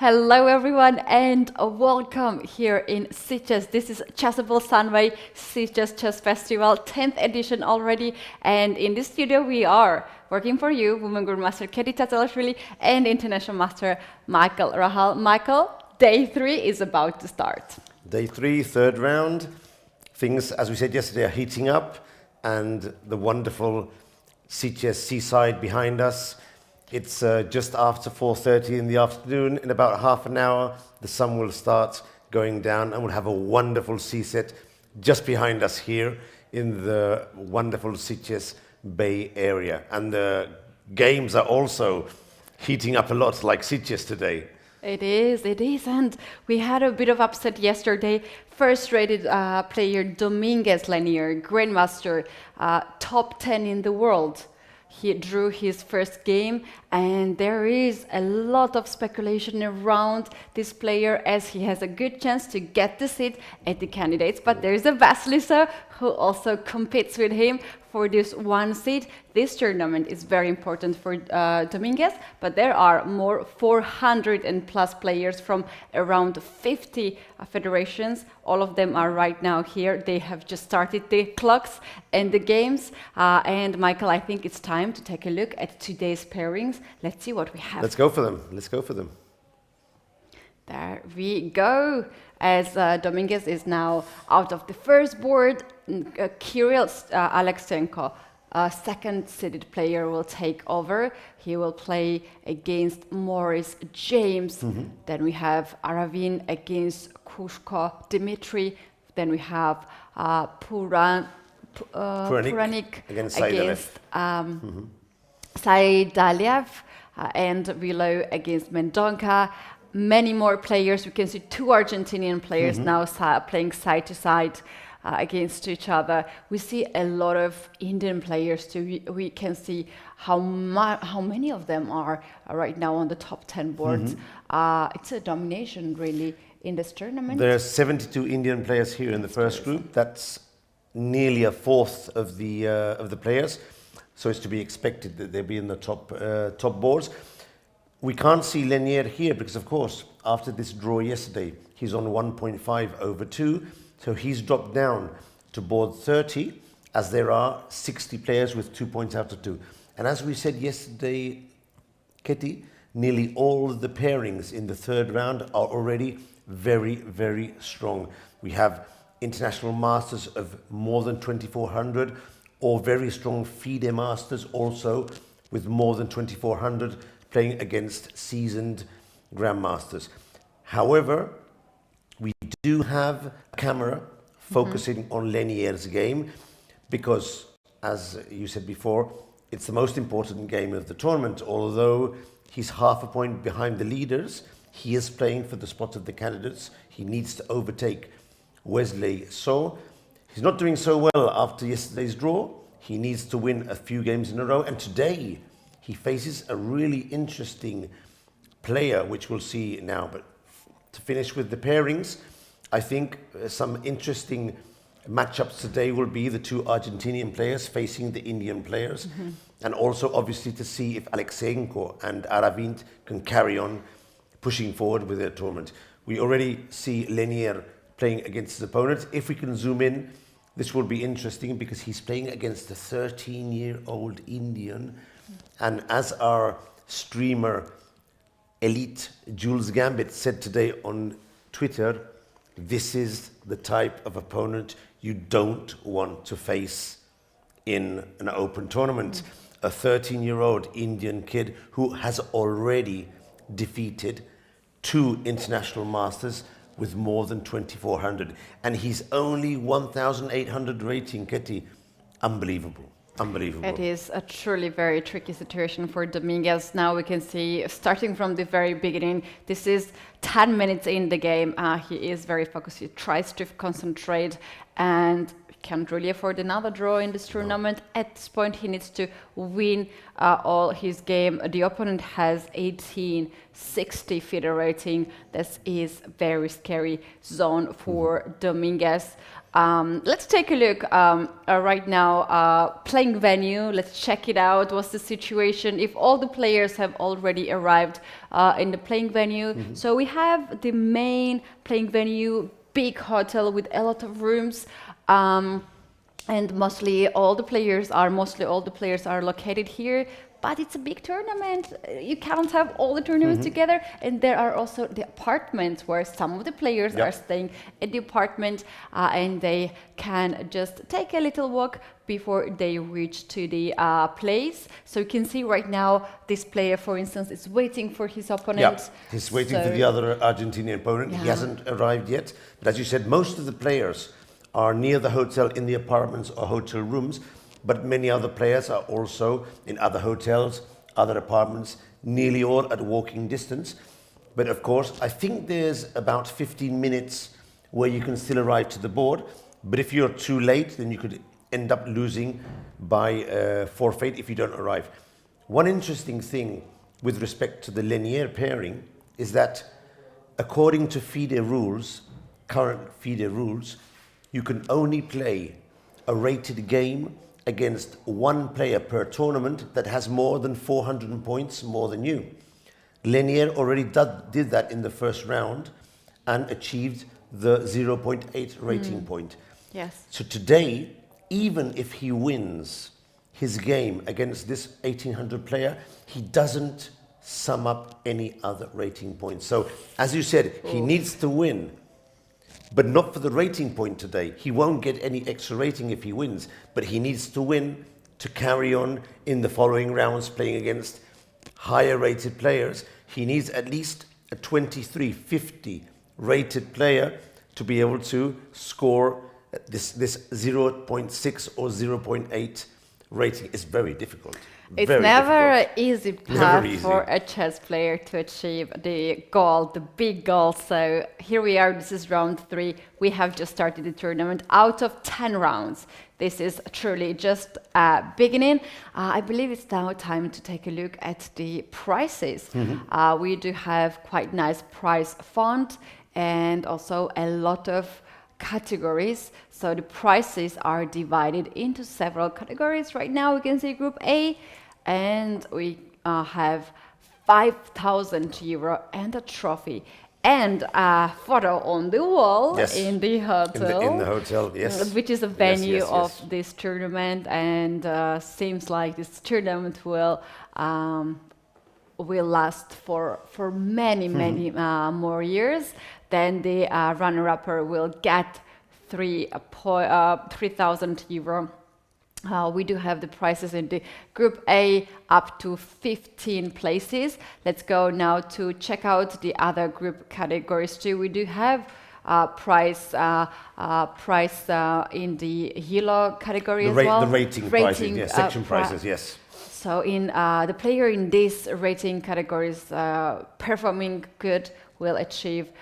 Hello everyone and welcome here in Sitges. This is Chessable Sunway Sitges Chess Festival 10th edition already, and in this studio we are working for you, Women Grandmaster Katie Tatalashvili and International Master Michael Rahal. Michael, day 3 is about to start. Day 3, third round. Things, as we said yesterday, are heating up, and the wonderful Sitges seaside behind us. It's just after 4:30 in the afternoon. In about half an hour, the sun will start going down, and we'll have a wonderful sea set just behind us here in the wonderful Sitges Bay area. And the games are also heating up a lot, like Sitges today. It is, and we had a bit of upset yesterday. First-rated player Dominguez Lanier, Grandmaster, top 10 in the world. He drew his first game, and there is a lot of speculation around this player as he has a good chance to get the seat at the candidates. But there's a Vasilisa who also competes with him for this one seat. This tournament is very important for Dominguez, but there are more 400 and plus players from around 50 federations. All of them are right now here. They have just started the clocks and the games. And Michael, I think it's time to take a look at today's pairings. Let's see what we have. Let's go for them. Let's go for them. There we go. As Dominguez is now out of the first board, Kirill Alexenko, a second-seeded player, will take over. He will play against Morris James. Then we have Aravin against Kushko Dmitry. Then we have Puranik against Dalv, and Willow against Mandona. Many more players. We can see two Argentinian players now playing side to side against each other. We see a lot of Indian players too. We can see how many of them are right now on the top 10 boards. It's a domination really in this tournament. There are 72 Indian players here in the first group. That's nearly a fourth of the players. So it's to be expected that they'll be in the top boards. We can't see Lanier here because, of course, after this draw yesterday, he's on 1.5 over 2. So he's dropped down to board 30, as there are 60 players with 2 points out of 2. And as we said yesterday, Ketty, nearly all of the pairings in the third round are already very, very strong. We have international masters of more than 2,400, or very strong FIDE masters also with more than 2,400, playing against seasoned grandmasters. However, we do have a camera focusing on Lanier's game because, as you said before, it's the most important game of the tournament. Although he's half a point behind the leaders, he is playing for the spot of the candidates. He needs to overtake Wesley. So he's not doing so well after yesterday's draw. He needs to win a few games in a row. And today, he faces a really interesting player, which we'll see now. But to finish with the pairings, I think some interesting matchups today will be the two Argentinian players facing the Indian players. And also, obviously, to see if Alexenko and Aravin can carry on pushing forward with their tournament. We already see Lanier playing against his opponents. If we can zoom in, this will be interesting because he's playing against a 13-year-old Indian. And as our streamer elite Jules Gambit said today on Twitter, this is the type of opponent you don't want to face in an open tournament. A 13-year-old Indian kid who has already defeated 2 international masters with more than 2,400. And he's only 1,800 rating, Ketty. Unbelievable. Unbelievable. It is a truly very tricky situation for Dominguez. Now we can see, starting from the very beginning, this is 10 minutes in the game. He is very focused. He tries to concentrate and can't really afford another draw in this tournament. At this point, he needs to win all his game. The opponent has 1860 FIDE rating. This is very scary zone for Dominguez. Let's take a look right now. Playing venue, let's check it out. What's the situation if all the players have already arrived in the playing venue? So we have the main playing venue, big hotel with a lot of rooms. And mostly all the players are located here. But it's a big tournament. You can't have all the tournaments together. And there are also the apartments where some of the players are staying at the apartment, and they can just take a little walk before they reach to the place. So you can see right now, this player, for instance, is waiting for his opponent. Yeah, he's waiting for the other Argentinian opponent. He hasn't arrived yet. But as you said, most of the players are near the hotel in the apartments or hotel rooms. But many other players are also in other hotels, other apartments, nearly all at walking distance. But of course, I think there's about 15 minutes where you can still arrive to the board. But if you're too late, then you could end up losing by forfeit if you don't arrive. One interesting thing with respect to the linear pairing is that according to FIDE rules, current FIDE rules, you can only play a rated game against one player per tournament that has more than 400 points more than you. Lenier already did that in the first round and achieved the 0.8 rating point. Yes. So today, even if he wins his game against this 1800 player, he doesn't sum up any other rating points. So as you said, he needs to win, but not for the rating point today. He won't get any extra rating if he wins, but he needs to win to carry on in the following rounds playing against higher rated players. He needs at least a 2350 rated player to be able to score this 0.6 or 0.8 rating. Is very difficult. It's Very never an difficult. easy Never path easy. for a chess player to achieve the goal, the big goal. So here we are, this is round 3. We have just started the tournament. Out of 10 rounds, this is truly just beginning. I believe it's now time to take a look at the prices. We do have quite nice prize font and also a lot of categories. So the prices are divided into several categories. Right now we can see Group A, and we have 5,000 euro and a trophy and a photo on the wall in the hotel. In the hotel, yes. Which is a venue of this tournament, and seems like this tournament will last for many more years. Then the runner-up will get 3,000 euro. We do have the prices in the Group A up to 15 places. Let's go now to check out the other group categories too. We do have price in the Willow category as well. The rating prices, yes, section prices, yes. So in the player in these rating categories performing good will achieve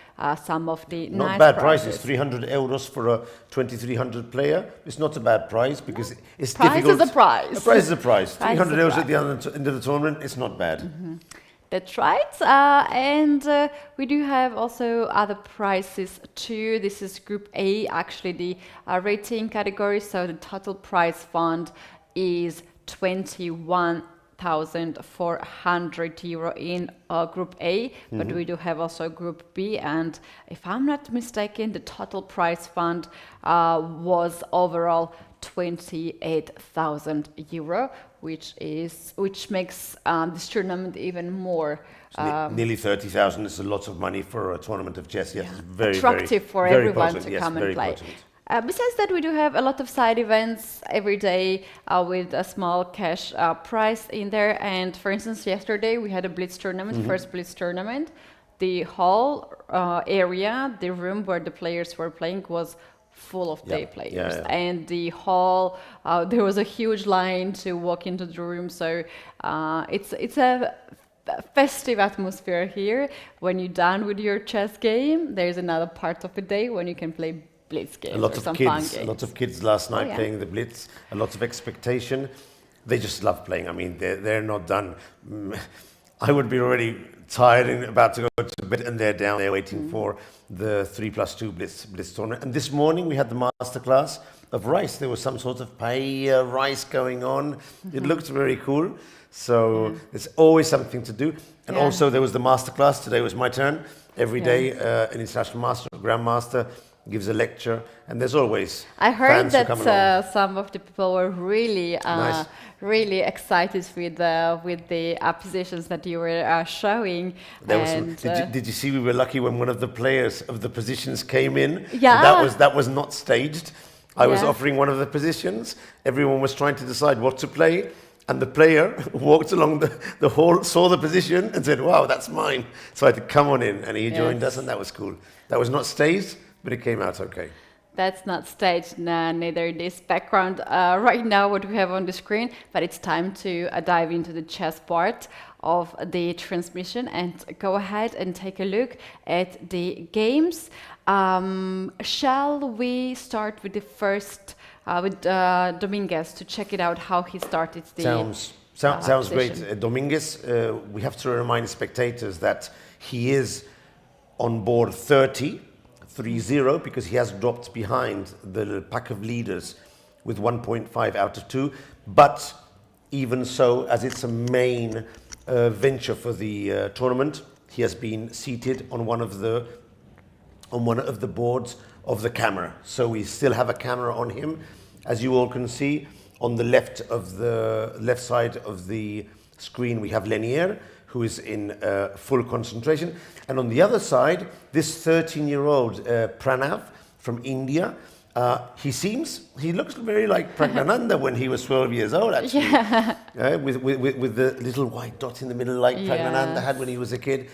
some of the not nice bad prices. 300 euros for a 2300 player. It's not a bad price because it's Price difficult. is a price. A price is a price. Price 300 is a euros at the price. end of the tournament, it's not bad. That's right. And we do have also other prices too. This is Group A, actually the rating category. So the total prize fund is 21,400 euro in Group A, but we do have also Group B, and if I'm not mistaken, the total prize fund was overall 28,000 euro, which makes this tournament even more Nearly 30,000 is a lot of money for a tournament of chess. Yes, it's very attractive for very everyone potent. to Yes, come and very play. potent. Besides that, we do have a lot of side events every day with a small cash prize in there. And for instance, yesterday we had a Blitz tournament, first Blitz tournament. The hall area, the room where the players were playing was full of day players. And the hall, there was a huge line to walk into the room. So it's a festive atmosphere here. When you're done with your chess game, there's another part of the day when you can play Blitz games or some fun games. A lot of kids last night playing the Blitz, a lot of expectation. They just love playing. I mean, they're not done. I would be already tired and about to go to bed, and they're down there waiting for the 3+2 Blitz tournament. And this morning we had the masterclass of rice. There was some sort of paella rice going on. It looked very cool. So there's always something to do. And also there was the masterclass. Today was my turn. Every day an international master, grandmaster gives a lecture, and there's always I heard fans who come along. that some of the people were really, Nice. really excited with the positions that you were showing. There was And, did you see we were lucky when one of the players of the positions came in? Yeah. That was not staged. I was Yeah. offering one of the positions. Everyone was trying to decide what to play. And the player walked along the hall, saw the position and said, wow, that's mine. So I had to come on in, and he joined us, and that was cool. That was not staged, but it came out okay. That's not staged, neither this background right now what we have on the screen, but it's time to dive into the chess part of the transmission and go ahead and take a look at the games. Shall we start with the first, with Dominguez, to check it out how he started the Sounds great. position? Dominguez, we have to remind the spectators that he is on board 3-0, because he has dropped behind the pack of leaders with 1.5 out of 2. But even so, as it's a main venture for the tournament, he has been seated on one of the boards of the camera. So we still have a camera on him, as you all can see. On the left side of the screen, we have Lenier, who is in full concentration. And on the other side, this 13-year-old Pranav from India, he looks very like Pragnananda when he was 12 years old, actually. Yeah. With the little white dot in the middle, like Pragnananda had when he was a kid.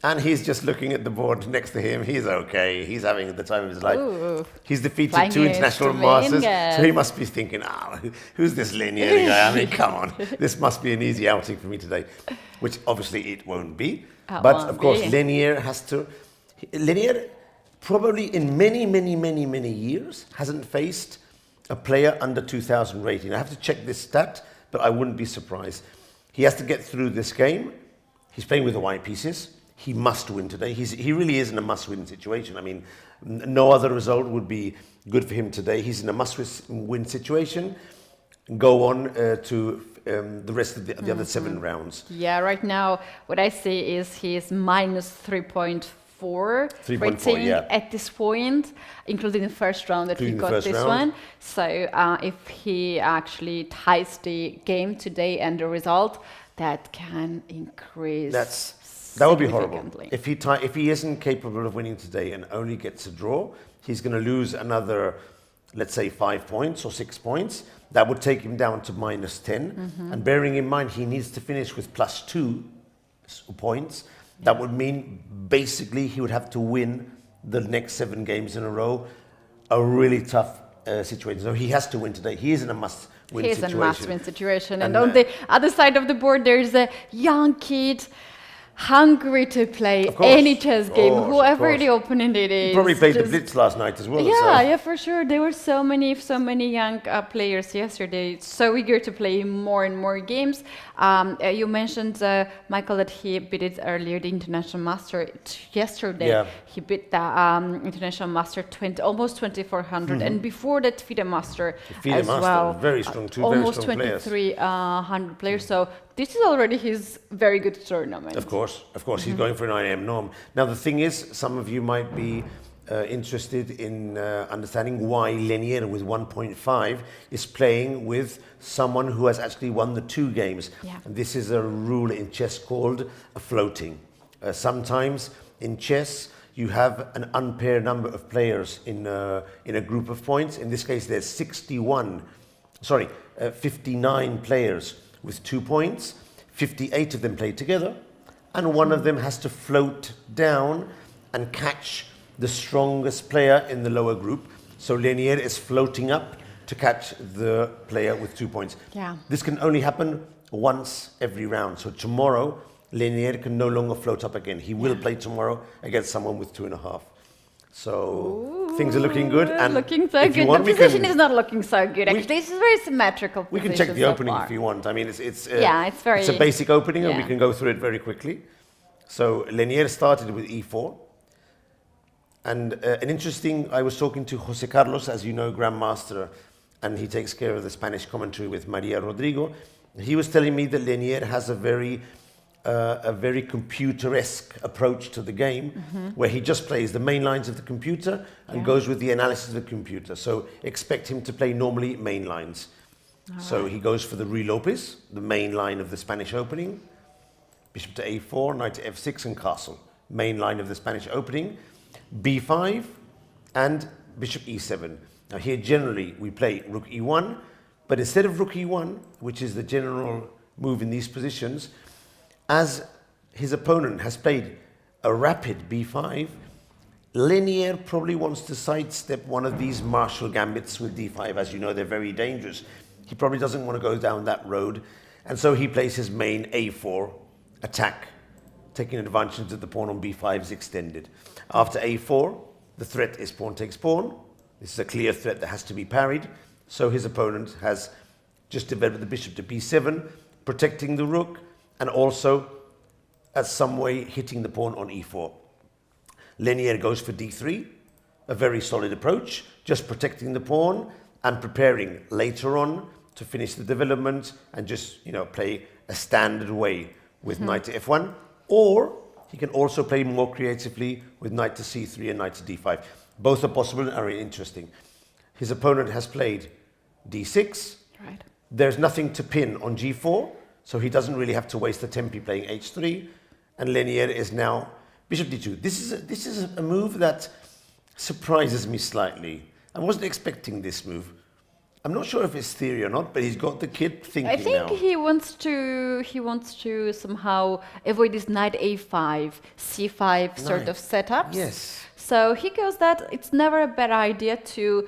And he's just looking at the board next to him. He's okay. He's having the time of his life. Ooh. He's defeated Flying 2 international masters. Dominguez. So he must be thinking, who's this Lenier guy? I mean, come on. This must be an easy outing for me today. Which obviously it won't be. But of course, Lenier Lenier probably in many years hasn't faced a player under 2,000 rating. I have to check this stat, but I wouldn't be surprised. He has to get through this game. He's playing with the white pieces. He must win today. He really is in a must-win situation. I mean, no other result would be good for him today. He's in a must-win situation. Go on to the rest of the other 7 rounds. Yeah, right now what I see is he's minus 3.4 rating at this point, including the first round that he got this one. So if he actually ties the game today and the result, that can increase. That would be horrible. If he isn't capable of winning today and only gets a draw, he's going to lose another, let's say, 5 points or 6 points. That would take him down to minus 10. And bearing in mind he needs to finish with +2 points, that would mean basically he would have to win the next 7 games in a row. A really tough situation. So he has to win today. He is in a must-win situation. He is in a must-win situation. And on the other side of the board, there's a young kid hungry to play any chess game, whoever the opponent it is. He probably played the Blitz last night as well. Yeah, for sure. There were so many young players yesterday, so eager to play more and more games. You mentioned, Michael, that he beat it earlier, the International Master yesterday. Yeah. He beat the International Master almost 2,400, and before that FIDE Master as well. Very strong, almost 2,300 players. So this is already his very good tournament. Of course, he's going for an IM norm. Now the thing is, some of you might be interested in understanding why Lenier with 1.5 is playing with someone who has actually won the 2 games. Yeah. And this is a rule in chess called a floating. Sometimes in chess you have an unpaired number of players in a group of points. In this case, there's 59 players with 2 points. 58 of them play together, and one of them has to float down and catch the strongest player in the lower group. So Lenier is floating up to catch the player with 2 points. Yeah. This can only happen once every round. So tomorrow, Lenier can no longer float up again. He will play tomorrow against someone with 2.5. So things are looking good. And looking so if you good. want, The we position can- is not looking so good. Actually, this is very symmetrical. We can position check the so opening far. if you want. I mean, it's Yeah, it's very- it's a basic opening, and we yeah. can go through it very quickly. So Lenier started with e4, and an interesting. I was talking to Jose Carlos, as you know, Grandmaster, and he takes care of the Spanish commentary with Maria Rodrigo. He was telling me that Lenier has a very computer-esque approach to the game, where he just plays the main lines of the computer and goes with the analysis of the computer. So expect him to play normally main lines. So he goes for the Ruy Lopez, the main line of the Spanish opening, bishop to a4, knight to f6, and castle. Main line of the Spanish opening, b5, and bishop e7. Now here generally we play rook e1, but instead of rook e1, which is the general move in these positions, as his opponent has played a rapid b5, Lenier probably wants to sidestep one of these Marshall gambits with d5. As you know, they're very dangerous. He probably doesn't want to go down that road, and so he plays his main a4 attack, taking advantage that the pawn on b5 is extended. After a4, the threat is pawn takes pawn. This is a clear threat that has to be parried, so his opponent has just developed the bishop to b7, protecting the rook, and also as some way hitting the pawn on e4. Lenier goes for d3, a very solid approach, just protecting the pawn and preparing later on to finish the development and just, play a standard way with knight to f1. Or he can also play more creatively with knight to c3 and knight to d5. Both are possible and are interesting. His opponent has played d6. Right. There's nothing to pin on g4, so he doesn't really have to waste the tempi playing h3. And Lenier is now bishop d2. This is a move that surprises me slightly. I wasn't expecting this move. I'm not sure if it's theory or not, but he's got the kid thinking I think now. he wants to somehow avoid this knight a5, c5 sort of setups. Yes. So he goes that it's never a bad idea to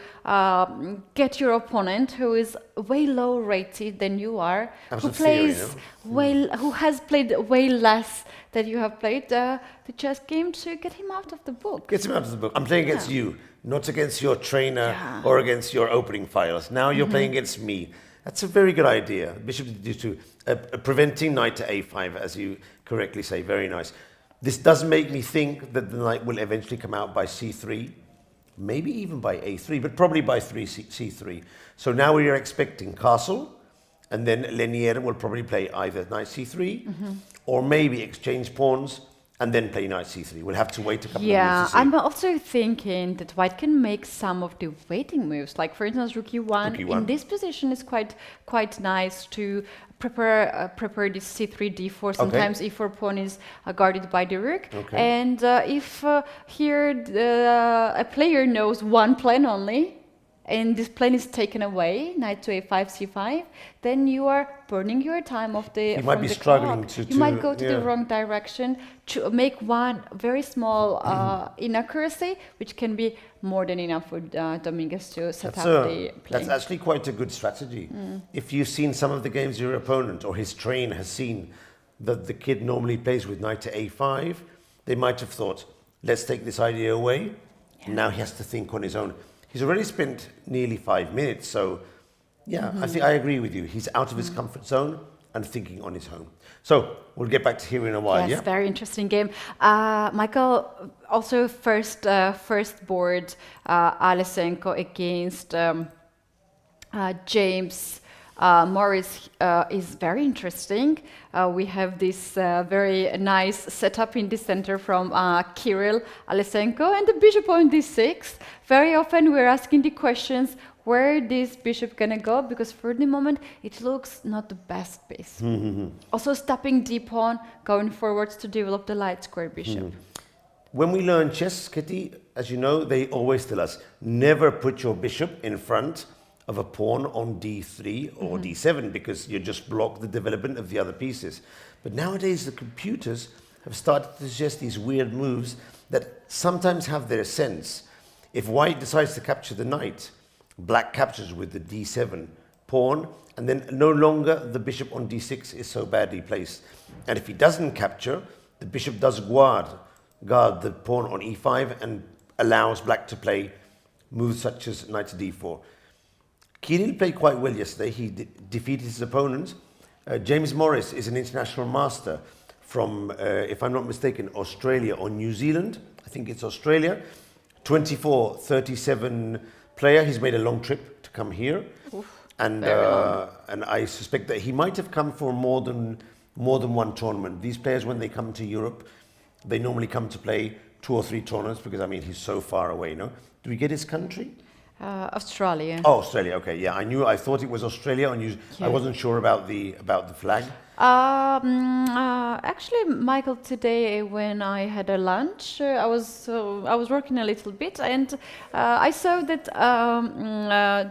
get your opponent who is way low rated than you are, who plays who has played way less than you have played the chess game, to get him out of the book. Gets him out of the book. I'm playing against you, not against your trainer or against your opening files. Now you're playing against me. That's a very good idea. Bishop to d2, preventing knight to a5, as you correctly say. Very nice. This does make me think that the knight will eventually come out by c3, maybe even by a3, but probably by c3. So now we are expecting castle, and then Lenier will probably play either knight c3 or maybe exchange pawns and then play knight c3. We'll have to wait a couple of minutes to see. I'm also thinking that white can make some of the waiting moves, like for instance rook e1. In this position is quite nice to prepare this c3 d4. Sometimes e4 pawn is guarded by the rook, and if here a player knows one plan only, and this plan is taken away, knight to a5, c5, then you are burning your time of the. You might be struggling to. You might go to the wrong direction to make one very small inaccuracy, which can be more than enough for Dominguez to set up the play. That's actually quite a good strategy. If you've seen some of the games your opponent or his trainer has seen that the kid normally plays with knight to a5, they might have thought, let's take this idea away. Now he has to think on his own. He's already spent nearly 5 minutes, so I think I agree with you. He's out of his comfort zone and thinking on his own. So we'll get back to here in a while. Yes, very interesting game. Michael, also first board, Alexenko against James Morris is very interesting. We have this very nice setup in the center from Kirill Alexenko and the bishop on d6. Very often we're asking the questions, where this bishop gonna go, because for the moment it looks not the best piece. Also stopping d pawn, going forwards to develop the light square bishop. When we learn chess, Kitty, as you know, they always tell us, never put your bishop in front of a pawn on d3 or d7, because you just block the development of the other pieces. But nowadays the computers have started to suggest these weird moves that sometimes have their sense. If white decides to capture the knight, black captures with the d7 pawn, and then no longer the bishop on d6 is so badly placed. And if he doesn't capture, the bishop does guard the pawn on e5 and allows black to play moves such as knight to d4. Kirill played quite well yesterday. He defeated his opponent. James Morris is an international master from, if I'm not mistaken, Australia or New Zealand. I think it's Australia. 24, 37 player. He's made a long trip to come here. Oof, and I suspect that he might have come for more than one tournament. These players, when they come to Europe, they normally come to play 2 or 3 tournaments because, I mean, he's so far away, no? Do we get his country? Australia. Oh, Australia. Okay, yeah. I thought it was Australia. I wasn't sure about the flag. Actually, Michael, today when I had a lunch, I was working a little bit, and I saw that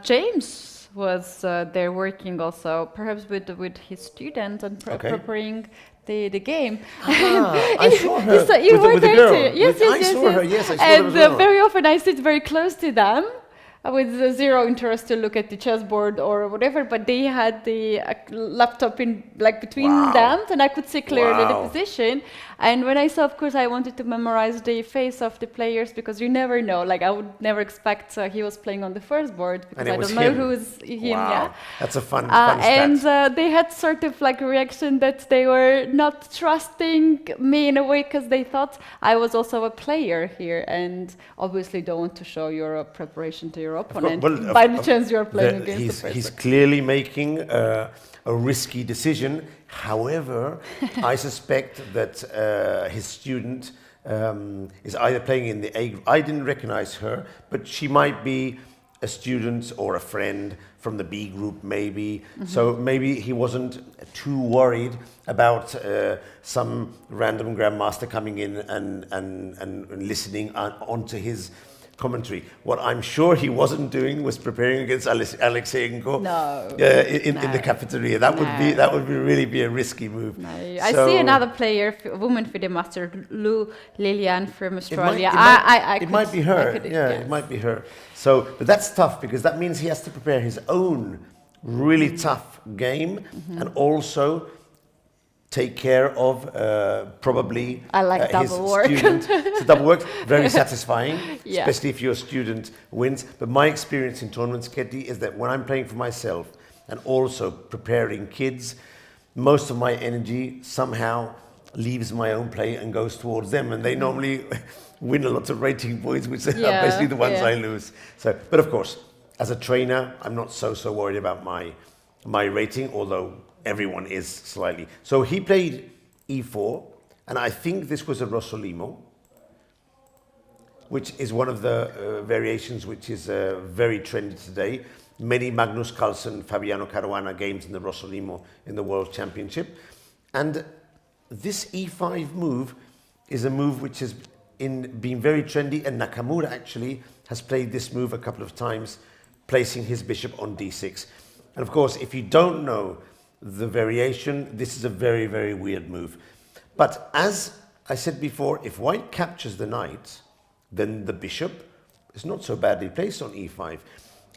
James was there working also, perhaps with his student and preparing the game. I saw her. You were with the there girl. too. Yes, I saw her. Yes, I saw and her as well. very often I sit very close to them, with zero interest to look at the chessboard or whatever, but they had the laptop in between them, and I could see clearly the position. And when I saw, of course, I wanted to memorize the face of the players because you never know. Like I would never expect he was playing on the first board because I don't know who's him. Wow. Yeah, that's a fun and stat. they had sort of like a reaction that they were not trusting me in a way because they thought I was also a player here, and obviously don't want to show your preparation to your opponent. By the chance you're playing against the person. He's clearly making a risky decision. However, I suspect that his student is either playing in the A group. I didn't recognize her, but she might be a student or a friend from the B group, maybe. So maybe he wasn't too worried about some random grandmaster coming in and listening onto his commentary. What I'm sure he wasn't doing was preparing against Alexenko in the cafeteria. That would really be a risky move. No. I see another player, woman FIDE master, Lilian from Australia. It might be her. It might be her. So, but that's tough because that means he has to prepare his own really tough game and also take care of probably his student. So double work, very satisfying, especially if your student wins. But my experience in tournaments, Ketty, is that when I'm playing for myself and also preparing kids, most of my energy somehow leaves my own play and goes towards them, and they normally win a lot of rating points, which are basically the ones I lose. So, but of course, as a trainer, I'm not so worried about my rating, although everyone is slightly. So he played e4, and I think this was a Rossolimo, which is one of the variations which is very trendy today. Many Magnus Carlsen, Fabiano Caruana games in the Rossolimo in the World Championship. And this e5 move is a move which has been very trendy, and Nakamura actually has played this move a couple of times, placing his bishop on d6. And of course, if you don't know the variation, this is a very, very weird move. But as I said before, if white captures the knight, then the bishop is not so badly placed on e5.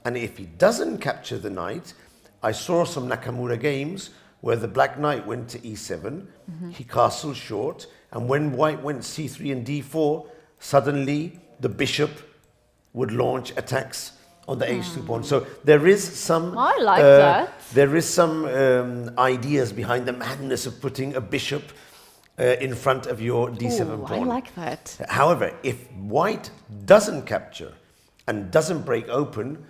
And if he doesn't capture the knight, I saw some Nakamura games where the black knight went to e7, he castled short, and when white went c3 and d4, suddenly the bishop would launch attacks on the h2 pawn. So there is some. I like that. There is some ideas behind the madness of putting a bishop in front of your d7 pawn. I like that. However, if white doesn't capture and doesn't break open,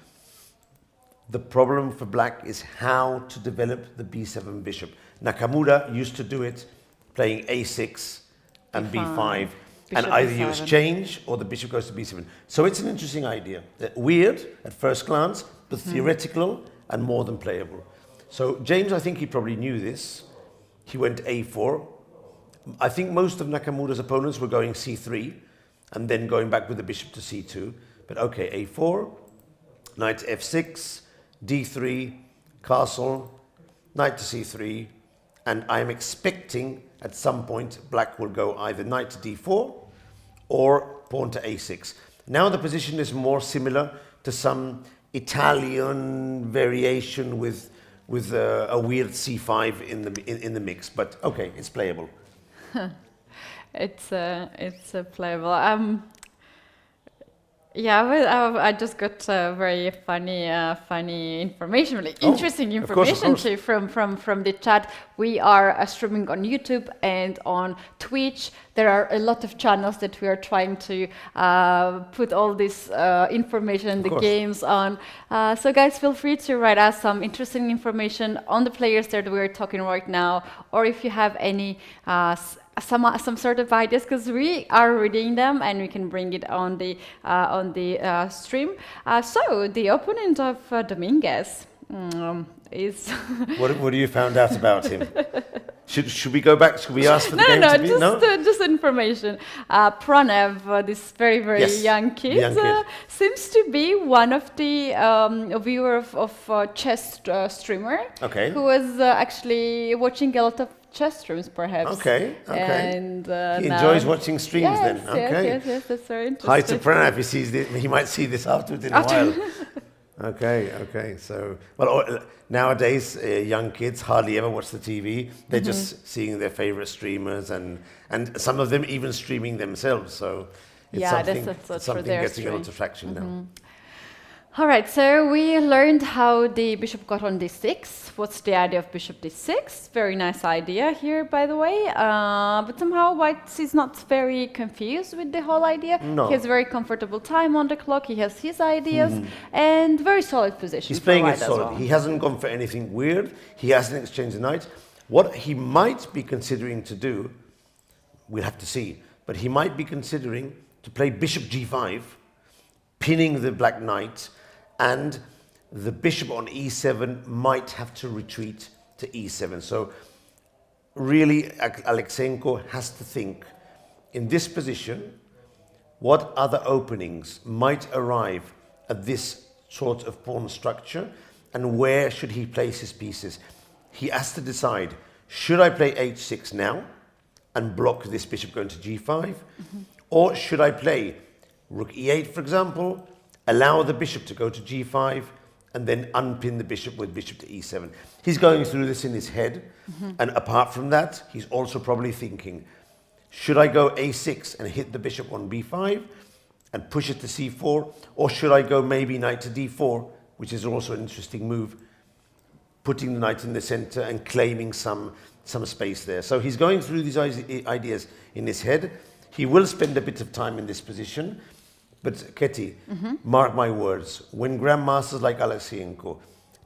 the problem for black is how to develop the b7 bishop. Nakamura used to do it playing a6 and b5. And either you exchange or the bishop goes to b7. So it's an interesting idea. Weird at first glance, but theoretical and more than playable. So James, I think he probably knew this. He went a4. I think most of Nakamura's opponents were going c3 and then going back with the bishop to c2. But okay, a4, knight to f6, d3, castle, knight to c3, and I'm expecting at some point black will go either knight to d4 or pawn to a6. Now the position is more similar to some Italian variation with a weird c5 in the mix, but okay, it's playable. It's playable. Yeah, well, I just got very funny information, really interesting of course, of information course. too from the chat. We are streaming on YouTube and on Twitch. There are a lot of channels that we are trying to put all this information, the course. games on. So guys, feel free to write us some interesting information on the players that we're talking right now, or if you have any some sort of ideas, because we are reading them and we can bring it on the stream. So the opponent of Dominguez is What do you found out about him? Should we go back? Should we ask for the game to be? just information. Pranav, this very Yes, young kid, young kid. seems to be one of the viewer of chess streamer. Okay. Who was actually watching a lot of chess streams, perhaps. Okay. And He now- enjoys watching streams then. Yes, Okay. yes, that's very interesting. Hi to Pranav. He sees this, he might see this afterwards in a while. Okay. So, nowadays, young kids hardly ever watch the TV. They're just seeing their favorite streamers, and some of them even streaming themselves. So, it's Yeah, something, that's it's for something their getting a lot stream. of traction now. All right, so we learned how the bishop got on d6. What's the idea of bishop d6? Very nice idea here, by the way. But somehow White is not very confused with the whole idea. No. He has very comfortable time on the clock. He has his ideas and very solid position. He's for playing White it as solid. well. He hasn't gone for anything weird. He hasn't exchanged the knight. What he might be considering to do, we'll have to see, but he might be considering to play bishop g5, pinning the black knight, and the bishop on e7 might have to retreat to e7. So really, Alexenko has to think, in this position, what other openings might arrive at this sort of pawn structure, and where should he place his pieces? He has to decide, should I play h6 now and block this bishop going to g5? Or should I play rook e8, for example, allow the bishop to go to g5, and then unpin the bishop with bishop to e7? He's going through this in his head. And apart from that, he's also probably thinking, should I go a6 and hit the bishop on b5 and push it to c4? Or should I go maybe knight to d4, which is also an interesting move, putting the knight in the center and claiming some space there. So he's going through these ideas in his head. He will spend a bit of time in this position. But Ketty, mark my words, when grandmasters like Alexenko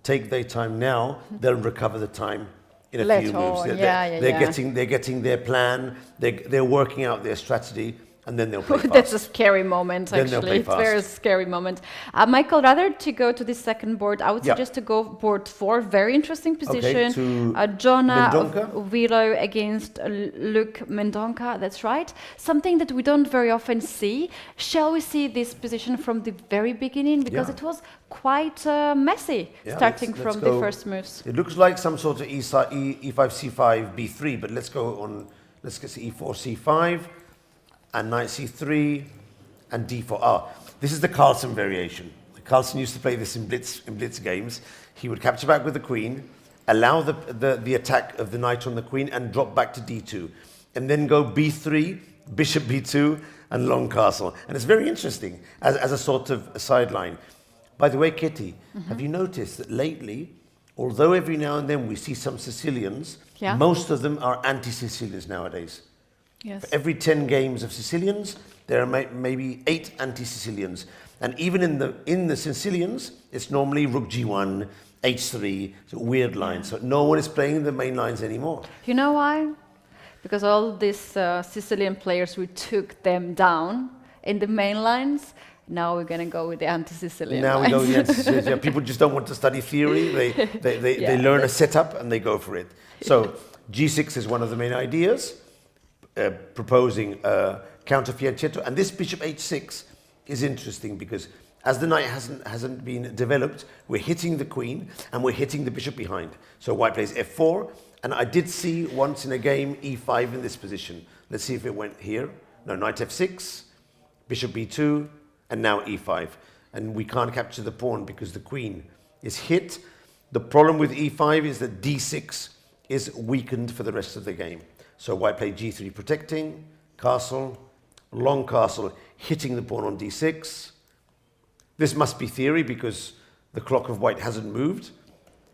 take their time now, they'll recover the time in a Later few moves. on, They're getting their plan, they're working out their strategy, and then they'll play fast. That's a scary moment, Then they'll actually. play It's a fast. very scary moment. Michael, rather to go to the second board, I would Yeah. suggest to go board 4. Very interesting position. to Jonah Mandona? Willow against Luke Mandona. That's right. Something that we don't very often see. Shall we see this position from the very beginning? Because Yeah. it was quite messy, Yeah, starting let's from go. the first moves. It looks like some sort of e5, c5, b3, but let's go on, let's get to e4, c5, and knight c3, and d4. This is the Carlsen variation. Carlsen used to play this in blitz games. He would capture back with the queen, allow the attack of the knight on the queen, and drop back to d2, and then go b3, bishop b2, and long castle. And it's very interesting as a sort of sideline. By the way, Kitty, have you noticed that lately, although every now and then we see some Sicilians, Yeah. most of them are anti-Sicilians nowadays. Yes. For every 10 games of Sicilians, there are maybe 8 anti-Sicilians. And even in the Sicilians, it's normally rook g1, h3, so weird lines. So no one is playing the main lines anymore. You know why? Because all these Sicilian players, we took them down in the main lines. Now we're going to go with the anti-Sicilian Now lines. we go with the anti-Sicilians. Yeah, people just don't want to study theory. They learn a setup and they go for it. So g6 is one of the main ideas, proposing counter fianchetto. And this bishop h6 is interesting because as the knight hasn't been developed, we're hitting the queen and we're hitting the bishop behind. So white plays f4, and I did see once in a game e5 in this position. Let's see if it went here. No, knight f6, bishop b2, and now e5. And we can't capture the pawn because the queen is hit. The problem with e5 is that d6 is weakened for the rest of the game. So white played g3 protecting, castle, long castle, hitting the pawn on d6, This must be theory because the clock of white hasn't moved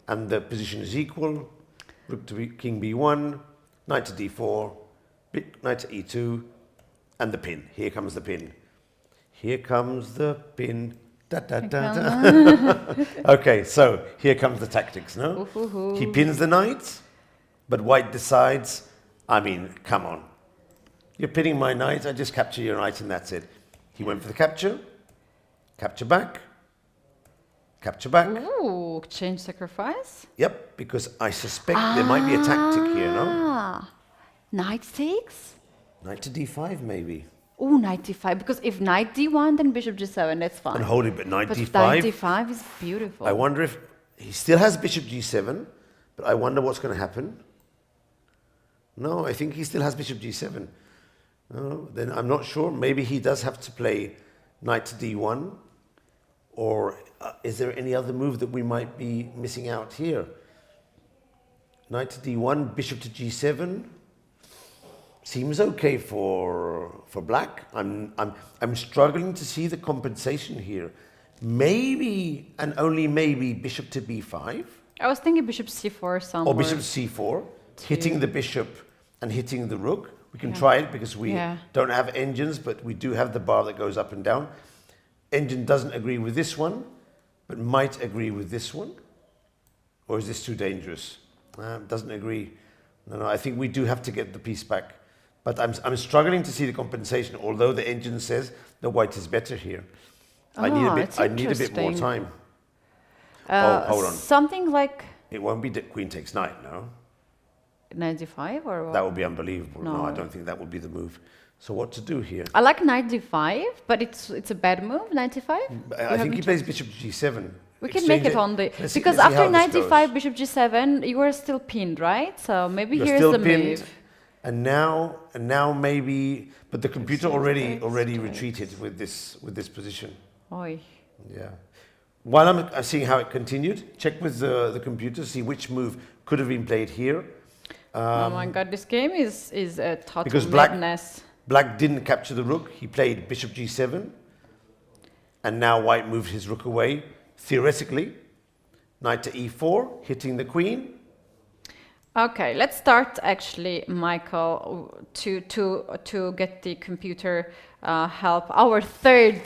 and the position is equal. Rook to king b1, knight to d4, knight to e2, and the pin. Here comes the pin. Here comes the pin. Da, da, da, da. Okay, so here comes the tactics, no? He pins the knight, but white decides, I mean, come on. You're pinning my knight, I just capture your knight and that's it. He went for the capture, capture back, capture back. Ooh, change sacrifice? Yep, because I suspect there might be a tactic here, no? Knight takes? Knight to d5 maybe. Ooh, knight d5, because if knight d1, then bishop g7, that's fine. And hold it, but knight But d5. knight d5 is beautiful. I wonder if he still has bishop g7, but I wonder what's going to happen. No, I think he still has bishop g7. No, then I'm not sure. Maybe he does have to play knight to d1, or is there any other move that we might be missing out here? Knight to d1, bishop to g7. Seems okay for black. I'm struggling to see the compensation here. Maybe and only maybe bishop to b5. I was thinking bishop c4 somewhere. Or bishop c4, hitting the bishop and hitting the rook. We can try it because we don't have engines, but we do have the bar that goes up and down. Engine doesn't agree with this one, but might agree with this one. Or is this too dangerous? Doesn't agree. No, I think we do have to get the piece back. But I'm struggling to see the compensation, although the engine says the white is better here. I need a bit more time. Hold on. Something like It won't be queen takes knight, no? knight d5 or what? That would be unbelievable. No, I No. don't think that would be the move. So what to do here? I like knight d5, but it's a bad move, knight d5. I think he plays bishop g7. We can make it on the... Because let's see after how knight this d5, goes. bishop g7, you are still pinned, right? So maybe You're here's still the pinned, move. and now maybe, but the computer already retreated with this position. Oy. Yeah. While I'm seeing how it continued, check with the computer, see which move could have been played here. Oh my god, this game is a total Because madness. Black didn't capture the rook. He played bishop g7, and now white moved his rook away. Theoretically, knight to e4, hitting the queen. Okay, let's start actually, Michael, to get the computer help. Our third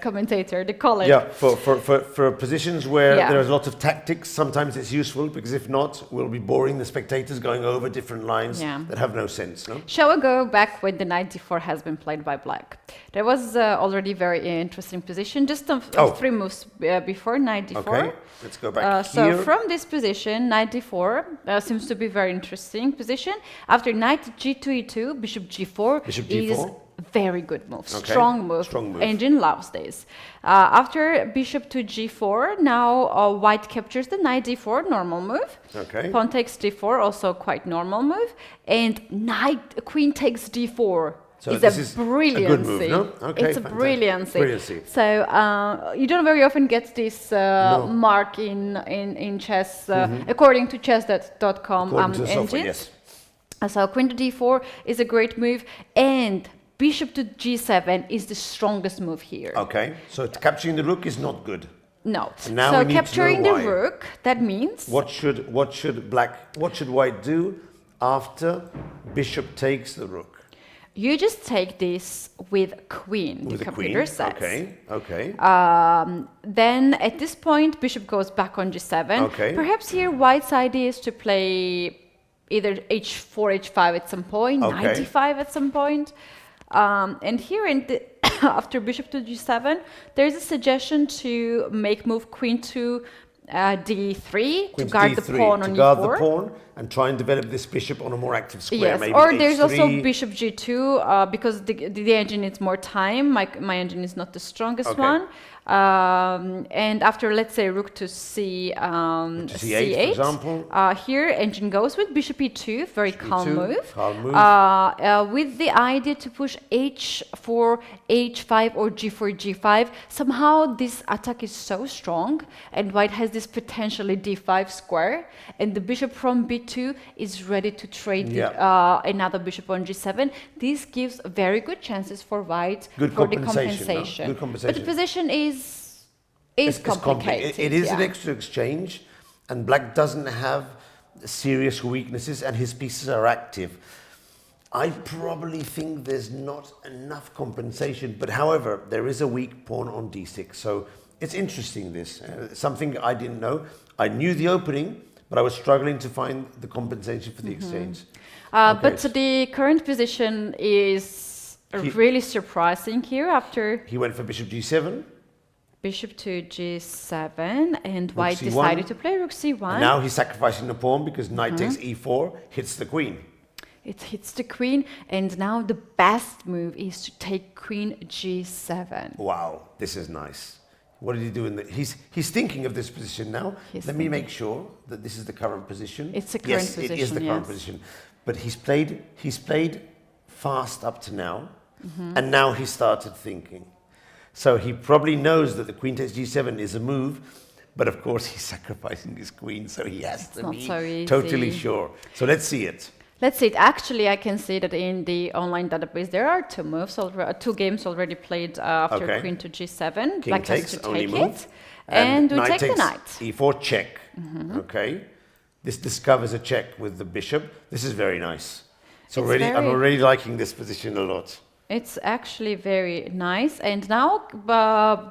commentator, the college. Yeah, for positions where Yeah. there's a lot of tactics, sometimes it's useful because if not, we'll be boring the spectators going over different lines that have no sense. No. Shall we go back when the knight d4 has been played by black? There was already very interesting position, just on 3 moves before knight d4. Okay, let's go back So here. from this position, knight d4 seems to be very interesting position. After knight g2 e2, bishop g4 Bishop is g4. very good move, Okay, strong move. strong move. Engine loves this. After bishop to g4, now white captures the knight d4, normal move. Okay. Pawn takes d4, also quite normal move. And queen takes d4. So It's this a is brilliancy. a good move, no? Okay, it's a fantastic. brilliancy. Brilliancy. So you don't very often get this mark in chess, according to chess.com According to the engines. software, yes. So queen to d4 is a great move, and bishop to g7 is the strongest move here. Okay, so capturing the rook is not good. No. And now So we need to know capturing the why. rook, that means What should white do after bishop takes the rook? you just take this with queen, With the the computer queen. says. Okay. Then at this point, bishop goes back on g7. Okay. Perhaps here white's idea is to play either h4, h5 at some point, Okay. knight d5 at some point. And here after bishop to g7, there's a suggestion to make move queen to d3 to guard the pawn on to guard e4. the pawn and try and develop this bishop on a more active square. Yes, maybe or there's h3. also bishop g2 because the engine needs more time. My engine is not the strongest Okay. one. And after, let's say, rook to c, to c8, for example. Here engine goes with bishop e2, very calm E2, move. calm move. With the idea to push h4, h5 or g4, g5. Somehow this attack is so strong and white has this potentially d5 square and the bishop from b2 is ready to trade another bishop on g7. This gives very good chances for white Good for the compensation, no? compensation. Good compensation. But the position is is It's complicated. It is an yeah. extra exchange, and black doesn't have serious weaknesses, and his pieces are active. I probably think there's not enough compensation, but however, there is a weak pawn on d6, so it's interesting this. Something I didn't know. I knew the opening, but I was struggling to find the compensation for the exchange. Okay. But the current position is really surprising here after He went for bishop g7. bishop to g7, and white c1. decided to play rook c1. And now he's sacrificing the pawn because knight takes e4, hits the queen. It hits the queen, and now the best move is to take queen g7. Wow, this is nice. What did he do in the... He's thinking of this position now. Let me make sure that this is the current position. It's the current yes, position, it is the current position. But he's played fast up to now, and now he started thinking. So he probably knows that the queen takes g7 is a move, but of course he's sacrificing his queen, so he has to be totally sure. So let's see it. Let's see it. Actually, I can see that in the online database there are two games already played after queen to g7. King Black takes, has to only take move. it, and we take the knight. e4 check. Okay, this discovers a check with the bishop. This is very nice. So I'm already liking this position a lot. It's actually very nice, and now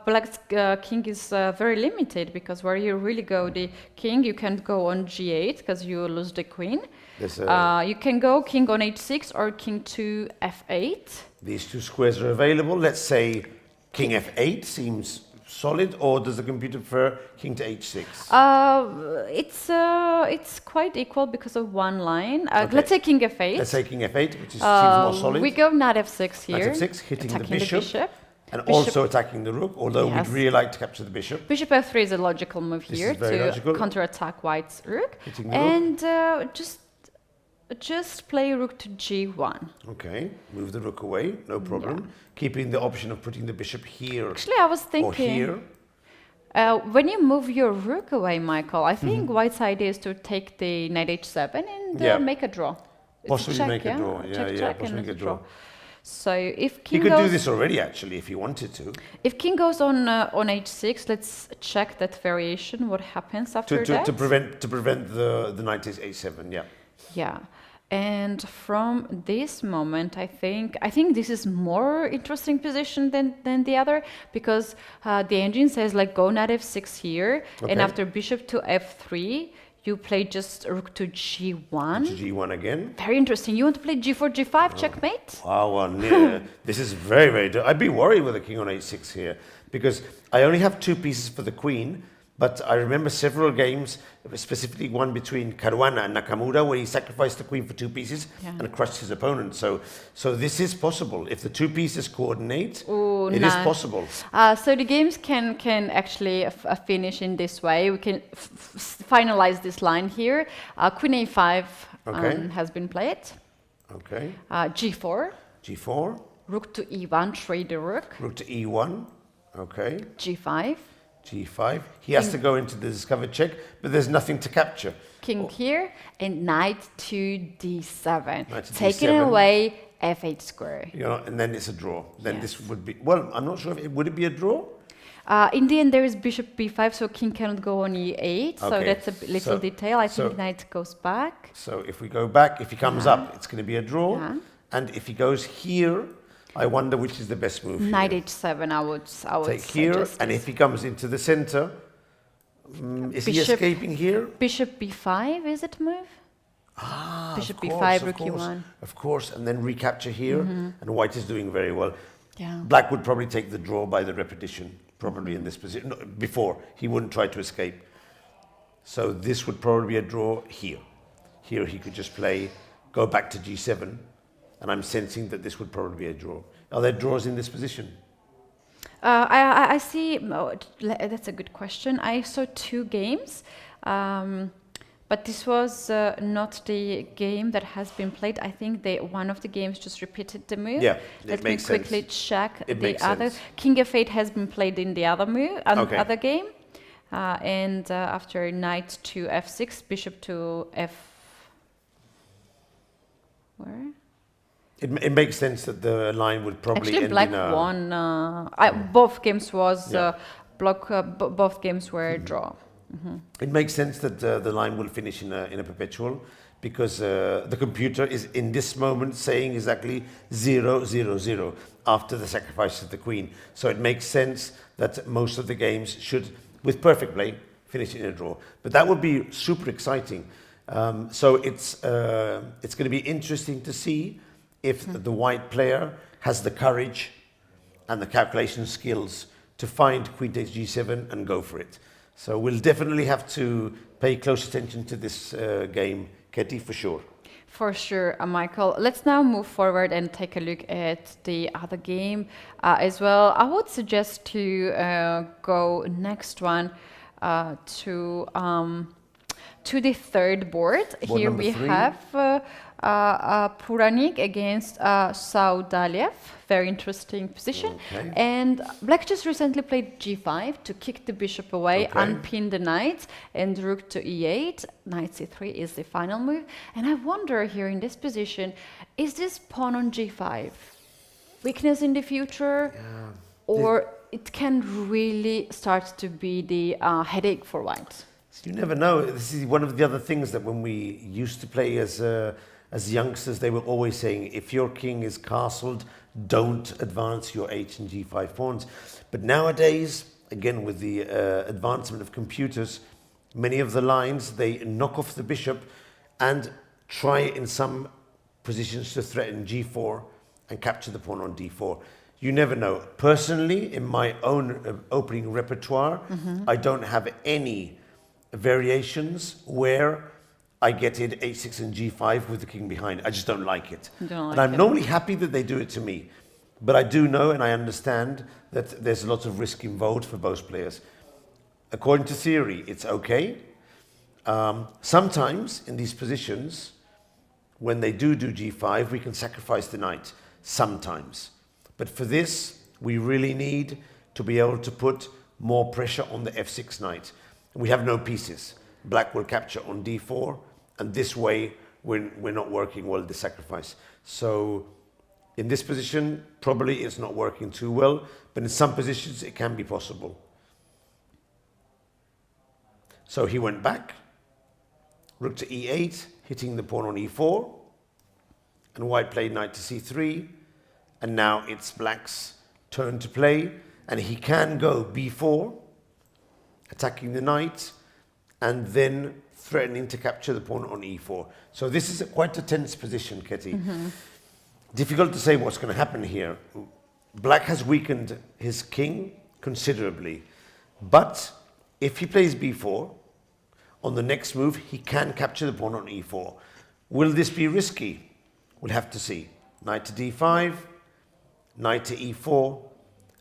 black's king is very limited, because where you really go the king, you can't go on g8 because you lose the queen. You can go king on h6 or king to f8. These two squares are available. Let's say king f8 seems solid, or does the computer prefer king to h6? It's quite equal because of one line. Let's say king f8. Let's say king f8, which seems more solid. We go knight f6 here. Knight f6, hitting the bishop. And bishop. Also attacking the rook, although we'd really like to capture the bishop. Bishop f3 is a logical move here to counterattack white's rook. Hitting the and just play rook to g1. Okay, move the rook away, no problem. Yeah. Keeping the option of putting the bishop here. Actually, I was thinking, or here. When you move your rook away, Michael, I think white's idea is to take the knight h7 and make a draw. Possibly check, make a draw. Possibly make a draw. So if king he could do this already, actually, if he wanted to. If king goes on h6, let's check that variation. What happens after that? To prevent the knight takes h7. Yeah. Yeah. And from this moment, I think this is more interesting position than the other, because the engine says like go knight f6 here, and after bishop to f3, you play just rook to g1. To g1 again. Very interesting. You want to play g4, g5, checkmate? Wow, this is very, very... I'd be worried with a king on h6 here, because I only have two pieces for the queen. But I remember several games, specifically one between Caruana and Nakamura, where he sacrificed the queen for two pieces and crushed his opponent. So this is possible. If the two pieces coordinate, it is possible. So the games can actually finish in this way. We can finalize this line here. Queen a5 has been played. Okay. G4. G4. Rook to e1, trade the rook. Rook to e1. Okay. G5. G5. He has to go into the discovered check, but there's nothing to capture. King here, and knight to d7. Knight to Taking d7. away f8 square. And then it's a draw. Then this would be... Well, I'm not sure if would it be a draw? In the end, there is bishop b5, so king cannot go on e8. So that's a little detail. I think knight goes back. So if we go back, if he comes up, it's going to be a draw. Yeah. And if he goes here... I wonder which is the best move. Knight h7, I would take here, and if he comes into the center, is he escaping here? Bishop b5, is it move? Bishop b5, rook e1. Of course, and then recapture here, and white is doing very well. Yeah. Black would probably take the draw by the repetition, probably in this position. No, before, he wouldn't try to escape. So this would probably be a draw here. Here he could just play, go back to g7. And I'm sensing that this would probably be a draw. Are there draws in this position? I see, that's a good question. I saw two games, but this was not the game that has been played. I think one of the games just repeated the move. Yeah, Let me quickly check the other. Sense. King f8 has been played in the other move, other game. And after knight to f6, bishop to f... Where? It makes sense that the line would probably actually end black in a... won. Both games was both games were a draw. It makes sense that the line will finish in a perpetual because the computer is in this moment saying exactly 0, 0, 0 after the sacrifice of the queen. So it makes sense that most of the games should, with perfect play, finish in a draw. But that would be super exciting. So it's going to be interesting to see if the white player has the courage and the calculation skills to find queen takes g7 and go for it. So we'll definitely have to pay close attention to this game, Ketty, for sure. For sure, Michael. Let's now move forward and take a look at the other game as well. I would suggest to go next one to the third board. Here we 3. have Puranik against Dalv. Very interesting position. Okay. And Black just recently played g5 to kick the bishop away, Okay. unpin the knight, and rook to e8. Knight c3 is the final move. And I wonder here in this position, is this pawn on g5 weakness in the future? Yeah. Or it can really start to be the headache for white? You never know. This is one of the other things that when we used to play as youngsters, they were always saying, if your king is castled, don't advance your h and g5 pawns. But nowadays, again, with the advancement of computers, many of the lines, they knock off the bishop and try in some positions to threaten g4 and capture the pawn on d4. You never know. Personally, in my own opening repertoire, I don't have any variations where I get in h6 and g5 with the king behind. I just don't like it. And I'm normally happy that they do it to me. But I do know and I understand that there's lots of risk involved for both players. According to theory, it's okay. Sometimes in these positions, when they do g5, we can sacrifice the knight. Sometimes. But for this, we really need to be able to put more pressure on the f6 knight. We have no pieces. Black will capture on d4, and this way we're not working well the sacrifice. So in this position, probably it's not working too well, but in some positions it can be possible. So he went back, rook to e8, hitting the pawn on e4, and white played knight to c3, and now it's black's turn to play, and he can go b4, attacking the knight, and then threatening to capture the pawn on e4. So this is quite a tense position, Ketty. Difficult to say what's going to happen here. Black has weakened his king considerably, but if he plays b4, on the next move he can capture the pawn on e4. Will this be risky? We'll have to see. Knight to d5, knight to e4,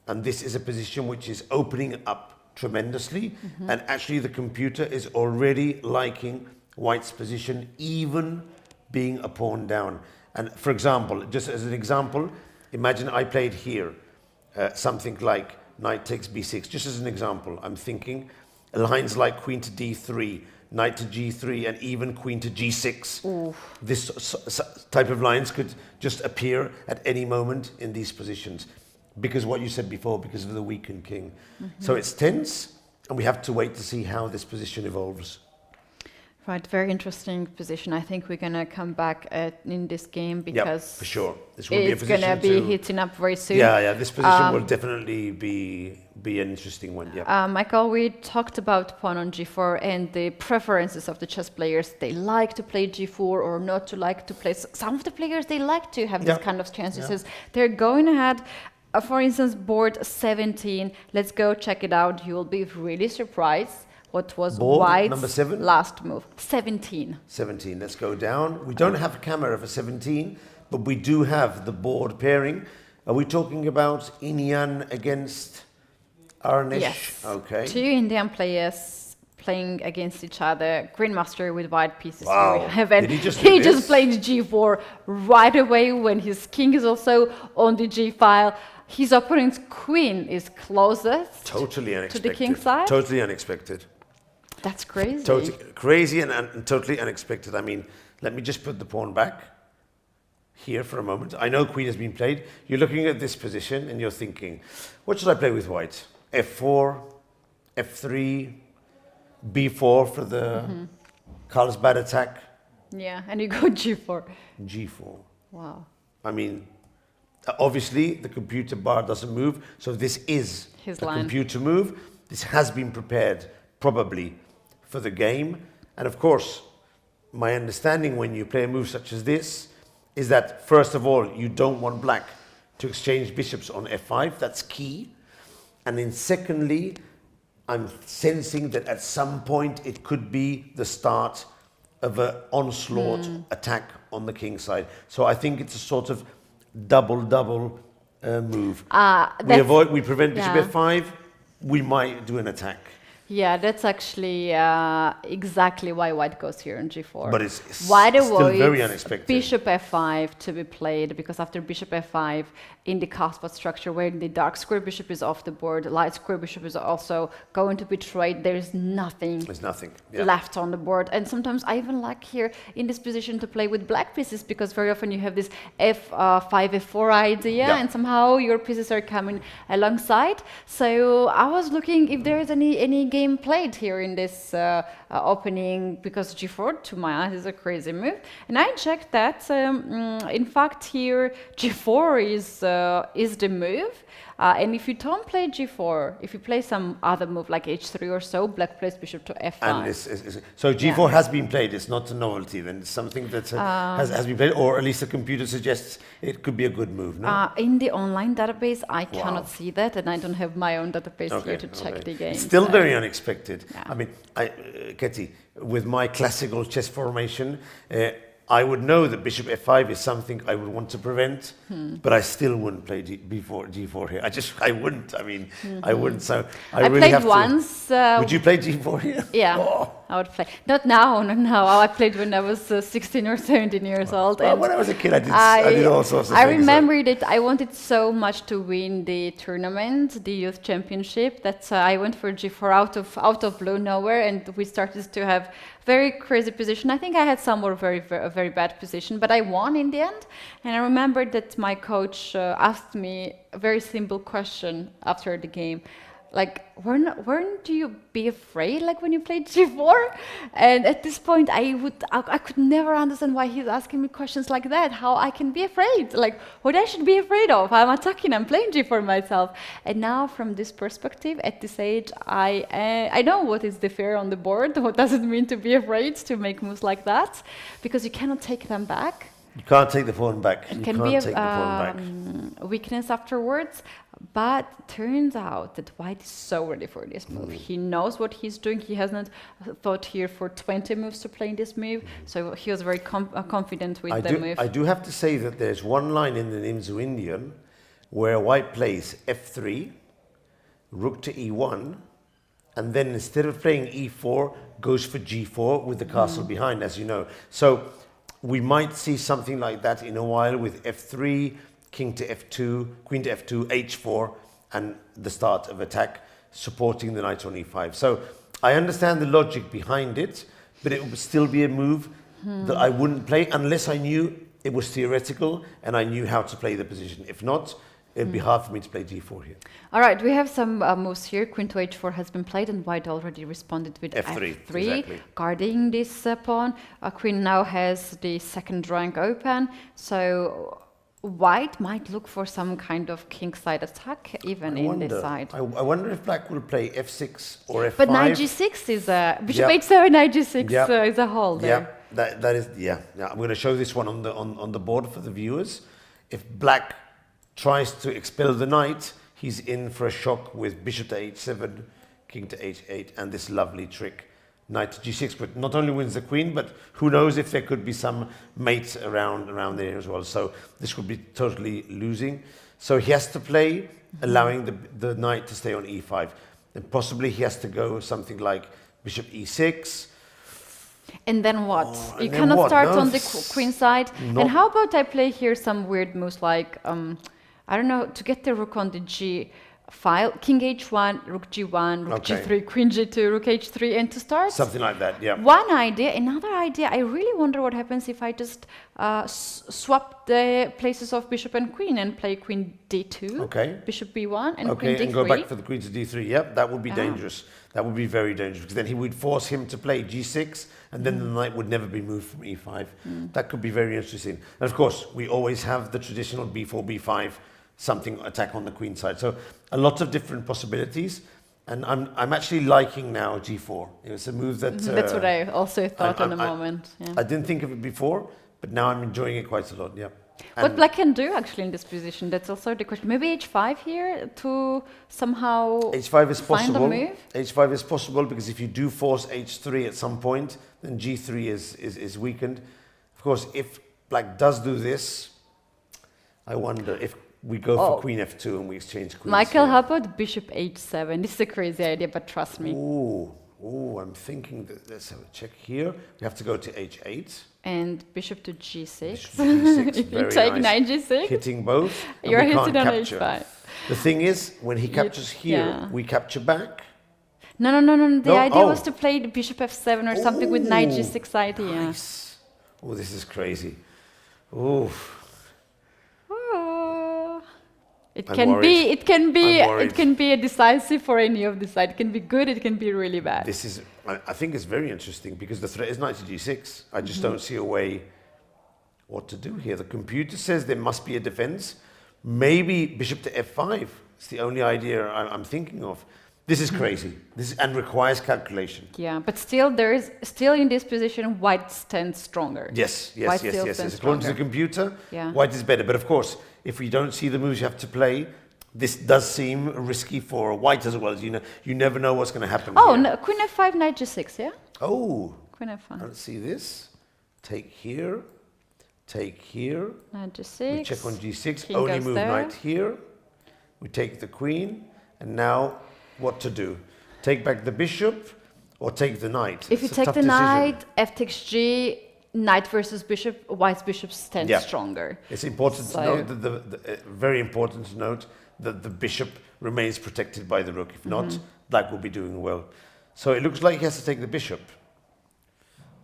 and this is a position which is opening up tremendously, and actually the computer is already liking white's position, even being a pawn down. And for example, just as an example, imagine I played here something like knight takes b6, just as an example. I'm thinking lines like queen to d3, knight to g3, and even queen to g6. Ooh. This type of lines could just appear at any moment in these positions. Because what you said before, because of the weakened king. So it's tense, and we have to wait to see how this position evolves. Right, very interesting position. I think we're going to come back in this game because for sure. This will be a it's position going to be heating up very soon. Yeah, this position will definitely be an interesting one. Yeah. Michael, we talked about pawn on g4 and the preferences of the chess players. They like to play g4 or not to like to play. Some of the players, they like to have this kind of chances. They're going ahead. For instance, board 17. Let's go check it out. You will be really surprised. What was board white's number 7? Last move? 17. 17. Let's go down. We don't have a camera for 17, but we do have the board pairing. Are we talking about Indian against Arnesh? Yes. Okay. Two Indian players playing against each other. Grandmaster with white pieces. Wow. Did he just played g4 right away when his king is also on the g file. His opponent's queen is closest totally unexpected. to the king side. Totally unexpected. That's crazy. Totally crazy and totally unexpected. I mean, let me just put the pawn back here for a moment. I know queen has been played. You're looking at this position and you're thinking, what should I play with white? f4, f3, b4 for the Carlsbad attack, Yeah, and you go g4. g4. Wow. I mean, obviously the computer bar doesn't move, so this is His a line. computer move. This has been prepared probably for the game. And of course, my understanding when you play a move such as this is that first of all, you don't want black to exchange bishops on f5. That's key. And then secondly, I'm sensing that at some point it could be the start of an onslaught attack on the king side. So I think it's a sort of double move. We prevent bishop f5, we might do an attack. Yeah, that's actually exactly why white goes here on g4. But it's white still avoids very unexpected. bishop f5 to be played, because after bishop f5 in the Carlsbad structure, where the dark square bishop is off the board, light square bishop is also going to be trade. There is nothing. There's nothing left on the board. And sometimes I even like here in this position to play with black pieces, because very often you have this f5, f4 idea, and somehow your pieces are coming alongside. So I was looking if there is any game played here in this opening, because g4 to my eyes is a crazy move. And I checked that. In fact, here g4 is the move. And if you don't play g4, if you play some other move like h3 or so, black plays bishop to f5. And so g4 has been played. It's not a novelty. Then it's something that has been played, or at least the computer suggests it could be a good move. No? In the online database, I cannot see that, and I don't have my own database here to check the game. Still very unexpected. I mean, Ketty, with my classical chess formation, I would know that bishop f5 is something I would want to prevent, but I still wouldn't play g4 here. I wouldn't. I mean, I wouldn't. So I really played have once. Would you play g4 here? Yeah, Oh. I would play. Not now, not now. I played when I was 16 or 17 years old. Well, and when I was a kid, I did all sorts of things. I remember that I wanted so much to win the tournament, the youth championship, that I went for g4 out of blue nowhere, and we started to have very crazy position. I think I had somewhere a very bad position, but I won in the end. And I remember that my coach asked me a very simple question after the game. Like, weren't you be afraid, like, when you played g4? And at this point, I could never understand why he's asking me questions like that. How I can be afraid? Like, what I should be afraid of? I'm attacking. I'm playing g4 myself. And now, from this perspective, at this age, I know what is the fear on the board. What does it mean to be afraid to make moves like that? Because you cannot take them back. You can't take the pawn back. It can be a weakness afterwards, but turns out that white is so ready for this move. He knows what he's doing. He hasn't thought here for 20 moves to play this move, so he was very confident with the move. I do have to say that there's one line in the Nimzo Indian where white plays f3, rook to e1, and then instead of playing e4, goes for g4 with the castle behind, as you know. So we might see something like that in a while with f3, king to f2, queen to f2, h4, and the start of attack supporting the knight on e5. So I understand the logic behind it, but it would still be a move that I wouldn't play unless I knew it was theoretical and I knew how to play the position. If not, it'd be hard for me to play g4 here. All right, we have some moves here. Queen to h4 has been played, and white already responded with f3, exactly. Guarding this pawn. Queen now has the second rank open, so white might look for some kind of kingside attack, even in this side. I wonder if black will play f6 or f5. But knight g6 is a bishop h7, knight g6 is a hold there. That is. I'm going to show this one on the board for the viewers. If black tries to expel the knight, he's in for a shock with bishop to h7, king to h8, and this lovely trick, knight to g6. But not only wins the queen, but who knows if there could be some mate around there as well. So this would be totally losing. So he has to play, allowing the knight to stay on e5. And possibly he has to go something like bishop e6. And then what? You cannot start on the queen side. And how about I play here some weird moves like, I don't know, to get the rook on the g file, king h1, rook g1, rook g3, queen g2, rook h3, and to start something like that. Yeah. One idea. Another idea, I really wonder what happens if I just swap the places of bishop and queen and play queen d2, bishop b1, and queen d3. And go back for the queen to d3. Yep, that would be dangerous. That would be very dangerous because then he would force him to play g6 and then the knight would never be moved from e5. That could be very interesting. And of course, we always have the traditional b4, b5, something attack on the queen side. So a lot of different possibilities. And I'm actually liking now g4. It's a move that... That's what I also thought in the moment. Yeah. I didn't think of it before, but now I'm enjoying it quite a lot, yeah. What black can do actually in this position? That's also the question. Maybe h5 here to somehow h5 is find a possible. move? H5 is possible because if you do force h3 at some point, then g3 is weakened. Of course, if black does do this, I wonder if we go for queen f2 and we exchange queens. Michael, how about bishop h7? This is a crazy idea, but trust me. Ooh, I'm thinking that, let's have a check here. We have to go to h8. And bishop to g6. Bishop to g6, If you very take nice. knight g6, Hitting both. and you're we can't hitting on capture. h5. The thing is, when he captures here, we capture back. No. The No? idea Oh. was to play the bishop f7 or something with knight g6 idea. Nice. Oh, this is crazy. Ooh. Oh. It I'm can worried. be. It can be. I'm worried. It can be a decisive for any of the side. It can be good. It can be really bad. This is, I think it's very interesting because the threat is knight to g6. I just don't see a way what to do here. The computer says there must be a defense. Maybe bishop to f5. It's the only idea I'm thinking of. This is crazy. And requires calculation. Yeah, but still, there is still in this position, white stands stronger. Yes. White still stands According to the stronger. computer, Yeah. white is better. But of course, if we don't see the moves you have to play, this does seem risky for white as well. As you never know what's going to happen. Oh, here. no, queen f5, knight g6. Yeah, Oh, queen f5, let's see this. Take here. Take here. knight g6. We check on g6. King Only goes move there. knight here. We take the queen. And now, what to do? Take back the bishop or take the knight? If you It's a take tough the decision. knight, f takes g, knight versus bishop, white's bishop stands Yeah. stronger. It's important to So- note that very important to note that the bishop remains protected by the rook. If not, black will be doing well. So it looks like he has to take the bishop.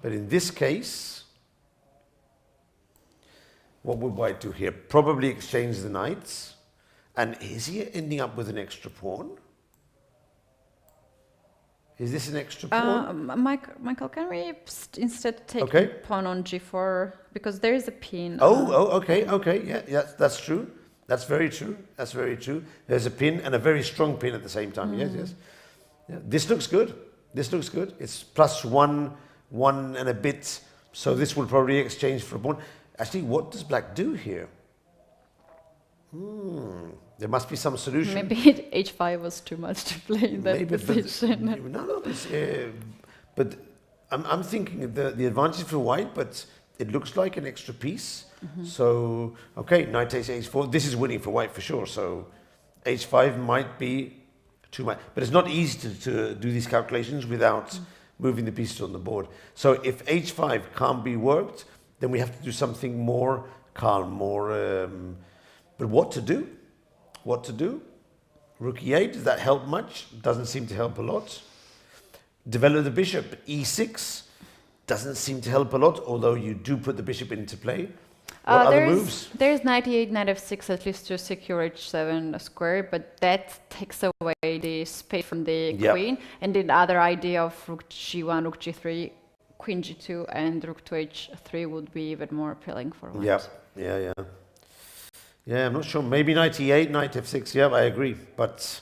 But in this case, what would white do here? Probably exchange the knights. And is he ending up with an extra pawn? Is this an extra pawn? Michael, can we instead take Okay. the pawn on g4 because there is a pin? Okay. Yeah, that's true. That's very true. That's very true. There's a pin and a very strong pin at the same time. Yes. Yeah. This looks good. It's +1 and a bit. So this will probably exchange for a pawn. Actually, what does black do here? There must be some solution. Maybe h5 was too much to play in that position. But I'm thinking the advantage for white, but it looks like an extra piece. So, okay, knight takes h4. This is winning for white for sure. So h5 might be too much. But it's not easy to do these calculations without moving the pieces on the board. So if h5 can't be worked, then we have to do something more calm, more... but what to do? What to do? Rook e8, does that help much? Doesn't seem to help a lot. Develop the bishop, e6 doesn't seem to help a lot, although you do put the bishop into play. What other moves? There's knight e8, knight f6 at least to secure h7 square, but that takes away the space from the queen. And the other idea of rook g1, rook g3, queen g2, and rook to h3 would be even more appealing for white. Yeah, I'm not sure. Maybe knight e8, knight f6. Yeah, I agree. But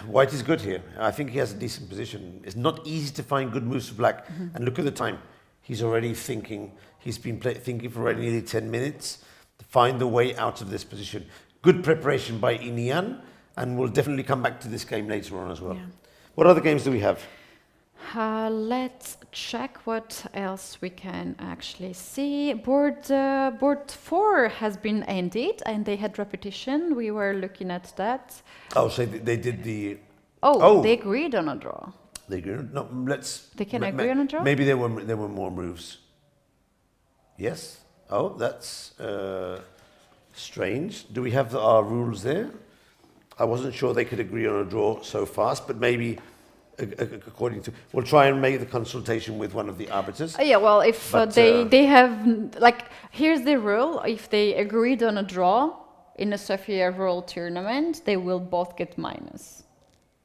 white is good here. I think he has a decent position. It's not easy to find good moves for black. And look at the time. He's already thinking. He's been thinking for already nearly 10 minutes to find the way out of this position. Good preparation by Inian. And we'll definitely come back to this game later on as well. Yeah. What other games do we have? Let's check what else we can actually see. Board 4 has been ended and they had repetition. We were looking at that. Oh, so they did the... They agreed on a draw. They agreed? No, let's... They can agree on a draw? Maybe there were more moves. Yes? Oh, that's strange. Do we have our rules there? I wasn't sure they could agree on a draw so fast, but maybe... according to, we'll try and make the consultation with one of the arbiters. Yeah, well, if they have, like, here's the rule: if they agreed on a draw in a Sofia World tournament, they will both get minus.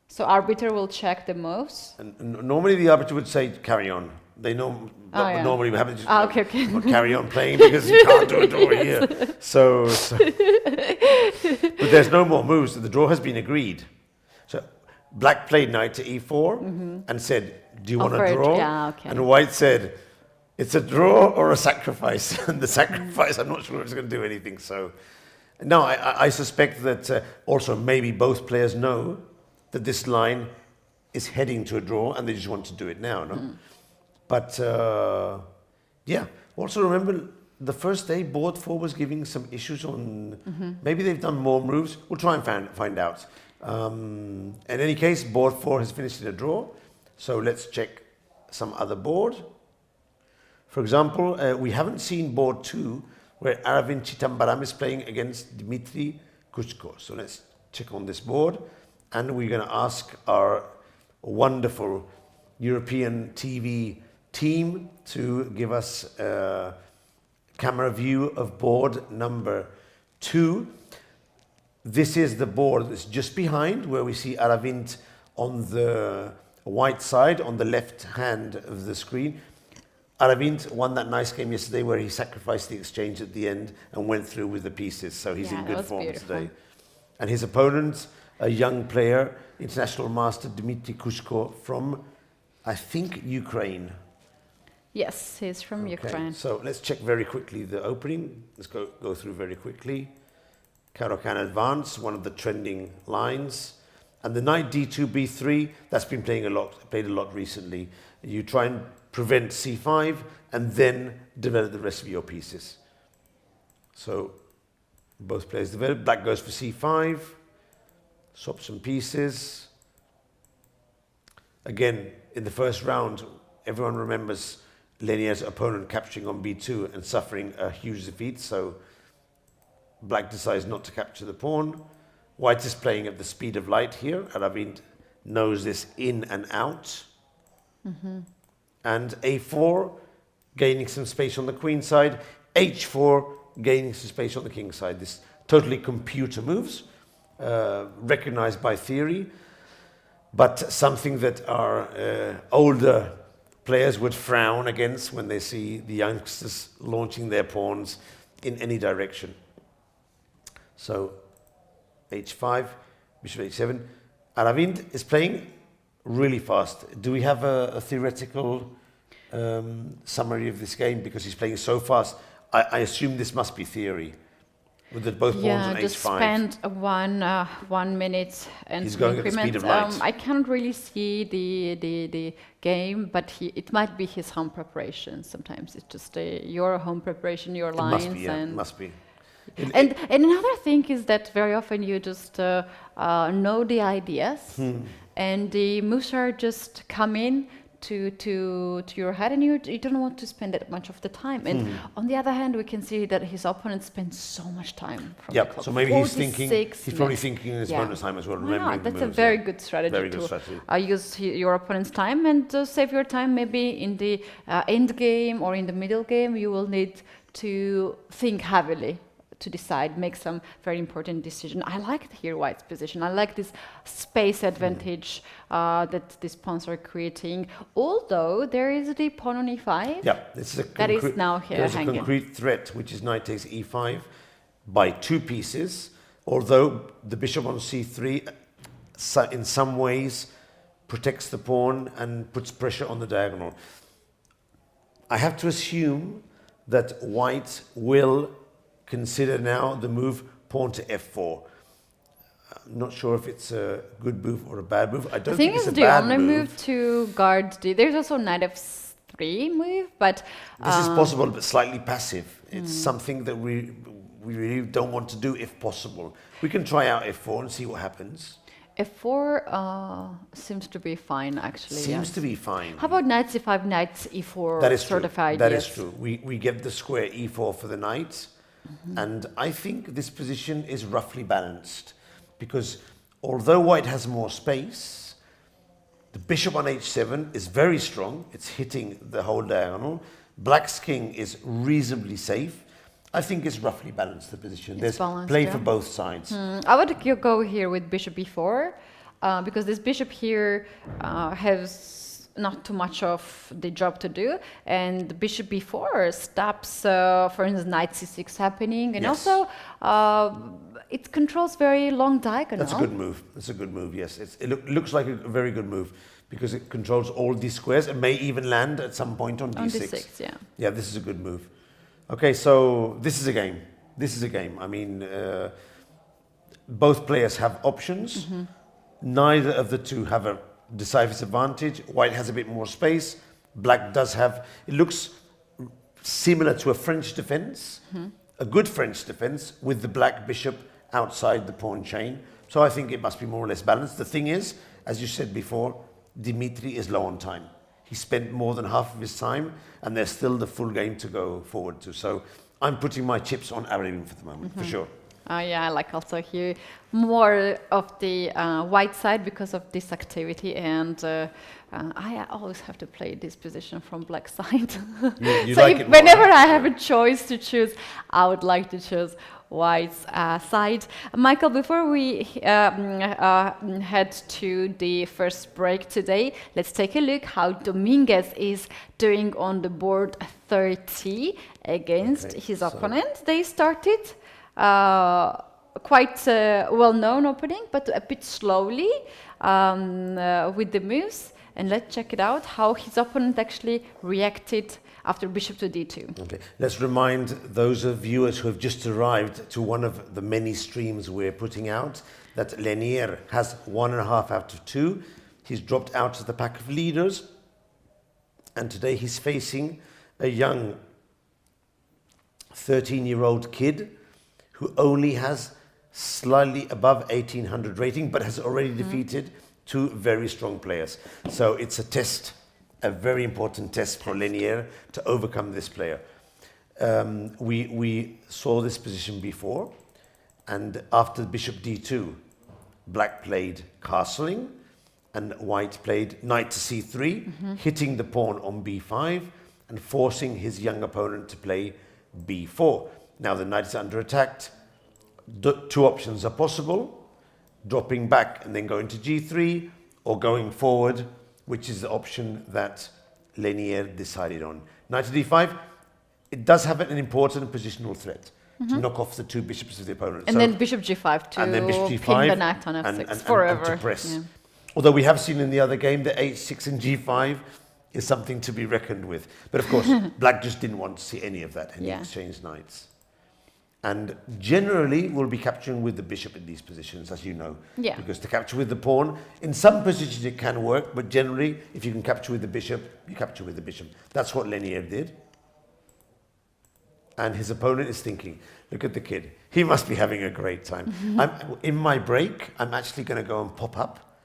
So arbiter will check the moves. And normally the arbiter would say, carry on. They know, but normally we have to just Okay. well, carry on playing because you can't do a draw here. But there's no more moves. The draw has been agreed. So black played knight to e4 and said, do you want to draw? Yeah, okay. And white said, it's a draw or a sacrifice. And the sacrifice, I'm not sure it's going to do anything. So no, I suspect that also maybe both players know that this line is heading to a draw and they just want to do it now, no? But yeah, also remember the first day board 4 was giving some issues on, maybe they've done more moves. We'll try and find out. In any case, board 4 has finished in a draw. So let's check some other board. For example, we haven't seen board 2 where Aravin Chitambaram is playing against Dmitry Kushko. So let's check on this board. And we're going to ask our wonderful European TV team to give us a camera view of board number 2. This is the board that's just behind, where we see Aravin on the white side, on the left hand of the screen. Aravin won that nice game yesterday where he sacrificed the exchange at the end and went through with the pieces, so he's in good form today. And his opponent, a young player, international master Dmitry Kushko from, I think, Ukraine. Yes, he's from Ukraine. So let's check very quickly the opening. Let's go through very quickly. Caro-Can advance, one of the trending lines. And the knight d2, b3, that's been played a lot recently. You try and prevent c5 and then develop the rest of your pieces. So both players develop. Black goes for c5. Swap some pieces. Again, in the first round, everyone remembers Lenier's opponent capturing on b2 and suffering a huge defeat. So black decides not to capture the pawn. White is playing at the speed of light here. Aravin knows this in and out. And a4, gaining some space on the queen side. h4, gaining some space on the king side. This totally computer moves, recognized by theory, but something that our older players would frown against when they see the youngsters launching their pawns in any direction. So h5, bishop h7. Aravin is playing really fast. Do we have a theoretical summary of this game? Because he's playing so fast. I assume this must be theory. With the both pawns on h5. Just spend 1 minute and he's going increments. at the speed of light. I can't really see the game, but it might be his home preparation. Sometimes it's just your home preparation, your lines. Must be, yeah, must be. And another thing is that very often you just know the ideas, and the moves are just come in to your head, and you don't want to spend that much of the time. And on the other hand, we can see that his opponent spends so much time. So maybe he's probably thinking in his opponent's time as well. Remembering that's the moves, a very good strategy use your opponent's time and save your time. Maybe in the end game or in the middle game, you will need to think heavily to decide, make some very important decision. I like here White's position. I like this space advantage that these pawns are creating. Although there is the pawn on e5. Yeah, this is that is now here there's hanging. a concrete threat, which is knight takes e5 by 2 pieces. Although the bishop on c3, in some ways, protects the pawn and puts pressure on the diagonal. I have to assume that White will consider now the move pawn to f4. I'm not sure if it's a good move or a bad move. I don't think it's a bad move. I think it's the only move to guard the... There's also knight f3 move, but... This is possible, but slightly passive. It's something that we really don't want to do if possible. We can try out f4 and see what happens. f4 seems to be fine, actually. Seems to be fine. How about knight c5, knight e4 that is sort true. of ideas? That is true. We get the square e4 for the knight. And I think this position is roughly balanced because although White has more space, the bishop on h7 is very strong. It's hitting the whole diagonal. Black's king is reasonably safe. I think it's roughly balanced, the position. There's play for both sides. I would go here with bishop e4. because this bishop here has not too much of the job to do, and the bishop b4 stops, for instance, knight c6 happening, and Yes. also it controls very long diagonal. That's a good move. That's a good move, yes. It looks like a very good move because it controls all these squares and may even land at some point on d6. On d6, yeah. Yeah, this is a good move. Okay, so this is a game. This is a game. I mean, both players have options. Neither of the two have a decisive advantage. White has a bit more space. Black does have... It looks similar to a French defense, a good French defense, with the black bishop outside the pawn chain. So I think it must be more or less balanced. The thing is, as you said before, Dimitri is low on time. He spent more than half of his time, and there's still the full game to go forward to. So I'm putting my chips on Aravin for the moment, for sure. Yeah, I like also here more of the white side because of this activity, and I always have to play this position from black side. You So like it more, whenever right? I have a choice to choose, I would like to choose white's side. Michael, before we head to the first break today, let's take a look how Dominguez is doing on the board 30 against his opponent. They started quite well-known opening, but a bit slowly with the moves. And let's check it out, how his opponent actually reacted after bishop to d2. Okay. Let's remind those of viewers who have just arrived to one of the many streams we're putting out that Lenier has 1.5 out of 2. He's dropped out of the pack of leaders, and today he's facing a young 13-year-old kid who only has slightly above 1800 rating, but has already defeated two very strong players. So it's a test, a very important test for Lenier to overcome this player. We saw this position before, and after bishop d2, black played castling, and white played knight to c3, hitting the pawn on b5, and forcing his young opponent to play b4. Now the knight is under attack. Two options are possible: dropping back and then going to g3, or going forward, which is the option that Lenier decided on. Knight to d5, it does have an important positional threat to knock off the two bishops of the opponent. And then bishop g5 to and then bishop pin g5 the knight on f6 and forever. to press. Yeah. Although we have seen in the other game that h6 and g5 is something to be reckoned with. But of course, black just didn't want to see any of that, and he exchanged knights. And generally, we'll be capturing with the bishop in these positions, as you know. Yeah. Because to capture with the pawn, in some positions it can work, but generally, if you can capture with the bishop, you capture with the bishop. That's what Lenier did. And his opponent is thinking, look at the kid. He must be having a great time. In my break, I'm actually going to go and pop up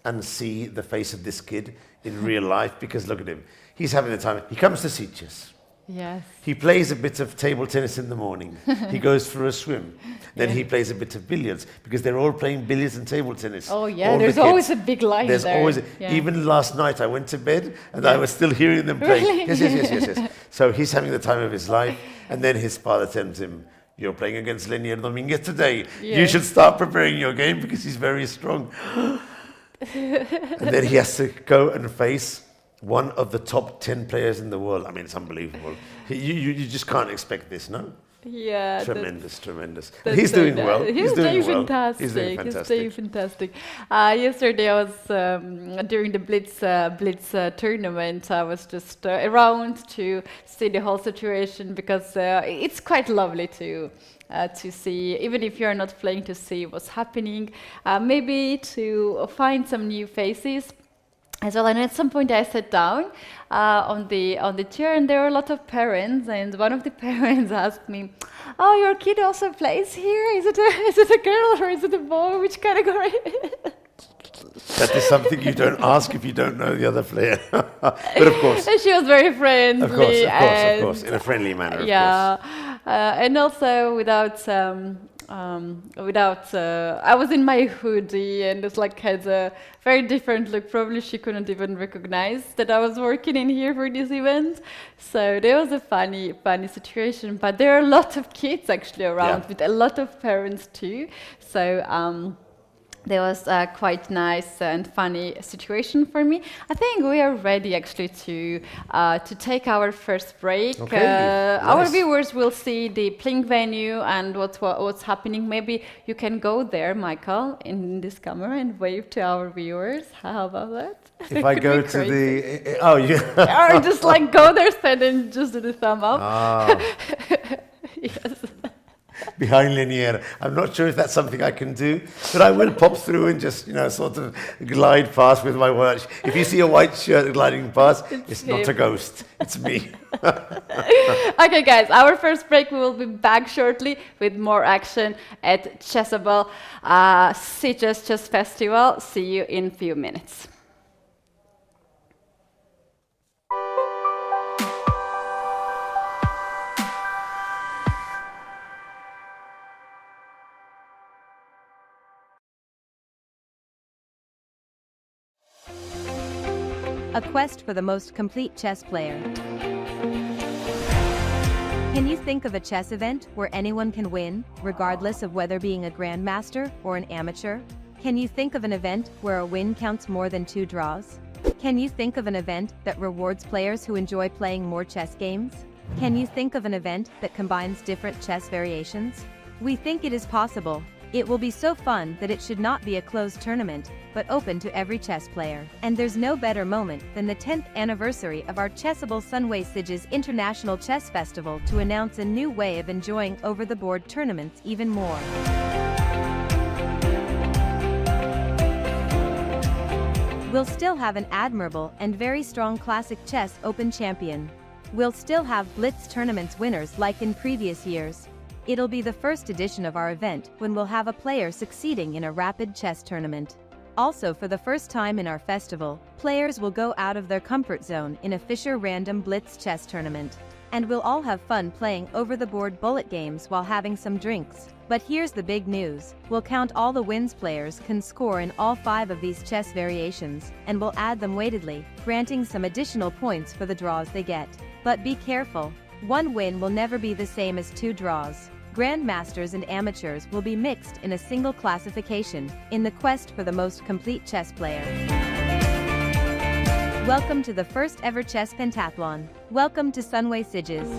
and see the face of this kid in real life, because look at him. He's having the time. He comes to Sitges. Yes. He plays a bit of table tennis in the morning. He goes for a swim. Then he plays a bit of billiards, because they're all playing billiards and table tennis. Oh yeah, all there's the kids. always a big line There's there. always, Yeah. even last night I went to bed and I was still hearing them play. Really? Yes. So he's having the time of his life, and then his father tells him, you're playing against Lenier Dominguez today. You should start preparing your game because he's very strong. And then he has to go and face one of the top 10 players in the world. I mean, it's unbelievable. You just can't expect this, no? Yeah. Tremendous. That's He's so doing nice. well. He's doing well. fantastic. He's doing fantastic. Yesterday I was during the Blitz tournament. I was just around to see the whole situation, because it's quite lovely to see, even if you're not playing, to see what's happening. Maybe to find some new faces as well. And at some point I sat down on the chair, and there were a lot of parents, and one of the parents asked me, "Oh, your kid also plays here? Is it a girl or is it a boy? Which category?" That is something you don't ask if you don't know the other player. But of course. And she was very friendly. Of course, in a friendly manner, of course. And also without I was in my hoodie, and it's like had a very different look. Probably she couldn't even recognize that I was working in here for this event. So there was a funny situation. But there are a lot of kids actually around, with a lot of parents too. So There was a quite nice and funny situation for me. I think we are ready actually to take our first break. Okay, Our nice. viewers will see the playing venue and what's happening. Maybe you can go there, Michael, in this camera and wave to our viewers. How about that? If I Could go be to crazy. the... Oh, yeah. Or just like go there, stand and just do the thumb up. Ah, Yes. behind Linear. I'm not sure if that's something I can do, but I will pop through and just, sort of glide past with my watch. If you see a white shirt gliding past, it's not a him. ghost. It's me. Okay, guys, our first break. We will be back shortly with more action at Chessable Sitges Chess Festival. See you in a few minutes. A quest for the most complete chess player. Can you think of a chess event where anyone can win, regardless of whether being a grandmaster or an amateur? Can you think of an event where a win counts more than 2 draws? Can you think of an event that rewards players who enjoy playing more chess games? Can you think of an event that combines different chess variations? We think it is possible. It will be so fun that it should not be a closed tournament, but open to every chess player. And there's no better moment than the 10th anniversary of our Chessable Sunway Sitges International Chess Festival to announce a new way of enjoying over-the-board tournaments even more. We'll still have an admirable and very strong Classic Chess Open champion. We'll still have Blitz tournaments winners like in previous years. It'll be the first edition of our event when we'll have a player succeeding in a rapid chess tournament. Also, for the first time in our festival, players will go out of their comfort zone in a Fischer Random Blitz chess tournament. And we'll all have fun playing over-the-board bullet games while having some drinks. But here's the big news. We'll count all the wins players can score in all 5 of these chess variations, and we'll add them weightedly, granting some additional points for the draws they get. But be careful. 1 win will never be the same as 2 draws. Grandmasters and amateurs will be mixed in a single classification, in the quest for the most complete chess player. Welcome to the first ever chess pentathlon. Welcome to Sunway Sitges.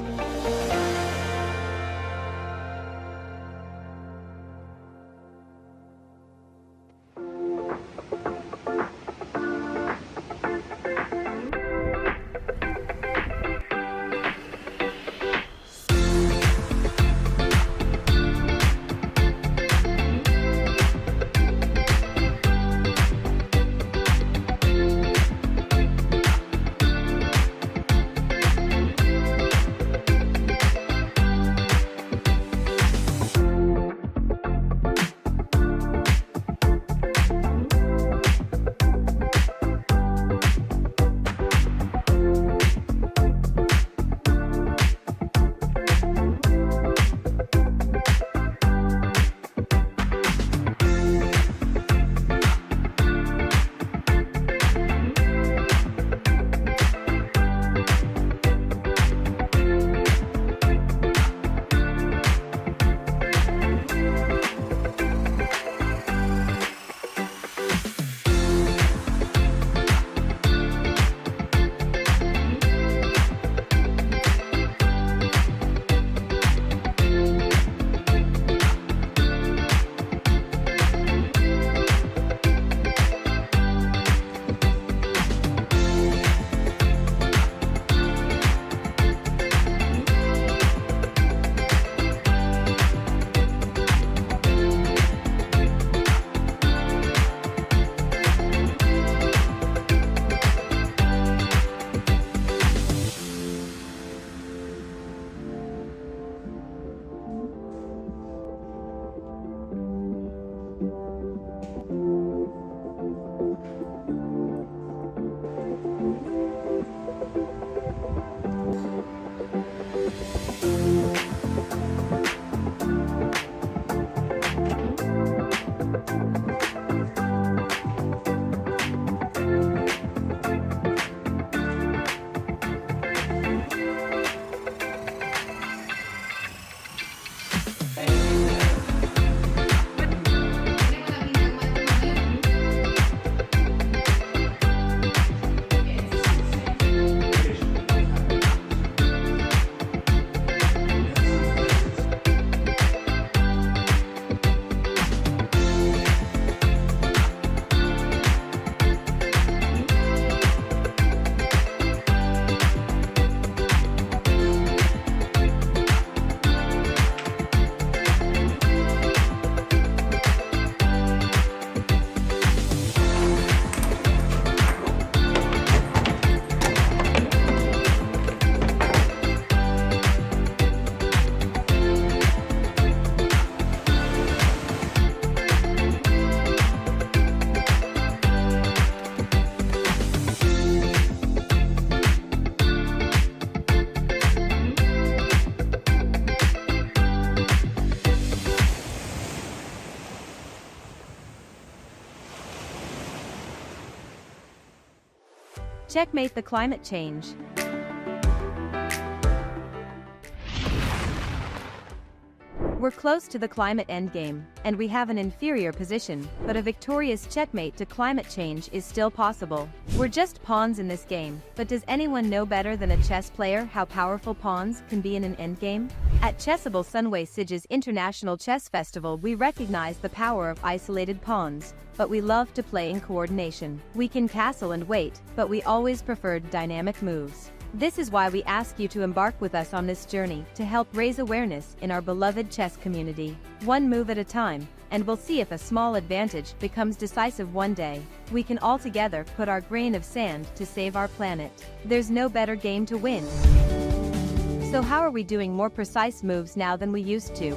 Checkmate the climate change. We're close to the climate endgame, and we have an inferior position, but a victorious checkmate to climate change is still possible. We're just pawns in this game, but does anyone know better than a chess player how powerful pawns can be in an endgame? At Chessable Sunway Sitges International Chess Festival, we recognize the power of isolated pawns, but we love to play in coordination. We can castle and wait, but we always preferred dynamic moves. This is why we ask you to embark with us on this journey to help raise awareness in our beloved chess community. One move at a time, and we'll see if a small advantage becomes decisive one day. We can all together put our grain of sand to save our planet. There's no better game to win. So how are we doing more precise moves now than we used to?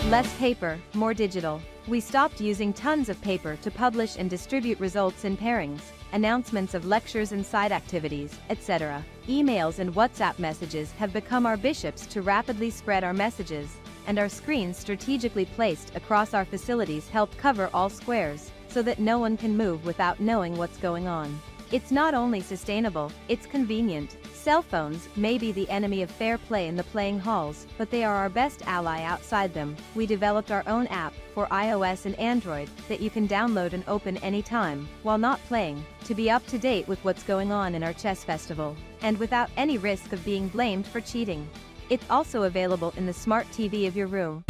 Less paper, more digital. We stopped using tons of paper to publish and distribute results in pairings, announcements of lectures and side activities, etc. Emails and WhatsApp messages have become our bishops to rapidly spread our messages, and our screens strategically placed across our facilities help cover all squares, so that no one can move without knowing what's going on. It's not only sustainable, it's convenient. Cell phones may be the enemy of fair play in the playing halls, but they are our best ally outside them. We developed our own app for iOS and Android that you can download and open anytime, while not playing, to be up to date with what's going on in our chess festival, and without any risk of being blamed for cheating. It's also available in the smart TV of your room.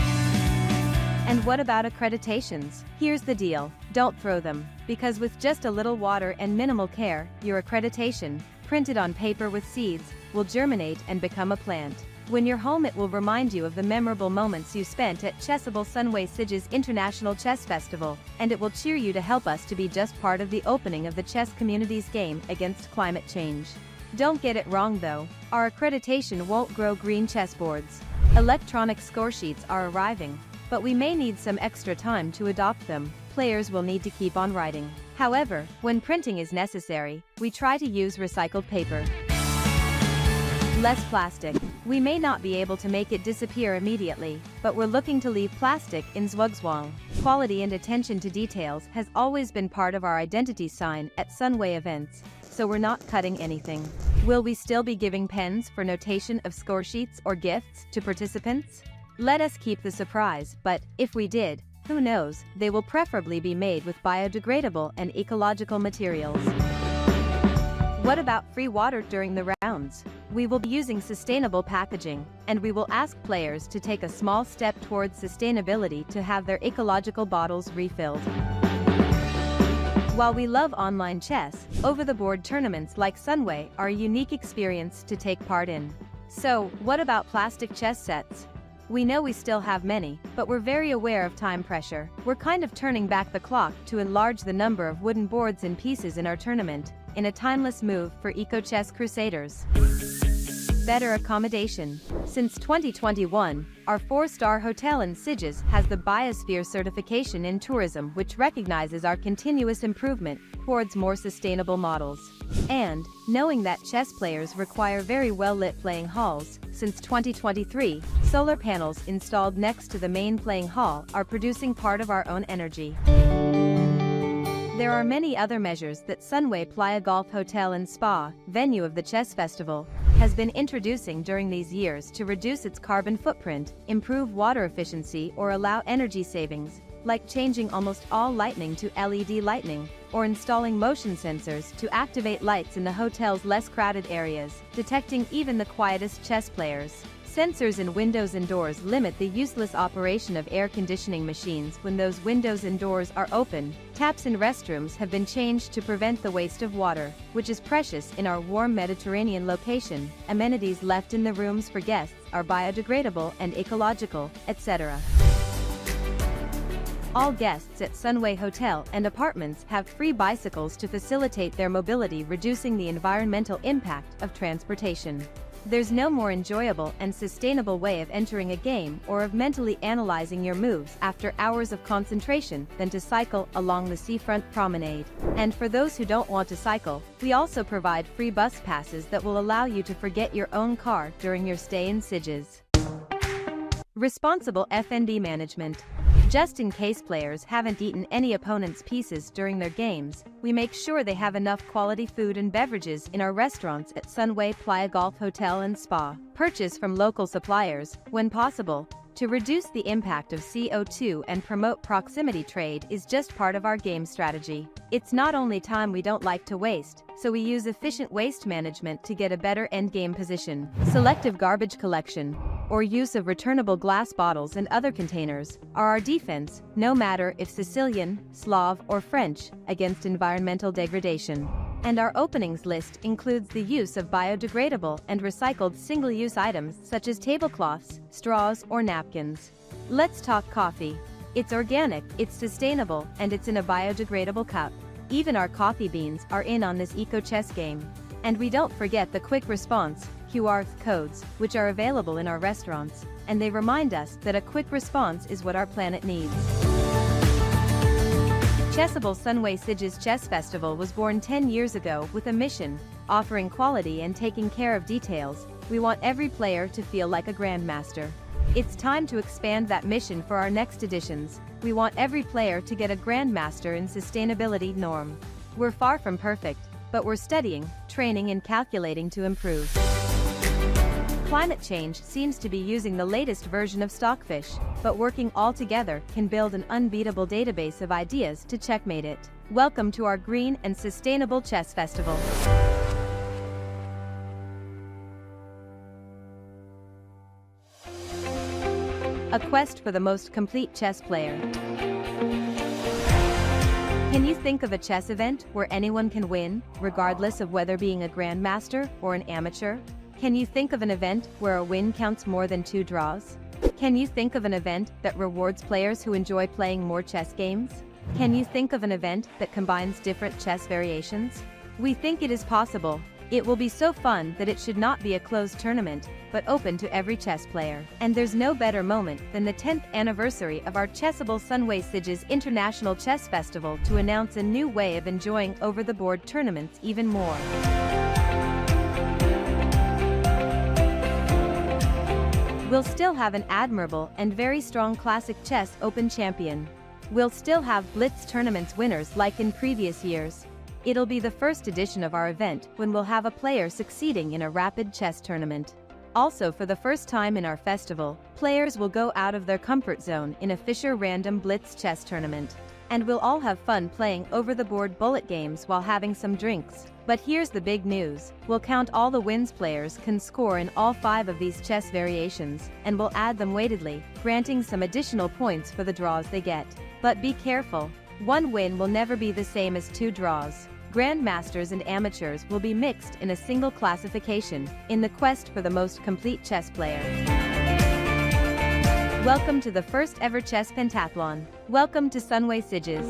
And what about accreditations? Here's the deal, don't throw them, because with just a little water and minimal care, your accreditation, printed on paper with seeds, will germinate and become a plant. When you're home, it will remind you of the memorable moments you spent at Chessable Sunway Sitges International Chess Festival, and it will cheer you to help us to be just part of the opening of the chess community's game against climate change. Don't get it wrong though, our accreditation won't grow green chessboards. Electronic score sheets are arriving, but we may need some extra time to adopt them. Players will need to keep on writing. However, when printing is necessary, we try to use recycled paper. Less plastic. We may not be able to make it disappear immediately, but we're looking to leave plastic in Zhuangzhuang. Quality and attention to details has always been part of our identity sign at Sunway events, so we're not cutting anything. Will we still be giving pens for notation of score sheets or gifts to participants? Let us keep the surprise, but if we did, who knows, they will preferably be made with biodegradable and ecological materials. What about free water during the rounds? We will be using sustainable packaging, and we will ask players to take a small step towards sustainability to have their ecological bottles refilled. While we love online chess, over-the-board tournaments like Sunway are a unique experience to take part in. So, what about plastic chess sets? We know we still have many, but we're very aware of time pressure. We're kind of turning back the clock to enlarge the number of wooden boards and pieces in our tournament, in a timeless move for eco-chess crusaders. Better accommodation. Since 2021, our 4-star hotel in Sitges has the Biosphere certification in tourism, which recognizes our continuous improvement towards more sustainable models. And, knowing that chess players require very well-lit playing halls, since 2023, solar panels installed next to the main playing hall are producing part of our own energy. There are many other measures that Sunway Playa Golf Hotel and Spa, venue of the Chess Festival, has been introducing during these years to reduce its carbon footprint, improve water efficiency or allow energy savings, like changing almost all lighting to LED lighting, or installing motion sensors to activate lights in the hotel's less crowded areas, detecting even the quietest chess players. Sensors in windows and doors limit the useless operation of air conditioning machines when those windows and doors are open. Taps in restrooms have been changed to prevent the waste of water, which is precious in our warm Mediterranean location. Amenities left in the rooms for guests are biodegradable and ecological, etc. All guests at Sunway Hotel and Apartments have free bicycles to facilitate their mobility, reducing the environmental impact of transportation. There's no more enjoyable and sustainable way of entering a game or of mentally analyzing your moves after hours of concentration than to cycle along the seafront promenade. And for those who don't want to cycle, we also provide free bus passes that will allow you to forget your own car during your stay in Sitges. Responsible F&B management. Just in case players haven't eaten any opponent's pieces during their games, we make sure they have enough quality food and beverages in our restaurants at Sunway Playa Golf Hotel and Spa. Purchase from local suppliers, when possible, to reduce the impact of CO2 and promote proximity trade is just part of our game strategy. It's not only time we don't like to waste, so we use efficient waste management to get a better endgame position. Selective garbage collection, or use of returnable glass bottles and other containers, are our defense, no matter if Sicilian, Slav, or French, against environmental degradation. And our openings list includes the use of biodegradable and recycled single-use items such as tablecloths, straws, or napkins. Let's talk coffee. It's organic, it's sustainable, and it's in a biodegradable cup. Even our coffee beans are in on this eco-chess game. And we don't forget the quick response QR codes, which are available in our restaurants, and they remind us that a quick response is what our planet needs. Chessable Sunway Sitges Chess Festival was born 10 years ago with a mission, offering quality and taking care of details. We want every player to feel like a grandmaster. It's time to expand that mission for our next editions. We want every player to get a grandmaster in sustainability norm. We're far from perfect, but we're studying, training and calculating to improve. Climate change seems to be using the latest version of Stockfish, but working all together can build an unbeatable database of ideas to checkmate it. Welcome to our Green and Sustainable Chess Festival. A quest for the most complete chess player. Can you think of a chess event where anyone can win, regardless of whether being a grandmaster or an amateur? Can you think of an event where a win counts more than 2 draws? Can you think of an event that rewards players who enjoy playing more chess games? Can you think of an event that combines different chess variations? We think it is possible. It will be so fun that it should not be a closed tournament, but open to every chess player. And there's no better moment than the 10th anniversary of our Chessable Sunway Sitges International Chess Festival to announce a new way of enjoying over-the-board tournaments even more. We'll still have an admirable and very strong Classic Chess Open champion. We'll still have Blitz tournaments winners like in previous years. It'll be the first edition of our event when we'll have a player succeeding in a rapid chess tournament. Also, for the first time in our festival, players will go out of their comfort zone in a Fischer Random Blitz chess tournament. And we'll all have fun playing over-the-board bullet games while having some drinks. But here's the big news. We'll count all the wins players can score in all 5 of these chess variations, and we'll add them weightedly, granting some additional points for the draws they get. But be careful. 1 win will never be the same as 2 draws. Grandmasters and amateurs will be mixed in a single classification, in the quest for the most complete chess player. Welcome to the first ever chess pentathlon. Welcome to Sunway Sitges.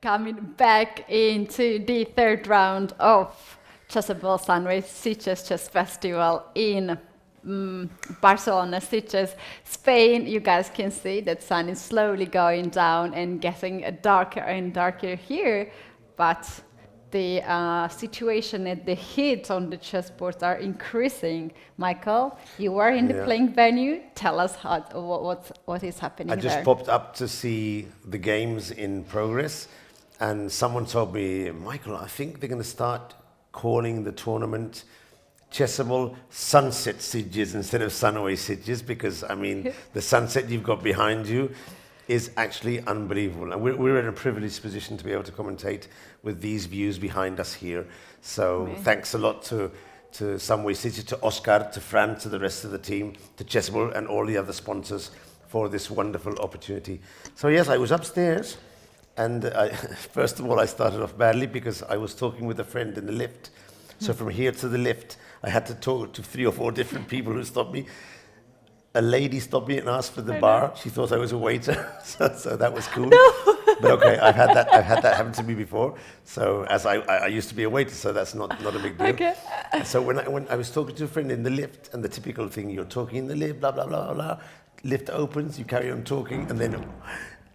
coming back into the third round of Chessable Sunway Sitges Chess Festival in Barcelona, Sitges, Spain. You guys can see that sun is slowly going down and getting darker and darker here, but the situation and the heat on the chessboards are increasing. Michael, you are in the playing venue. Tell us what is happening there. I just popped up to see the games in progress, and someone told me, Michael, I think they're going to start calling the tournament Chessable Sunset Sitges instead of Sunway Sitges, because, I mean, the sunset you've got behind you is actually unbelievable. And we're in a privileged position to be able to commentate with these views behind us here. So thanks a lot to Sunway Sitges, to Oscar, to Fran, to the rest of the team, to Chessable and all the other sponsors for this wonderful opportunity. So yes, I was upstairs, and first of all, I started off badly because I was talking with a friend in the lift. So from here to the lift, I had to talk to 3 or 4 different people who stopped me. A lady stopped me and asked for the bar. She thought I was a waiter, so that was cool. No. But okay, I've had that happen to me before. So as I used to be a waiter, so that's not a big deal. Okay. So when I was talking to a friend in the lift, and the typical thing, you're talking in the lift, blah blah blah blah. Lift opens, you carry on talking, and then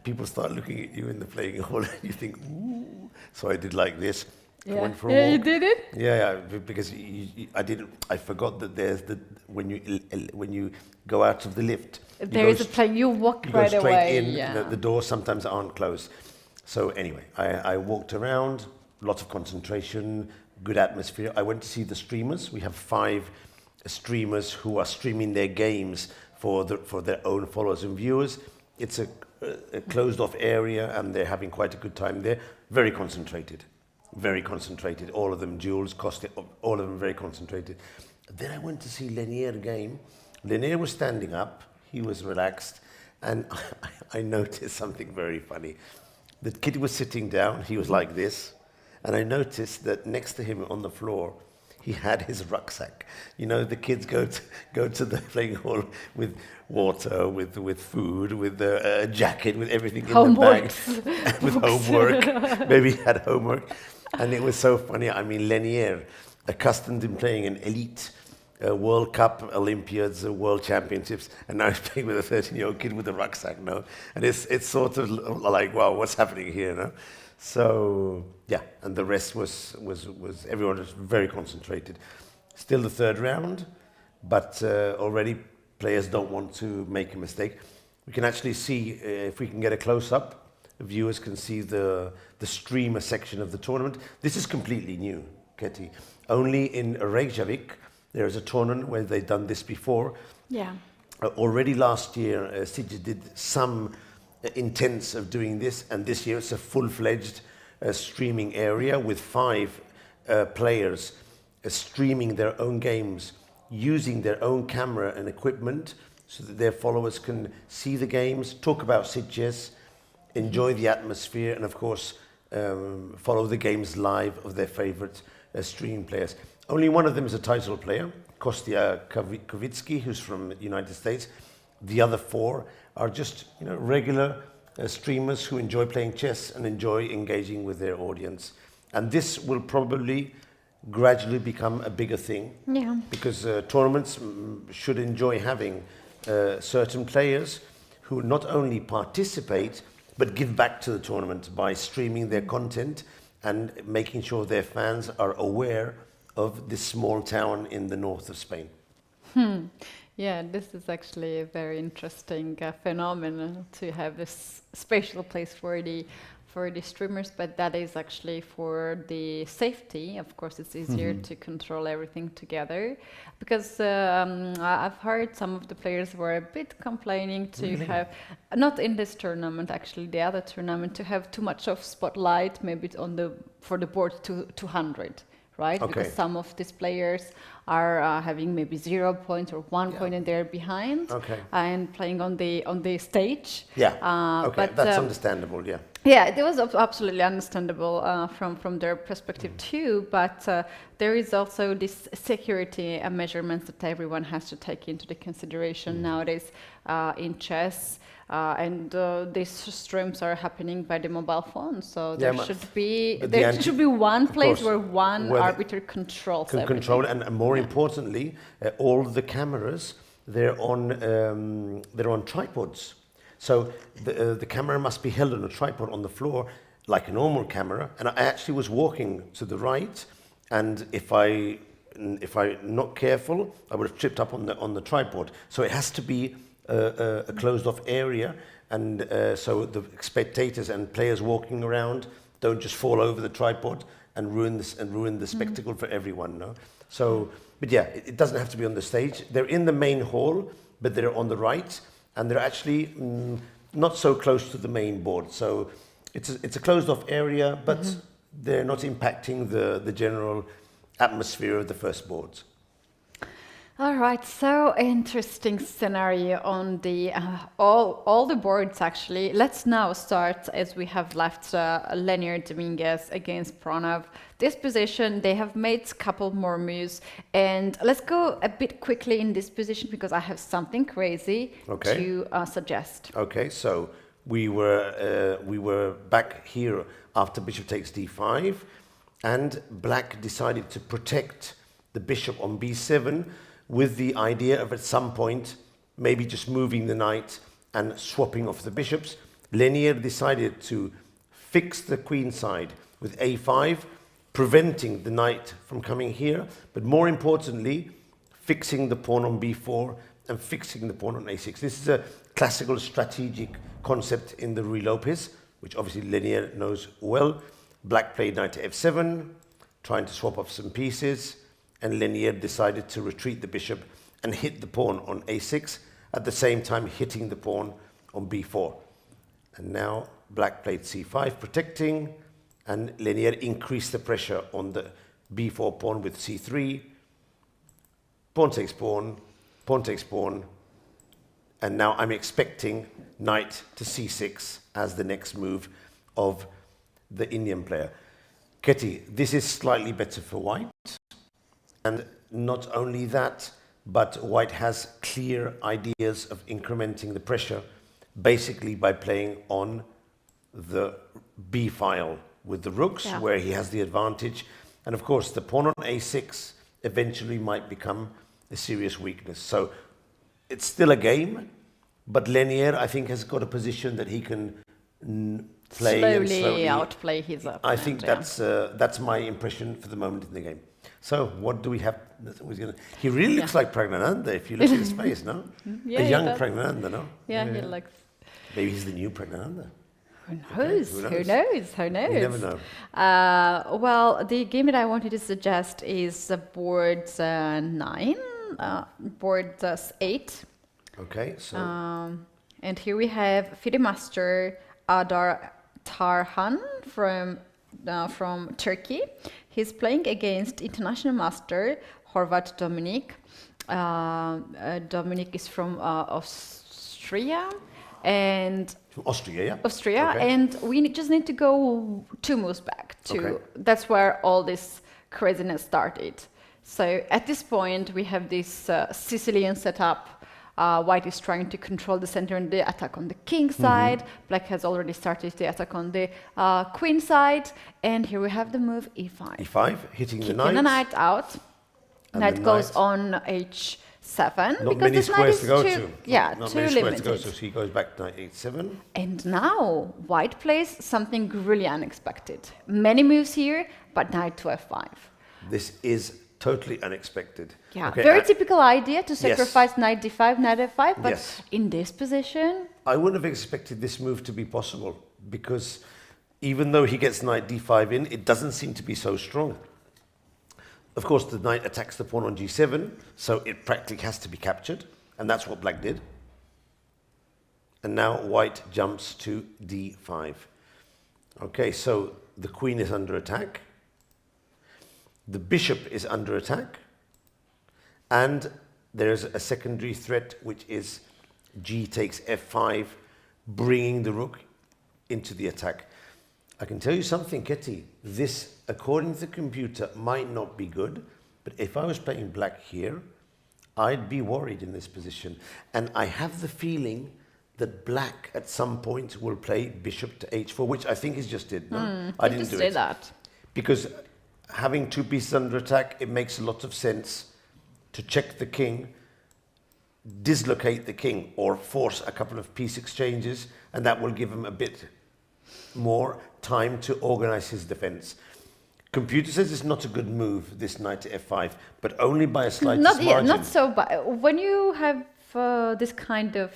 people start looking at you in the playing hall, and you think, ooh. So I did like this. I went for a walk. You did it? Yeah, because I forgot that there's when you go out of the lift, there is a plane. You walk you right go straight away. in. The doors sometimes aren't closed. So anyway, I walked around, lots of concentration, good atmosphere. I went to see the streamers. We have 5 streamers who are streaming their games for their own followers and viewers. It's a closed-off area, and they're having quite a good time there. Very concentrated. Very concentrated, all of them, Jules, Costa, all of them very concentrated. Then I went to see Lanier game. Lanier was standing up, he was relaxed, and I noticed something very funny. The kid was sitting down, he was like this, and I noticed that next to him on the floor, he had his rucksack. You know, the kids go to the playing hall with water, with food, with a jacket, with everything in the bag, with homework. Maybe he had homework. And it was so funny. I mean, Lanier, accustomed in playing an elite World Cup, Olympiads, World Championships, and now he's playing with a 13-year-old kid with a rucksack, no? And it's sort of like, wow, what's happening here, no? So, yeah, and the rest was everyone was very concentrated. Still the third round, but already players don't want to make a mistake. We can actually see, if we can get a close-up, viewers can see the streamer section of the tournament. This is completely new, Ketty. Only in Reykjavik, there is a tournament where they've done this before. Yeah. Already last year, Sitges did some intents of doing this, and this year it's a full-fledged streaming area with 5 players streaming their own games, using their own camera and equipment, so that their followers can see the games, talk about Sitges, enjoy the atmosphere, and of course follow the games live of their favorite stream players. Only one of them is a title player, Kostya Kovitsky, who's from the United States. The other 4 are just regular streamers who enjoy playing chess and enjoy engaging with their audience. And this will probably gradually become a bigger thing, because tournaments should enjoy having certain players who not only participate but give back to the tournament by streaming their content and making sure their fans are aware of this small town in the north of Spain. Yeah, this is actually a very interesting phenomenon to have this special place for the streamers, but that is actually for the safety. Of course, it's easier to control everything together, because I've heard some of the players were a bit complaining to have, not in this tournament, actually the other tournament, to have too much of spotlight, maybe for the board 200. Right? Okay. Because some of these players are having maybe 0 point or 1 point and they're behind and playing on the stage. Yeah. Okay, but, that's understandable. Yeah. Yeah, it was absolutely understandable from their perspective too, but there is also this security measurements that everyone has to take into the consideration nowadays in chess, and these streams are happening by the mobile phone, so there should be one place where one arbiter controls can everything. control, and more importantly, all the cameras they're on tripods. So the camera must be held on a tripod on the floor like a normal camera. And I actually was walking to the right, and if I not careful, I would have tripped up on the tripod. So it has to be a closed off area, and so the spectators and players walking around don't just fall over the tripod and ruin the spectacle for everyone. No. So, but yeah, it doesn't have to be on the stage. They're in the main hall, but they're on the right. And they're actually not so close to the main board. So it's a closed-off area, but they're not impacting the general atmosphere of the first boards. All right, so interesting scenario on the all the boards actually. Let's now start as we have left Lenier Dominguez against Pranav. This position, they have made a couple more moves, and let's go a bit quickly in this position because I have something crazy to suggest. Okay, so we were back here after bishop takes d5, and black decided to protect the bishop on b7 with the idea of at some point maybe just moving the knight and swapping off the bishops. Lenier decided to fix the queen side with a5, preventing the knight from coming here, but more importantly, fixing the pawn on b4 and fixing the pawn on a6. This is a classical strategic concept in the Ruy Lopez, which obviously Lenier knows well. Black played knight to f7, trying to swap off some pieces, and Lenier decided to retreat the bishop and hit the pawn on a6, at the same time hitting the pawn on b4. And now black played c5, protecting, and Lenier increased the pressure on the b4 pawn with c3. Pawn takes pawn, pawn takes pawn, and now I'm expecting knight to c6 as the next move of the Indian player. Ketty, this is slightly better for white. And not only that, but white has clear ideas of incrementing the pressure, basically by playing on the b file with the rooks, where he has the advantage. And of course, the pawn on a6 eventually might become a serious weakness. So it's still a game, but Lenier, I think, has got a position that he can play slowly outplay his opponent. I think that's my impression for the moment in the game. So what do we have? He really looks like Pragnananda if you look at his face, no? Yeah, a young Pragnananda, no? Yeah, he looks... Maybe he's the new Pragnananda. Who knows? Who knows? Who knows? You never know. Well, the game that I wanted to suggest is board 9, board 8. Okay, so... and here we have FIDE Master Adar Tarhan from Turkey. He's playing against international master Horvat Dominik. Dominik is from Austria, and from Austria, yeah. Austria, and we just need to go 2 moves back. That's where all this craziness started. So at this point, we have this Sicilian setup. White is trying to control the center and the attack on the king side. Black has already started the attack on the queen side. And here we have the move e5. e5, hitting the knight. Kicking the knight out. Knight goes on h7. Not many squares to go to. Yeah, not too many squares to go limited. to. So he goes back to knight h7. And now white plays something really unexpected. Many moves here, but knight to f5. This is totally unexpected. Yeah, okay, very typical idea to sacrifice knight d5, knight f5, but in this position... I wouldn't have expected this move to be possible, because even though he gets knight d5 in, it doesn't seem to be so strong. Of course, the knight attacks the pawn on g7, so it practically has to be captured, and that's what black did. And now white jumps to d5. Okay, so the queen is under attack. The bishop is under attack, and there's a secondary threat, which is g takes f5, bringing the rook into the attack. I can tell you something, Ketty. This, according to the computer, might not be good, but if I was playing black here, I'd be worried in this position. And I have the feeling that black at some point will play bishop to h4, which I think is just did. No, I didn't do say it. that. Because having two pieces under attack, it makes a lot of sense to check the king, dislocate the king, or force a couple of piece exchanges, and that will give him a bit more time to organize his defense. Computer says it's not a good move, this knight to f5, but only by a slight margin. Yeah, not so bad. When you have this kind of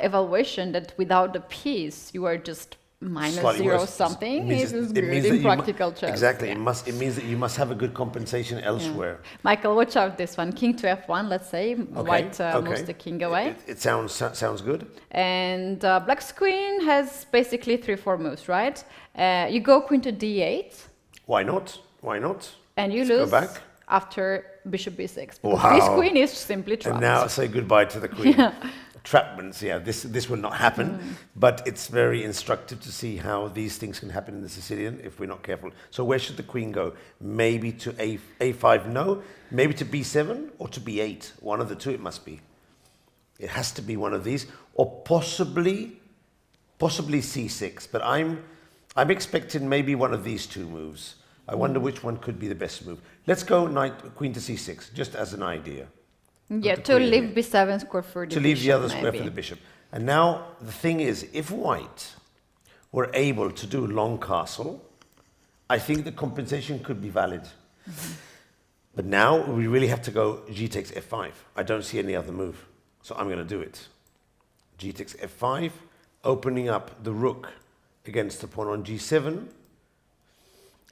evaluation that without a piece you are just minus Slightly zero worse. something, It is means good that in you practical chess. Exactly. Yeah. It means that you must have a good compensation elsewhere. Michael, watch out this one. King to f1, let's say. White moves the king away. It sounds good. And black's queen has basically 3-4 moves, right? You go queen to d8. Why not? Why not? And you Let's lose go back. after bishop b6. Because Wow. this queen is simply trapped. And now say goodbye to the queen. Trapments, yeah, this will not happen, but it's very instructive to see how these things can happen in the Sicilian if we're not careful. So where should the queen go? Maybe to a5, no. Maybe to b7 or to b8. One of the two it must be. It has to be one of these, or possibly c6. But I'm expecting maybe one of these two moves. I wonder which one could be the best move. Let's go queen to c6, just as an idea. Yeah, to leave b7 square for the bishop. To leave the other square maybe. for the bishop. And now the thing is, if white were able to do long castle, I think the compensation could be valid. But now we really have to go g takes f5. I don't see any other move. So I'm going to do it. G takes f5, opening up the rook against the pawn on g7.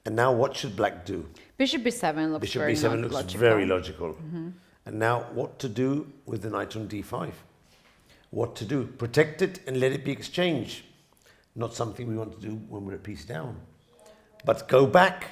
And now what should black do? Bishop b7 looks Bishop very b7 looks logical. very logical. And now what to do with the knight on d5? What to do? Protect it and let it be exchanged. Not something we want to do when we're a piece down. But go back.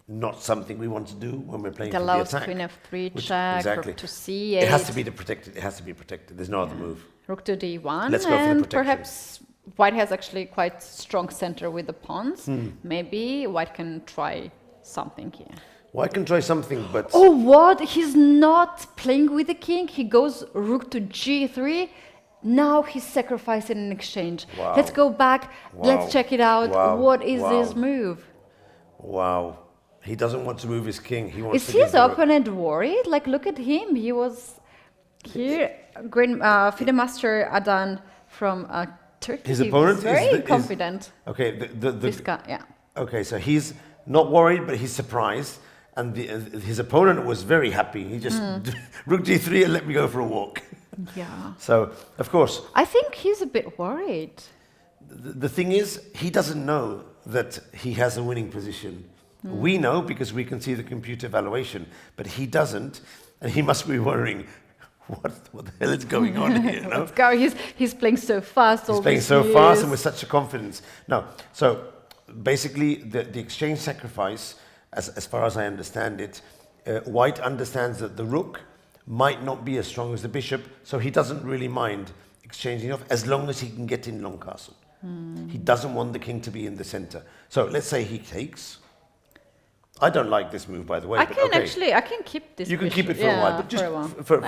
Not something we want to do when we're playing It for the allows attack. queen f3 check, exactly. rook to c8. It has to be protected. It has to be protected. There's no other move. Rook to d1. Let's go for the and protection. perhaps white has actually quite strong center with the pawns. Maybe white can try something here. White can try something, but Oh, what? He's not playing with the king. He goes rook to g3. Now he's sacrificing an exchange. Wow. Let's go back. Wow. Let's check it out. Wow. What is Wow. this move? wow. He doesn't want to move his king. He wants Is to give his the rook. opponent worried? Like, look at him. He was here. FIDE Master Adan from Turkey. His He opponent was is very the- confident. Okay, This guy, yeah. Okay, so he's not worried, but he's surprised. And his opponent was very happy. He just rook g3 and let me go for a walk. Yeah. So, of course, I think he's a bit worried. the thing is, he doesn't know that he has a winning position. We know because we can see the computer evaluation, but he doesn't, and he must be worrying, what the hell is going on here? No? Let's go. He's playing so fast. He's playing so fast and with such a confidence. No, so basically the exchange sacrifice, as far as I understand it, white understands that the rook might not be as strong as the bishop, so he doesn't really mind exchanging off as long as he can get in long castle. He doesn't want the king to be in the center. So let's say he takes. I don't like this move, by the way. I but can okay. actually, I can keep this. You can keep it for bishop. a while, but just for a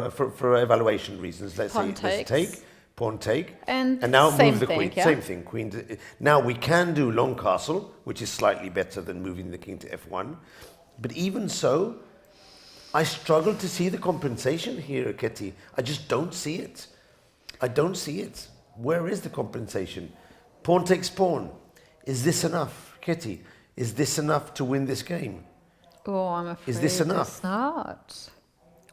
while. for evaluation reasons, let's Pawn say let's takes. take, pawn take, And now same move the thing, queen. yeah? Same thing, queen. Now we can do long castle, which is slightly better than moving the king to f1. But even so, I struggle to see the compensation here, Ketty. I just don't see it. I don't see it. Where is the compensation? Pawn takes pawn. Is this enough, Ketty? Is this enough to win this game? Oh, I'm afraid Is this enough? it's not.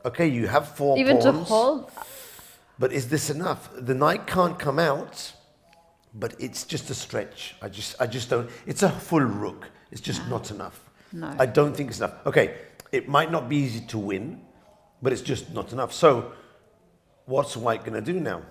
Okay, you have four Even to pawns. hold. But is this enough? The knight can't come out, but it's just a stretch. I just don't. It's a full rook. It's just not enough. No. I don't think it's enough. Okay, it might not be easy to win, but it's just not enough. So, what's white going to do now?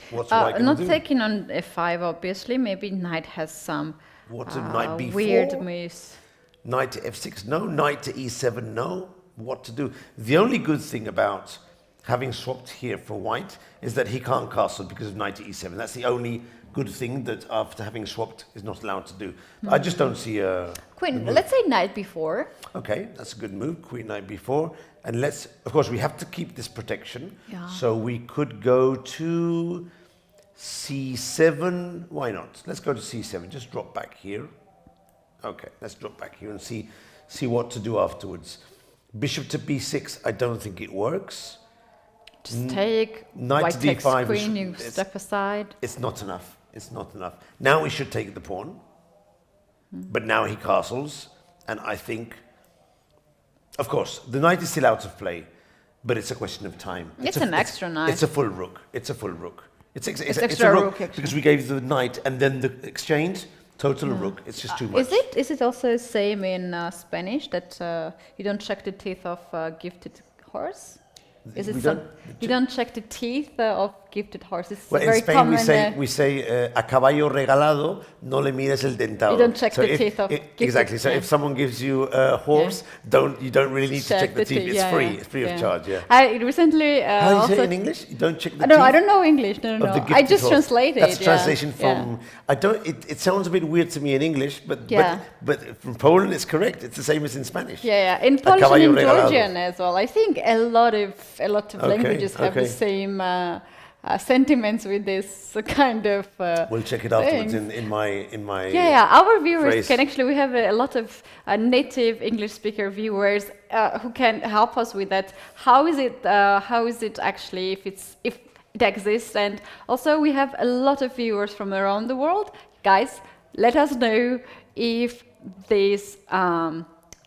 What's white going Not to do? taking on f5, obviously. Maybe knight has some What's a knight b4? weird moves. Knight to f6, no. Knight to e7, no. What to do? The only good thing about having swapped here for white is that he can't castle because of knight to e7. That's the only good thing that after having swapped is not allowed to do. I just don't see a... Queen, let's say knight b4. Okay, that's a good move, queen knight b4. And let's, of course, we have to keep this protection. Yeah. So we could go to c7. Why not? Let's go to c7. Just drop back here. Okay, let's drop back here and see what to do afterwards. Bishop to b6, I don't think it works. Just take, Knight white to takes d5 queen, you step aside. It's not enough. It's not enough. Now we should take the pawn. But now he castles, and I think, of course, the knight is still out of play, but it's a question of time. It's an extra knight. It's a full rook. It's a full rook. It's extra a rook, because we gave the knight and then the exchange, total rook. It's just too much. Is it also the same in Spanish that you don't check the teeth of gifted horse? Is it you don't check the teeth of gifted horses? Well, in very Spain common, we say a caballo regalado no le mires el dentado. You don't check the teeth of gifted. Exactly. So if someone gives you a horse, you don't really need to check the teeth. It's free. It's free of charge. Yeah. I recently How do you also say it in English? You don't check the teeth. No, I don't know English. No. Of the I gifted just horse. translated. That's translation from. I don't. It sounds a bit weird to me in English, but from Poland it's correct. It's the same as in Spanish. Yeah. In Polish and in Georgian as well. I think a lot of languages have the same sentiments with this kind of. We'll check it afterwards in my. Yeah. Our viewers phrase. can actually. We have a lot of native English speaker viewers who can help us with that. How is it? How is it actually? If it exists, and also we have a lot of viewers from around the world. Guys, let us know if this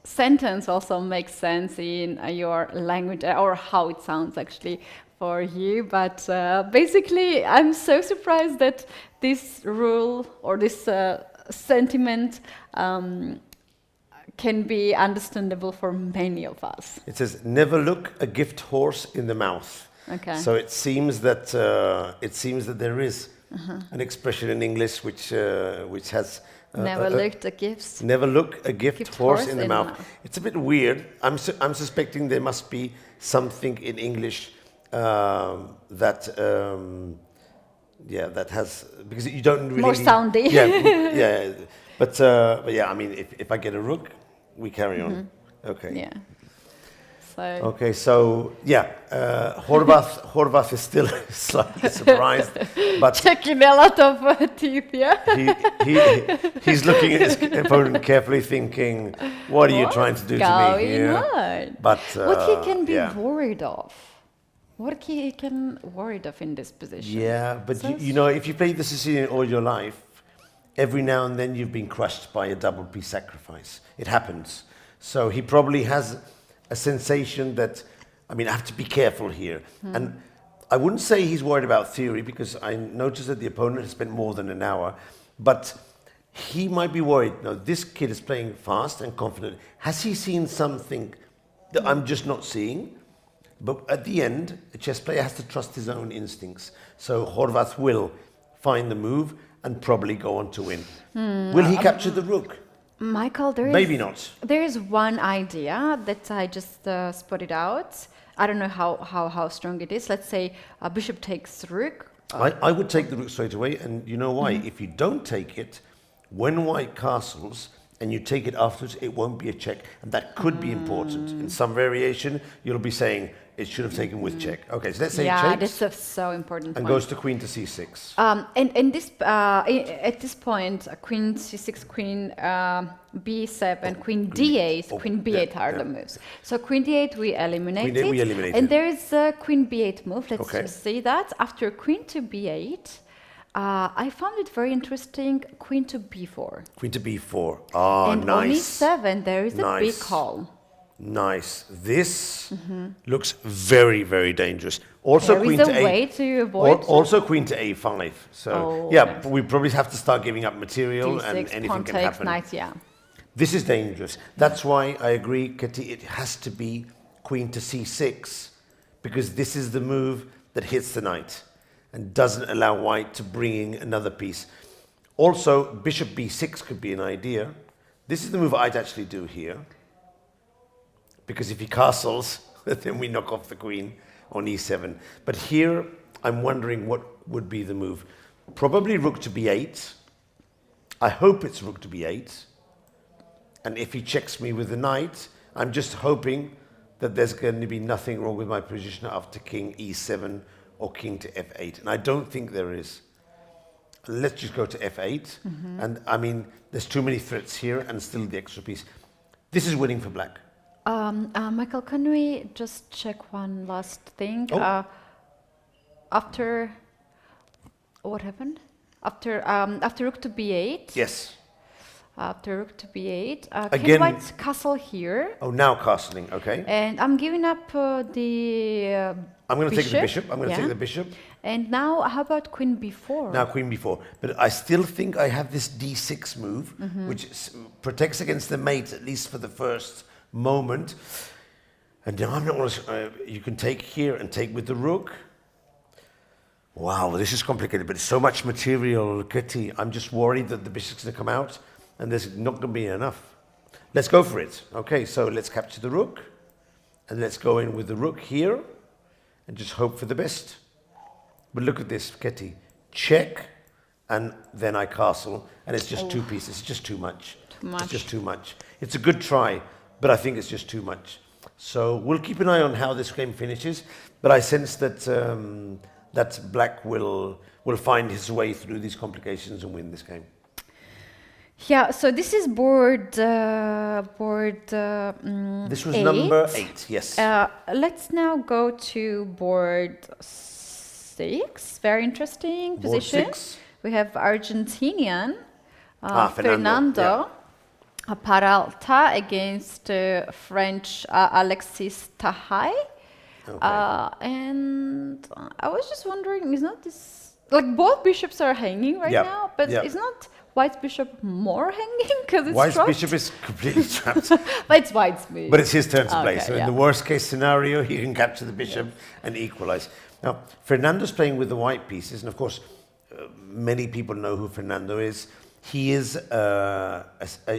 sentence also makes sense in your language or how it sounds actually for you. But basically, I'm so surprised that this rule or this sentiment can be understandable for many of us. It says, "Never look a gift horse in the mouth." Okay. So it seems that there is an expression in English which has Never looked at gifts. Never look a gift horse in the mouth. It's a bit weird. I'm suspecting there must be something in English that has, because you don't really more soundy. Yeah. But yeah, I mean, if I get a rook, we carry on. Okay. Yeah. Okay, so yeah, Horvath is still slightly surprised, but checking a lot of teeth. Yeah, he's looking at his opponent carefully, thinking, "What are you trying to do to me here?" On? But what he can be worried of? What he can worried of in this position? Yeah, but you know, if you play the Sicilian all your life, every now and then you've been crushed by a double piece sacrifice. It happens. So he probably has a sensation that, I mean, I have to be careful here. And I wouldn't say he's worried about theory, because I noticed that the opponent has spent more than an hour, but he might be worried. No, this kid is playing fast and confident. Has he seen something that I'm just not seeing? But at the end, a chess player has to trust his own instincts. So Horvath will find the move and probably go on to win. Will he capture the rook? Michael, maybe not. There is one idea that I just spotted out. I don't know how strong it is. Let's say bishop takes rook. I would take the rook straight away, and you know why? If you don't take it, when white castles and you take it afterwards, it won't be a check, and that could be important. In some variation, you'll be saying it should have taken with check. Okay, so let's say checks. That's so important. And goes to queen to c6. And this at this point, queen c6, queen b7, queen d8, queen b8 are the moves. So queen d8 we eliminate it. And there is a queen b8 move. Let's just see that. After queen to b8, I found it very interesting. Queen to b4. Queen to b4. Ah, and nice. on e7 there is a big call. Nice. This looks very, very dangerous. Also, there queen is to a way to avoid. Also, queen to a5. So we probably have to start giving up material, D6, and anything can happen. Knight, yeah. This is dangerous. That's why I agree, Kati. It has to be queen to c6, because this is the move that hits the knight and doesn't allow white to bring in another piece. Also, bishop b6 could be an idea. This is the move I'd actually do here, because if he castles, then we knock off the queen. on e7. But here, I'm wondering what would be the move. Probably rook to b8. I hope it's rook to b8. And if he checks me with the knight, I'm just hoping that there's going to be nothing wrong with my position after king e7 or king to f8. And I don't think there is. Let's just go to f8. And I mean, there's too many threats here and still the extra piece. This is winning for black. Michael, can we just check one last thing? Oh. After what happened? After rook to b8. Yes. After rook to b8. Again. King white castle here. Oh, now castling. Okay. And I'm giving up the I'm going to take the bishop. I'm going to Yeah. take the bishop. And now, how about queen b4? Now queen b4. But I still think I have this d6 move, which protects against the mate, at least for the first moment. And now I'm not you can take here and take with the rook. Wow, this is complicated, but it's so much material, Kitty. I'm just worried that the bishop's going to come out and there's not going to be enough. Let's go for it. Okay, so let's capture the rook. And let's go in with the rook here and just hope for the best. But look at this, Ketty. Check, and then I castle, and it's just two pieces. It's just too much. It's just too much. It's a good try, but I think it's just too much. So we'll keep an eye on how this game finishes, but I sense that that black will find his way through these complications and win this game. Yeah, so this is board This was eight. number 8, yes. Let's now go to board 6. Very interesting Board position. 6. We have Argentinian Fernando, Peralta against French Alexis Tahai. Okay. And I was just wondering, is not this like both bishops are hanging right Yeah, now, but yeah. is not White's bishop more hanging because it's White's trapped? bishop is completely trapped. But it's White's bishop. But it's his turn to play. Okay, So yeah. in the worst case scenario, he can capture the bishop and equalize. Now, Fernando's playing with the white pieces. And of course, many people know who Fernando is. He is an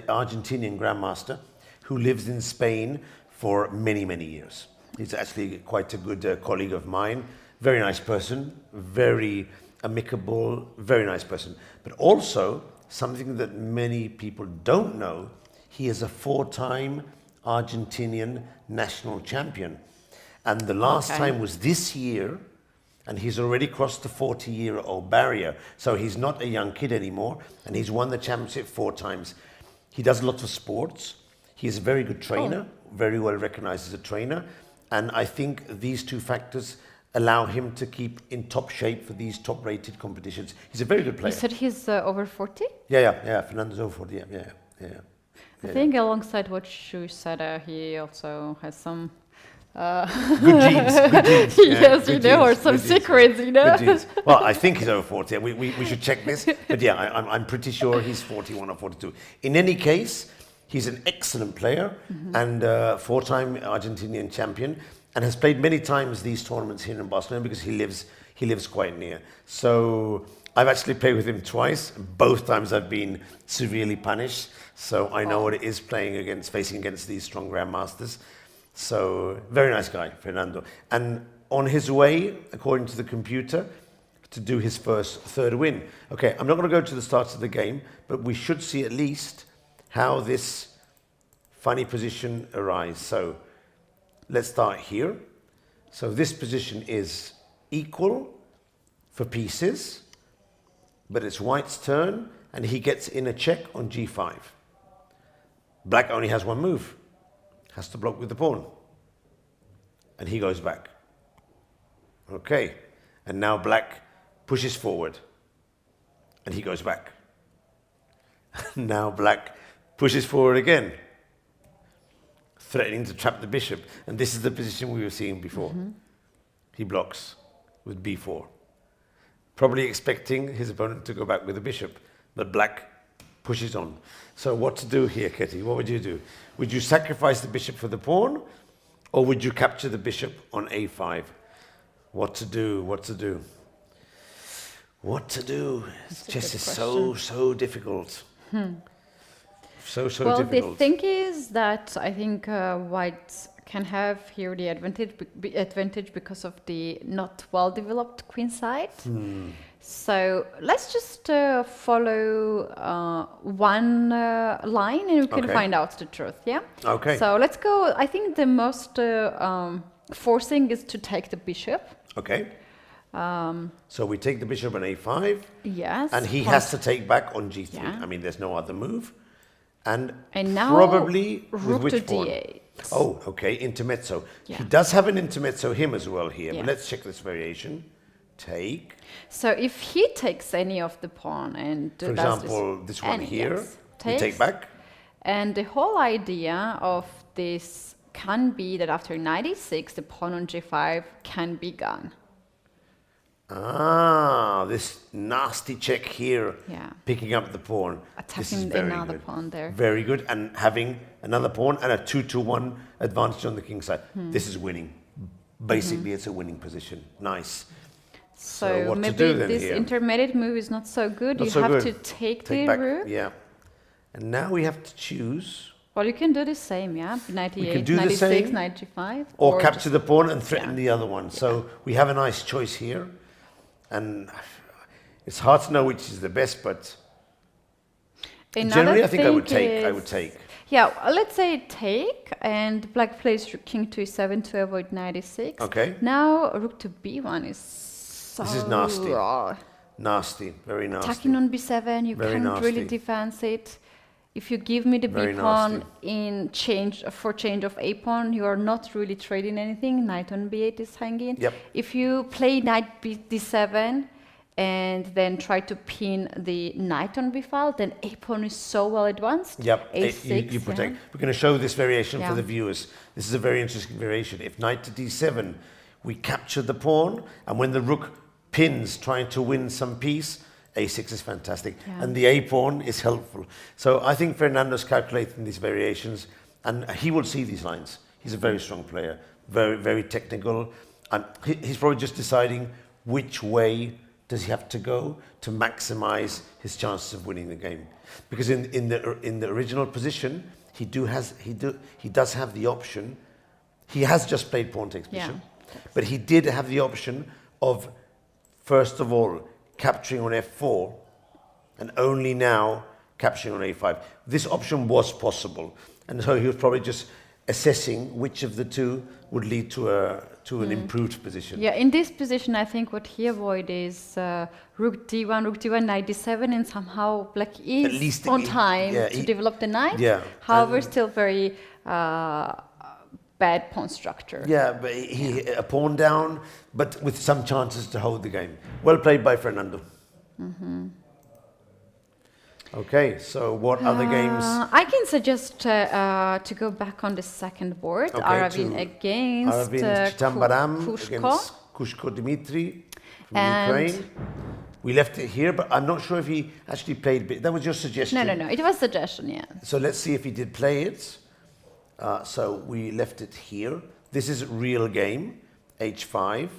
Argentinian grandmaster who lives in Spain for many, many years. He's actually quite a good colleague of mine. Very nice person. Very amicable. Very nice person. But also, something that many people don't know, he is a 4-time Argentinian national champion. And the last time was this year, and he's already crossed the 40-year-old barrier. So he's not a young kid anymore, and he's won the championship 4 times. He does lots of sports. He's a very good trainer, very well recognized as a trainer. And I think these 2 factors allow him to keep in top shape for these top-rated competitions. He's a very good player. You said he's over 40? Yeah. Fernando's over 40, yeah. I think alongside what Shu said, he also has some... Good genes. yes, good or genes, some good genes. secrets, Good genes. Well, I think he's over 40. We should check this. But yeah, I'm pretty sure he's 41 or 42. In any case, he's an excellent player and 4-time Argentinian champion, and has played many times these tournaments here in Barcelona because he lives quite near. So I've actually played with him twice. Both times I've been severely punished. So I know what it is facing against these strong grandmasters. So very nice guy, Fernando. And on his way, according to the computer, to do his third win. Okay, I'm not going to go to the start of the game, but we should see at least how this funny position arises. So let's start here. So this position is equal for pieces, but it's White's turn, and he gets in a check on g5. Black only has one move. Has to block with the pawn. And he goes back. Okay. And now black pushes forward. And he goes back. Now black pushes forward again, threatening to trap the bishop. And this is the position we were seeing before. He blocks with b4. Probably expecting his opponent to go back with the bishop. But black pushes on. So what to do here, Ketty? What would you do? Would you sacrifice the bishop for the pawn? Or would you capture the bishop on a5? What to do? What to do? What to do? Chess is so difficult. So well, difficult. the thing is that I think White can have here the advantage because of the not well-developed queen side. So let's just follow one line and we can Okay. find out the truth, yeah? Okay. So let's go, I think the most forcing is to take the bishop. Okay. So we take the bishop on a5. Yes. And he has to take back on g3. Yeah. I mean, there's no other move. And now probably with rook which to pawn? d8. Oh, okay, intermezzo. Yeah. He does have an intermezzo him as well here, Yeah. but let's check this variation. Take, So if he takes any of the pawn and for example, this one here, we take back. And the whole idea of this can be that after knight e6, the pawn on g5 can be gone. Ah, this nasty check here, Yeah. picking up the pawn. This is Attacking very another good. pawn there. Very good, and having another pawn and a 2-1 advantage on the king side. This is winning. Basically, it's a winning position. Nice. So what to maybe do then this here? intermediate move is not so good. Not You so have good. to take the back. rook. Yeah. And now we have to choose Well, you can do the same, yeah? Knight We can e8, do the knight e6, same, knight g5. or capture just- the pawn and threaten yeah. the other one. So we have a nice choice here. And it's hard to know which is the best, but Another generally I think I would thing take. I is- would take. Yeah, let's say take, and black plays king to e7 to avoid knight e6. Okay. Now rook to b1 is so This is nasty. raw. Nasty, very nasty. Attacking on b7, you Very can't really nasty. defense it. If you give me the Very b pawn nasty. in change of a pawn, you are not really trading anything. Knight on b8 is hanging. Yep. If you play knight d7 and then try to pin the knight on b5, then a pawn is so well advanced. Yep, a6. you protect. yeah. We're going to show this variation for Yeah. the viewers. This is a very interesting variation. If knight to d7, we capture the pawn, and when the rook pins, trying to win some piece, a6 is fantastic. Yeah. And the a pawn is helpful. So I think Fernando's calculating these variations, and he will see these lines. He's a very strong player, very, very technical. And he's probably just deciding which way does he have to go to maximize his chances of winning the game. Because in the original position, he does have the option. He has just played pawn takes bishop, but he did have the option of, first of all, capturing on f4, and only now capturing on a5. This option was possible, and so he was probably just assessing which of the two would lead to an improved position. Yeah, in this position, I think what he avoid is rook d1, knight d7, and somehow black is At least on he- time yeah, to he- develop the knight. Yeah, However, and- still very bad pawn structure. Yeah, but he a pawn down, but with some chances to hold the game. Well played by Fernando. Okay, so what other games? I can suggest to go back on the second board. Okay, Aravin to against Aravin Chitambaram Kushko. against Kushko Dmitry from And- Ukraine. We left it here, but I'm not sure if he actually played. That was your suggestion. No. It was suggestion, yeah. So let's see if he did play it. So we left it here. This is real game, h5.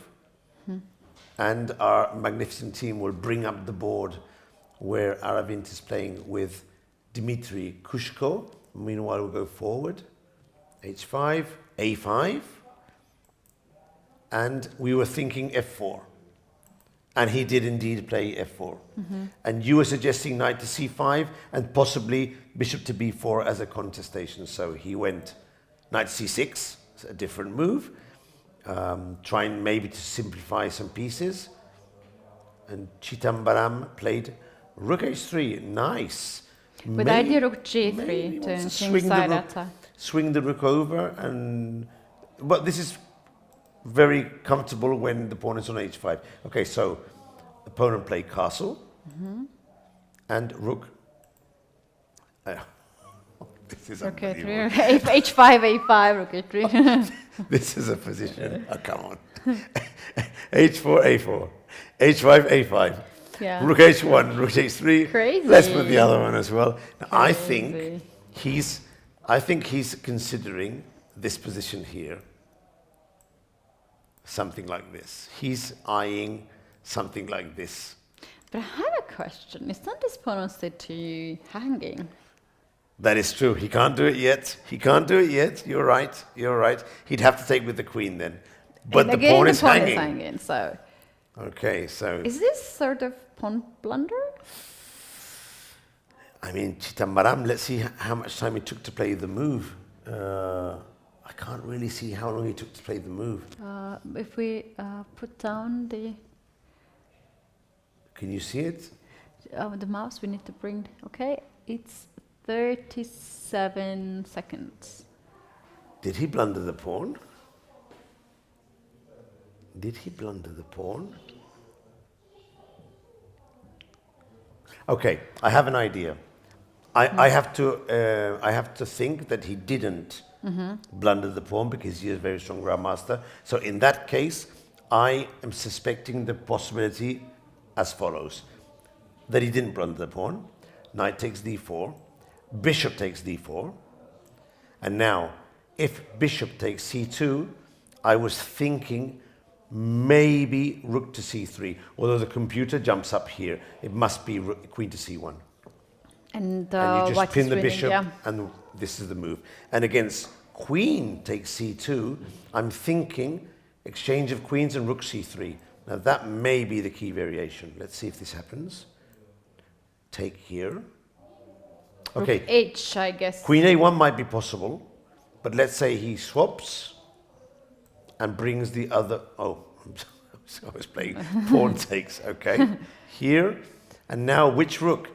And our magnificent team will bring up the board where Aravin is playing with Dmitry Kushko. Meanwhile, we'll go forward. h5, a5. And we were thinking f4. And he did indeed play f4. And you were suggesting knight to c5 and possibly bishop to b4 as a contestation. So he went knight to c6, it's a different move, trying maybe to simplify some pieces. And Chitambaram played rook h3, nice. With the idea rook g3 maybe to wants to swing side attack. swing the rook over, and but this is very comfortable when the pawn is on h5. Okay, so opponent played castle and rook. This is Rook unbelievable. a3, h5, a5, rook a3. This is a position. Oh, come on. h4, a4, h5, a5. Yeah. Rook h1, rook h3. Crazy. Let's put the other one as well. Now, I think Crazy. he's considering this position here. Something like this. He's eyeing something like this. But I have a question. Is not this pawn on c2 hanging? That is true. He can't do it yet. He can't do it yet. You're right. You're right. He'd have to take with the queen then. But And the again, pawn the is pawn hanging. is hanging. So, Okay, so is this sort of pawn blunder? I mean, Chitambaram. Let's see how much time it took to play the move. I can't really see how long it took to play the move. If we put down Can you see it? the mouse, we need to bring. Okay, it's 37 seconds. Did he blunder the pawn? Did he blunder the pawn? Okay, I have an idea. I have to think that he didn't blunder the pawn because he is a very strong grandmaster. So in that case, I am suspecting the possibility as follows: that he didn't blunder the pawn. Knight takes d4, bishop takes d4, and now if bishop takes c2, I was thinking maybe rook to c3. Although the computer jumps up here, it must be queen to c1. And And you white just pin is the winning, bishop, yeah. and this is the move. And against queen takes c2, I'm thinking exchange of queens and rook c3. Now that may be the key variation. Let's see if this happens. Take here. Okay, Rook H, I guess. queen a1 might be possible, but let's say he swaps and brings the other. Oh, I was playing pawn takes. Okay, here, and now which rook?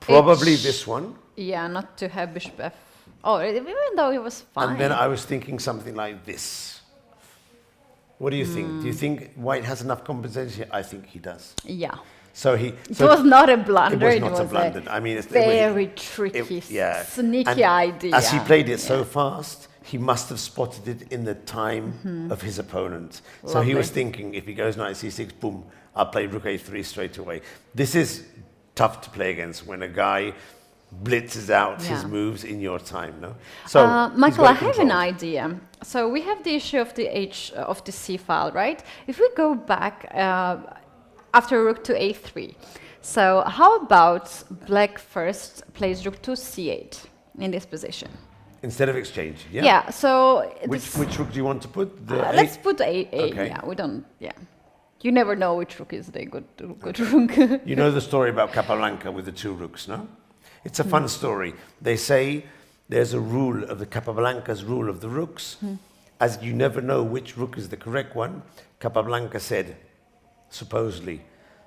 Probably H. this one. Yeah, not to have bishop f. Oh, even though it was fine. And then I was thinking something like this. What do you think? Do you think white has enough compensation? I think he does. Yeah. So he. It So was not a blunder. It was not a blunder. I mean, very tricky, sneaky idea. As he played it so fast, he must have spotted it in the time of his opponent. So he was thinking, if he goes knight c6, boom, I'll play rook a3 straight away. This is tough to play against when a guy blitzes out his moves in your time, no? So, Michael, I have an idea. So we have the issue of the of the c file, right? If we go back after rook to a3, so how about black first plays rook to c8 in this position? instead of exchange, yeah? Yeah. So Which rook do you want to put? let's put a. Okay. Yeah, we don't. Yeah. You never know which rook is the good rook. You know the story about Capablanca with the two rooks, no? It's a fun story. They say there's a rule of the Capablanca's rule of the rooks. As you never know which rook is the correct one, Capablanca said, supposedly,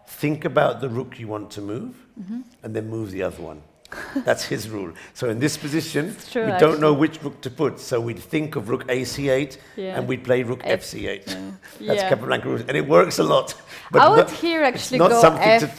think about the rook you want to move and then move the other one. That's his rule. So in this position, true, we don't know which rook to put. So we'd think of rook ac8 and we'd play rook fc8. That's Capablanca rules. And it works a lot. But I would here actually not go something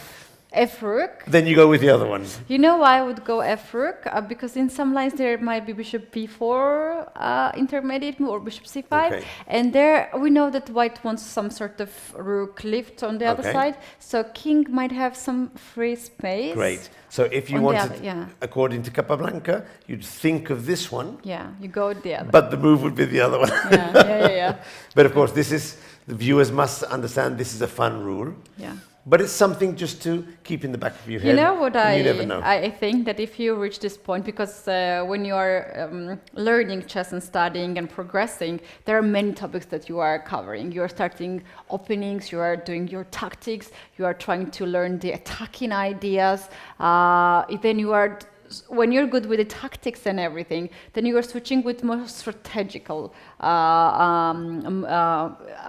F rook. Then you go with the other one. You know why I would go F rook? Because in some lines there might be bishop b4 intermediate move or bishop c5. Okay. And there we know that white wants some sort of rook lift on the other side. So king might have some free space. Great. So if you On the wanted, other, according to Capablanca, you'd think of this one, Yeah, you go with the other. but the move would be the other one. yeah. But of course, the viewers must understand this is a fun rule. Yeah. But it's something just to keep in the back of your head. You know what you never know. I think that if you reach this point, because when you are learning chess and studying and progressing, there are many topics that you are covering. You are starting openings, you are doing your tactics, you are trying to learn the attacking ideas. Then you are, when you're good with the tactics and everything, then you are switching with more strategical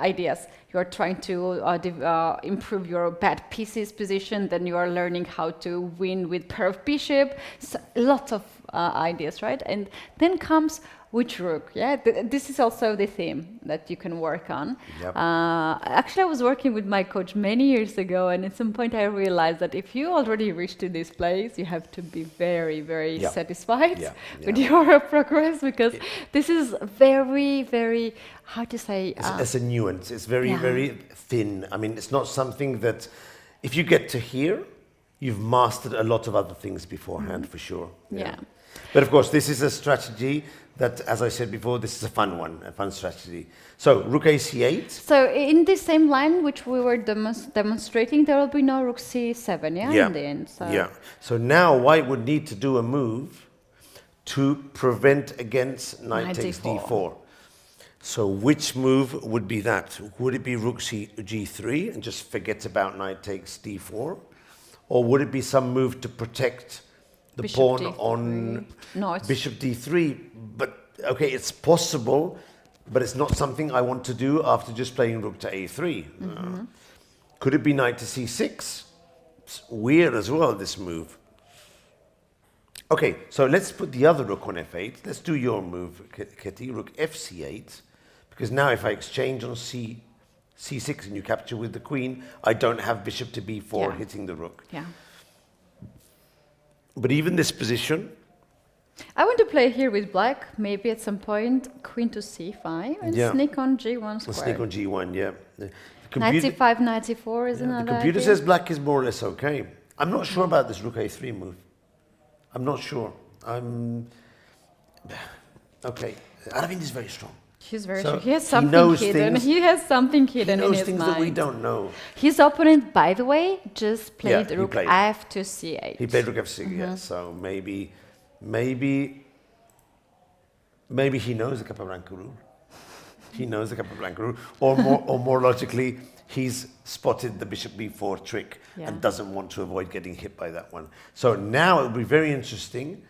ideas. You are trying to improve your bad pieces position, then you are learning how to win with pair of bishop, so lots of ideas, right? And then comes which rook, yeah? This is also the theme that you can work on. Yep. Actually, I was working with my coach many years ago, and at some point I realized that if you already reached to this place, you have to be very, very satisfied with your progress, because this is very, very, how to say? It's a nuance. It's very, very thin. I mean, it's not something that, if you get to here, you've mastered a lot of other things beforehand, for sure. Yeah. But of course, this is a strategy that, as I said before, this is a fun one, a fun strategy. So, rook a c8. So, in this same line, which we were demonstrating, there will be no rook c7, in the end. So. Yeah. So now white would need to do a move to prevent against knight takes d4. So which move would be that? Would it be rook g3 and just forget about knight takes d4? Or would it be some move to protect the Bishop pawn D3. on No, it's bishop d3? But okay, it's possible, but it's not something I want to do after just playing rook to a3. Could it be knight to c6? It's weird as well, this move. Okay, so let's put the other rook on f8. Let's do your move, Kitty, rook fc8. Because now if I exchange on c6 and you capture with the queen, I don't have bishop to b4 hitting the rook. Yeah. But even this position... I want to play here with black, maybe at some point, queen to c5 and sneak on g1 square. Sneak on g1, yeah. Knight c5, knight c4 is another The computer idea. says black is more or less okay. I'm not sure about this rook a3 move. I'm not sure. Okay, Aravin is very strong. He's very So sure. He has he something knows hidden. things- He has something hidden He in knows his things mind. that we don't know. His opponent, by the way, just played he rook played. f to c8. He played rook f6, yeah. So maybe he knows the Capablanca rule. He knows the Capablanca rule. Or more logically, he's spotted the bishop b4 trick and doesn't want to avoid getting hit by that one. So now it will be very interesting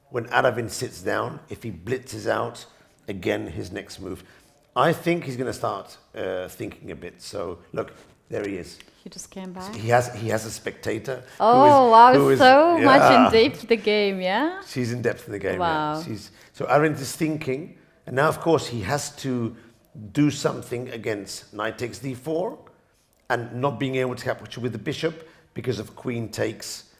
when Aravin sits down, if he blitzes out again his next move. I think he's going to start thinking a bit. So look, there he is. He just came back. He has a spectator. Oh, wow, who is- so much yeah. in depth the game, yeah? She's in depth in the game. Wow. Yeah. So Arendt is thinking, and now of course he has to do something against knight takes d4 and not being able to capture with the bishop because of queen takes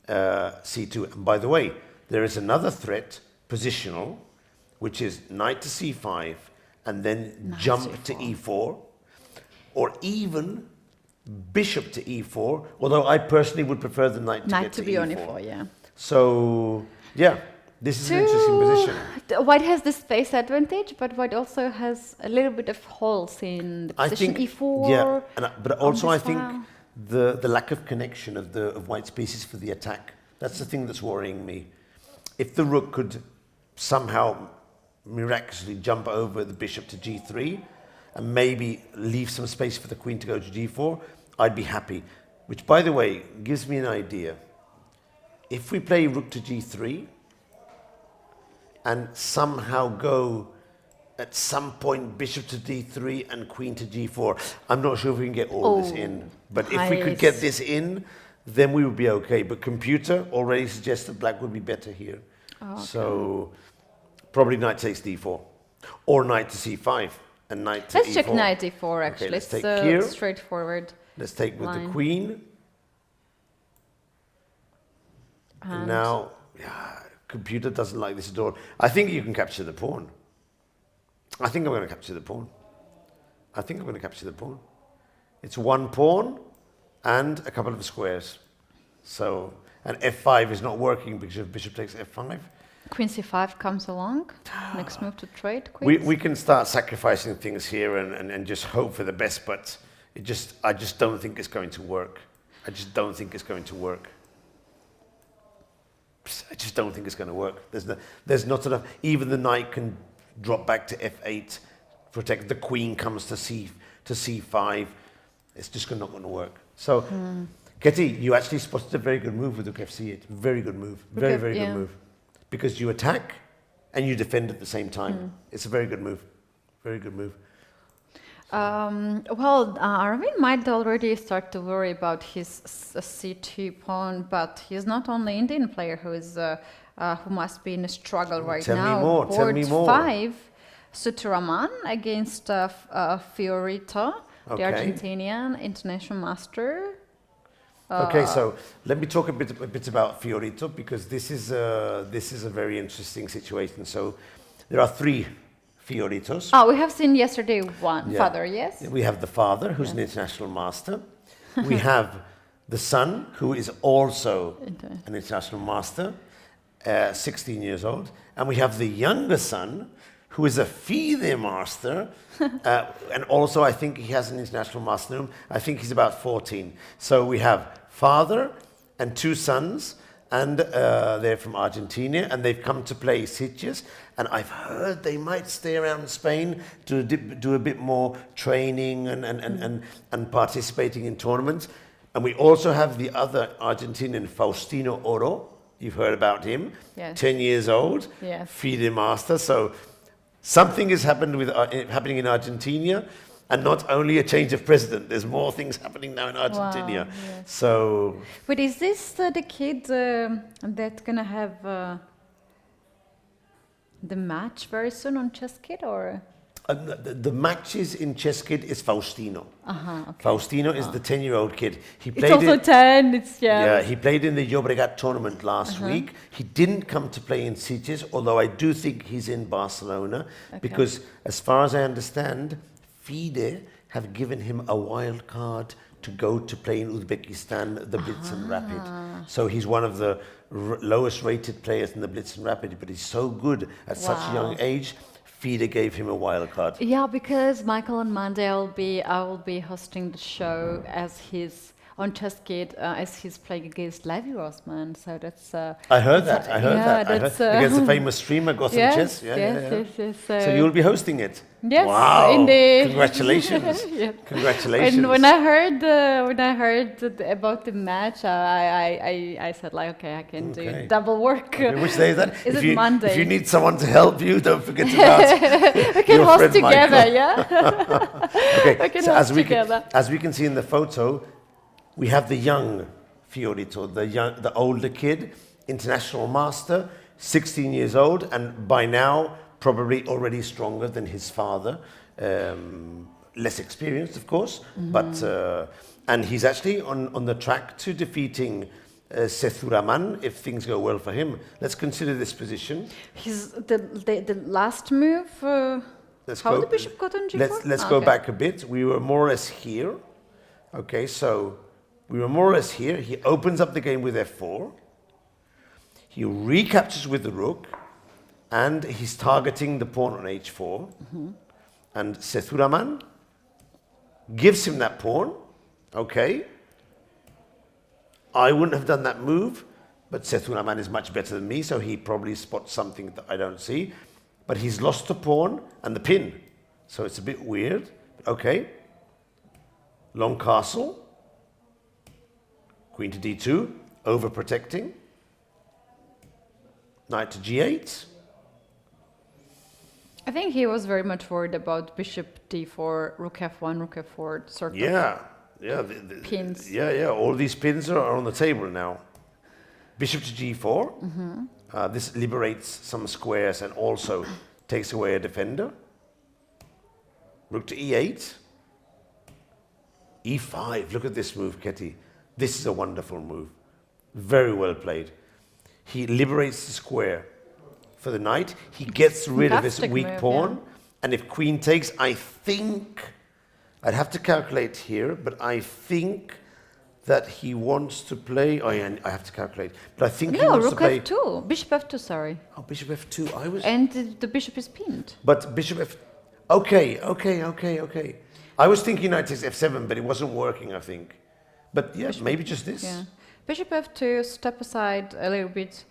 c2. And by the way, there is another threat, positional, which is knight to c5 and then Knight jump c4. to e4, or even bishop to e4, although I personally would prefer the knight to Knight get to to be e4. on e4, yeah. So, yeah, this is an interesting position. White has the space advantage, but white also has a little bit of holes in the I position think, e4. yeah, but also I this think file. the lack of connection of white's pieces for the attack, that's the thing that's worrying me. If the rook could somehow miraculously jump over the bishop to g3 and maybe leave some space for the queen to go to g4, I'd be happy. Which, by the way, gives me an idea. If we play rook to g3 and somehow go at some point bishop to d3 and queen to g4, I'm not sure if we can get all this in. But if we could get this in, then we would be okay. But computer already suggested black would be better here. Oh, okay. So probably knight takes d4 or knight to c5 and knight to Let's e4. check knight e4 actually. let's take it's here. straightforward. Let's take with line. the queen. And now, computer doesn't like this at all. I think you can capture the pawn. I think I'm going to capture the pawn. It's one pawn and a couple of squares. So, and f5 is not working because if bishop takes f5. Queen c5 comes along. Next move to trade queens. We can start sacrificing things here and just hope for the best, but I just don't think it's going to work. I just don't think it's going to work. There's not enough. Even the knight can drop back to f8, protect. The queen comes to c5. It's just not going to work. So, Ketty, you actually spotted a very good move with rook fc8. Very good move. Very good move. Because you attack and you defend at the same time. It's a very good move. Very good move. Aravin might already start to worry about his c2 pawn, but he's not only Indian player who must be in a struggle right now. Tell me more. 5, Suturaman against Fiorito, the Argentinian international master. Okay, so let me talk a bit about Fiorito, because this is a very interesting situation. So there are 3 Fioritos. Oh, we have seen yesterday one father, yes? We have the father, who's an international master. We have the son, who is also an international master, 16 years old. And we have the younger son, who is a FIDE master, and also I think he has an international master. I think he's about 14. So we have father and 2 sons, and they're from Argentina, and they've come to play Sitges. And I've heard they might stay around Spain to do a bit more training and participating in tournaments. And we also have the other Argentinian, Faustino Oro. You've heard about him. Yes. 10 years old, Yes. FIDE master. So something has happened happening in Argentina. And not only a change of president, there's more things happening now in Argentina. Wow, yes. So, But is this the kid that's gonna have the match very soon on Chess Kid, or? the matches in Chess Kid is Faustino. Okay. Faustino is the 10-year-old kid. He It's played also 10. It's Yeah, he played in the Llobregat tournament last week. He didn't come to play in Sitges, although I do think he's in Barcelona, because as far as I understand, FIDE have given him a wild card to go to play in Uzbekistan, the Blitz and Rapid. So he's one of the lowest rated players in the Blitz and Rapid, but he's so good at such a young age. FIDE gave him a wild card. Yeah, because Michael on Monday I will be hosting the show as his on Chess Kid as he's playing against Levi Rossman. So that's. I heard that. I heard yeah, that. I that's, heard, against the famous streamer Gotham yes, Chess. yes. So you'll be hosting it. Yes, Wow! indeed. Congratulations! Yeah. Congratulations! And when I heard about the match, I said like, okay, I can do double work. Okay, which day is that? Is if it you, Monday? If you need someone to help you, don't forget to ask. We can your host friend together, Michael. yeah. Okay, We can so host together. as we can see in the photo, we have the young Fiorito, the older kid, international master, 16 years old, and by now probably already stronger than his father, less experienced, of course, but and he's actually on the track to defeating Sethuraman if things go well for him. Let's consider this position. The last move. How the bishop got on g4? Let's go back a bit. We were more or less here. Okay, so we were more or less here. He opens up the game with f4. He recaptures with the rook, and he's targeting the pawn on h4. And Sethuraman gives him that pawn. Okay. I wouldn't have done that move, but Sethuraman is much better than me, so he probably spots something that I don't see. But he's lost the pawn and the pin, so it's a bit weird. Okay. Long castle. Queen to d2, overprotecting. Knight to g8. I think he was very much worried about bishop d4, rook f1, rook f4, sort of. Yeah. Pins. Yeah. All these pins are on the table now. Bishop to g4. This liberates some squares and also takes away a defender. Rook to e8. e5. Look at this move, Ketty. This is a wonderful move. Very well played. He liberates the square for the knight. He gets rid of his weak pawn. And if queen takes, I think, I'd have to calculate here, but I think that he wants to play. Oh yeah, I have to calculate. But I think he wants to play. No, rook f2. Bishop f2, sorry. Oh, bishop f2. And the bishop is pinned. But bishop f. Okay. I was thinking knight takes f7, but it wasn't working, I think. But yeah, maybe just this. Yeah. Bishop f2, step aside a little bit.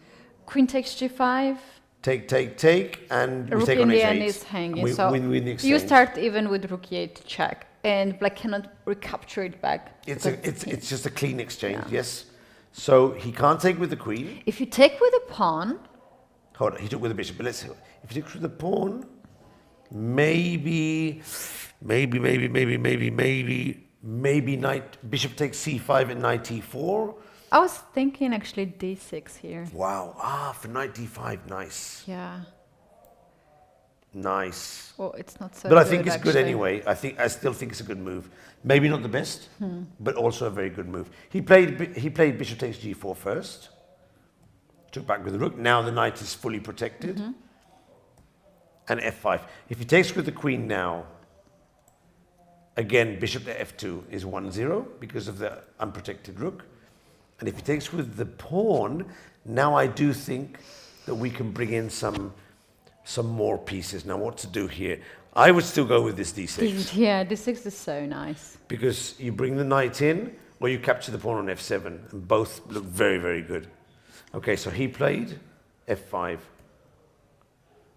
Queen takes g5. Take, and we Rook take in on the h8. end is hanging. We So win the exchange. you start even with rook e8 check, and black cannot recapture it back. It's just a clean exchange, yes. So he can't take with the queen. If you take with a pawn, Hold on, he took with the bishop. But let's see. If he takes with the pawn, maybe knight bishop takes c5 and knight e4. I was thinking actually d6 here. Wow. For knight d5, nice. Yeah. Nice. Well, it's not so But I good, think it's good actually. anyway. I still think it's a good move. Maybe not the best, but also a very good move. He played bishop takes g4 first. Took back with the rook. Now the knight is fully protected. And f5. If he takes with the queen now, again, bishop to f2 is 1-0 because of the unprotected rook. And if he takes with the pawn, now I do think that we can bring in some more pieces. Now, what to do here? I would still go with this d6. Yeah, d6 is so nice. Because you bring the knight in, or you capture the pawn on f7. And both look very, very good. Okay, so he played f5.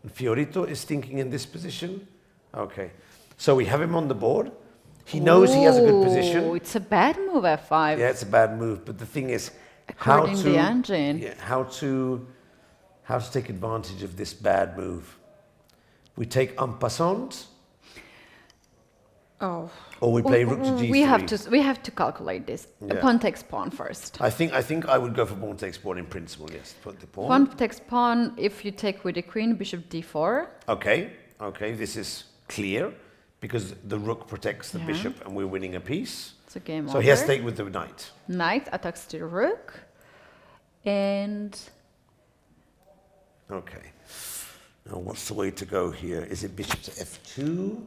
And Fiorito is thinking in this position. Okay, so we have him on the board. He knows he has a good position. Ooh, it's a bad move, f5. Yeah, it's a bad move, but the thing is, According the engine. Yeah, how to take advantage of this bad move. We take en passant, Oh. or we play rook to g3. We have to calculate this. Yeah. Pawn takes pawn first. I think I would go for pawn takes pawn in principle. Yes, put the pawn. Pawn takes pawn. If you take with the queen, bishop d4. Okay, this is clear because the rook protects the Yeah. bishop, and we're winning a piece. It's a game So over. he has to take with the knight. Knight attacks the rook, and Okay. Now, what's the way to go here? Is it bishop to f2?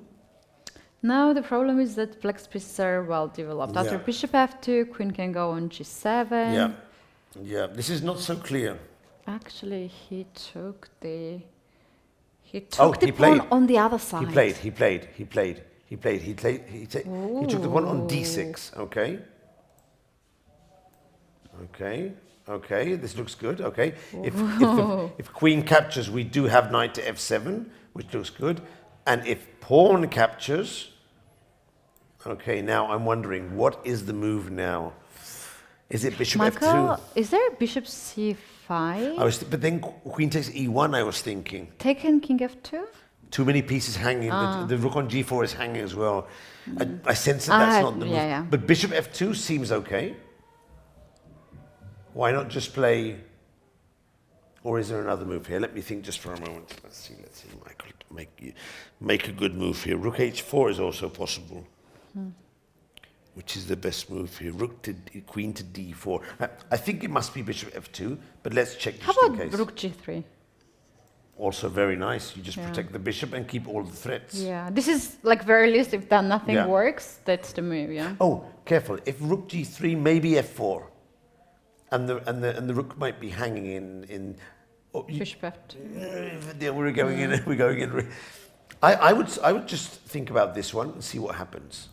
now the problem is that black's pieces are well developed. After Yeah. bishop f2, queen can go on g7. Yeah. This is not so clear. Actually, he took the He pawn played. on the other side. He played. He took the pawn on d6. Okay. This looks good. Okay. If queen captures, we do have knight to f7, which looks good. And if pawn captures, okay. Now I'm wondering, what is the move now? Is it bishop Michael, f2? is there a bishop c5? But then queen takes e1. I was thinking. Taken king f2? Too many pieces hanging. The rook on g4 is hanging as well. I sense that that's not the move. Yeah. But bishop f2 seems okay. Why not just play? Or is there another move here? Let me think just for a moment. Let's see, Michael. Make a good move here. Rook h4 is also possible. Which is the best move here? Queen to d4. I think it must be bishop f2, but let's check How just in about case. rook g3? Also very nice. You just protect the bishop and keep all the threats. Yeah, this is like very least if that nothing Yeah. works, that's the move, yeah. Oh, careful! If rook g3, maybe f4, and the rook might be hanging in. Bishop f2. Yeah, we're going in. We're going in. I would just think about this one and see what happens.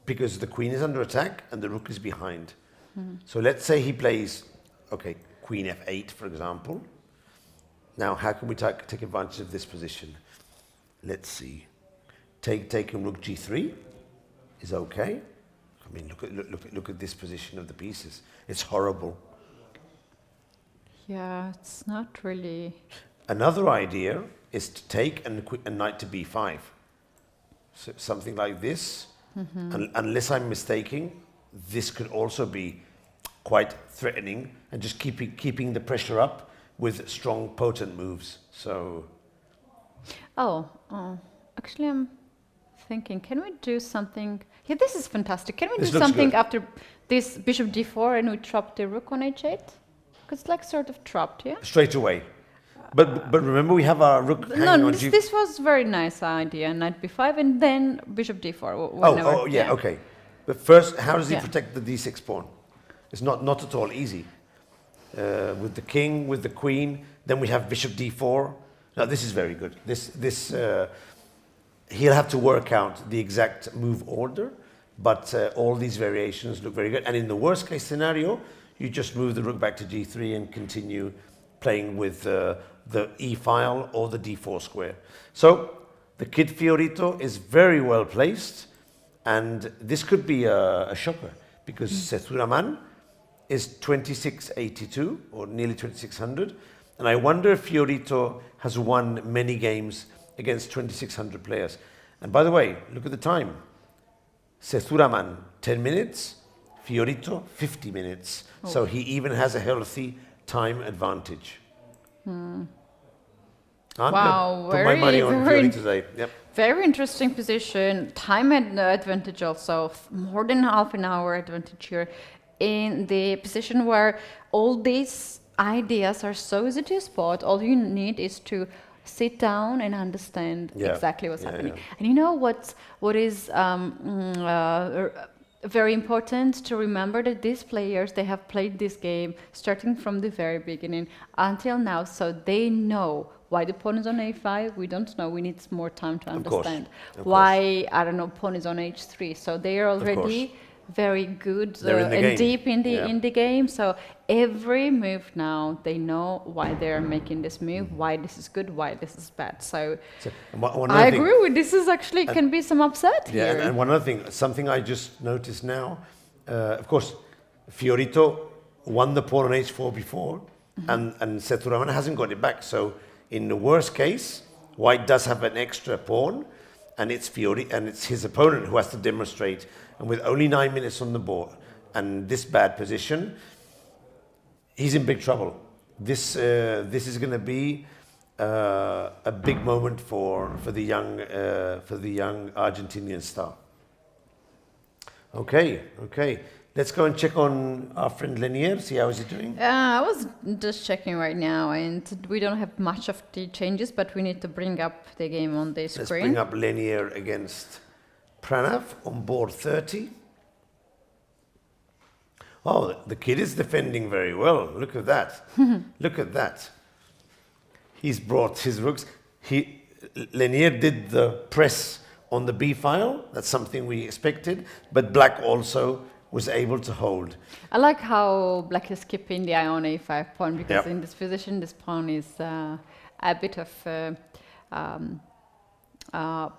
Because the queen is under attack and the rook is behind. So let's say he plays, okay, queen f8, for example. Now, how can we take advantage of this position? Let's see. Taking rook g3 is okay. I mean, look at this position of the pieces. It's horrible. Yeah, it's not really... Another idea is to take a knight to b5. So something like this. Unless I'm mistaken, this could also be quite threatening and just keeping the pressure up with strong, potent moves. So... actually I'm thinking, can we do something... Yeah, this is fantastic. Can we This do looks something good. after this bishop d4 and we trap the rook on h8? Because it's like sort of trapped, yeah? Straight away. But remember, we have our rook hanging on g5. This was very nice idea. Knight b5 and then bishop d4. Yeah, okay. But first, how does he Yeah. protect the d6 pawn? It's not at all easy. With the king, with the queen, then we have bishop d4. Now this is very good. He'll have to work out the exact move order, but all these variations look very good. And in the worst case scenario, you just move the rook back to g3 and continue playing with the e file or the d4 square. So the kid Fiorito is very well placed, and this could be a shocker because Sethuraman is 2682 or nearly 2600, and I wonder if Fiorito has won many games against 2600 players. And by the way, look at the time. Sethuraman 10 minutes, Fiorito 50 minutes. So he even has a healthy time advantage. I'm Wow, gonna put my money on very- Fiorito today. Yep. Very interesting position. Time advantage also. More than half an hour advantage here. In the position where all these ideas are so easy to spot, all you need is to sit down and understand exactly what's happening. Yeah. And you know what is very important to remember, that these players, they have played this game starting from the very beginning until now, so they know why the pawn is on a5. We don't know. We need more time to Of course, understand of why, I don't know, pawn is on h3. So they are already very good They're in the and game. deep in the Yeah. in the game. So every move now, they know why they're making this move, why this is good, why this is bad. So And one I other thing- agree with this. Is actually can be some upset Yeah, here. and one other thing, something I just noticed now, of course, Fiorito won the pawn on h4 before, and Seturaman hasn't got it back. So in the worst case, White does have an extra pawn, and it's his opponent who has to demonstrate. And with only 9 minutes on the board and this bad position, he's in big trouble. This is going to be a big moment for the young Argentinian star. Okay. Let's go and check on our friend Lenier, see how is he doing. I was just checking right now, and we don't have much of the changes, but we need to bring up the game on the Let's screen. bring up Lenier against Pranav on board 30. Oh, the kid is defending very well. Look at that. Look at that. He's brought his rooks. Lenier did the press on the B file. That's something we expected. But Black also was able to hold. I like how Black is keeping the eye on a5 pawn, because Yep. in this position, this pawn is a bit of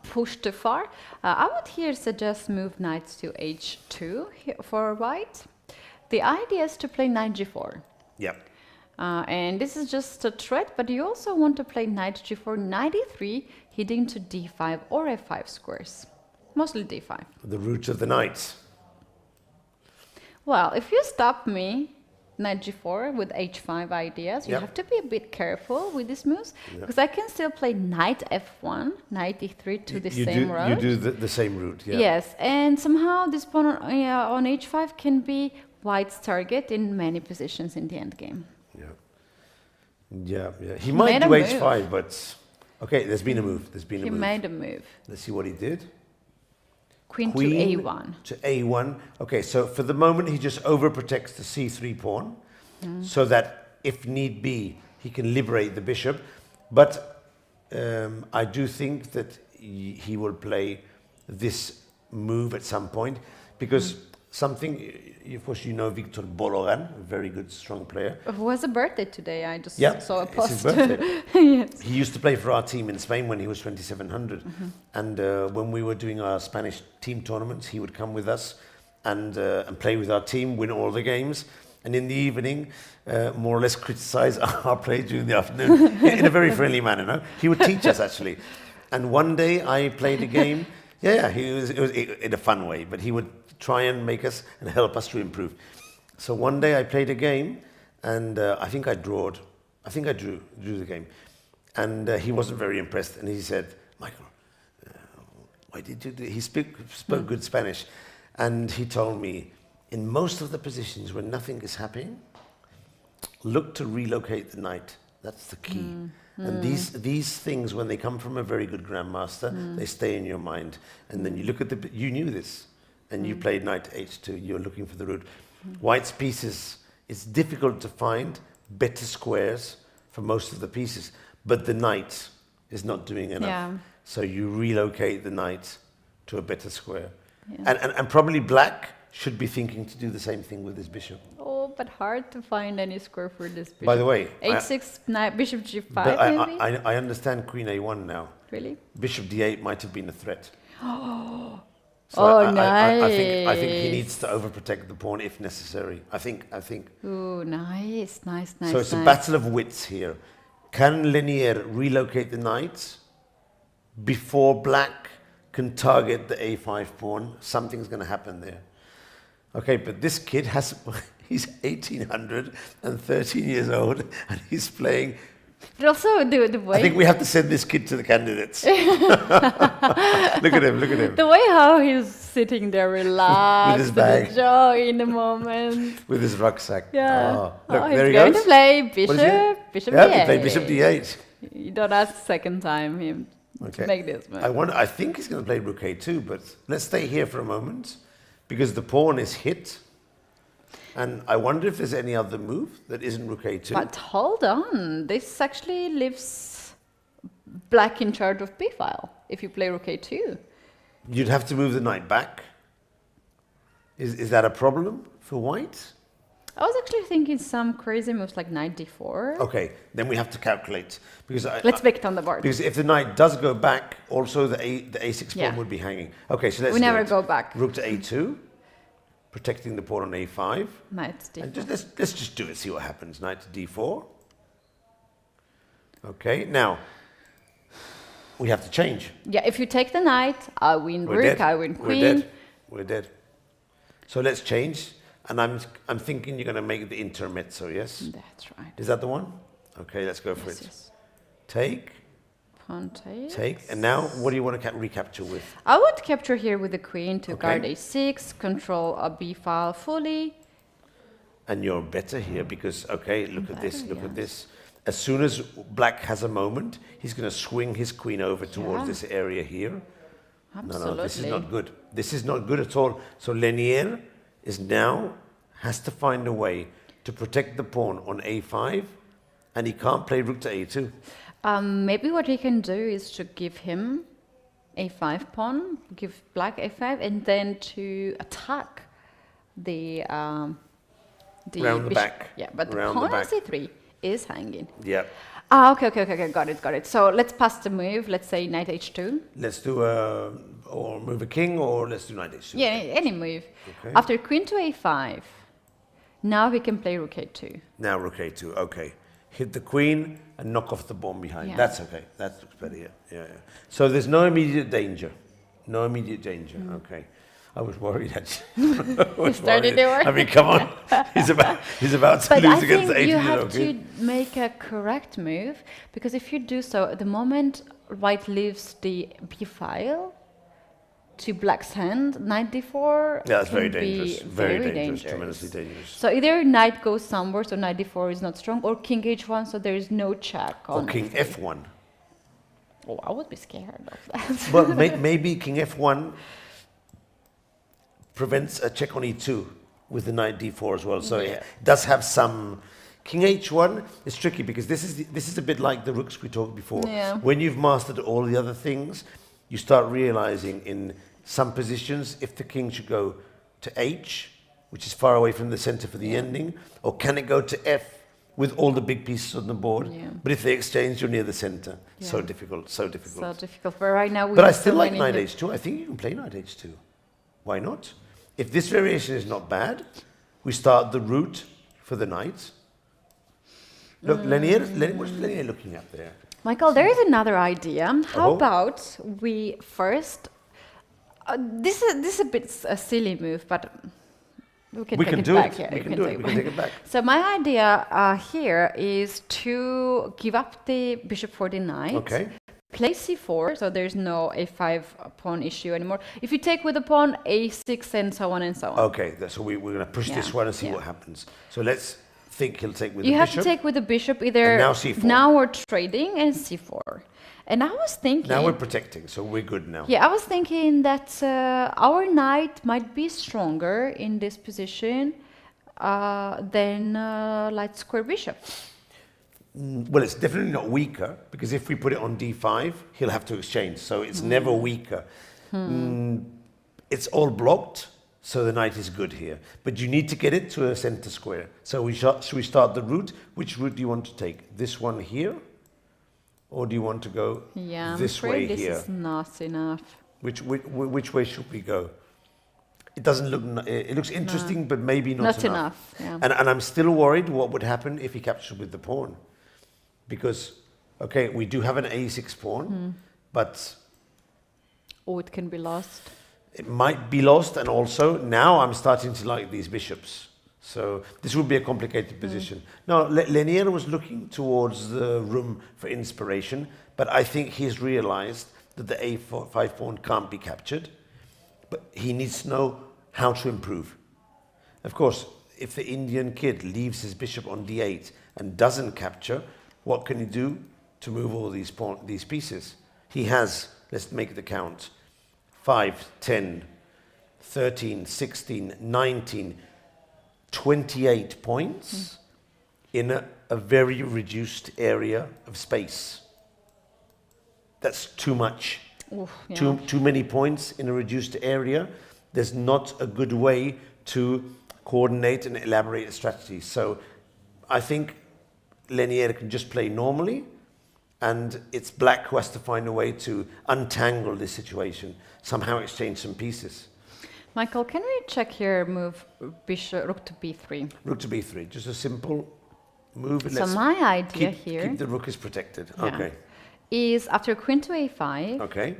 push too far. I would here suggest move knights to h2 for White. The idea is to play knight g4. Yeah. And this is just a threat, but you also want to play knight g4, knight e3, heading to d5 or f5 squares. Mostly d5. The route of the knights. Well, if you stop me, knight g4 with h5 ideas, you Yep. have to be a bit careful with these moves, because I can still play knight f1, knight e3 to the same route. You do the same route, yeah. Yes, and somehow this pawn on h5 can be White's target in many positions in the endgame. Yeah. He might made do a h5, but... Okay, there's been a move. He made a move. Let's see what he did. Queen to a1. To a1. Okay, so for the moment, he just overprotects the c3 pawn, so that if need be, he can liberate the bishop. But I do think that he will play this move at some point, because something, of course, you know Victor Bologan, a very good, strong player. Who has a birthday today? I just Yeah, saw a it's post. his birthday. Yes. He used to play for our team in Spain when he was 2700. And when we were doing our Spanish team tournaments, he would come with us and play with our team, win all the games. And in the evening, more or less criticize our play during the afternoon in a very friendly manner. No? He would teach us, actually. And one day I played a game. It was in a fun way, but he would try and make us and help us to improve. So one day I played a game, and I think I drew the game. And he wasn't very impressed, and he said, Michael, why did you do? He spoke good Spanish, and he told me, in most of the positions when nothing is happening, look to relocate the knight. That's the key. And these things, when they come from a very good grandmaster, they stay in your mind. And then you look at you knew this, and you played knight h2, you're looking for the route. White's pieces, it's difficult to find better squares for most of the pieces, but the knight is not doing enough. Yeah. So you relocate the knight to a better square. Yeah. And probably Black should be thinking to do the same thing with his bishop. Oh, but hard to find any square for this bishop. By the way, h6, knight, bishop g5, but maybe? I understand Queen a1 now. Really? Bishop d8 might have been a threat. Nice. I think he needs to overprotect the pawn if necessary. I think. Oh, nice. So it's a battle of wits here. Can Lenier relocate the knight before Black can target the a5 pawn? Something's going to happen there. Okay, but this kid he's 1800 and 13 years old, and he's playing. But also the way... I think we have to send this kid to the candidates. Look at him. The way how he's sitting there relaxed, his bag. enjoy in the moment. With his rucksack. Yeah. Oh, look, he's there he going goes. to play What is bishop Yeah, d8. he played bishop d8. You don't ask second time him to make this move. I think he's going to play rook a2, but let's stay here for a moment, because the pawn is hit. And I wonder if there's any other move that isn't rook a2. But hold on, this actually leaves Black in charge of b-file if you play rook a2. You'd have to move the knight back. Is that a problem for white? I was actually thinking some crazy moves like knight d4. Okay, then we have to calculate because Let's make it on the board. because if the knight does go back, also the a6 pawn Yeah. would be hanging. Okay, so let's We do never it. go back. Rook to a2, protecting the pawn on a5. Knight d4. And let's just do it. See what happens. Knight to d4. Okay, now we have to change. Yeah, if you take the knight, I win We're rook, dead. I win We're queen. dead. We're dead. So let's change. And I'm thinking you're going to make the intermezzo, yes? That's right. Is that the one? Okay, let's go for Yes, it. yes. Take, Pawn takes. take. And now what do you want to recapture with? I would capture here with the queen to Okay. guard a6, control a b file fully. And you're better here because, okay, look at this, Better, look at yes. this. As soon as black has a moment, he's going to swing his queen over towards Yeah. this area here. Absolutely. No, this is not good. This is not good at all. So Lenier has to find a way to protect the pawn on a5, and he can't play rook to a2. Maybe what he can do is to give him a5 pawn, give black a5, and then to attack the Round the bishop. back. Yeah, but the Round the pawn on back. c3 is hanging. Yeah. Okay, got it. So let's pass the move. Let's say knight h2. Let's do or move a king, or let's do knight h2. Yeah, any move. Okay. After queen to a5, now we can play rook a2. Now rook a2. Okay. Hit the queen and knock off the pawn behind. Yeah. That's okay. That looks better. Yeah. So there's no immediate danger. No immediate danger. Okay. I was worried actually. I was started worried. to worry. I mean, come on. He's about to But lose I against the think you 18 year have old to kid. make a correct move, because if you do so, at the moment white leaves the b file to black's hand, knight d4 Yeah, that's can very be dangerous. Very dangerous. Tremendously dangerous. So either knight goes somewhere, so knight d4 is not strong, or king h1, so there is no check Or on king f3. f1. Oh, I would be scared of that. Well, maybe king f1 prevents a check on e2 with the knight d4 as well. So it does have some. King h1 is tricky because this is a bit like the rooks we talked before. Yeah. When you've mastered all the other things, you start realizing in some positions if the king should go to h, which is far away from the center for the ending, or can it go to f with all the big pieces on the board? Yeah. But if they exchange, you're near the center. So Yeah. difficult, so difficult. So difficult. But right now we But I have still so like many knight hits. h2. I think you can play knight h2. Why not? If this variation is not bad, we start the route for the knight. Look, what's Lenier looking at there? Michael, there is another idea. How Oh. about we first? This is a bit a silly move, but we can We take can it do back it. here. We You can do it. We can take it back. So my idea here is to give up the bishop for the knight. Okay. Play c4, so there's no a5 pawn issue anymore. If you take with the pawn, a6 and so on and so on. Okay, so we're going to push this Yeah, one and see yeah. what happens. So let's think he'll take with You the have bishop. to take with the bishop either And now c4. now we're trading and c4. And I was thinking... Now we're protecting, so we're good now. Yeah, I was thinking that our knight might be stronger in this position than light square bishop. Well, it's definitely not weaker, because if we put it on d5, he'll have to exchange, so it's never weaker. It's all blocked, so the knight is good here. But you need to get it to a center square. So should we start the route? Which route do you want to take? This one here? Or do you want to go Yeah, I'm this way afraid this here? is not enough. Which way should we go? It doesn't look. It looks interesting, but maybe Not enough, yeah. And I'm still worried what would happen if he captured with the pawn, because okay, we do have an a6 pawn, but Oh, it can be lost. it might be lost. And also now I'm starting to like these bishops. So this would be a complicated position. Now Lenier was looking towards the room for inspiration, but I think he's realized that the a5 pawn can't be captured. But he needs to know how to improve. Of course, if the Indian kid leaves his bishop on d8 and doesn't capture, what can he do to move all these pieces? He has, let's make the count, 5, 10, 13, 16, 19, 28 points in a very reduced area of space. That's too much. Oof, yeah. Too many points in a reduced area. There's not a good way to coordinate and elaborate a strategy. So I think Lenier can just play normally, and it's black who has to find a way to untangle this situation, somehow exchange some pieces. Michael, can we check here, move bishop, rook to b3? Rook to b3, just a simple move. So my idea keep, here... Keep the rook is protected, yeah, okay. Is after queen to a5... Okay.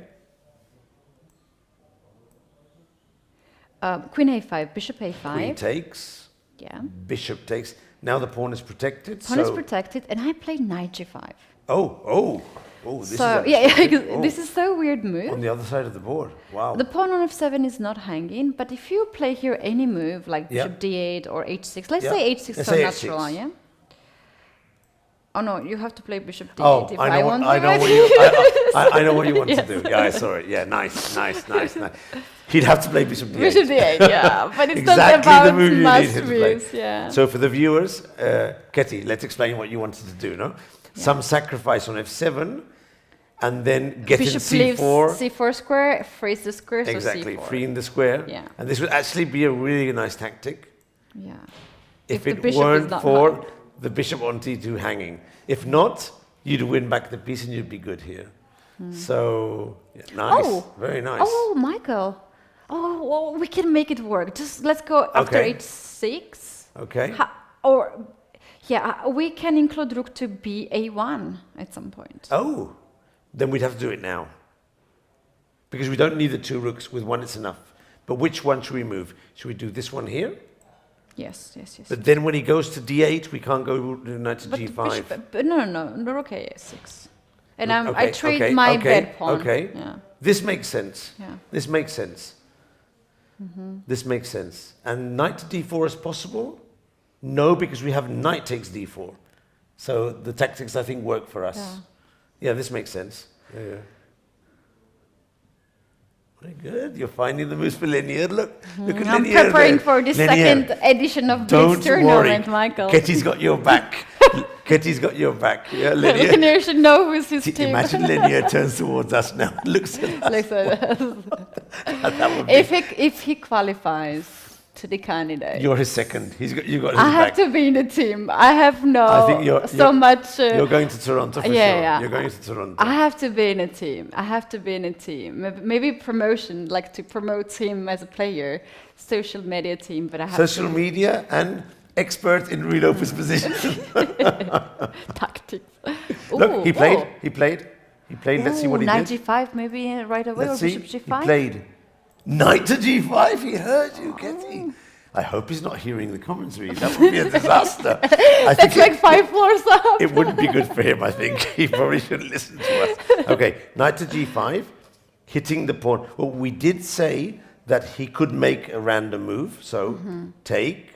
Queen a5, bishop a5. Queen takes. Yeah. Bishop takes. Now the pawn is protected. Pawn is protected, and I play knight g5. Oh, this so, is this is so weird move. On the other side of the board, wow. The pawn on f7 is not hanging, but if you play here any move, like bishop d8 or h6, let's say h6 is so natural, h6. yeah? Oh no, you have to play bishop d8 Oh, if I know want what, to. I know what you want to do. Yeah, sorry. Yeah, nice. He'd have to play bishop d8. Bishop d8, yeah, but it's exactly not about the move you must needed to play. moves, yeah. So for the viewers, Ketty, let's explain what you wanted to do, no? Yeah. Some sacrifice on f7, and then get bishop in c4. c4 square, frees the square, Exactly, so c4. freeing the square. Yeah. And this would actually be a really nice tactic. Yeah. If the it bishop weren't is not for hung. the bishop on t2 hanging. If not, you'd win back the piece and you'd be good here. So, yeah, nice, very nice. Oh, Michael. Oh, well, we can make it work. Just let's go after h6. Okay. We can include rook to ba1 at some point. Oh, then we'd have to do it now. Because we don't need the two rooks. With one, it's enough. But which one should we move? Should we do this one here? Yes. But then when he goes to d8, we can't go to knight to g5. But no, rook a6. And I trade my bed pawn. Okay. Yeah. This makes sense. Yeah. This makes sense. This makes sense. And knight to d4 is possible? No, because we have knight takes d4. So the tactics, I think, work for us. Yeah, this makes sense. Yeah. Very good. You're finding the moves for Lenier. Look at I'm Lenier preparing there. for the second edition of this tournament, Michael. Ketty's got your back. Ketty's got your back. Yeah, Lenier. Lenier should know who's his team. Imagine Lenier turns towards us now. Looks at us. Looks at us. That would be If he qualifies to the candidate, you're his second. You got his back. I have to be in the team. I have I think you're you're going to Toronto for sure. Yeah. You're going to Toronto. I have to be in a team. Maybe promotion, like to promote him as a player, social media team. But I have social media and expert in reloper's position. tactics. Look, he played. Let's see what he knight did. g5 maybe right away. Let's or see. bishop g5. He played knight to g5. He heard you, Ketty. I hope he's not hearing the commentary. That would be a disaster. It's like 5 floors up. It wouldn't be good for him, I think. He probably shouldn't listen to us. Okay, knight to g5, hitting the pawn. Well, we did say that he could make a random move. So take,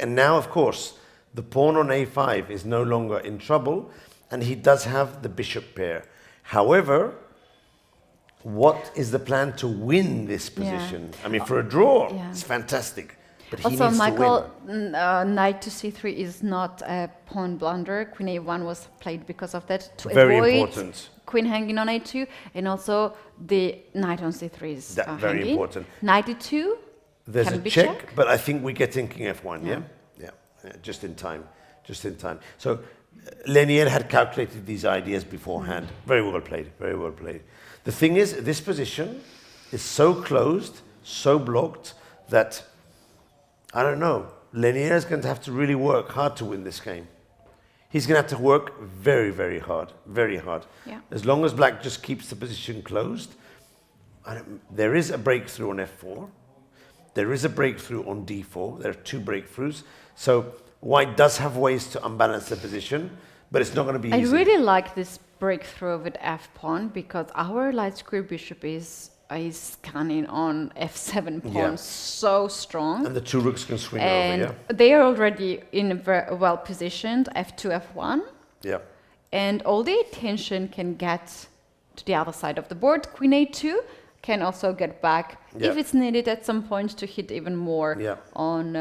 and now, of course, the pawn on a5 is no longer in trouble, and he does have the bishop pair. However, what is the plan to win this position? I mean, for a draw, it's fantastic. But he Also, needs Michael, to win. knight to c3 is not a pawn blunder. Queen a1 was played because of that to Very avoid important. queen hanging on a2, and also the knight on c3 is Very hanging. important. Knight e2. There's can a be check, but I think we get thinking f1, yeah? Just in time. So Lenier had calculated these ideas beforehand. Very well played. The thing is, this position is so closed, so blocked, that, I don't know, Lenier is going to have to really work hard to win this game. He's going to have to work very, very hard. Yeah. As long as black just keeps the position closed, there is a breakthrough on f4. There is a breakthrough on d4. There are two breakthroughs. So white does have ways to unbalance the position, but it's not going to be easy. I really like this breakthrough with f-pawn because our light square bishop is scanning on f7 pawn so strong. And the two rooks can swing and over, they are already in a very well positioned f2, f1. Yeah. And all the attention can get to the other side of the board. Queen a2 can also get back if it's needed at some point to hit even more on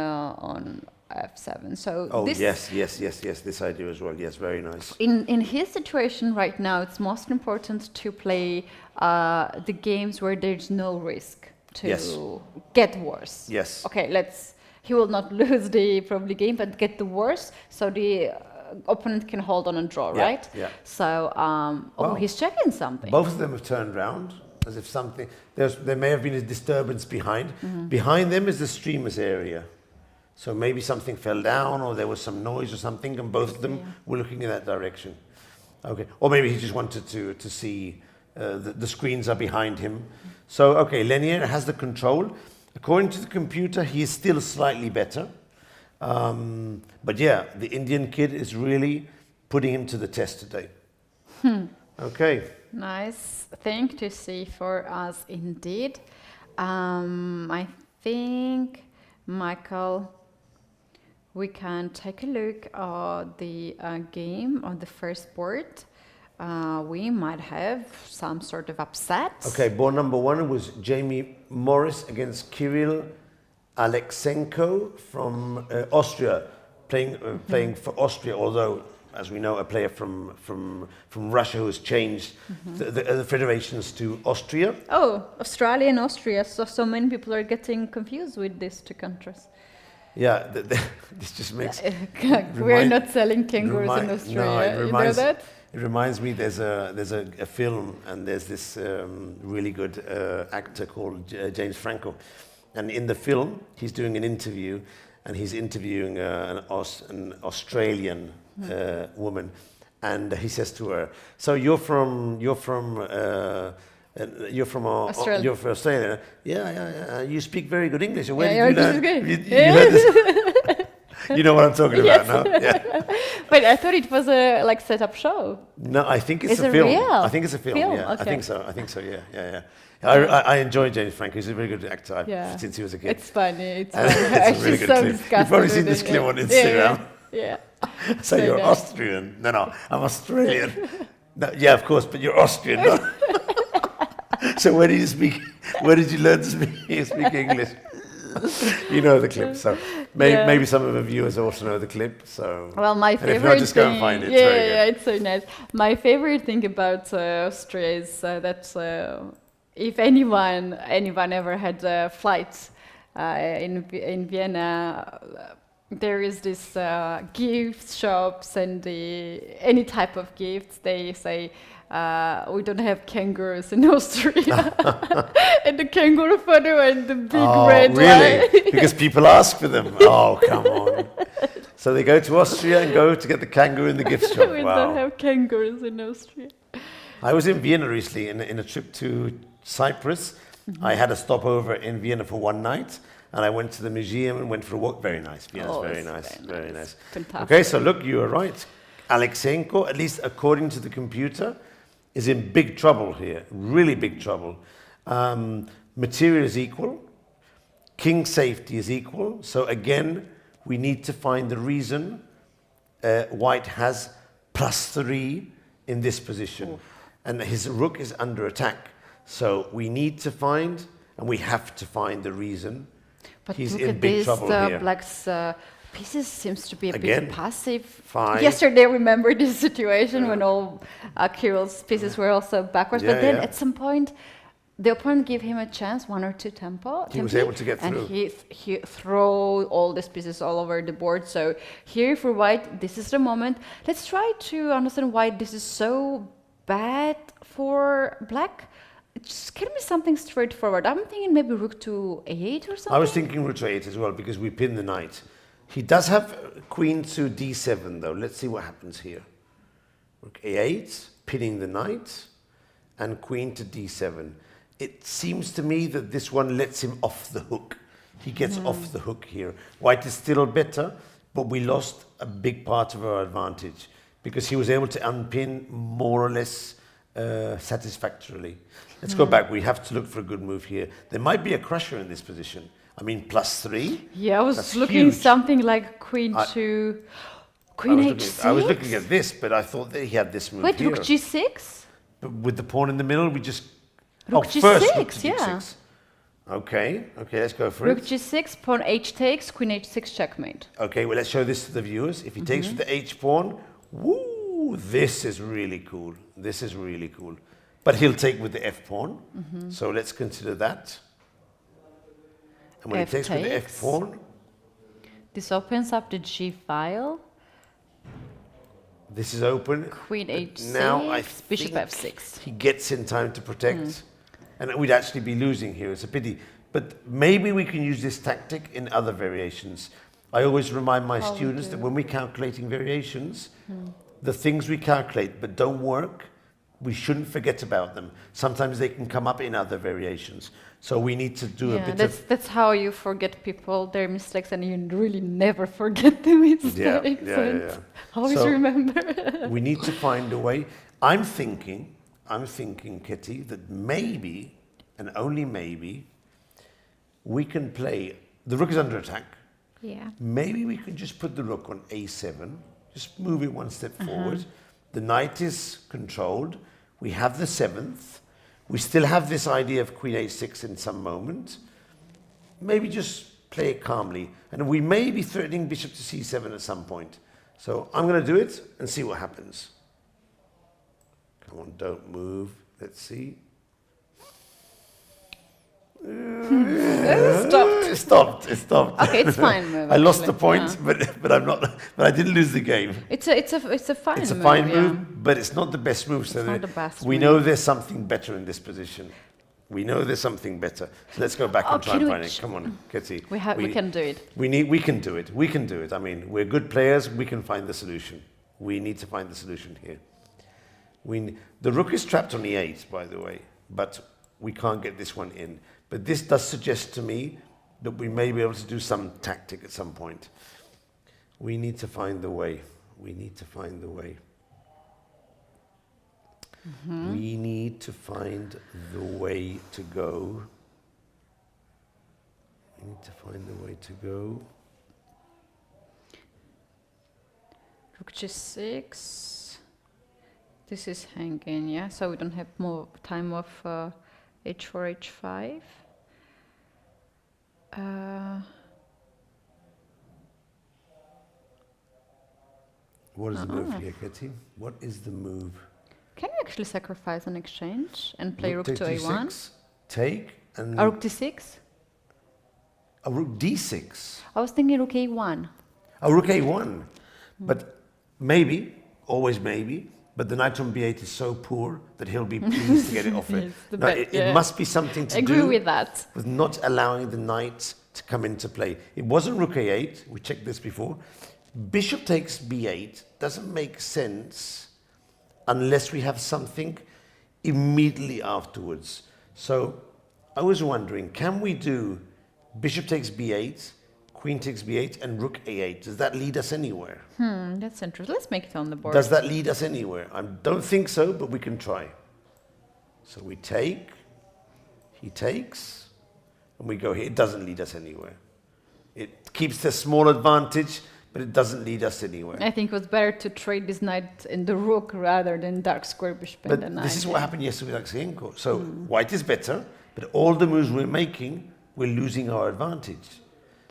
f7. So yes, this idea as well. Yes, very nice. In his situation right now, it's most important to play the games where there's no risk to Yes. get worse. Yes. Okay, he will not lose the probably game, but get the worse, so the opponent can hold on and draw, Yeah, right? yeah. So, Wow. he's checking something. Both of them have turned round as if there may have been a disturbance behind. Mm-hmm. Behind them is the streamers area. So maybe something fell down or there was some noise or something and both of them were looking in that direction. Okay. Or maybe he just wanted to see the screens are behind him. So, okay, Lenier has the control. According to the computer, he is still slightly better. But yeah, the Indian kid is really putting him to the test today. Okay. Nice thing to see for us indeed. I think, Michael, we can take a look at the game on the first board. We might have some sort of upset. Okay, board number 1 was Jamie Morris against Kirill Alexenko from Austria, playing for Austria, although, as we know, a player from Russia who has changed the federations to Austria. Oh, Australia and Austria. So many people are getting confused with these two countries. Yeah, this just makes... We're not selling kangaroos in Australia. You know that? It reminds me, there's a film, and there's this really good actor called James Franco. And in the film, he's doing an interview, and he's interviewing an Australian woman, and he says to her, "So you're from Australia. You're from Australia? Yeah. You speak very good English. Where Yeah, did you learn? good. You heard this? You know what I'm talking about now? Yeah. But I thought it was a set up show. No, I think it's Is a it film. real? I think it's a film. Film? Yeah, Okay. I think so. Yeah. I enjoy James Franco. He's a very good actor since he was a kid. It's funny. It's And funny. it's a really She's good so clip. disgusted You've probably seen with this it. clip on Instagram. Yeah. So So you're nice. Austrian? No, I'm Australian. No, yeah, of course, but you're Austrian. No? So where did you speak? Where did you learn to speak English? You know the clip, so maybe some of the viewers also know the clip. So Well, my and favorite if not, just go and thing, find it. It's very good. it's so nice. My favorite thing about Austria is that if anyone ever had a flight in Vienna, there is this gift shops and any type of gifts. They say we don't have kangaroos in Austria, and the kangaroo photo and the big red really? line. Because people ask for them. Oh, come on. So they go to Austria and go to get the kangaroo in the gift shop. We Wow. don't have kangaroos in Austria. I was in Vienna recently in a trip to Cyprus. I had a stopover in Vienna for one night, and I went to the museum and went for a walk. Very nice. Vienna's very it's nice. Very nice. Fantastic. Okay, so look, you are right. Alexenko, at least according to the computer, is in big trouble here. Really big trouble. Material is equal. King safety is equal. So again, we need to find the reason White has +3 in this position. Oof. And his rook is under attack. So we need to find, and we have to find the reason. But he's look in at big this, trouble here. Black's pieces seems to be a Again, bit passive. 5. Yesterday, remember this situation when all Kirill's pieces were also backwards. Yeah, but then yeah. at some point, the opponent gave him a chance, 1 or 2 tempo. He was able to get through. And he threw all these pieces all over the board. So here for White, this is the moment. Let's try to understand why this is so bad for Black. Just give me something straightforward. I'm thinking maybe rook to a8 or something. I was thinking rook to 8 as well, because we pin the knight. He does have queen to d7, though. Let's see what happens here. Rook a8, pinning the knight, and queen to d7. It seems to me that this one lets him off the hook. He gets off the hook here. White is still better, but we lost a big part of our advantage, because he was able to unpin more or less satisfactorily. Let's go back. We have to look for a good move here. There might be a crusher in this position. I mean, +3. Yeah, I was That's looking huge. something like queen to queen h6. I was looking at this, but I thought that he had this move Wait, here. rook g6? But with the pawn in the middle, we just... Rook first g6, rook to yeah. d6. Okay, let's go for Rook it. g6, pawn h takes, queen h6 checkmate. Okay, well, let's show this to the viewers. If he takes with the h pawn, woo, this is really cool. This is really cool. But he'll take with the f pawn. So let's consider that. And when he takes with the F pawn, this opens up the G file. this is open. Queen H6. Now I Bishop think F6. he gets in time to protect. And we'd actually be losing here. It's a pity. But maybe we can use this tactic in other variations. I always remind my students that when we're calculating variations, the things we calculate but don't work, we shouldn't forget about them. Sometimes they can come up in other variations. So we need to do a bit of... That's how you forget people, their mistakes, and you really never forget the mistakes. Yeah. Always So remember. we need to find a way. I'm thinking, Kitty, that maybe, and only maybe, we can play... The rook is under attack. Yeah. Maybe we could just put the rook on a7, just move it one step forward. The knight is controlled. We have the 7th. We still have this idea of queen a6 in some moment. Maybe just play it calmly. And we may be threatening bishop to c7 at some point. So I'm going to do it and see what happens. Come on, don't move. Let's see. It stopped. It stopped. Okay, it's fine move. I lost the actually. point, Yeah. but I'm not. But I didn't lose the game. It's a fine move. It's a fine yeah. move, but it's not the best move. So not the best we move. know there's something better in this position. We know there's something better. So let's go back and try and find it. Come on, Kitty. We can do it. We can do it. We can do it. I mean, we're good players. We can find the solution. We need to find the solution here. The rook is trapped on e8, by the way, but we can't get this one in. But this does suggest to me that we may be able to do some tactic at some point. We need to find the way. We need to find the way. We need to find the way to go. We need to find the way to go. Rook g6. This is hanging, yeah? So we don't have more time of h4, h5. What is the move here, Kitty? What is the move? Can you actually sacrifice an exchange and play rook Take to a1? d6, take and... Or rook d6? A rook d6. I was thinking rook a1. A rook a1. But maybe, always maybe, but the knight on b8 is so poor that he'll be pleased to get it off it. Yes, No, it must be something to Agree do with that. with not allowing the knight to come into play. It wasn't rook a8, we checked this before. Bishop takes b8 doesn't make sense unless we have something immediately afterwards. So I was wondering, can we do bishop takes b8, queen takes b8, and rook a8? Does that lead us anywhere? That's interesting. Let's make it on the board. Does that lead us anywhere? I don't think so, but we can try. So we take, he takes, and we go here. It doesn't lead us anywhere. It keeps the small advantage, but it doesn't lead us anywhere. I think it was better to trade this knight in the rook rather than dark square bishop and the But knight. this is what happened yesterday with Alexenko. So white is better, but all the moves we're making, we're losing our advantage.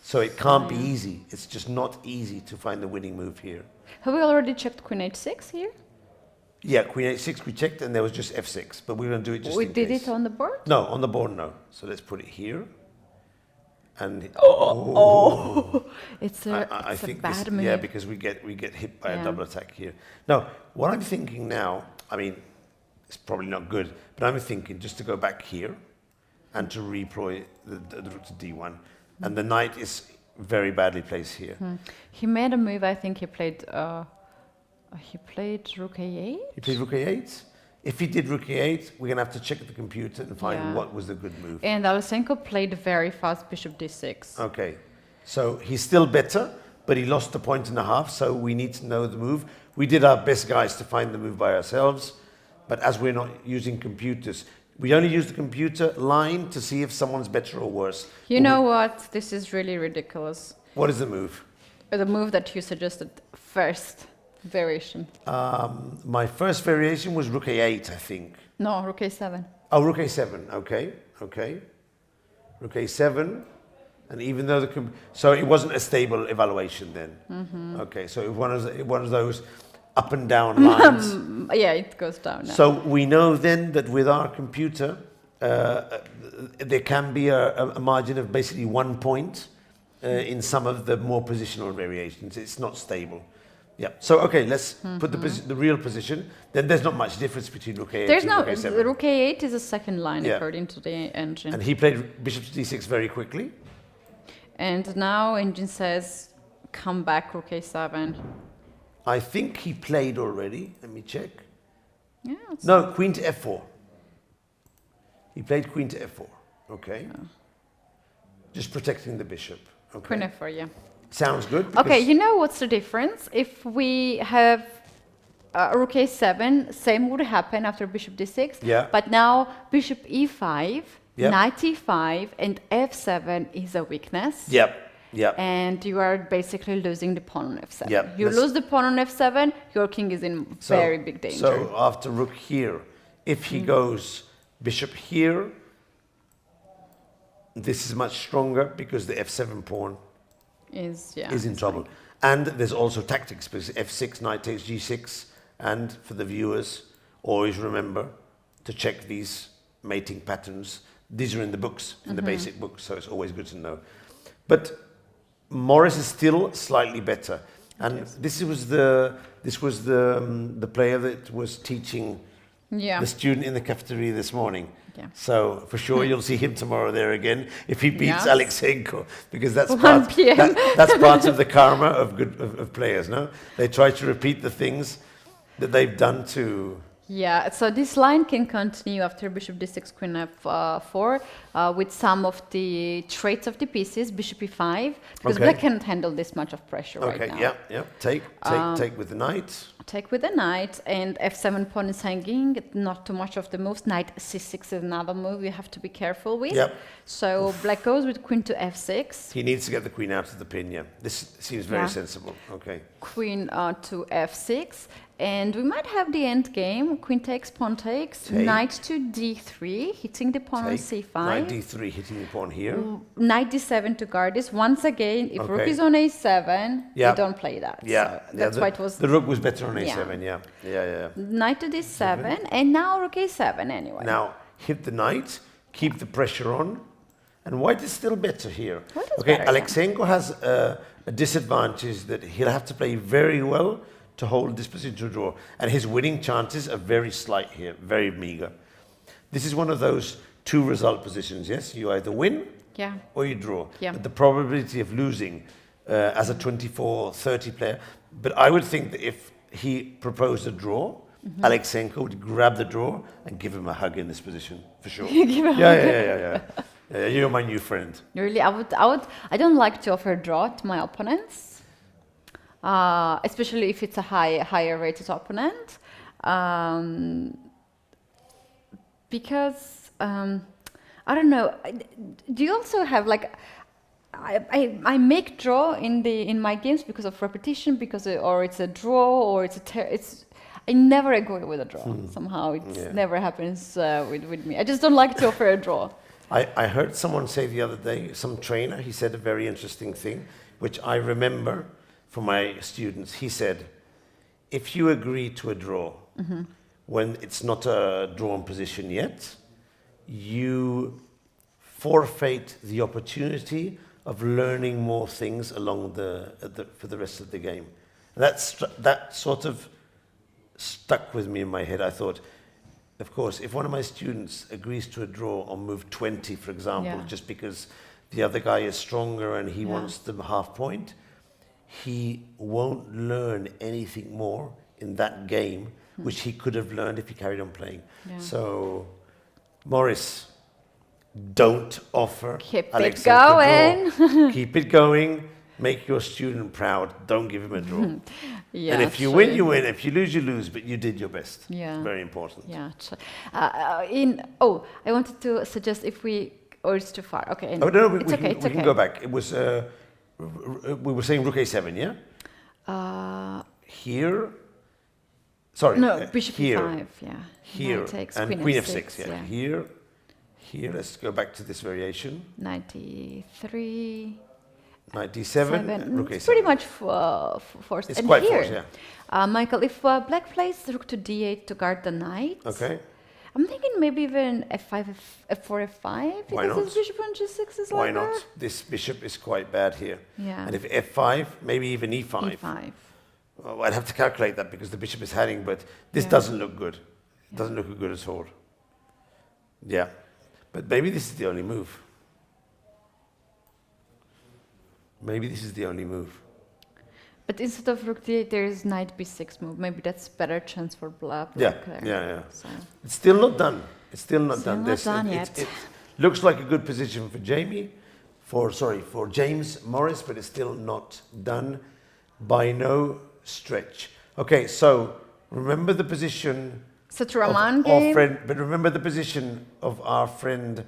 So it can't be easy. It's just not easy to find the winning move here. Have we already checked queen h6 here? Yeah, queen h6 we checked, and there was just f6. But we're going to do it just We in did case. it on the board? No, on the board, no. So let's put it here. And It's I a think bad this, move. yeah, because we get hit by a Yeah. double attack here. Now, what I'm thinking now, I mean, it's probably not good, but I'm thinking just to go back here and to redeploy the rook to d1, and the knight is very badly placed here. He made a move. I think he played rook a8. He played rook a8. If he did rook a8, we're going to have to check the computer and find Yeah. what was the good move. And Alexenko played very fast bishop d6. Okay, so he's still better, but he lost a point and a half, so we need to know the move. We did our best, guys, to find the move by ourselves, but as we're not using computers, we only use the computer line to see if someone's better or worse. You know what? This is really ridiculous. What is the move? The move that you suggested first variation. My first variation was rook a8, I think. No, rook a7. Oh, rook a7, okay. Rook a7, and even though so it wasn't a stable evaluation then. Okay, so it was one of those up and down lines. Yeah, it goes down now. So we know then that with our computer, there can be a margin of basically 1 point in some of the more positional variations. It's not stable. Yeah. So okay, let's put the real position. Then there's not much difference between Rook A8 There's and no. Rook A7. Rook A8 is a second line Yeah. according to the engine. And he played Bishop to D6 very quickly. And now engine says, come back, Rook A7. I think he played already. Let me check. Yeah. It's No, Queen to F4. He played Queen to F4. Okay. Just protecting the bishop. Okay. Queen F4, yeah. Sounds good. Okay, because- you know what's the difference? If we have Rook A7, same would happen after Bishop D6. Yeah. But now Bishop E5, Yep. Knight E5, and F7 is a weakness. Yep. Yep. And you are basically losing the pawn on F7. Yep, You that's- lose the pawn on F7, your king is in very big danger. So after Rook here, if he goes Bishop here, this is much stronger because the F7 pawn is in trouble. And there's also tactics because F6, Knight takes G6. And for the viewers, always remember to check these mating patterns. These are in the books, in the basic books, so it's always good to know. But Morris is still slightly better. And this was the player that was teaching Yeah. the student in the cafeteria this morning. Yeah. So for sure you'll see him tomorrow there again if he beats Yes. Alexenko, because that's 1 part, p.m. that's part of the karma of players. No, they try to repeat the things that they've done to. Yeah, so this line can continue after Bishop D6, Queen F4 with some of the traits of the pieces, Bishop E5, because Okay. Black cannot handle this much of pressure right Okay, now. yeah. Take with the knight. Take with the knight, and F7 pawn is hanging, not too much of the moves. Knight C6 is another move you have to be careful with. Yep. So Black goes with Queen to F6, He needs to get the queen out of the pin. Yeah, this seems very Yeah. sensible. Okay. Queen to F6, and we might have the end game. Queen takes, pawn takes, Take. Knight to D3, hitting the pawn on Take C5. knight D3, hitting the pawn here. Knight D7 to guard this. Once again, if rook Okay. is on A7, Yeah. you don't play that. Yeah, So that's why it was the rook was better on Yeah. A7. Yeah. Knight to D7, and now rook A7 anyway. Now hit the knight, keep the pressure on, and white is still better here. White is Okay, better, yeah. Alexenko has a disadvantage that he'll have to play very well to hold this position to draw, and his winning chances are very slight here, very meager. This is one of those two result positions. Yes, you either win Yeah. or you draw. Yeah. But the probability of losing as a 24-30 player, but I would think that if he proposed a draw, Alexenko would grab the draw and give him a hug in this position for sure. Yeah. You're my new friend. Really, I don't like to offer a draw to my opponents, especially if it's a higher rated opponent, because I don't know. Do you also have like? I make draw in my games because of repetition, or it's a draw, or it's I never agree with a draw. Somehow it never happens with me. I just don't like to offer a draw. I heard someone say the other day, some trainer, he said a very interesting thing, which I remember from my students. He said, if you agree to a draw when it's not a drawn position yet, you forfeit the opportunity of learning more things along for the rest of the game. That sort of stuck with me in my head. I thought, of course, if one of my students agrees to a draw on move 20, for example, just because the other guy is stronger and he wants the half point, he won't learn anything more in that game, which he could have learned if he carried on playing. Yeah. So, Morris, don't offer Keep Alexenko it going. a draw. Keep it going. Make your student proud. Don't give him a draw. Yeah, and if you win, you win. If you lose, you lose. But you did your best. Yeah. Very important. Yeah. I wanted to suggest or it's too far. Okay. Oh no, we okay. can go back. It was we were saying rook a7, yeah. Here. Sorry. No, bishop here. e5. Yeah. Here Knight takes, and queen f6. Yeah. Here. Let's go back to this variation. 93. 97, rook It's a7. pretty much forced. It's and quite here, forced, yeah. Michael, if black plays rook to d8 to guard the knight, Okay. I'm thinking maybe even f5, f4, f5 Why because not? his bishop on g6 is Why like not? that. This bishop is quite bad here. Yeah. And if f5, maybe even e5. e5. Well, I'd have to calculate that because the bishop is hanging, but this Yeah. doesn't look good. It doesn't look good at all. Yeah. But maybe this is the only move. Maybe this is the only move. But instead of rook d8, there is knight b6 move. Maybe that's better chance for black. Yeah, there. yeah. So. It's still not done. It's still not Still done. not done yet. It looks like a good position for for James Morris, but it's still not done by no stretch. Okay, so remember the position Satraman of game. our friend, but remember the position of our friend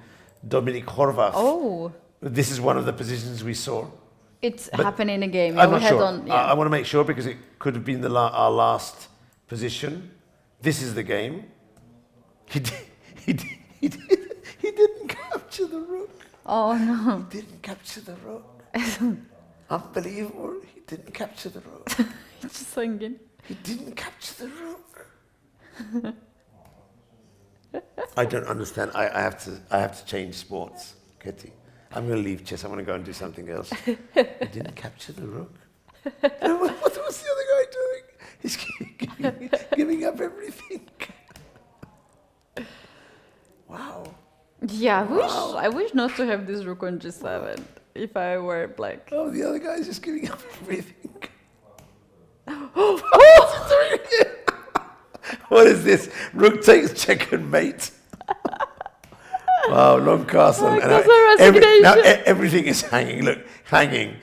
Dominik Horvath. Oh, This is one of the positions we saw. it's But happening in a game. I'm we not had sure. on. Yeah. I want to make sure because it could have been our last position. This is the game. He didn't capture the rook. Oh no. He didn't capture the rook. Unbelievable. He didn't capture the rook. Just thinking. He didn't capture the rook. I don't understand. I have to change sports, Kitty. I'm going to leave chess. I'm going to go and do something else. He didn't capture the rook. What was the other guy doing? He's giving up everything. Wow. Yeah, I wish not to have this rook on g7 if I were black. Oh, the other guy's just giving up everything. What is this? Rook takes check and mate. Wow, long castle. Oh, And castle resignation. now everything is hanging. Look, hanging.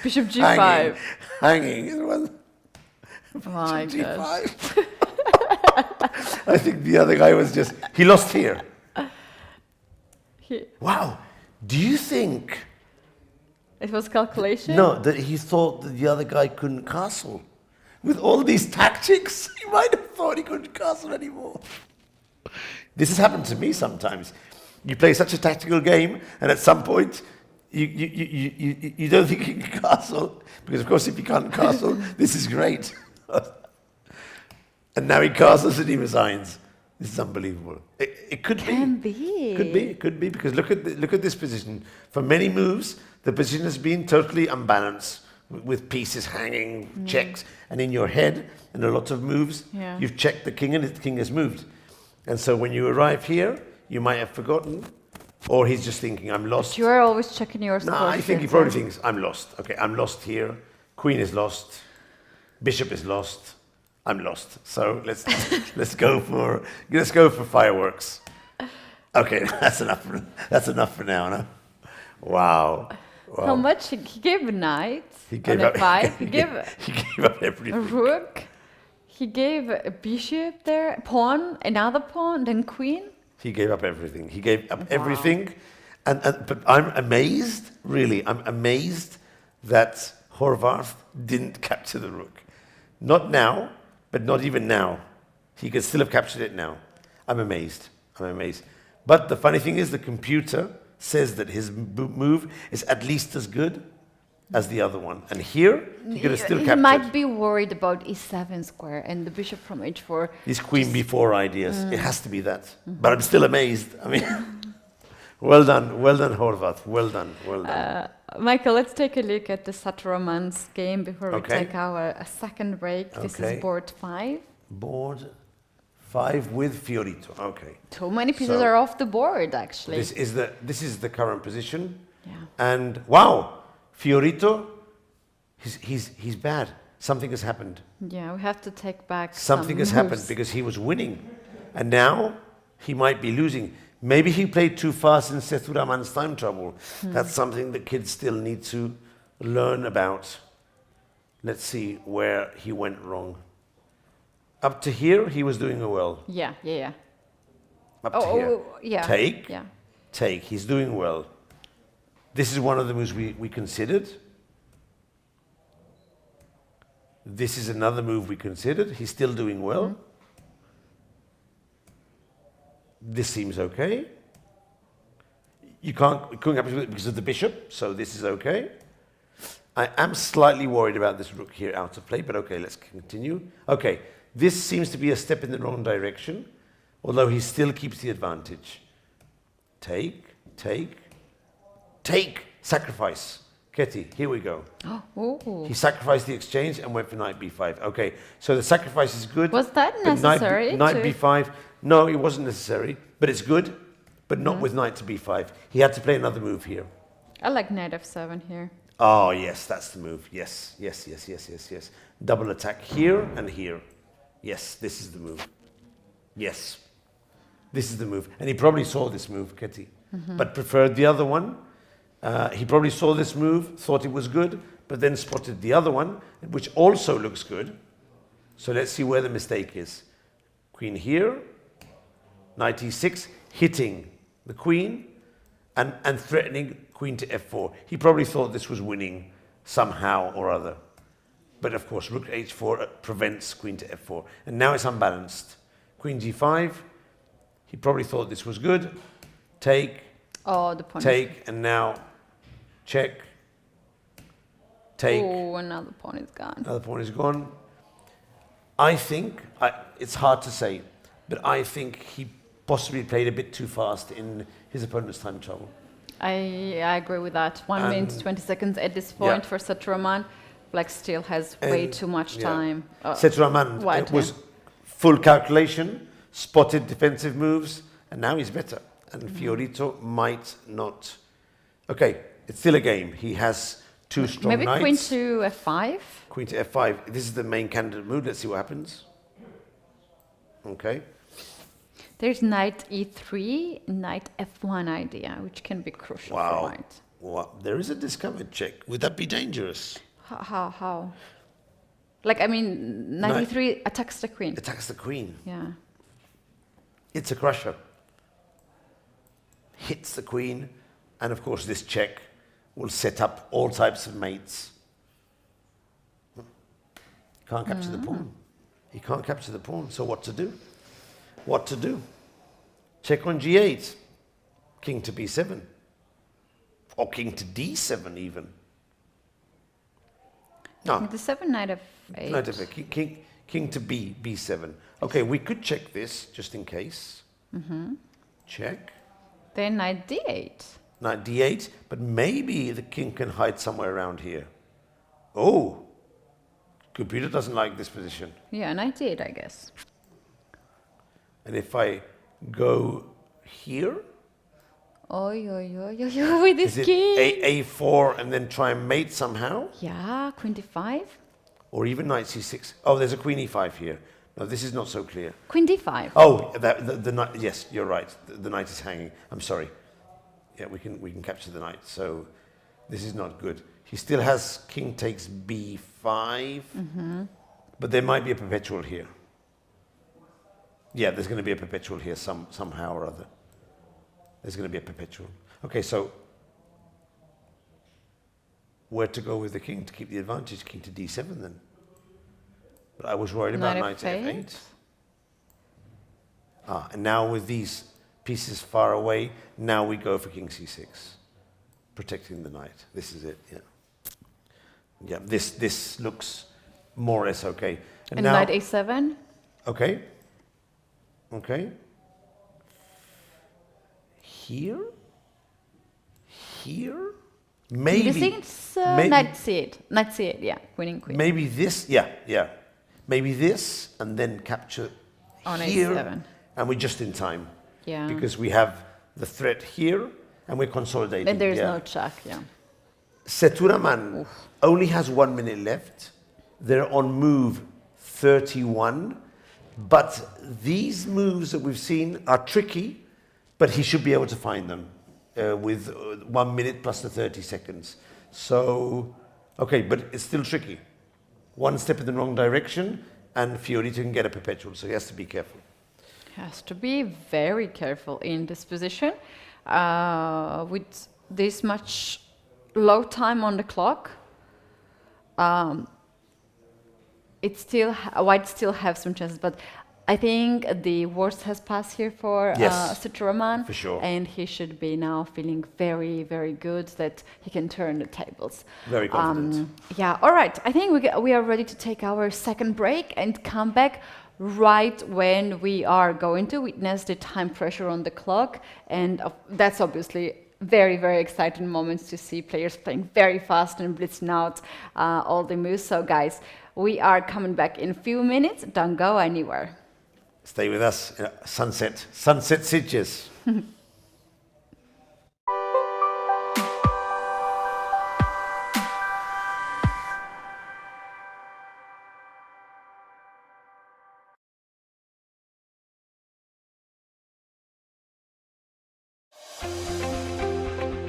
Bishop g5. Hanging. Everyone, My G5. gosh. I think the other guy was just, he lost here. He- Wow. Do you think, It was calculation? no, that he thought that the other guy couldn't castle? With all these tactics, he might have thought he couldn't castle anymore. This has happened to me sometimes. You play such a tactical game, and at some point, you don't think you can castle, because of course if you can't castle, this is great. And now he castles and he resigns. This is unbelievable. It could Can be. be. It could be, because look at this position. For many moves, the position has been totally unbalanced, with pieces hanging, checks, and in your head, in a lot of moves, Yeah. you've checked the king and the king has moved. And so when you arrive here, you might have forgotten, or he's just thinking, I'm lost. You are always checking your No, score I think he sheet, probably yeah. thinks, I'm lost. Okay, I'm lost here. Queen is lost. Bishop is lost. I'm lost. So let's go for fireworks. Okay, that's enough for now, no? Wow. How much? He gave a knight He gave on up. a 5. He gave He gave up a everything. rook. He gave a bishop there, pawn, another pawn, then queen. He gave up everything. He gave up everything, but I'm amazed. Really, I'm amazed that Horvath didn't capture the rook. Not now, but not even now. He could still have captured it now. I'm amazed. But the funny thing is, the computer says that his move is at least as good as the other one. And here, he could have still He captured. might be worried about e7 square and the bishop from h4. These queen before ideas. It has to be that. But I'm still amazed. I mean, well done, Horvath. Well done. Michael, let's take a look at the Satraman's game before we Okay. take our second break. This Okay. is board 5. Board 5 with Fiorito. Okay. Too many pieces So- are off the board, actually. This is the current position. Yeah. And wow, Fiorito, he's bad. Something has happened. Yeah, we have to take back Something some has happened moves. because he was winning. And now he might be losing. Maybe he played too fast in Sethuraman's time trouble. That's something that kids still need to learn about. Let's see where he went wrong. Up to here, he was doing well. Yeah. Up to here. Yeah. Take. Yeah. Take. He's doing well. This is one of the moves we considered. This is another move we considered. He's still doing well. This seems okay. You couldn't capture it because of the bishop, so this is okay. I am slightly worried about this rook here out of play, but okay, let's continue. Okay, this seems to be a step in the wrong direction. although he still keeps the advantage. Take, sacrifice. Ketty, here we go. Oh. He sacrificed the exchange and went for knight b5. Okay, so the sacrifice is good. Was that but necessary? Knight b5, no, it wasn't necessary, but it's good, but not with knight to b5. He had to play another move here. I like knight f7 here. Oh, yes, that's the move. Yes. Double attack here and here. Yes, this is the move. Yes, this is the move. And he probably saw this move, Ketty, but preferred the other one. He probably saw this move, thought it was good, but then spotted the other one, which also looks good. So let's see where the mistake is. Queen here, knight e6, hitting the queen and threatening queen to f4. He probably thought this was winning somehow or other. But of course, rook h4 prevents queen to f4. And now it's unbalanced. Queen g5, he probably thought this was good. Take, the pawn. take, and now check, take. Oh, another pawn is gone. Another pawn is gone. I think, it's hard to say, but I think he possibly played a bit too fast in his opponent's time trouble. I agree with that. 1 minute, 20 seconds at this point for Satraman. Black still has way too much time. Satraman was full calculation, spotted defensive moves, and now he's better. And Fiorito might not. Okay, it's still a game. He has two strong knights. Maybe queen to f5? Queen to f5. This is the main candidate move. Let's see what happens. Okay. There's knight e3, knight f1 idea, which can be crucial for white. Wow. There is a discovered check. Would that be dangerous? How? Like, I mean, knight e3 attacks the queen. Attacks the queen. Yeah. It's a crusher. Hits the queen. And of course, this check will set up all types of mates. Can't capture the pawn. He can't capture the pawn. So what to do? What to do? Check on g8. King to b7. Or king to d7 even. No. King to 7, knight f8. Knight f8. King to b7. Okay, we could check this just in case. Check. Then knight d8. Knight d8, but maybe the king can hide somewhere around here. Oh, computer doesn't like this position. Yeah, knight d8, I guess. And if I go here, with this is it king. a4 and then try and mate somehow? Yeah, queen d5. Or even knight c6. Oh, there's a queen e5 here. No, this is not so clear. Queen d5. Oh, the knight. Yes, you're right. The knight is hanging. I'm sorry. Yeah, we can capture the knight. So this is not good. He still has king takes b5, but there might be a perpetual here. Yeah, there's going to be a perpetual here somehow or other. There's going to be a perpetual. Okay, so where to go with the king to keep the advantage? King to d7 then. But I was worried about knight to f8. And now with these pieces far away, now we go for king c6, protecting the knight. This is it, yeah. Yeah, this looks more or less okay. And now, knight a7? Okay. Okay. Here? Maybe. Do you think it's knight c8? Knight c8, yeah. Queen. Maybe this, yeah. Maybe this, and then capture on here. a7. And we're just in time. Yeah. Because we have the threat here, and we're consolidating. And there's no check, yeah. Seturaman only has 1 minute left. They're on move 31. But these moves that we've seen are tricky, but he should be able to find them with 1 minute plus the 30 seconds. So, okay, but it's still tricky. One step in the wrong direction, and Fiorito can get a perpetual, so he has to be careful. Has to be very careful in this position. With this much low time on the clock, white still have some chances, but I think the worst has passed here for Satraman. For sure. And he should be now feeling very, very good that he can turn the tables. Very confident. Yeah, all right. I think we are ready to take our second break and come back right when we are going to witness the time pressure on the clock. And that's obviously very, very exciting moments to see players playing very fast and blitzing out all the moves. So guys, we are coming back in a few minutes. Don't go anywhere. Stay with us. Sunset Sitges.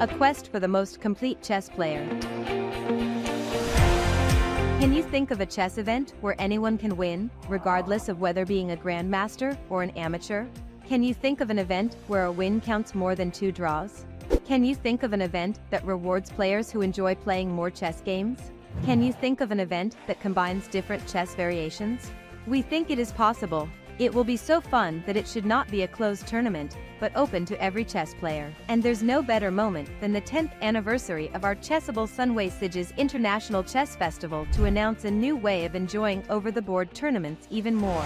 A quest for the most complete chess player. Can you think of a chess event where anyone can win, regardless of whether being a grandmaster or an amateur? Can you think of an event where a win counts more than 2 draws? Can you think of an event that rewards players who enjoy playing more chess games? Can you think of an event that combines different chess variations? We think it is possible. It will be so fun that it should not be a closed tournament, but open to every chess player. And there's no better moment than the 10th anniversary of our Chessable Sunway Sitges International Chess Festival to announce a new way of enjoying over-the-board tournaments even more.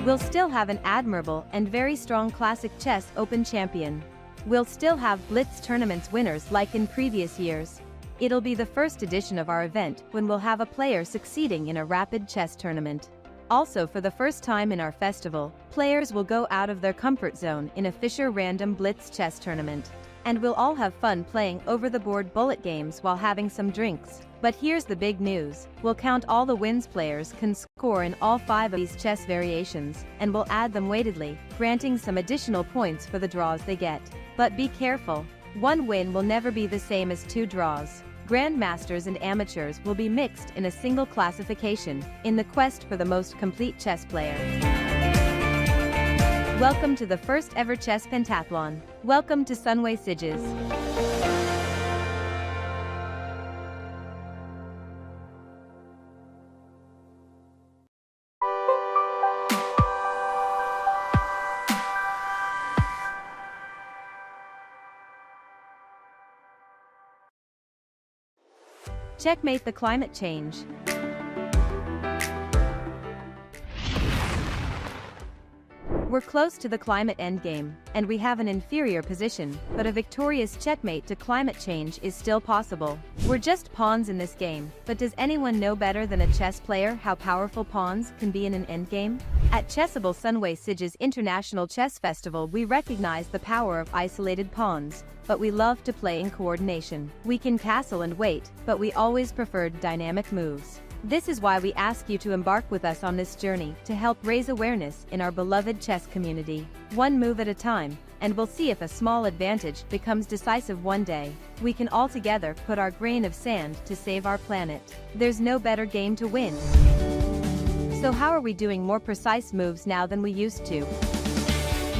We'll still have an admirable and very strong classic chess open champion. We'll still have Blitz tournaments winners like in previous years. It'll be the first edition of our event when we'll have a player succeeding in a rapid chess tournament. Also, for the first time in our festival, players will go out of their comfort zone in a Fischer Random Blitz chess tournament. And we'll all have fun playing over-the-board bullet games while having some drinks. But here's the big news. We'll count all the wins players can score in all 5 of these chess variations, and we'll add them weightedly, granting some additional points for the draws they get. But be careful. 1 win will never be the same as 2 draws. Grandmasters and amateurs will be mixed in a single classification, in the quest for the most complete chess player. Welcome to the first ever chess pentathlon. Welcome to Sunway Sitges. Checkmate the climate change. We're close to the climate endgame, and we have an inferior position, but a victorious checkmate to climate change is still possible. We're just pawns in this game, but does anyone know better than a chess player how powerful pawns can be in an endgame? At Chessable Sunway Sitges International Chess Festival, we recognize the power of isolated pawns, but we love to play in coordination. We can castle and wait, but we always preferred dynamic moves. This is why we ask you to embark with us on this journey to help raise awareness in our beloved chess community. 1 move at a time, and we'll see if a small advantage becomes decisive one day. We can all together put our grain of sand to save our planet. There's no better game to win. So how are we doing more precise moves now than we used to?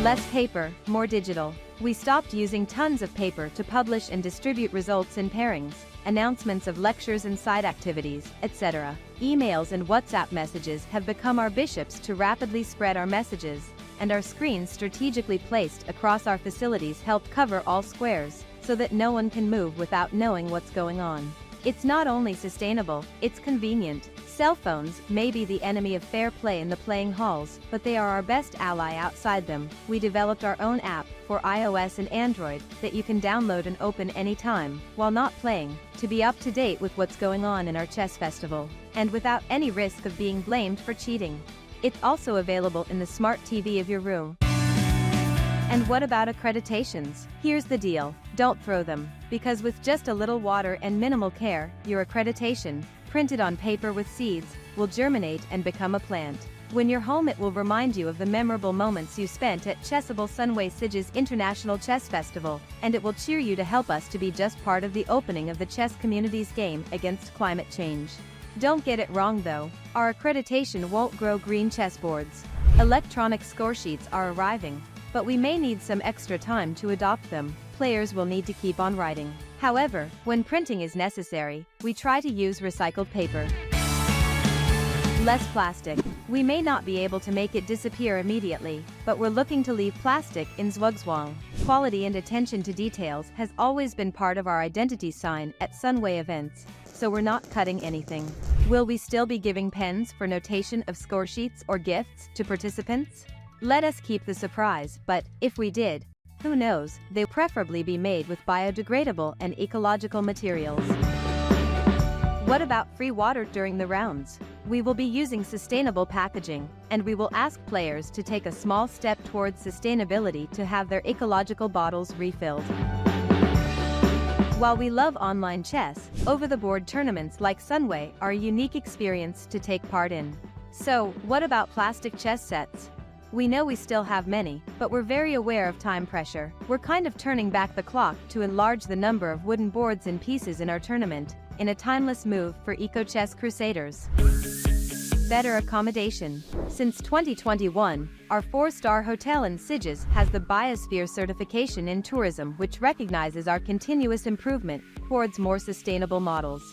Less paper, more digital. We stopped using tons of paper to publish and distribute results in pairings, announcements of lectures and side activities, etc. Emails and WhatsApp messages have become our bishops to rapidly spread our messages, and our screens strategically placed across our facilities help cover all squares, so that no one can move without knowing what's going on. It's not only sustainable, it's convenient. Cell phones may be the enemy of fair play in the playing halls, but they are our best ally outside them. We developed our own app for iOS and Android that you can download and open anytime, while not playing, to be up to date with what's going on in our chess festival, and without any risk of being blamed for cheating. It's also available in the smart TV of your room. And what about accreditations? Here's the deal, don't throw them, because with just a little water and minimal care, your accreditation, printed on paper with seeds, will germinate and become a plant. When you're home, it will remind you of the memorable moments you spent at Chessable Sunway Sitges International Chess Festival, and it will cheer you to help us to be just part of the opening of the chess community's game against climate change. Don't get it wrong though, our accreditation won't grow green chessboards. Electronic score sheets are arriving, but we may need some extra time to adopt them. Players will need to keep on writing. However, when printing is necessary, we try to use recycled paper. Less plastic. We may not be able to make it disappear immediately, but we're looking to leave plastic in Zhuangzhuang. Quality and attention to details has always been part of our identity sign at Sunway events, so we're not cutting anything. Will we still be giving pens for notation of score sheets or gifts to participants? Let us keep the surprise, but if we did, who knows, they preferably be made with biodegradable and ecological materials. What about free water during the rounds? We will be using sustainable packaging, and we will ask players to take a small step towards sustainability to have their ecological bottles refilled. While we love online chess, over-the-board tournaments like Sunway are a unique experience to take part in. So, what about plastic chess sets? We know we still have many, but we're very aware of time pressure. We're kind of turning back the clock to enlarge the number of wooden boards and pieces in our tournament, in a timeless move for eco-chess crusaders. Better accommodation. Since 2021, our 4-star hotel in Sitges has the Biosphere certification in tourism, which recognizes our continuous improvement towards more sustainable models.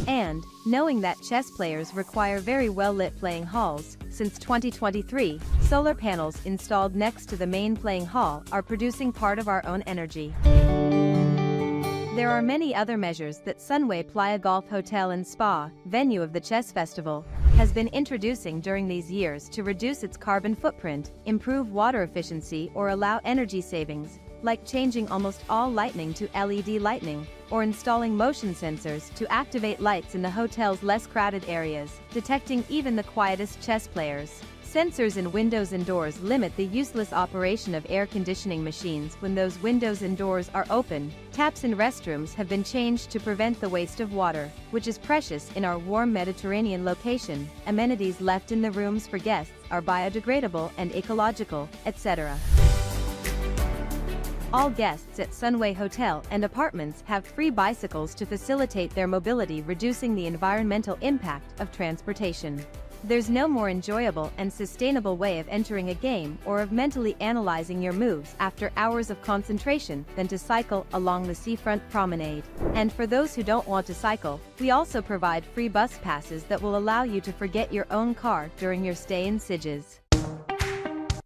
And, knowing that chess players require very well-lit playing halls, since 2023, solar panels installed next to the main playing hall are producing part of our own energy. There are many other measures that Sunway Playa Golf Hotel and Spa, venue of the Chess Festival, has been introducing during these years to reduce its carbon footprint, improve water efficiency or allow energy savings, like changing almost all lighting to LED lighting, or installing motion sensors to activate lights in the hotel's less crowded areas, detecting even the quietest chess players. Sensors in windows and doors limit the useless operation of air conditioning machines when those windows and doors are open. Taps in restrooms have been changed to prevent the waste of water, which is precious in our warm Mediterranean location. Amenities left in the rooms for guests are biodegradable and ecological, etc. All guests at Sunway Hotel and Apartments have free bicycles to facilitate their mobility, reducing the environmental impact of transportation. There's no more enjoyable and sustainable way of entering a game or of mentally analyzing your moves after hours of concentration than to cycle along the seafront promenade. And for those who don't want to cycle, we also provide free bus passes that will allow you to forget your own car during your stay in Sitges.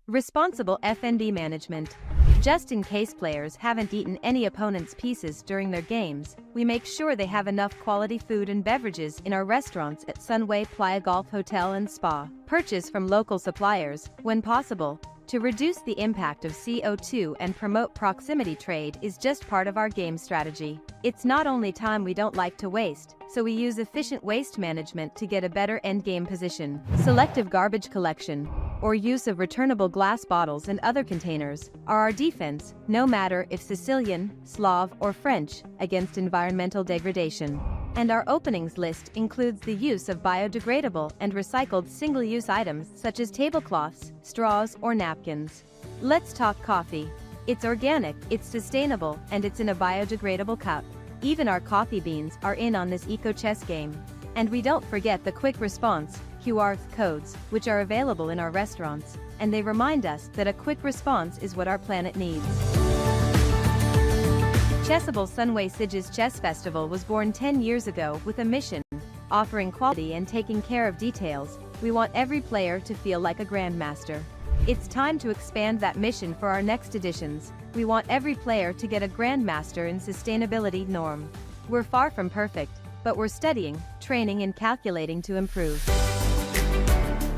Responsible F&B management. Just in case players haven't eaten any opponent's pieces during their games, we make sure they have enough quality food and beverages in our restaurants at Sunway Playa Golf Hotel and Spa. Purchase from local suppliers, when possible, to reduce the impact of CO2 and promote proximity trade is just part of our game strategy. It's not only time we don't like to waste, so we use efficient waste management to get a better endgame position. Selective garbage collection, or use of returnable glass bottles and other containers, are our defense, no matter if Sicilian, Slav, or French, against environmental degradation. And our openings list includes the use of biodegradable and recycled single-use items such as tablecloths, straws, or napkins. Let's talk coffee. It's organic, it's sustainable, and it's in a biodegradable cup. Even our coffee beans are in on this eco-chess game. And we don't forget the quick response QR codes, which are available in our restaurants, and they remind us that a quick response is what our planet needs. Chessable Sunway Sitges Chess Festival was born 10 years ago with a mission, offering quality and taking care of details. We want every player to feel like a grandmaster. It's time to expand that mission for our next editions. We want every player to get a grandmaster in sustainability norm. We're far from perfect, but we're studying, training and calculating to improve.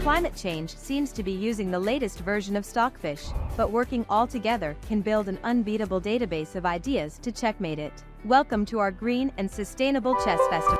Climate change seems to be using the latest version of Stockfish, but working all together can build an unbeatable database of ideas to checkmate it. Welcome to our green and sustainable chess festival.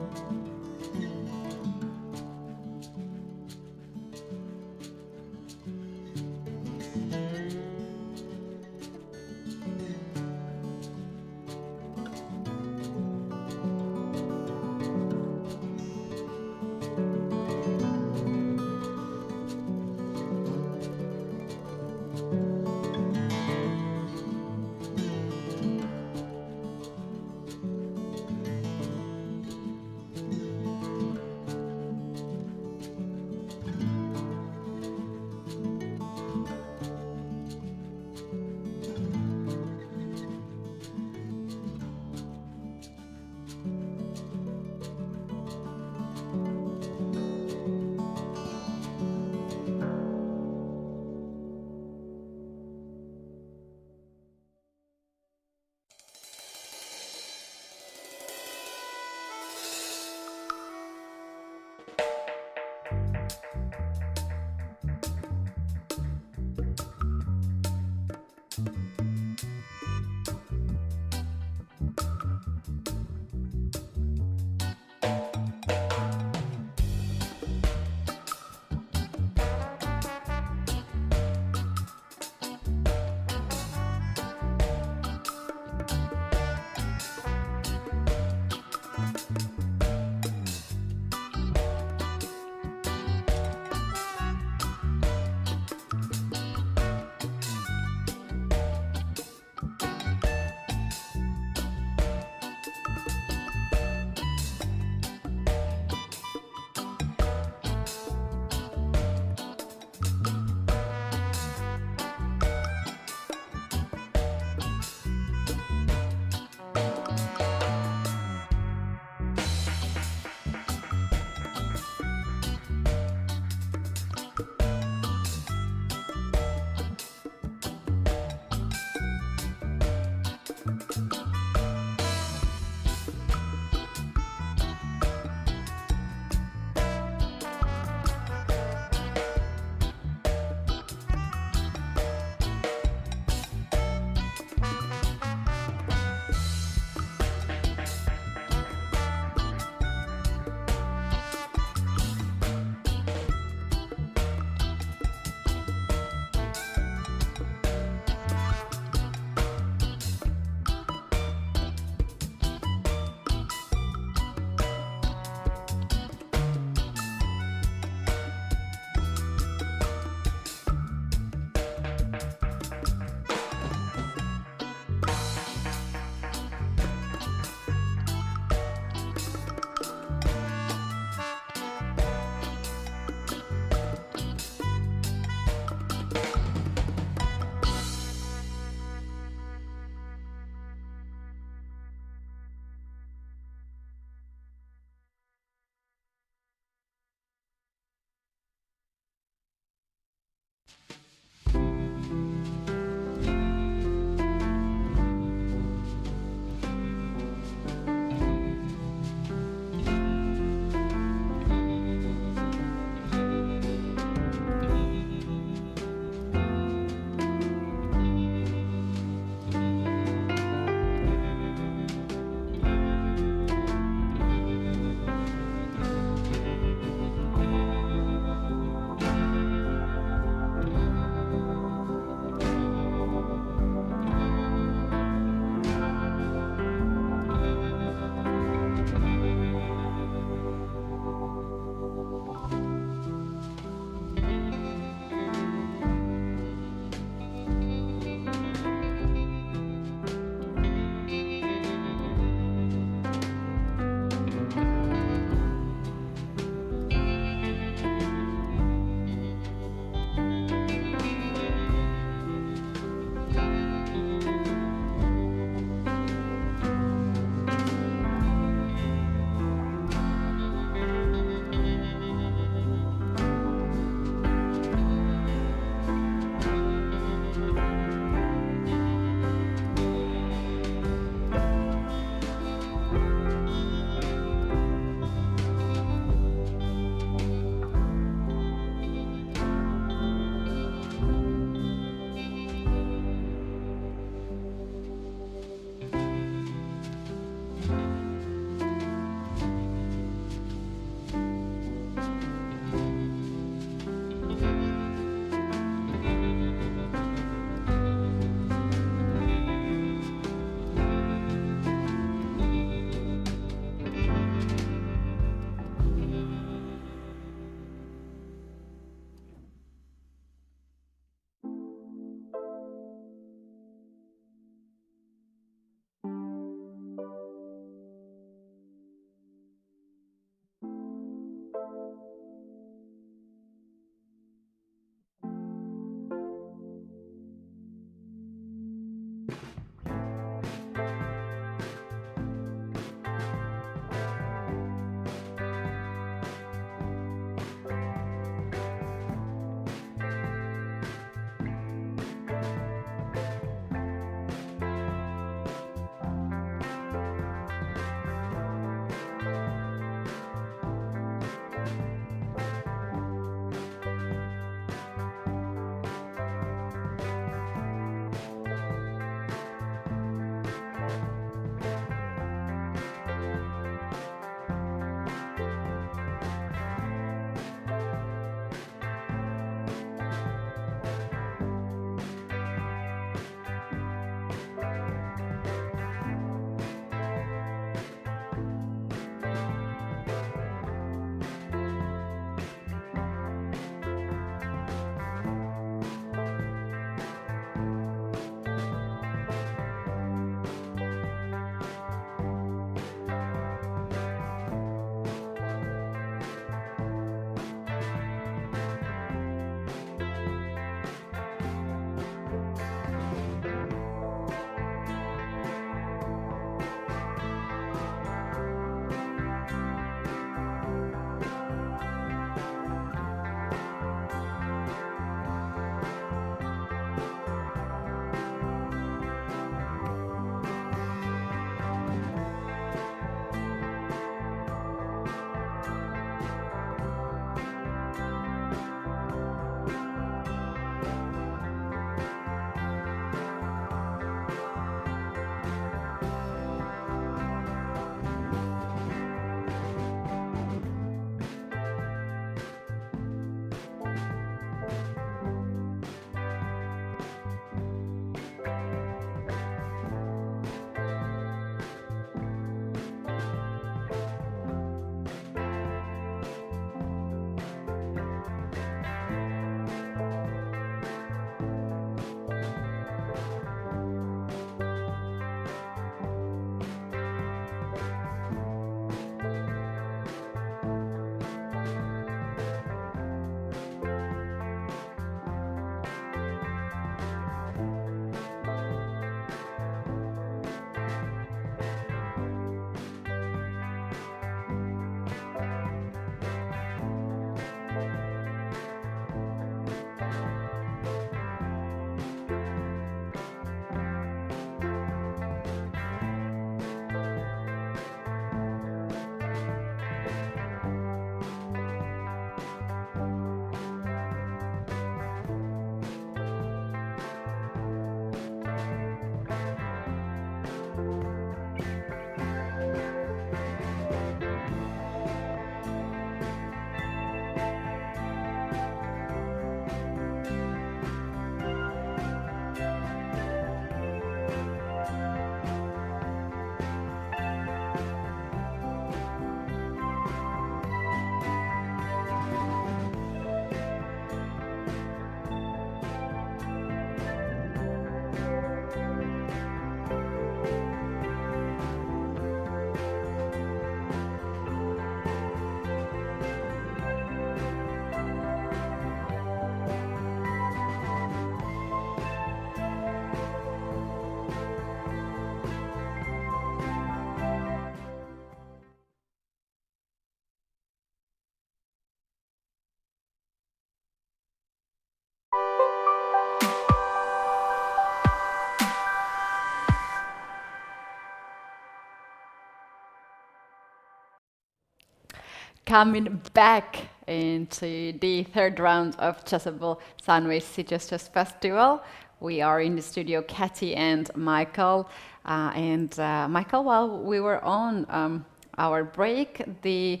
coming back into the third round of Chessable Sunway Sitges Chess Festival. We are in the studio, Katy and Michael. Michael, while we were on our break, the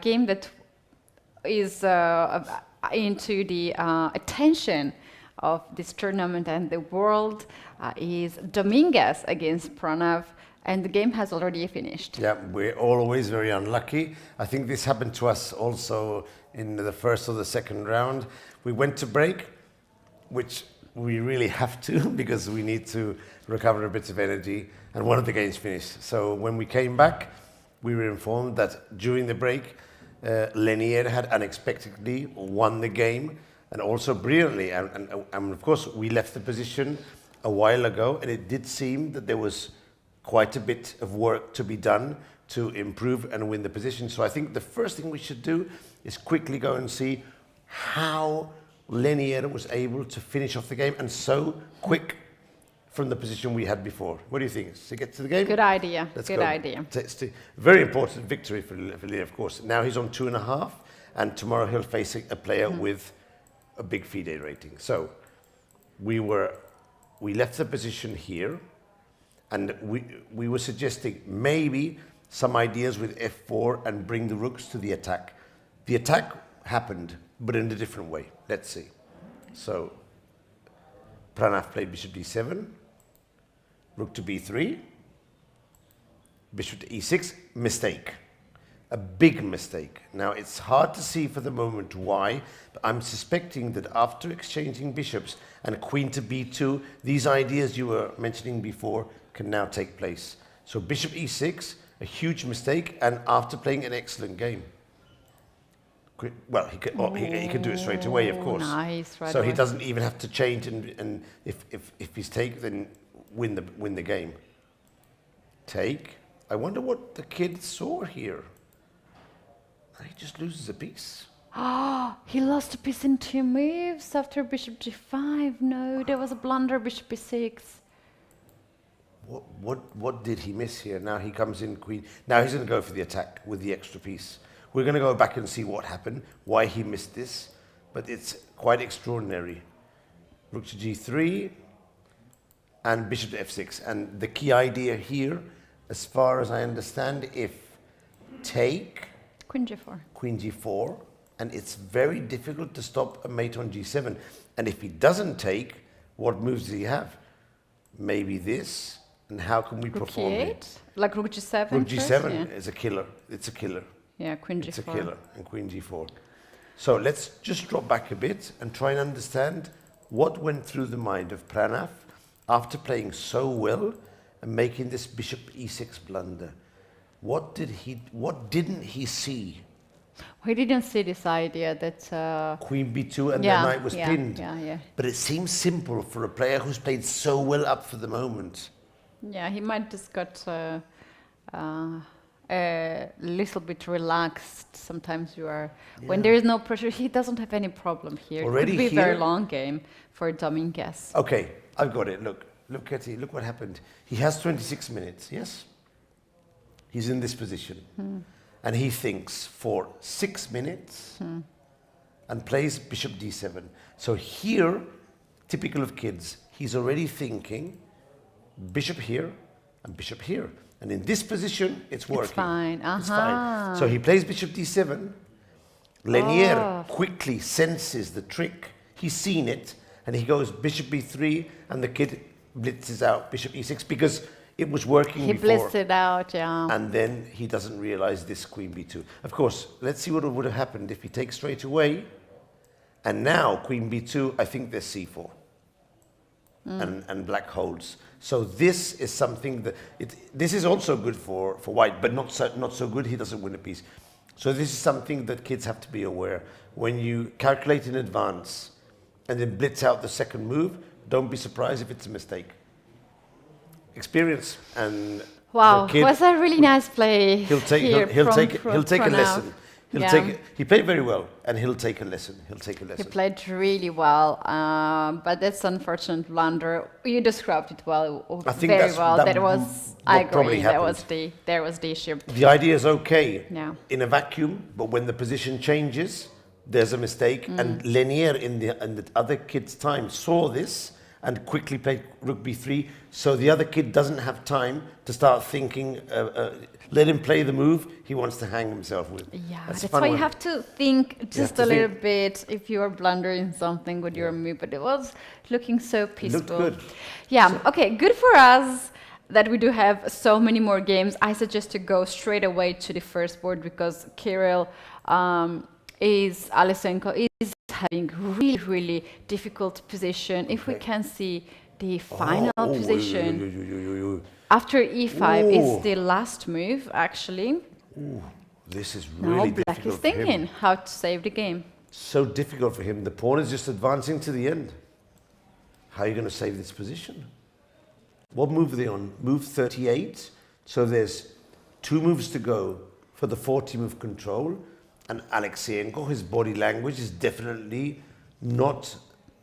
game that is into the attention of this tournament and the world is Dominguez against Pranav, and the game has already finished. Yeah, we're always very unlucky. I think this happened to us also in the first or the second round. We went to break, which we really have to because we need to recover a bit of energy, and one of the games finished. So when we came back, we were informed that during the break, Lenier had unexpectedly won the game, and also brilliantly. And of course, we left the position a while ago, and it did seem that there was quite a bit of work to be done to improve and win the position. So I think the first thing we should do is quickly go and see how Lenier was able to finish off the game and so quick from the position we had before. What do you think? To get to the game? Good idea. Let's Good go. idea. It's a very important victory for Lenier, of course. Now he's on 2.5, and tomorrow he'll face a player with a big FIDE rating. So we left the position here, and we were suggesting maybe some ideas with f4 and bring the rooks to the attack. The attack happened, but in a different way. Let's see. So Pranav played bishop d7, rook to b3, bishop to e6, mistake. A big mistake. Now, it's hard to see for the moment why, but I'm suspecting that after exchanging bishops and queen to b2, these ideas you were mentioning before can now take place. So bishop e6, a huge mistake, and after playing an excellent game. Well, he could do it straight away, of course. Nice, right so away. he doesn't even have to change, and if he's take, then win the game. Take. I wonder what the kid saw here. He just loses a piece. He lost a piece in 2 moves after bishop g5. No, there was a blunder, bishop b6. What did he miss here? Now he comes in queen. Now he's going to go for the attack with the extra piece. We're going to go back and see what happened, why he missed this, but it's quite extraordinary. Rook to g3 and bishop to f6. And the key idea here, as far as I understand, if take, Queen g4. Queen g4, and it's very difficult to stop a mate on g7. And if he doesn't take, what moves does he have? Maybe this, and how can we Rook perform e8? it? Like rook g7 Rook first? g7 Yeah. is a killer. It's a killer. Yeah, queen It's g4. a killer, and queen g4. So let's just drop back a bit and try and understand what went through the mind of Pranav after playing so well and making this bishop e6 blunder. What didn't he see? We didn't see this idea that... Queen b2 and yeah, the knight was yeah, pinned. Yeah. But it seems simple for a player who's played so well up for the moment. Yeah, he might just got a little bit relaxed. Sometimes you are... When there is no pressure, he doesn't have any problem here. Already it could be here? a very long game for Dominguez. Okay, I've got it. Look, Katy, look what happened. He has 26 minutes, yes? He's in this position. And he thinks for 6 minutes and plays bishop d7. So here, typical of kids, he's already thinking bishop here and bishop here. And in this position, it's working. It's fine. It's fine. So he plays bishop d7. Lenier quickly senses the trick. He's seen it. And he goes bishop b3, and the kid blitzes out bishop e6 because it was working He before. blitzed it out, yeah. And then he doesn't realize this queen b2. Of course, let's see what would have happened if he takes straight away. And now queen b2, I think there's c4. And black holds. So this is something that this is also good for white, but not so good. He doesn't win a piece. So this is something that kids have to be aware. When you calculate in advance and then blitz out the second move, don't be surprised if it's a mistake. Experience and Wow, for a kid, was a really nice play. he'll take here a from lesson. He'll Yeah. take it. He played very well, and he'll take a lesson. He'll take a He lesson. played really well, but that's unfortunate blunder. You described it well, I think very that's- well. that That was, what I probably agree. That happened. was the issue. The idea is okay Yeah. in a vacuum, but when the position changes, there's a mistake. And Lanier in the other kid's time saw this and quickly played rook b3, so the other kid doesn't have time to start thinking. Let him play the move he wants to hang himself with. Yeah, a that's fun why you one. have to think just to a little think. bit if you are blundering something with your move. But it was looking so peaceful. good. Yeah. Okay. Good for us that we do have so many more games. I suggest to go straight away to the first board because Kirill Alexenko is having really difficult position. If we can see the final position. After e5 Ooh. is the last move, actually. This is Now really Black difficult is for him. thinking how to save the game. So difficult for him. The pawn is just advancing to the end. How are you going to save this position? What move are they on? Move 38. So there's 2 moves to go for the 40 move control. And Alexenko, his body language is definitely not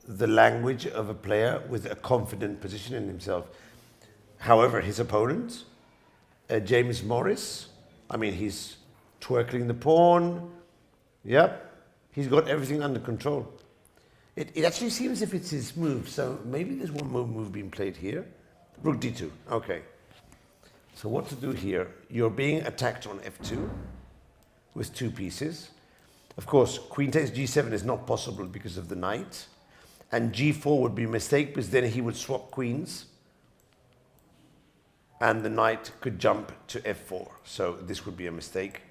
the language of a player with a confident position in himself. However, his opponent, James Morris, I mean, he's twerkling the pawn. Yep, he's got everything under control. It actually seems if it's his move, so maybe there's one more move being played here. Rook d2, okay. So what to do here? You're being attacked on f2 with 2 pieces. Of course, queen takes g7 is not possible because of the knight. And g4 would be a mistake because then he would swap queens. And the knight could jump to f4. So this would be a mistake,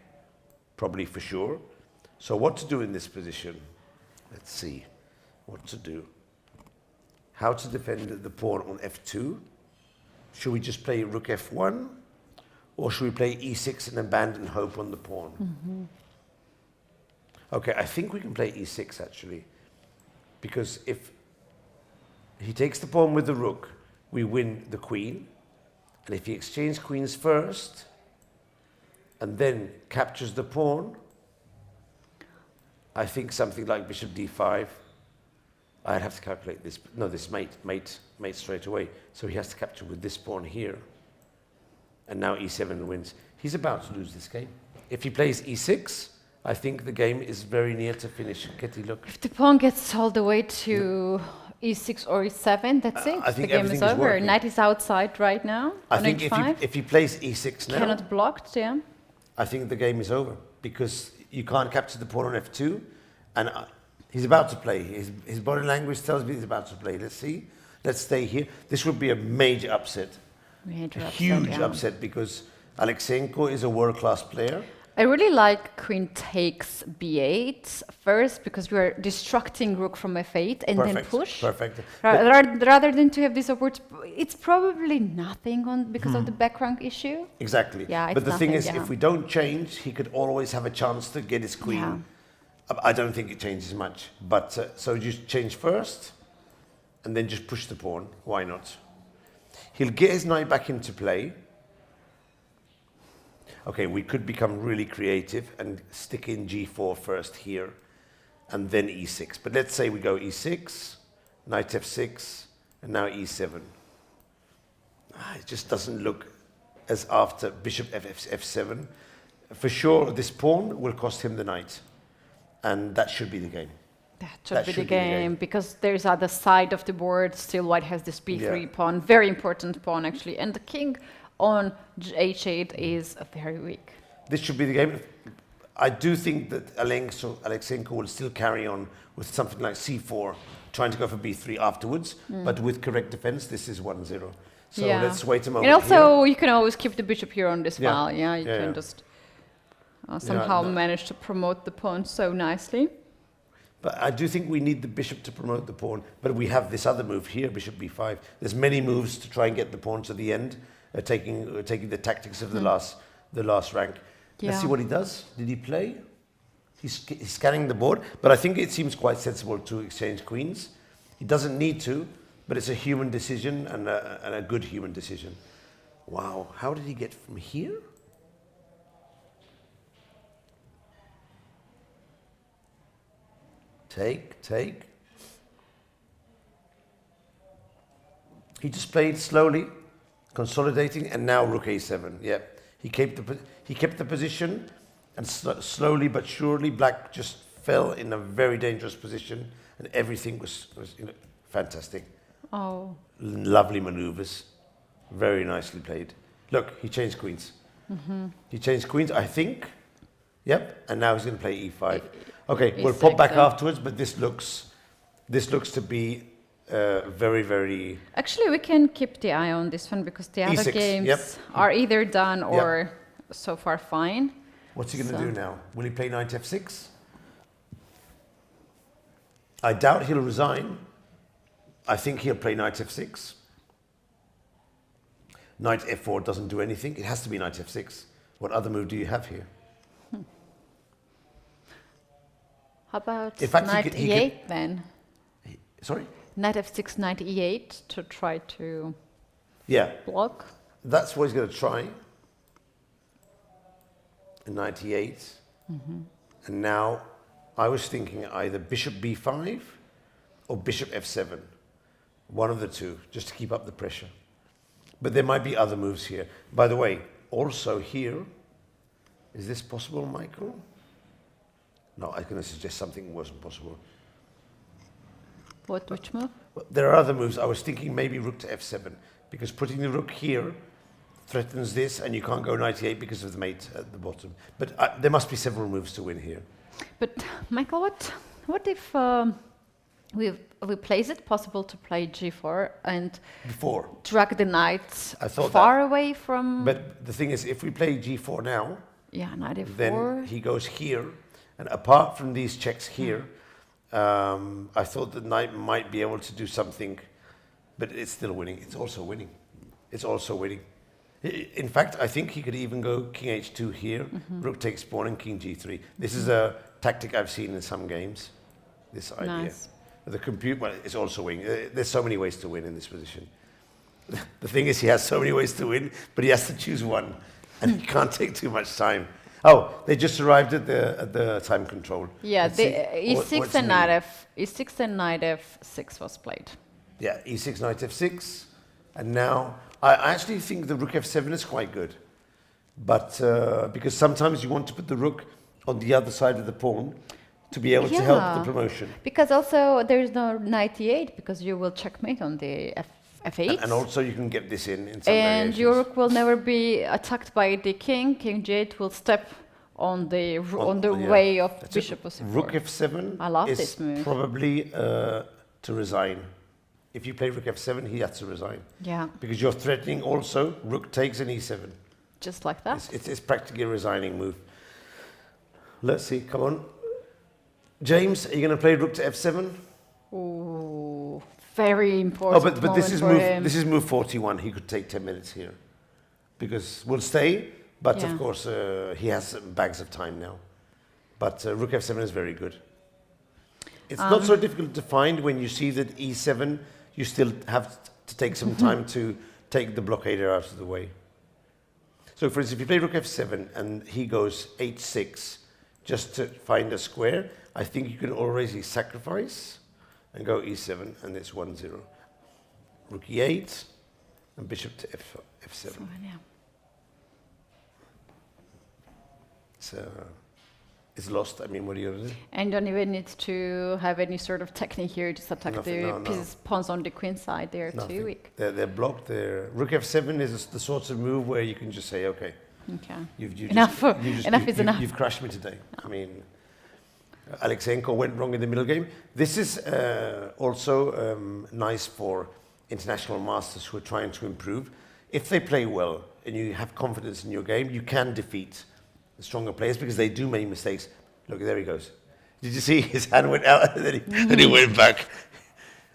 probably for sure. So what to do in this position? Let's see what to do. How to defend the pawn on f2? Should we just play rook f1? Or should we play e6 and abandon hope on the pawn? Okay, I think we can play e6 actually. Because if he takes the pawn with the rook, we win the queen. And if he exchanges queens first, and then captures the pawn, I think something like bishop d5, I'd have to calculate this. No, this mate straight away. So he has to capture with this pawn here. And now e7 wins. He's about to lose this game. If he plays e6, I think the game is very near to finish. Kitty, look. If the pawn gets all the way to e6 or e7, that's it. I think the game everything is is over. working. Knight is outside right now. I on think h5. if he plays e6 now, Cannot blocked, yeah. I think the game is over because you can't capture the pawn on f2, and he's about to play. His body language tells me he's about to play. Let's see. Let's stay here. This would be a major upset, Major a upset, huge yeah. upset because Alexenko is a world-class player. I really like queen takes b8 first because you are destructing rook from f8 and then push. Perfect. Rather than to have this opportunity, it's probably nothing on because of the back rank issue. Exactly. Yeah, but it's the thing nothing, is, yeah. if we don't change, he could always have a chance to get his queen. Yeah. I don't think it changes much. But so just change first, and then just push the pawn. Why not? He'll get his knight back into play. Okay, we could become really creative and stick in g4 first here, and then e6. But let's say we go e6, knight f6, and now e7. It just doesn't look as after bishop f7. For sure, this pawn will cost him the knight, and that should be the game. That should be the game because there's other side of the board. Still, white has this b3 pawn, very important pawn actually, and the king on h8 is very weak. This should be the game. I do think that Alexenko will still carry on with something like c4, trying to go for b3 afterwards, but with correct defense, this is 1-0. So let's wait a moment. And also, here. you can always keep the bishop here on this file. Yeah, you can yeah. just somehow manage to promote the pawn so nicely. But I do think we need the bishop to promote the pawn. But we have this other move here, bishop b5. There's many moves to try and get the pawn to the end, taking the tactics of the last rank. Yeah. Let's see what he does. Did he play? He's scanning the board, but I think it seems quite sensible to exchange queens. He doesn't need to, but it's a human decision and a good human decision. Wow, how did he get from here? take. He just played slowly, consolidating, and now rook a7. Yeah, he kept the position, and slowly but surely, black just fell in a very dangerous position, and everything was fantastic. Oh. Lovely maneuvers, very nicely played. Look, he changed queens. He changed queens, I think. Yep, and now he's going to play e5. Okay, we'll pop back afterwards, but this looks to be very, very... Actually, we can keep the eye on this one because the other E6, games are either done or so far fine. What's he going to do now? Will he play knight f6? I doubt he'll resign. I think he'll play knight f6. Knight f4 doesn't do anything. It has to be knight f6. What other move do you have here? How about In fact, knight e8 then? Sorry? Knight f6, knight e8 to try to block. That's what he's going to try. Knight e8. And now I was thinking either bishop b5 or bishop f7. One of the two, just to keep up the pressure. But there might be other moves here. By the way, also here, is this possible, Michael? No, I was going to suggest something wasn't possible. Which move? Well, there are other moves. I was thinking maybe rook to f7, because putting the rook here threatens this, and you can't go knight e8 because of the mate at the bottom. But there must be several moves to win here. But Michael, what if we play? Is it possible to play g4 and drag the knights far away from? But the thing is, if we play g4 now, knight f4, then he goes here, and apart from these checks here, I thought the knight might be able to do something, but it's still winning. It's also winning. It's also winning. In fact, I think he could even go king h2 here, rook takes pawn, and king g3. This is a tactic I've seen in some games. This idea. Nice. The compute, well, it's also winning. There's so many ways to win in this position. The thing is, he has so many ways to win, but he has to choose one, and he can't take too much time. Oh, they just arrived at the time control. Yeah, e6 and knight f6 was played. Yeah, e6, knight f6, and now I actually think the rook f7 is quite good, but because sometimes you want to put the rook on the other side of the pawn to be able to help the promotion. Because also there's no knight e8 because you will checkmate on the f8. And also you can get this in some And variations. your rook will never be attacked by the king. King g8 will step on the way of bishop of c4. Rook f7 I love is this move. probably to resign. If you play rook f7, he has to resign. Yeah. Because you're threatening also rook takes an e7. Just like that. It's practically a resigning move. Let's see, come on. James, are you going to play rook to f7? Ooh, very important. Oh, but this is for move. him. This is move 41. He could take 10 minutes here, because we'll stay. But of course, he has bags of time now. But rook f7 is very good. It's not so difficult to find when you see that e7. You still have to take some time to take the blockader out of the way. So, for instance, if you play rook f7 and he goes h6 just to find a square, I think you can already sacrifice and go e7, and it's 1-0. Rook e8 and bishop to f7. So it's lost. I mean, what are you going to do? And don't even need to have any sort of technique here. Just attack pawns on the queen side. They're too weak. They're blocked. Rook f7 is the sort of move where you can just say, okay. Enough is enough. You've crushed me today. I mean, Alexenko went wrong in the middle game. This is also nice for international masters who are trying to improve. If they play well and you have confidence in your game, you can defeat the stronger players because they do make mistakes. Look, there he goes. Did you see his hand went out and then he went back?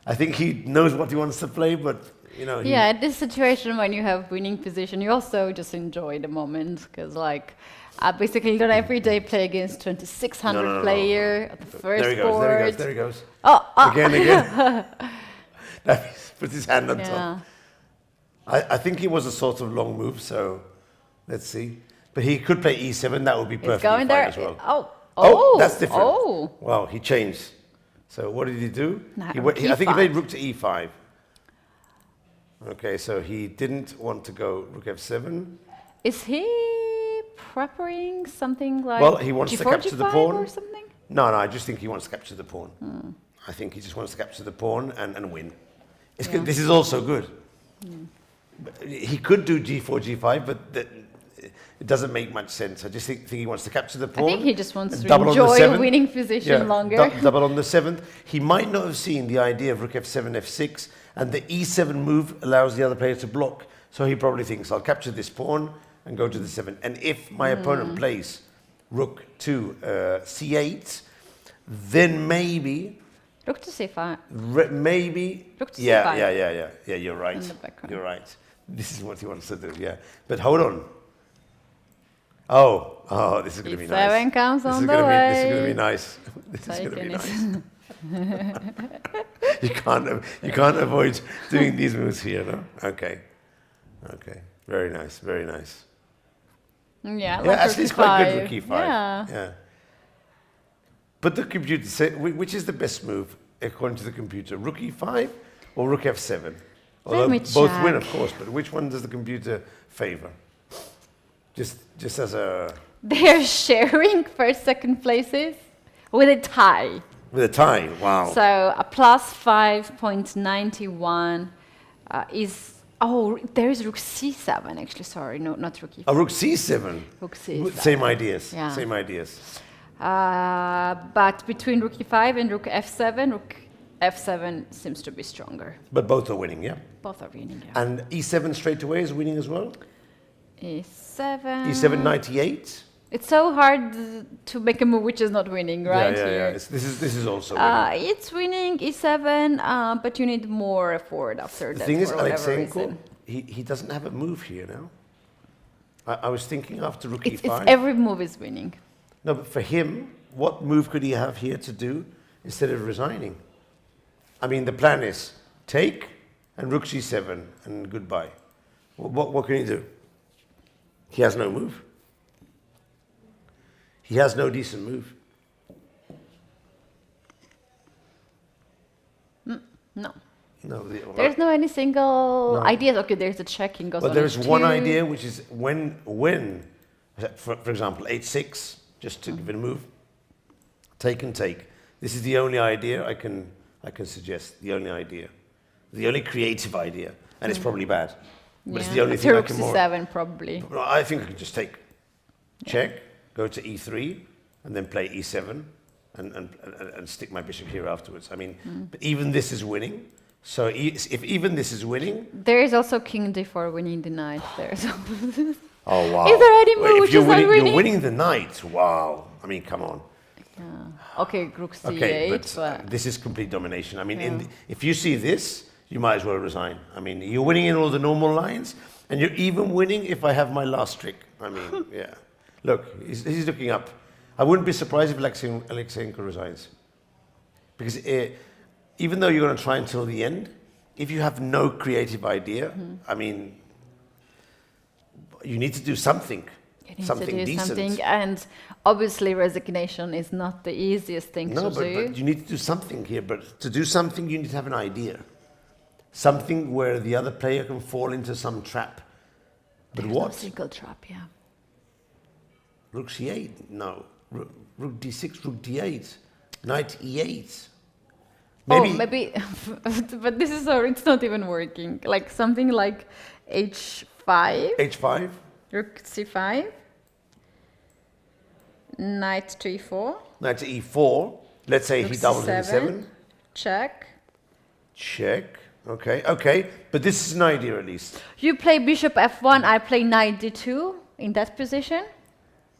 I think he knows what he wants to play, but you know. In this situation when you have winning position, you also just enjoy the moment because, like, I basically don't every day play against 2600 player at the first board. There he goes. Oh. Again. Put his hand on top. I think it was a sort of long move, so let's see. But he could play e7. That would be perfectly fine as well. Oh, that's different. Oh. Wow, he changed. So what did he do? No, I think he E5. played rook to e5. Okay, so he didn't want to go rook f7. Is he preparing something like Well, he wants to G4, capture the G5 pawn. or something? No, I just think he wants to capture the pawn. I think he just wants to capture the pawn and win. It's good. This is also good. But he could do g4, g5, but it doesn't make much sense. I just think he wants to capture the I pawn. think he just wants and to double on the enjoy a seventh. winning position longer. Double on the 7th. He might not have seen the idea of rook f7, f6, and the e7 move allows the other player to block. So he probably thinks, I'll capture this pawn and go to the 7th. And if my opponent plays rook to c8, then maybe... Rook to c5. Maybe... Rook to yeah, c5. yeah, you're right. In the background. You're right. This is what he wants to do, yeah. But hold on. Oh, this is going to be nice. E7 comes on the This is way. going to be nice. This is going to be Taken nice. You can't avoid doing these moves here, no? Okay. Very nice, very nice. Yeah, Yeah, like actually, it's rook quite e5. good, rook e5. Yeah. But the computer said, which is the best move according to the computer? Rook e5 or rook f7? Although me both win, check. of course, but which one does the computer favor? Just as a... They're sharing first, second places with a tie. With a tie, wow. So a plus 5.91 is... Oh, there is rook c7, actually. Sorry, no, not rook e5. A rook c7. Rook c7. Same ideas, Yeah. same ideas. But between rook e5 and rook f7, rook f7 seems to be stronger. But both are winning, yeah? Both are winning, yeah. And e7 straight away is winning as well? e7... e7 98? It's so hard to make a move which is not winning, right? Yeah. Here. This is also winning. It's winning e7, but you need more effort after The that. thing is, for whatever Alexenko, reason. he doesn't have a move here now. I was thinking after rook It's e5. every move is winning. No, but for him, what move could he have here to do instead of resigning? I mean, the plan is take and rook c7 and goodbye. What can he do? He has no move. He has no decent move. No. No. There's no any single idea. Okay, there's a checking goes But on there is h2. one idea, which is when for example, h6, just to give it a move, take and take. This is the only idea I can suggest. The only idea, the only creative idea, and it's probably bad, but it's the only thing I rook can c7 probably. Well, I think I can just take, check, go to e3, and then play e7, and stick my bishop here afterwards. I mean, but even this is winning. So if even this is winning, There is also king d4 winning the knight there. So oh wow! Is there any move If which you're is not winning, winning? you're winning the knight. Wow! I mean, come on. okay, rook c8. Okay, but this is complete domination. I mean, if you see this, you might as well resign. I mean, you're winning in all the normal lines, and you're even winning if I have my last trick. I mean, yeah. Look, he's looking up. I wouldn't be surprised if Alexenko resigns. Because even though you're going to try until the end, if you have no creative idea, I mean, you need to do something. You need something to do decent. something, and obviously resignation is not the easiest thing No, to but do. you need to do something here. But to do something, you need to have an idea. Something where the other player can fall into some trap. But There's what? No single trap, yeah. Rook c8? No. Rook d6, rook d8. Knight e8. Maybe, but this is it's not even working. Like something like h5, h5. rook c5, knight to e4, Knight to e4. Let's say rook he doubles in c7, e7. check. Check. Okay. But this is an idea at least. You play bishop f1, I play knight d2 in that position,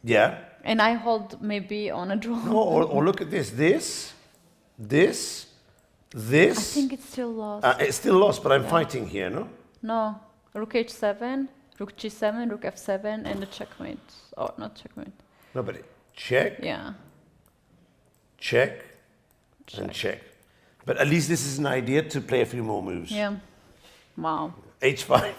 Yeah. and I hold maybe on a draw. No, or look at this. This. I think it's still lost. It's still lost, but I'm fighting here, no? No, rook h7, rook g7, rook f7, and a checkmate. Oh, not checkmate. No, but check, Yeah. check, and check. But at least this is an idea to play a few more moves. Yeah. Wow. h5.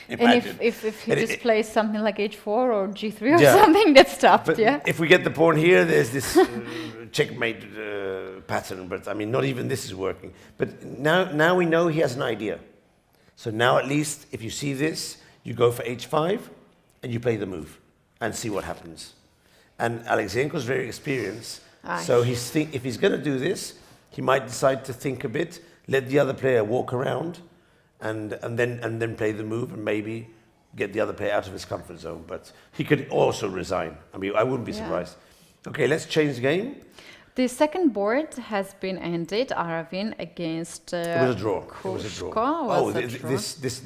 And Imagine. if he And just it- plays something like h4 or g3 or Yeah. something, that's tough, But yeah? if we get the pawn here, there's this checkmate pattern, but I mean, not even this is working. But now we know he has an idea. So now at least, if you see this, you go for h5, and you play the move, and see what happens. And Alexenko's very experienced, so if he's going to do this, he might decide to think a bit, let the other player walk around, and then play the move, and maybe get the other player out of his comfort zone. But he could also resign. I mean, I wouldn't be surprised. Okay, let's change the game. The second board has been ended. Aravin against it was a draw. Kushko. It was a draw. Draw.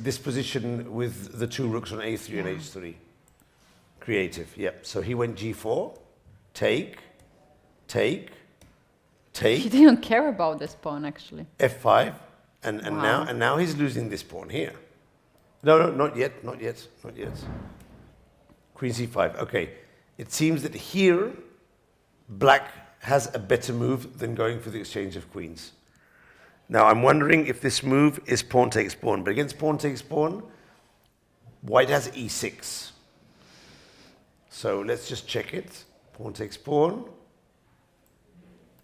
This position with the two rooks on a3 and h3. Creative, yep. So he went g4, take. He didn't care about this pawn, actually. f5, and now he's losing this pawn here. No, not yet. Queen c5. Okay, it seems that here, black has a better move than going for the exchange of queens. Now I'm wondering if this move is pawn takes pawn, but against pawn takes pawn, white has e6. So let's just check it. Pawn takes pawn,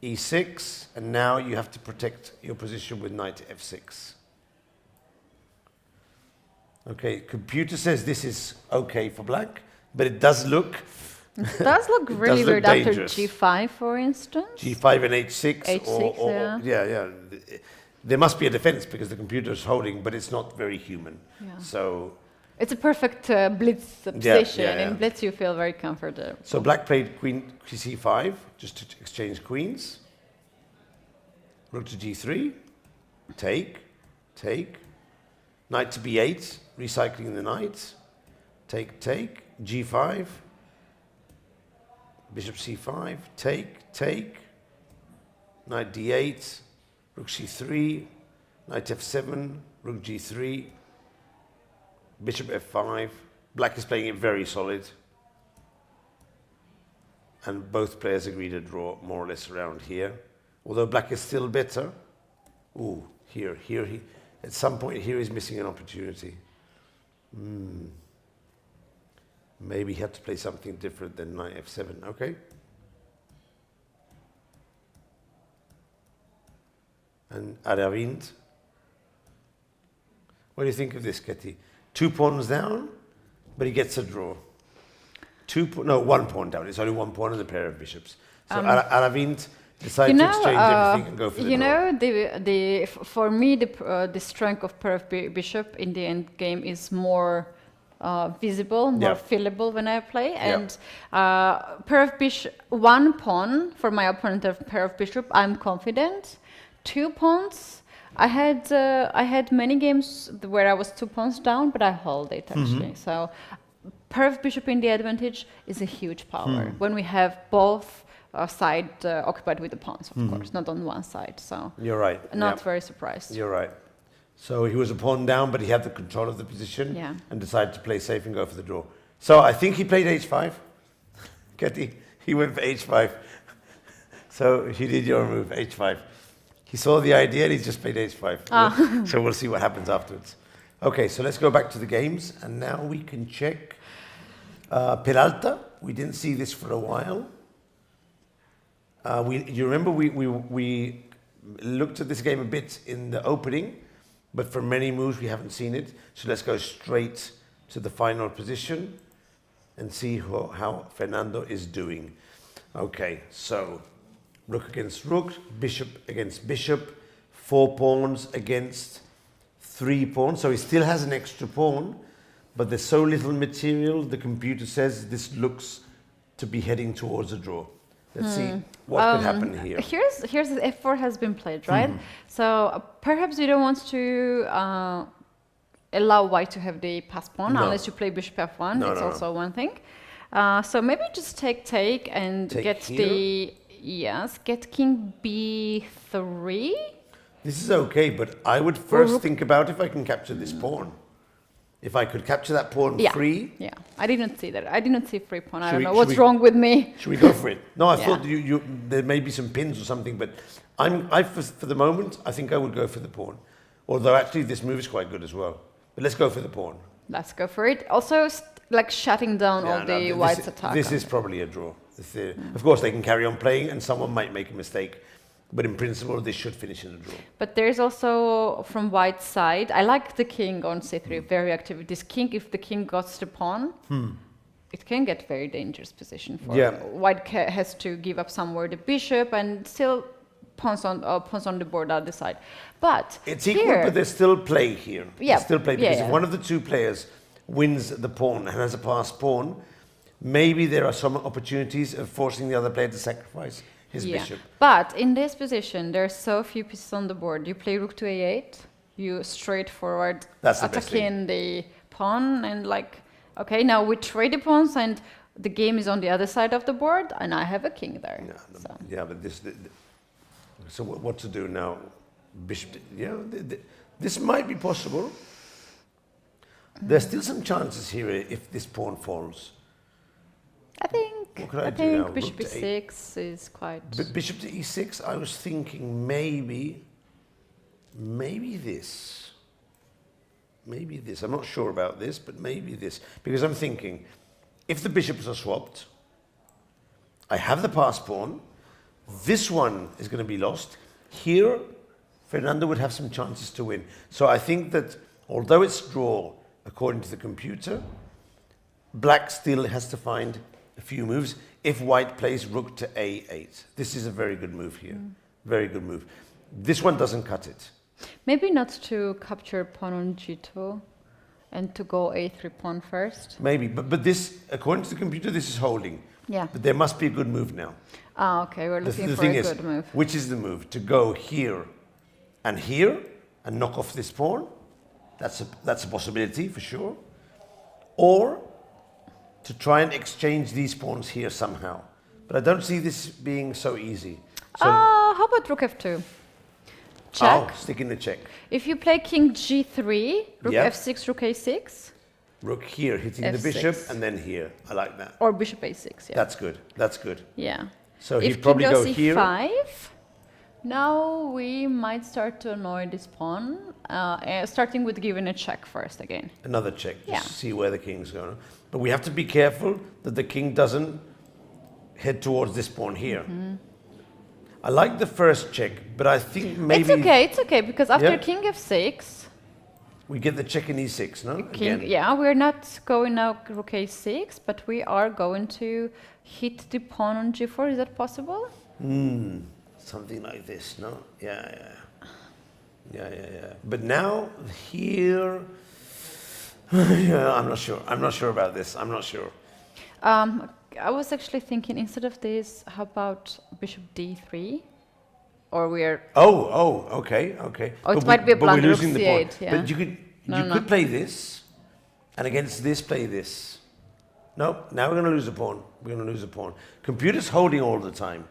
e6, and now you have to protect your position with knight f6. Okay, computer says this is okay for black, but it does look It does look really weird after g5, for instance. g5 and h6. H6, yeah. There must be a defense because the computer is holding, but it's not very human. Yeah. So it's a perfect blitz position. In blitz, you feel very comfortable. So black played queen c5 just to exchange queens. Rook to g3, take, knight to b8, recycling the knight, take, g5, bishop c5, take, knight d8, rook c3, knight f7, rook g3, bishop f5. Black is playing it very solid. And both players agree to draw more or less around here. Although black is still better. Ooh, here he, at some point here he's missing an opportunity. Maybe he had to play something different than knight f7, okay. And Aravin. What do you think of this, Ketty? 2 pawns down, but he gets a draw. 1 pawn down. It's only 1 pawn and a pair of bishops. So Aravin decided to exchange everything and go for the draw. For me, the strength of pair of bishop in the end game is more visible, more fillable when I play. And pair of bishop, 1 pawn for my opponent of pair of bishop, I'm confident. 2 pawns, I had many games where I was 2 pawns down, but I hold it actually. So pair of bishop in the advantage is a huge power when we have both sides occupied with the pawns, of course, not on one side. So you're right. Not very surprised. You're right. So he was a pawn down, but he had the control of the position and decided to play safe and go for the draw. So I think he played h5. Ketty, he went for h5. So he did your move, h5. He saw the idea and he just played h5. So we'll see what happens afterwards. Okay, so let's go back to the games. And now we can check Peralta. We didn't see this for a while. You remember we looked at this game a bit in the opening, but for many moves we haven't seen it. So let's go straight to the final position and see how Fernando is doing. Okay, so rook against rook, bishop against bishop, 4 pawns against 3 pawns. So he still has an extra pawn, but there's so little material, the computer says this looks to be heading towards a draw. Let's see what could happen here. Here's the f4 has been played, right? So perhaps you don't want to allow white to have the pass pawn unless you play bishop f1. It's also one thing. So maybe just take and get here. Get king b3. This is okay, but I would first think about if I can capture this pawn. If I could capture that pawn free. Yeah, I didn't see that. I didn't see free pawn. I don't know what's wrong with me. Should we go for it? No, I thought there may be some pins or something, but for the moment, I think I would go for the pawn. Although actually this move is quite good as well. But let's go for the pawn. Let's go for it. Also, like shutting down all the white's attack. This is probably a draw. Of course, they can carry on playing, and someone might make a mistake. But in principle, this should finish in a draw. But there's also from white side. I like the king on c3, very active. This king, if the king goes to pawn, it can get very dangerous position for white. Has to give up somewhere the bishop and still pawns on the board other side. But it's equal, but there's still play here. Yeah, There's still play because if one of the two players wins the pawn and has a passed pawn, maybe there are some opportunities of forcing the other player to sacrifice his bishop. But in this position, there are so few pieces on the board. You play rook to a8, you straightforward attacking the pawn, and like, okay, now we trade the pawns, and the game is on the other side of the board, and I have a king there. Yeah, but so what to do now? Bishop, this might be possible. There's still some chances here if this pawn falls. I think bishop e6 is quite... But bishop to e6, I was thinking maybe this. Maybe this. I'm not sure about this, but maybe this. Because I'm thinking, if the bishops are swapped, I have the passed pawn, this one is going to be lost. Here, Fernando would have some chances to win. So I think that although it's draw, according to the computer, black still has to find a few moves if white plays rook to a8. This is a very good move here. Very good move. This one doesn't cut it. Maybe not to capture pawn on g2 and to go a3 pawn first. Maybe, but this, according to the computer, this is holding. Yeah. But there must be a good move now. Ah, okay, we're looking the for thing a is, good move. Which is the move? To go here and knock off this pawn? That's a possibility for sure. Or to try and exchange these pawns here somehow. But I don't see this being so easy. So, how about rook f2? Check. Oh, stick in the check. If you play king g3, rook f6, rook a6. Rook here, hitting F6. the bishop, and then here. I like that. Or bishop a6, yeah. That's good. That's good. Yeah. So he'd probably go here. If king goes e5, now we might start to annoy this pawn, starting with giving a check first again. Another check, just to see where the king's going. But we have to be careful that the king doesn't head towards this pawn here. I like the first check, but I think maybe... It's okay, because after king f6... We get the check in e6, no? King, yeah, we're not going now rook a6, but we are going to hit the pawn on g4. Is that possible? Something like this, no? Yeah. But now, here... I'm not sure. I'm not sure about this. I'm not sure. I was actually thinking, instead of this, how about bishop d3? Or we're... Okay. Oh, it might be a blunder, rook losing the c8, pawn. yeah. But you could play this, and against this, play this. No, now we're going to lose a pawn. We're going to lose a pawn. Computer's holding all the time.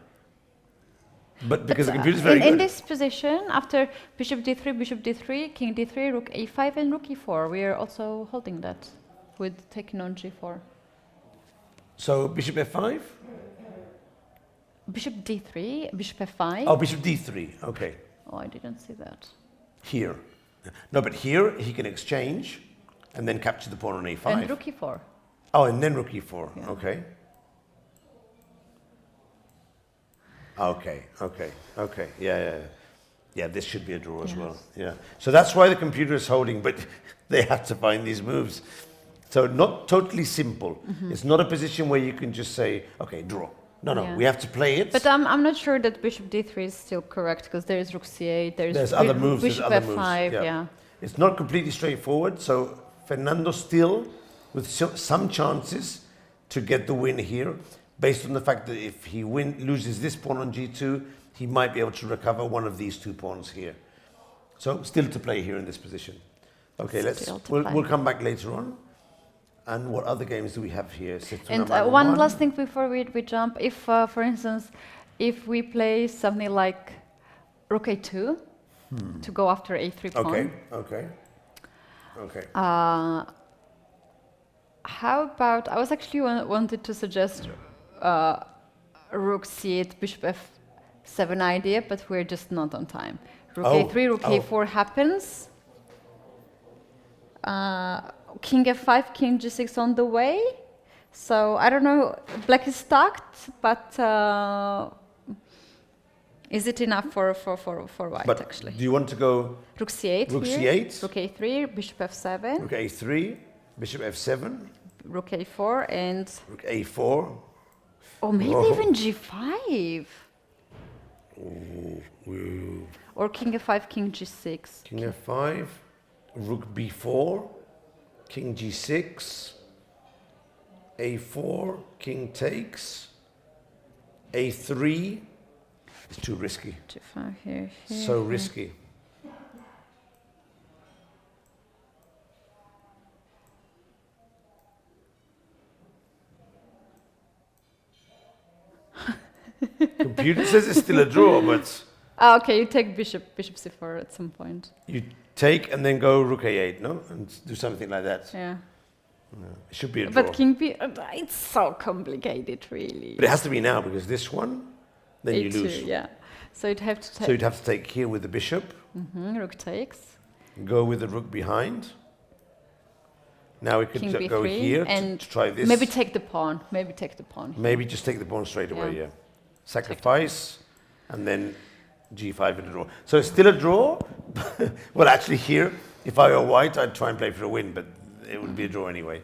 But because the computer's very good. In this position, after bishop d3, king d3, rook a5, and rook e4, we are also holding that with taking on g4. So bishop f5? Bishop d3, bishop f5. Oh, bishop d3, okay. Oh, I didn't see that. Here. No, but here he can exchange and then capture the pawn on a5. And rook e4. Oh, and then rook e4, okay. Okay, yeah, this should be a draw as well, yeah. So that's why the computer is holding, but they have to find these moves. So not totally simple. It's not a position where you can just say, okay, draw. No, we have to play it. But I'm not sure that bishop d3 is still correct, because there is rook c8, there's other moves, bishop there's other f5, moves. yeah. It's not completely straightforward, so Fernando still with some chances to get the win here, based on the fact that if he loses this pawn on g2, he might be able to recover one of these two pawns here. So still to play here in this position. Okay, we'll come back later on. And what other games do we have here? And one last thing before we jump. If, for instance, if we play something like rook a2 to go after a3 pawn. Okay. How about, I was actually wanted to suggest rook c8, bishop f7 idea, but we're just not on time. Rook a3, rook a4 happens. King f5, king g6 on the way. So I don't know. Black is stacked, but is it enough for white But actually? do you want to go Rook c8 rook here. c8, Rook a3, bishop f7, rook a3, bishop f7, rook a4, and rook a4, or maybe Oh. even g5 ooh, or king f5, king g6. king f5, rook b4, king g6, a4, king takes, a3. It's too risky. g5 here. So risky. Computer says it's still a draw, but Ah, okay, you take bishop c4 at some point. you take and then go rook a8, no? And do something like that. Yeah. It should be a draw. But king b, it's so complicated, really. But it has to be now, because this one, then you a2, lose. yeah. So you'd have to take. So you'd have to take here with the bishop, Rook takes. go with the rook behind. Now we could King b3 go here and to try this. maybe take the pawn. Maybe take the pawn. Maybe just take the pawn straight away, Yeah. yeah. Sacrifice, and then g5 in a draw. So it's still a draw. Well, actually here, if I were white, I'd try and play for a win, but it would be a draw anyway.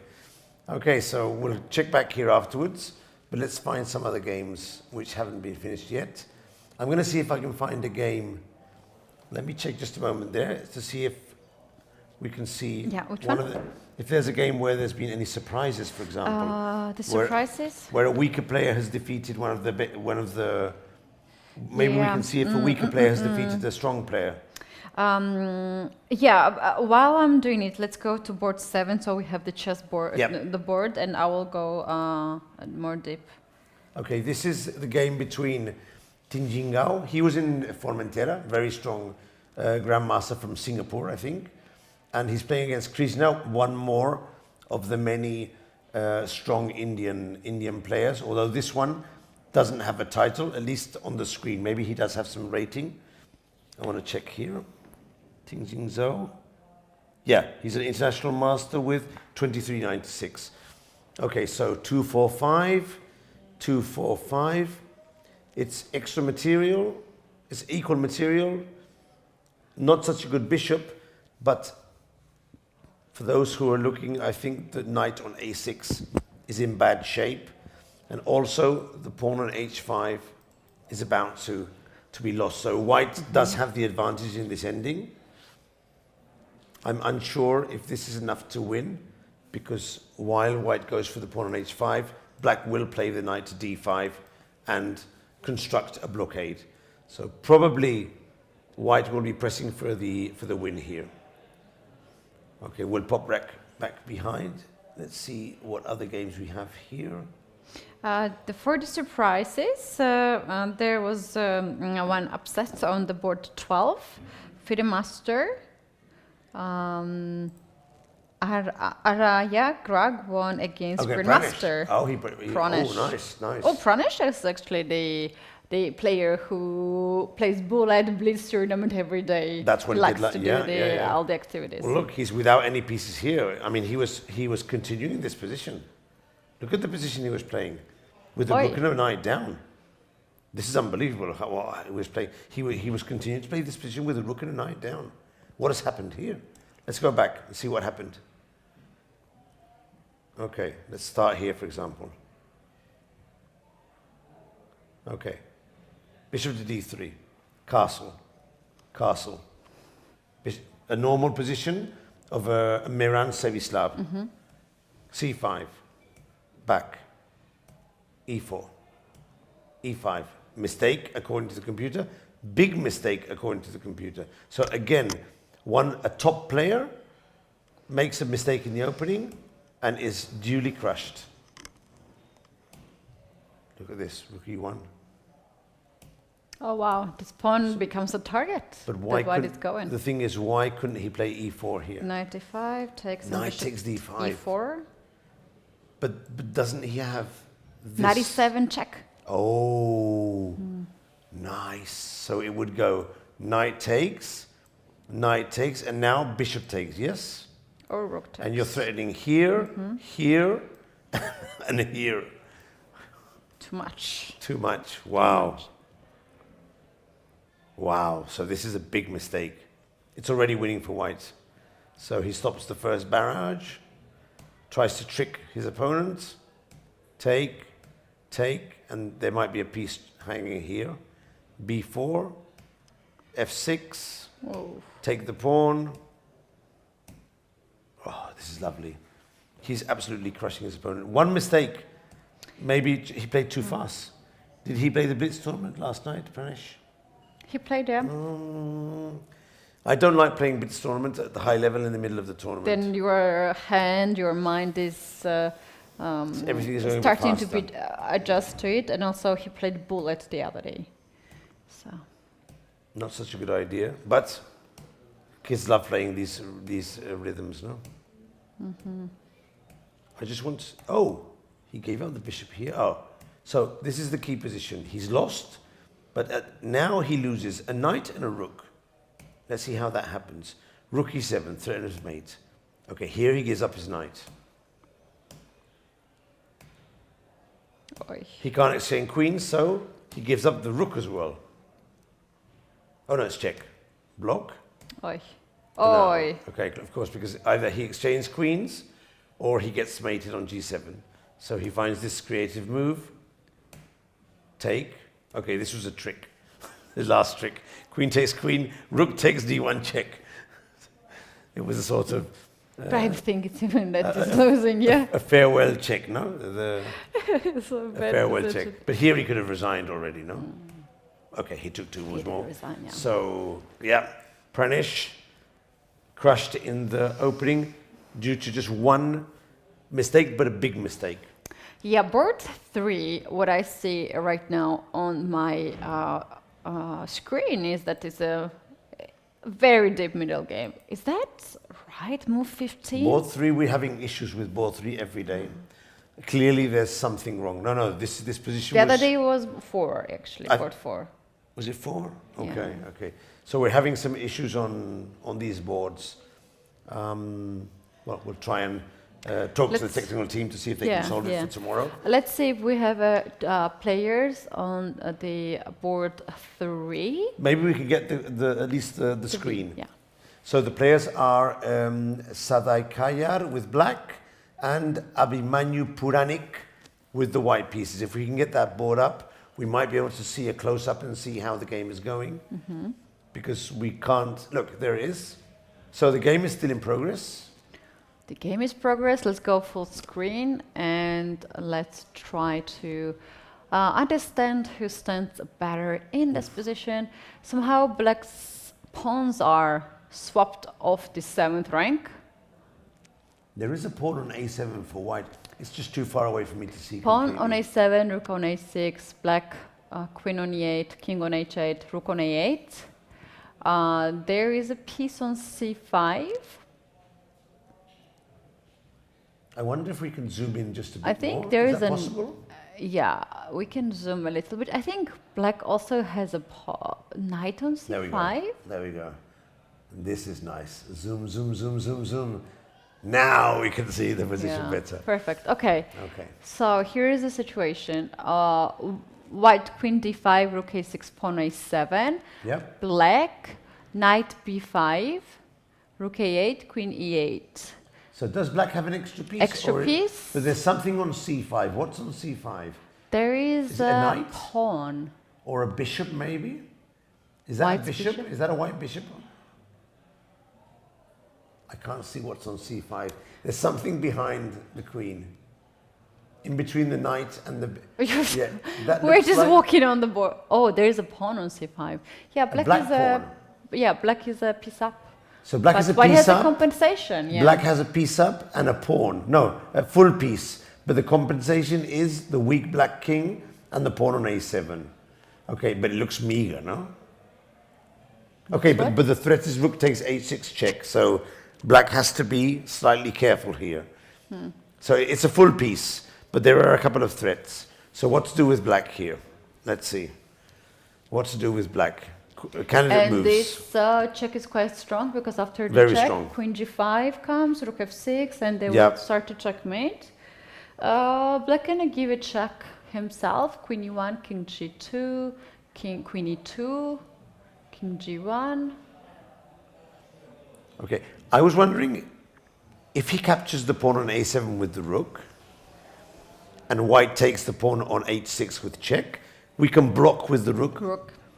Okay, so we'll check back here afterwards, but let's find some other games which haven't been finished yet. I'm going to see if I can find a game. Let me check just a moment there to see if we can see Yeah, which one one? of the, if there's a game where there's been any surprises, for example. The Where- surprises. Where a weaker player has defeated one of the maybe we Yeah. can see if a weaker player has defeated a strong player. While I'm doing it, let's go to board 7. So we have the chess board, Yep. the board, and I will go more deep. Okay, this is the game between Tinjingao. He was in Formentera, very strong grandmaster from Singapore, I think, and he's playing against Krishna, one more of the many strong Indian players. Although this one doesn't have a title, at least on the screen. Maybe he does have some rating. I want to check here. Tingjing Zhou. Yeah, he's an international master with 2396. Okay, so 245, 245. It's extra material, it's equal material. Not such a good bishop, but for those who are looking, I think the knight on a6 is in bad shape. And also the pawn on h5 is about to be lost. So white does have the advantage in this ending. I'm unsure if this is enough to win, because while white goes for the pawn on h5, black will play the knight to d5 and construct a blockade. So probably white will be pressing for the win here. Okay, we'll pop back behind. Let's see what other games we have here. For the surprises, there was one upset on the board 12. FIDE Master. Araya Grag won against Grandmaster. Pranesh. Oh, nice. Oh, Pranesh is actually the player who plays Bullet Blitz tournament every day. That's what he likes did. to do all the activities. Well, look, he's without any pieces here. I mean, he was continuing this position. Look at the position he was playing, with the rook and a knight down. This is unbelievable how he was playing. He was continuing to play this position with a rook and a knight down. What has happened here? Let's go back and see what happened. Okay, let's start here, for example. Okay, bishop to d3, castle. A normal position of a Miran Sevislav. c5, back, e4, e5. Mistake according to the computer, big mistake according to the computer. So again, a top player makes a mistake in the opening and is duly crushed. Look at this, rook e1. Oh wow, this pawn becomes a target. But why white is going. The thing is, why couldn't he play e4 here? Knight e5 takes Knight takes d5. e4. But doesn't he have this? 97 check. Oh, nice. So it would go knight takes, and now bishop takes, yes? Or rook takes. And you're threatening here, here, And here, Too much. too much. Wow. Wow. So this is a big mistake. It's already winning for white. So he stops the first barrage, tries to trick his opponent. Take, and there might be a piece hanging here. B4, F6, Oh. take the pawn. Oh, this is lovely. He's absolutely crushing his opponent. One mistake. Maybe he played too fast. Did he play the Blitz tournament last night, Pranesh? He played them. I don't like playing Blitz tournament at the high level in the middle of the tournament. Then your hand, your mind is Everything is going starting to faster. be adjust to it, and also he played bullet the other day. So Not such a good idea, but kids love playing these rhythms, no? I just want. Oh, he gave up the bishop here. Oh, so this is the key position. He's lost, but now he loses a knight and a rook. Let's see how that happens. Rook e7, threat of his mate. Okay, here he gives up his knight. Oy. He can't exchange queens, so he gives up the rook as well. Oh no, it's check. Block. Oy. No. Oy. Okay, of course, because either he exchanges queens or he gets mated on g7. So he finds this creative move. Take. Okay, this was a trick. The last trick. Queen takes queen, rook takes d1 check. It was a sort of I think it's even that is losing, yeah. a farewell check, no? So A bad farewell position. check. But here he could have resigned already, no? Okay, he took two He moves did more. resign, yeah. So, yeah, Pranesh crushed in the opening due to just one mistake, but a big mistake. Yeah, board 3, what I see right now on my screen is that it's a very deep middle game. Is that right? Move 15? Board 3, we're having issues with board 3 every day. Clearly, there's something wrong. No, this position The was... other day was 4, actually, board 4. Was it 4? Yeah. Okay. So we're having some issues on these boards. Well, we'll try and talk to the Let's- technical team to see if they can solve it for tomorrow. Let's see if we have players on the board 3. Maybe we can get at least the screen. Yeah. So the players are Sadai Kayar with black and Abhimanyu Puranik with the white pieces. If we can get that board up, we might be able to see a close-up and see how the game is going. Because we can't... Look, there it is. So the game is still in progress. The game is progress. Let's go full screen and let's try to understand who stands better in this position. Somehow black's pawns are swapped off the 7th rank. There is a pawn on a7 for white. It's just too far away for me to see. Pawn on completely. a7, rook on a6, black queen on e8, king on h8, rook on a8. There is a piece on c5. I wonder if we can zoom in just a bit I think more. there is is that an... possible? Yeah, we can zoom a little bit. I think black also has a knight on c5. There we go. There we go. This is nice. Zoom, zoom, zoom, zoom, zoom. Now we can see the position Yeah, better. perfect. Okay. Okay. So here is the situation. White queen d5, rook a6, pawn a7. Yep. Black knight b5, rook a8, queen e8. So does black have an extra piece? Extra or piece? But there's something on c5. What's on c5? There is, Is it a knight? pawn. Or a bishop, maybe? Is that White a bishop? bishop? Is that a white bishop? I can't see what's on c5. There's something behind the queen. In between the knight and the... Yeah, that We're looks just like walking on the board. Oh, there is a pawn on c5. Yeah, black, black is a... pawn. Yeah, black is a piece up. So black But has a white piece has a up. compensation. Yeah. Black has a piece up and a pawn. No, a full piece. But the compensation is the weak black king and the pawn on a7. Okay, but it looks meager, no? Okay, what? but the threat is rook takes h6 check. So black has to be slightly careful here. So it's a full piece, but there are a couple of threats. So what to do with black here? Let's see. What to do with black? Candidate And moves. this check is quite strong because after the Very check, strong. queen g5 comes, rook f6, and they Yeah. will start to checkmate. Black gonna give a check himself. Queen e1, king g2, queen e2, king g1. Okay, I was wondering if he captures the pawn on a7 with the rook, and white takes the pawn on h6 with check, we can block with the rook,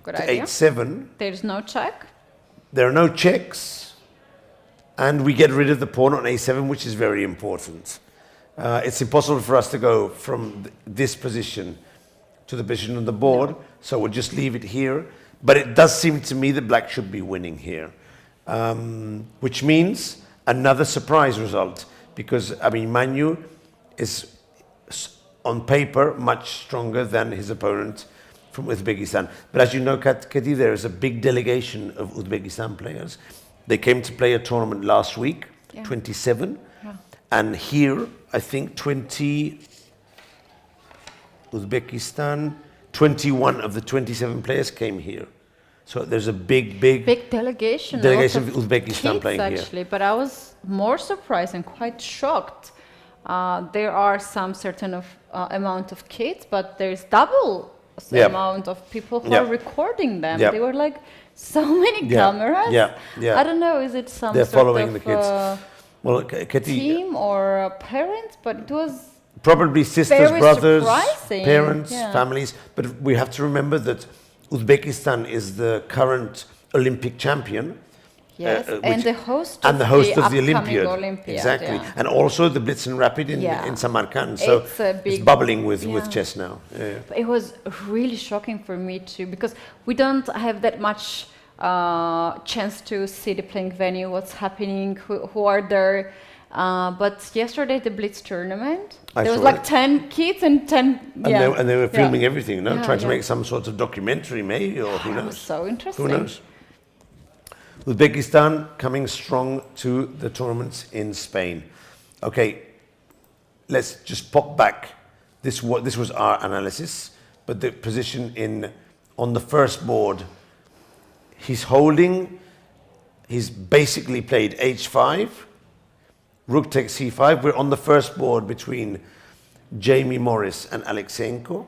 Good to idea. h7. There's no check. There are no checks, and we get rid of the pawn on a7, which is very important. It's impossible for us to go from this position to the position on the board, so we'll just leave it here. But it does seem to me that black should be winning here, which means another surprise result, because, I mean, Manu is, on paper, much stronger than his opponent from Uzbekistan. But as you know, Kati, there is a big delegation of Uzbekistan players. They came to play a tournament last week, 27, and here, I think 20, Uzbekistan, 21 of the 27 players came here. So there's a big delegation of Uzbekistan kids, playing actually, here. but I was more surprised and quite shocked. There are some certain amount of kids, but there's double the amount of people who are recording them. They were like so many cameras. I don't know, is it some They're sort following of the kids. Well, Kati, team or parents? But it was probably sisters, very brothers, surprising. parents, families. But we have to remember that Uzbekistan is the current Olympic champion. Yes, and the host of the Olympiad. Exactly. And also the Blitz and Rapid in Samarkand. So it's bubbling with chess now. It was really shocking for me too, because we don't have that much chance to see the playing venue, what's happening, who are there. But yesterday, the Blitz tournament, there was like 10 kids and 10... And they were filming everything, no? Trying to make some sort of documentary, maybe, or who knows? It was so interesting. Who knows? Uzbekistan coming strong to the tournaments in Spain. Okay, let's just pop back. This was our analysis, but the position on the first board, he's basically played h5, rook takes c5. We're on the first board between Jamie Morris and Alexenko.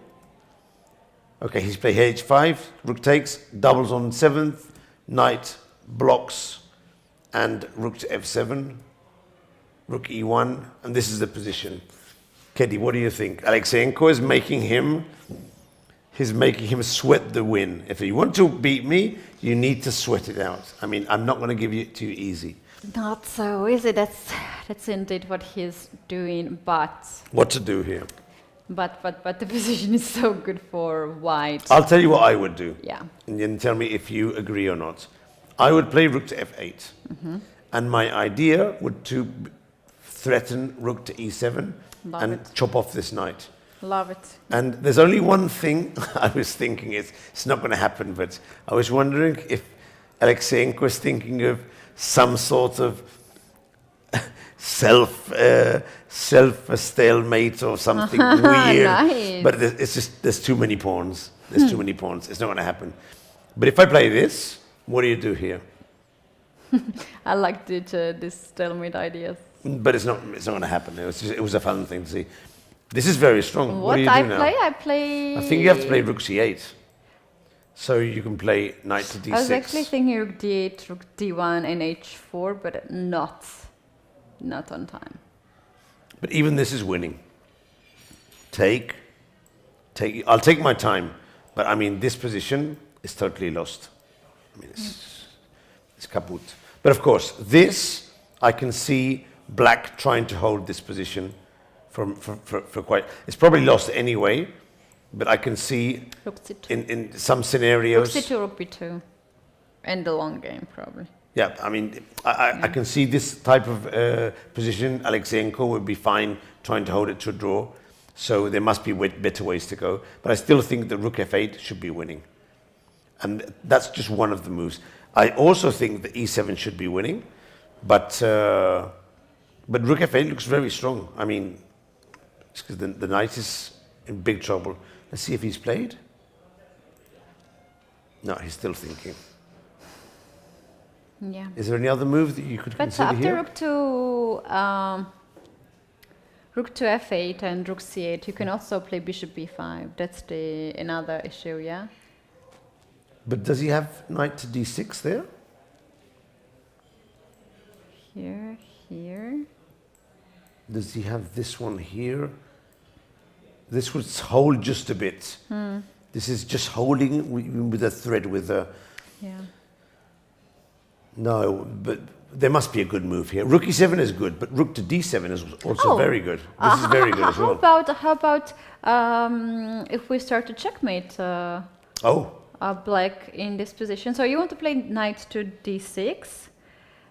Okay, he's played h5, rook takes, doubles on 7th, knight blocks, and rook to f7, rook e1, and this is the position. Kedi, what do you think? Alexenko is making him sweat the win. If you want to beat me, you need to sweat it out. I mean, I'm not going to give it to you easy. Not so easy. That's indeed what he's doing, but... What to do here? But the position is so good for white. I'll tell you what I would do. Yeah. And then tell me if you agree or not. I would play rook to f8. And my idea would to threaten rook to e7 chop off this knight. Love it. And there's only one thing I was thinking, it's not going to happen, but I was wondering if Alexenko is thinking of some sort of stalemate or something weird. Nice. But it's just, there's too many pawns. There's too many pawns. It's not going to happen. But if I play this, what do you do here? I like this stalemate ideas. But it's not going to happen. It was a fun thing to see. This is very strong. What do you do now? I play... I think you have to play rook c8. So you can play knight to d6. I was actually thinking rook d8, rook d1 and h4, but not on time. But even this is winning. Take. I'll take my time. But I mean, this position is totally lost. I mean, it's kaput. But of course, this, I can see black trying to hold this position for quite... It's probably lost anyway, but I can see in some scenarios... Rook c2, rook b2. And the long game, probably. Yeah, I mean, I can see this type of position. Alexenko would be fine trying to hold it to a draw. So there must be better ways to go. But I still think that rook f8 should be winning. And that's just one of the moves. I also think that e7 should be winning. But rook f8 looks very strong. I mean, it's because the knight is in big trouble. Let's see if he's played. No, he's still thinking. Yeah. Is there any other move that you could consider here? But after Rook to f8 and rook c8. You can also play bishop b5. That's the another issue, yeah? But does he have knight to d6 there? Here, here. Does he have this one here? This would hold just a bit. This is just holding with a thread with a... Yeah. No, but there must be a good move here. Rook e7 is good, but rook to d7 is also very good. This is very good as well. How about if we start to checkmate black in this position? So you want to play knight to d6.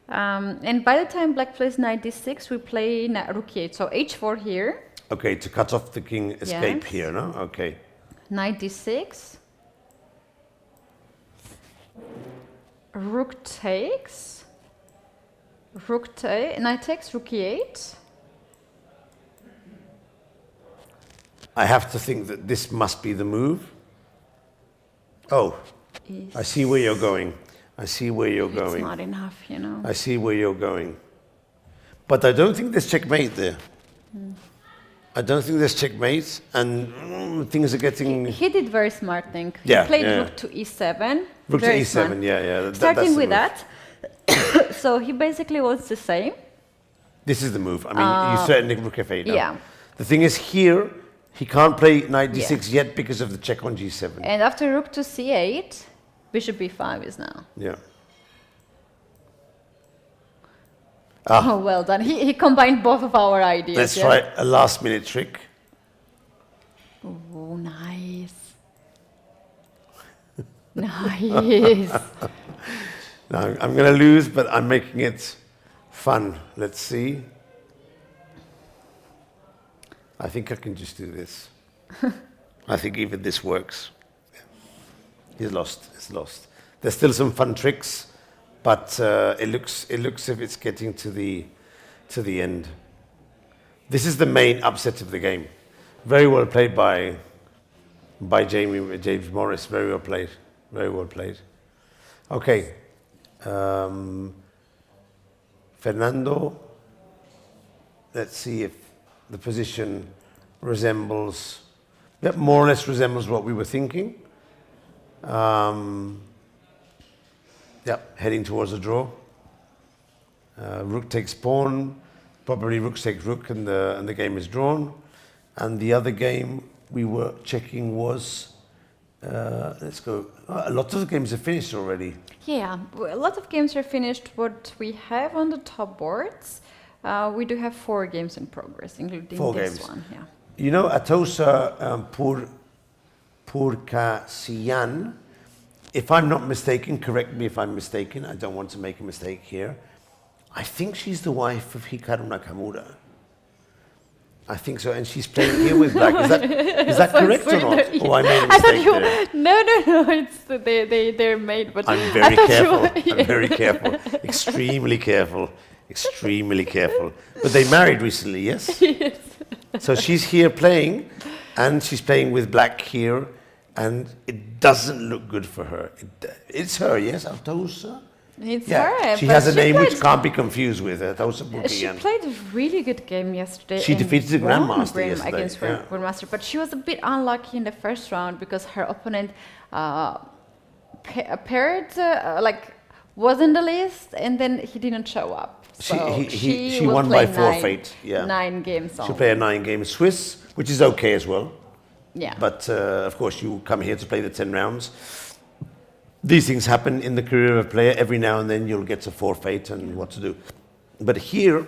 And by the time black plays knight d6, we play rook e8. So h4 here. Okay, to cut off the king escape Yes. here, no? Okay. Knight d6. Rook takes. Knight takes, rook e8. I have to think that this must be the move. Oh, I see where you're going. I see where you're going. It's not enough, you know. I see where you're going. But I don't think there's checkmate there. I don't think there's checkmate, and things are getting... He did very smart thing. Yeah, He played yeah. rook to e7. Rook to Very e7, smart. yeah. Starting that's the with move. that. So he basically wants the same. This is the move. I mean, you certainly rook f8 now. Yeah. The thing is here, he can't play knight d6 Yeah. yet because of the check on g7. And after rook to c8, bishop b5 is now. Yeah. Oh, well done. He combined both of our ideas. Let's yeah? try a last minute trick. Oh, nice. Nice. Now, I'm going to lose, but I'm making it fun. Let's see. I think I can just do this. I think even this works. He's lost. It's lost. There's still some fun tricks, but it looks if it's getting to the end. This is the main upset of the game. Very well played by James Morris. Very well played. Very well played. Okay. Fernando. Let's see if the position resembles, more or less resembles what we were thinking. Heading towards a draw. Rook takes pawn. Probably rook takes rook, and the game is drawn. And the other game we were checking was, let's go. A lot of the games are finished already. Yeah, a lot of games are finished. What we have on the top boards, we do have 4 games in progress, including this games. one. Yeah. You know, Atosa Purkasiyan, if I'm not mistaken, correct me if I'm mistaken, I don't want to make a mistake here. I think she's the wife of Hikaru Nakamura. I think so, and she's playing here with black. Is that correct or not? Oh, I made a mistake there. No, it's they're made, but I'm very thought careful. I'm very careful. Extremely careful. Extremely careful. But they married recently, yes? Yes. So she's here playing, and she's playing with black here, and it doesn't look good for her. It's her, yes, Atosa? It's Yeah, her. she but has a name played- which can't be confused with Atosa She Purkasiyan. played a really good game yesterday. She and defeated the won Grandmaster yesterday, against yeah. Grandmaster, but she was a bit unlucky in the first round because her opponent paired was in the list, and then he didn't show up. So She will won play by forfeit. Yeah. 9 games on. She'll play a 9-game Swiss, which is okay as well. Yeah. But of course, you come here to play the 10 rounds. These things happen in the career of a player. Every now and then you'll get to forfeit and what to do. But here,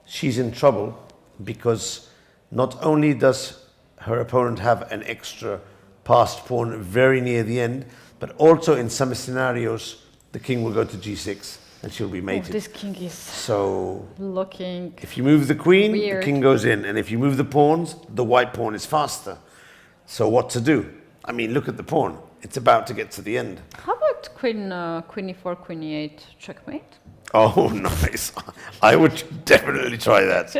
she's in trouble because not only does her opponent have an extra passed pawn very near the end, but also in some scenarios, the king will go to g6 and she'll be mated. This king is So looking. if you move the queen, Weird. the king goes in. And if you move the pawns, the white pawn is faster. So what to do? I mean, look at the pawn. It's about to get to the end. How about queen e4, queen e8 checkmate? Oh, nice. I would definitely try that.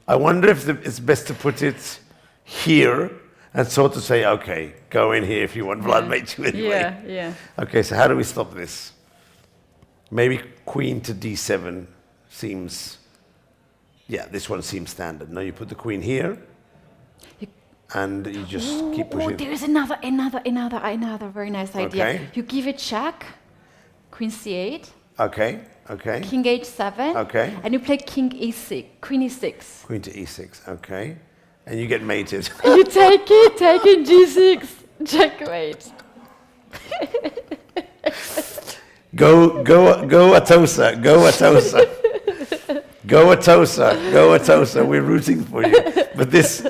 I wonder if it's best to put it here and sort of say, okay, go in here if you want Vlad mate you anyway. Yeah. Okay, so how do we stop this? Maybe queen to d7 seems Yeah, this one seems standard. Now you put the queen here, and you just keep Oh, pushing. there's another very nice idea. Okay. You give it check, queen c8, Okay. king h7, Okay. and you play king e6, queen e6. Queen to e6. Okay. And you get mated. You take it, taking g6, checkmate. Go Atosa. Go Atosa. Go Atosa. Go Atosa. We're rooting for you. But this,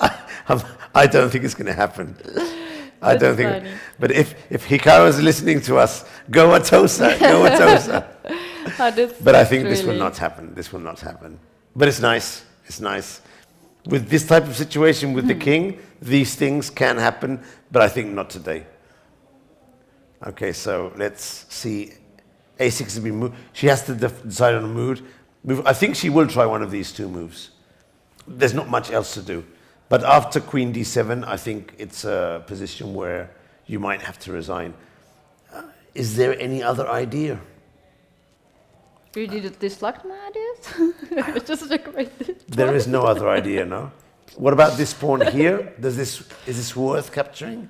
I don't think it's going to happen. I don't think. funny. But if Hikaru is listening to us, go Atosa. Go Atosa. But I think this will not happen. This will not happen. But it's nice. It's nice. With this type of situation with the king, these things can happen, but I think not today. Okay, so let's see. A6 has been moved. She has to decide on a move. I think she will try one of these two moves. There's not much else to do. But after queen d7, I think it's a position where you might have to resign. Is there any other idea? You did dislike my ideas? Just checkmate. There is no other idea, no? What about this pawn here? Is this worth capturing?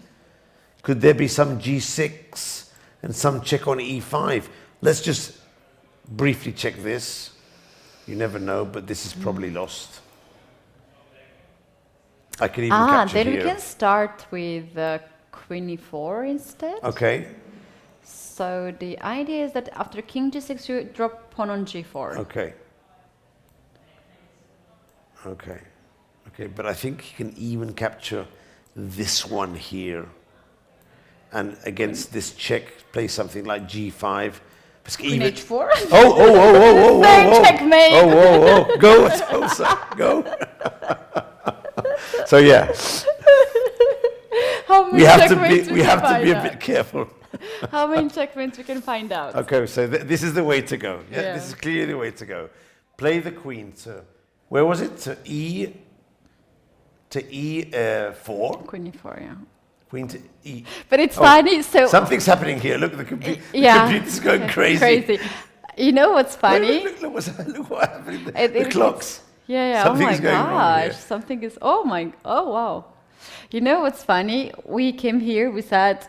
Could there be some g6 and some check on e5? Let's just briefly check this. You never know, but this is probably lost. I can even capture then here. we can start with queen e4 instead. Okay, So the idea is that after king g6, you drop pawn on g4. okay. Okay, okay, but I think he can even capture this one here. And against this check, play something like g5. Queen h4. Oh, Same checkmate. oh, go, Atosa, go. So yeah, How many we have checkmates to be a out? bit careful. How many checkmates we can find out? Okay, so this is the way to go. Yeah, this is clearly the way to go. Play the queen to, where was it? To e4. Queen e4, yeah. Queen to e. But it's funny, so... Something's happening here. Look, the computer's going crazy. You know what's funny? Look what happened. The It- clocks. Yeah, Something's oh going my wrong here. gosh, something is, oh wow. You know what's funny? We came here, we said,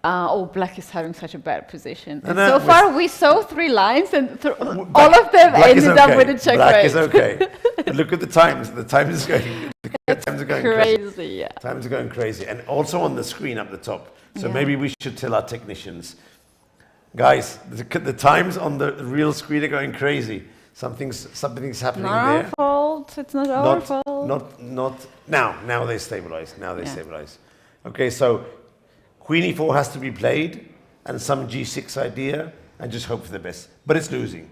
oh, black is having such a bad position. And so far we saw 3 lines and all of them ended up with a checkmate. Black is okay. But look at the times. The time is going. The times are going Crazy, yeah. Times are going crazy, and also on the screen up the top. So maybe we should tell our technicians, guys, the times on the real screen are going crazy. Something's happening Not there. our fault. It's not our fault. Not now. Now they stabilize. Stabilize. Okay, so queen e4 has to be played, and some g6 idea, and just hope for the best. But it's losing.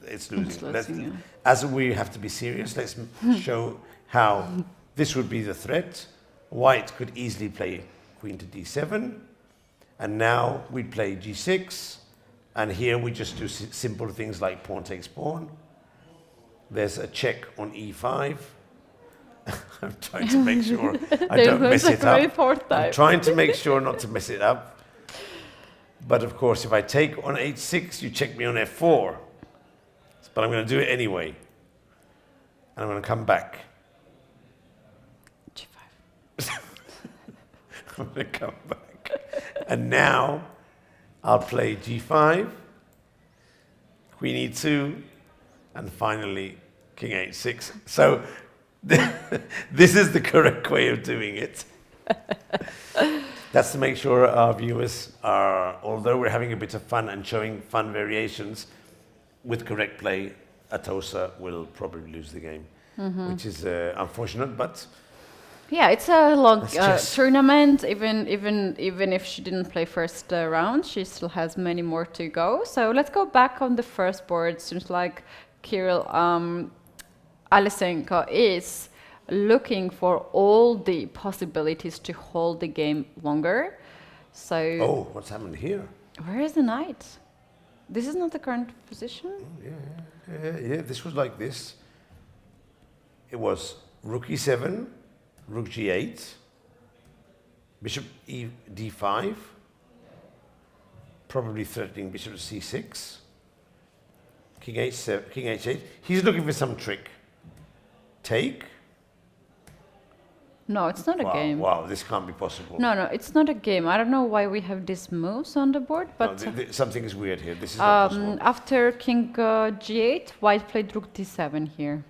It's losing. As we have to be serious, let's show how this would be the threat. White could easily play queen to d7, and now we play g6, and here we just do simple things like pawn takes pawn. There's a check on e5. I'm trying to make sure I don't mess it up. I'm trying to make sure not to mess it up. But of course, if I take on h6, you check me on f4. But I'm going to do it anyway. And I'm going to come back. G5. I'm going to come back. And now I'll play g5, queen e2, and finally king h6. So this is the correct way of doing it. That's to make sure our viewers are, although we're having a bit of fun and showing fun variations, with correct play, Atosa will probably lose the game, which is unfortunate, but... Yeah, it's a long chess. tournament. Even if she didn't play first round, she still has many more to go. So let's go back on the first board. Seems like Kirill Alexenko is looking for all the possibilities to hold the game longer. So Oh, what's happened here? where is the knight? This is not the current position. Yeah, this was like this. It was rook e7, rook g8, bishop d5, probably threatening bishop to c6, king h7, king h8. He's looking for some trick. take. No, it's not a Wow, game. wow, this can't be possible. No, it's not a game. I don't know why we have these moves on the board, No, but something is weird here. This is not possible. after king g8, white played rook d7 here.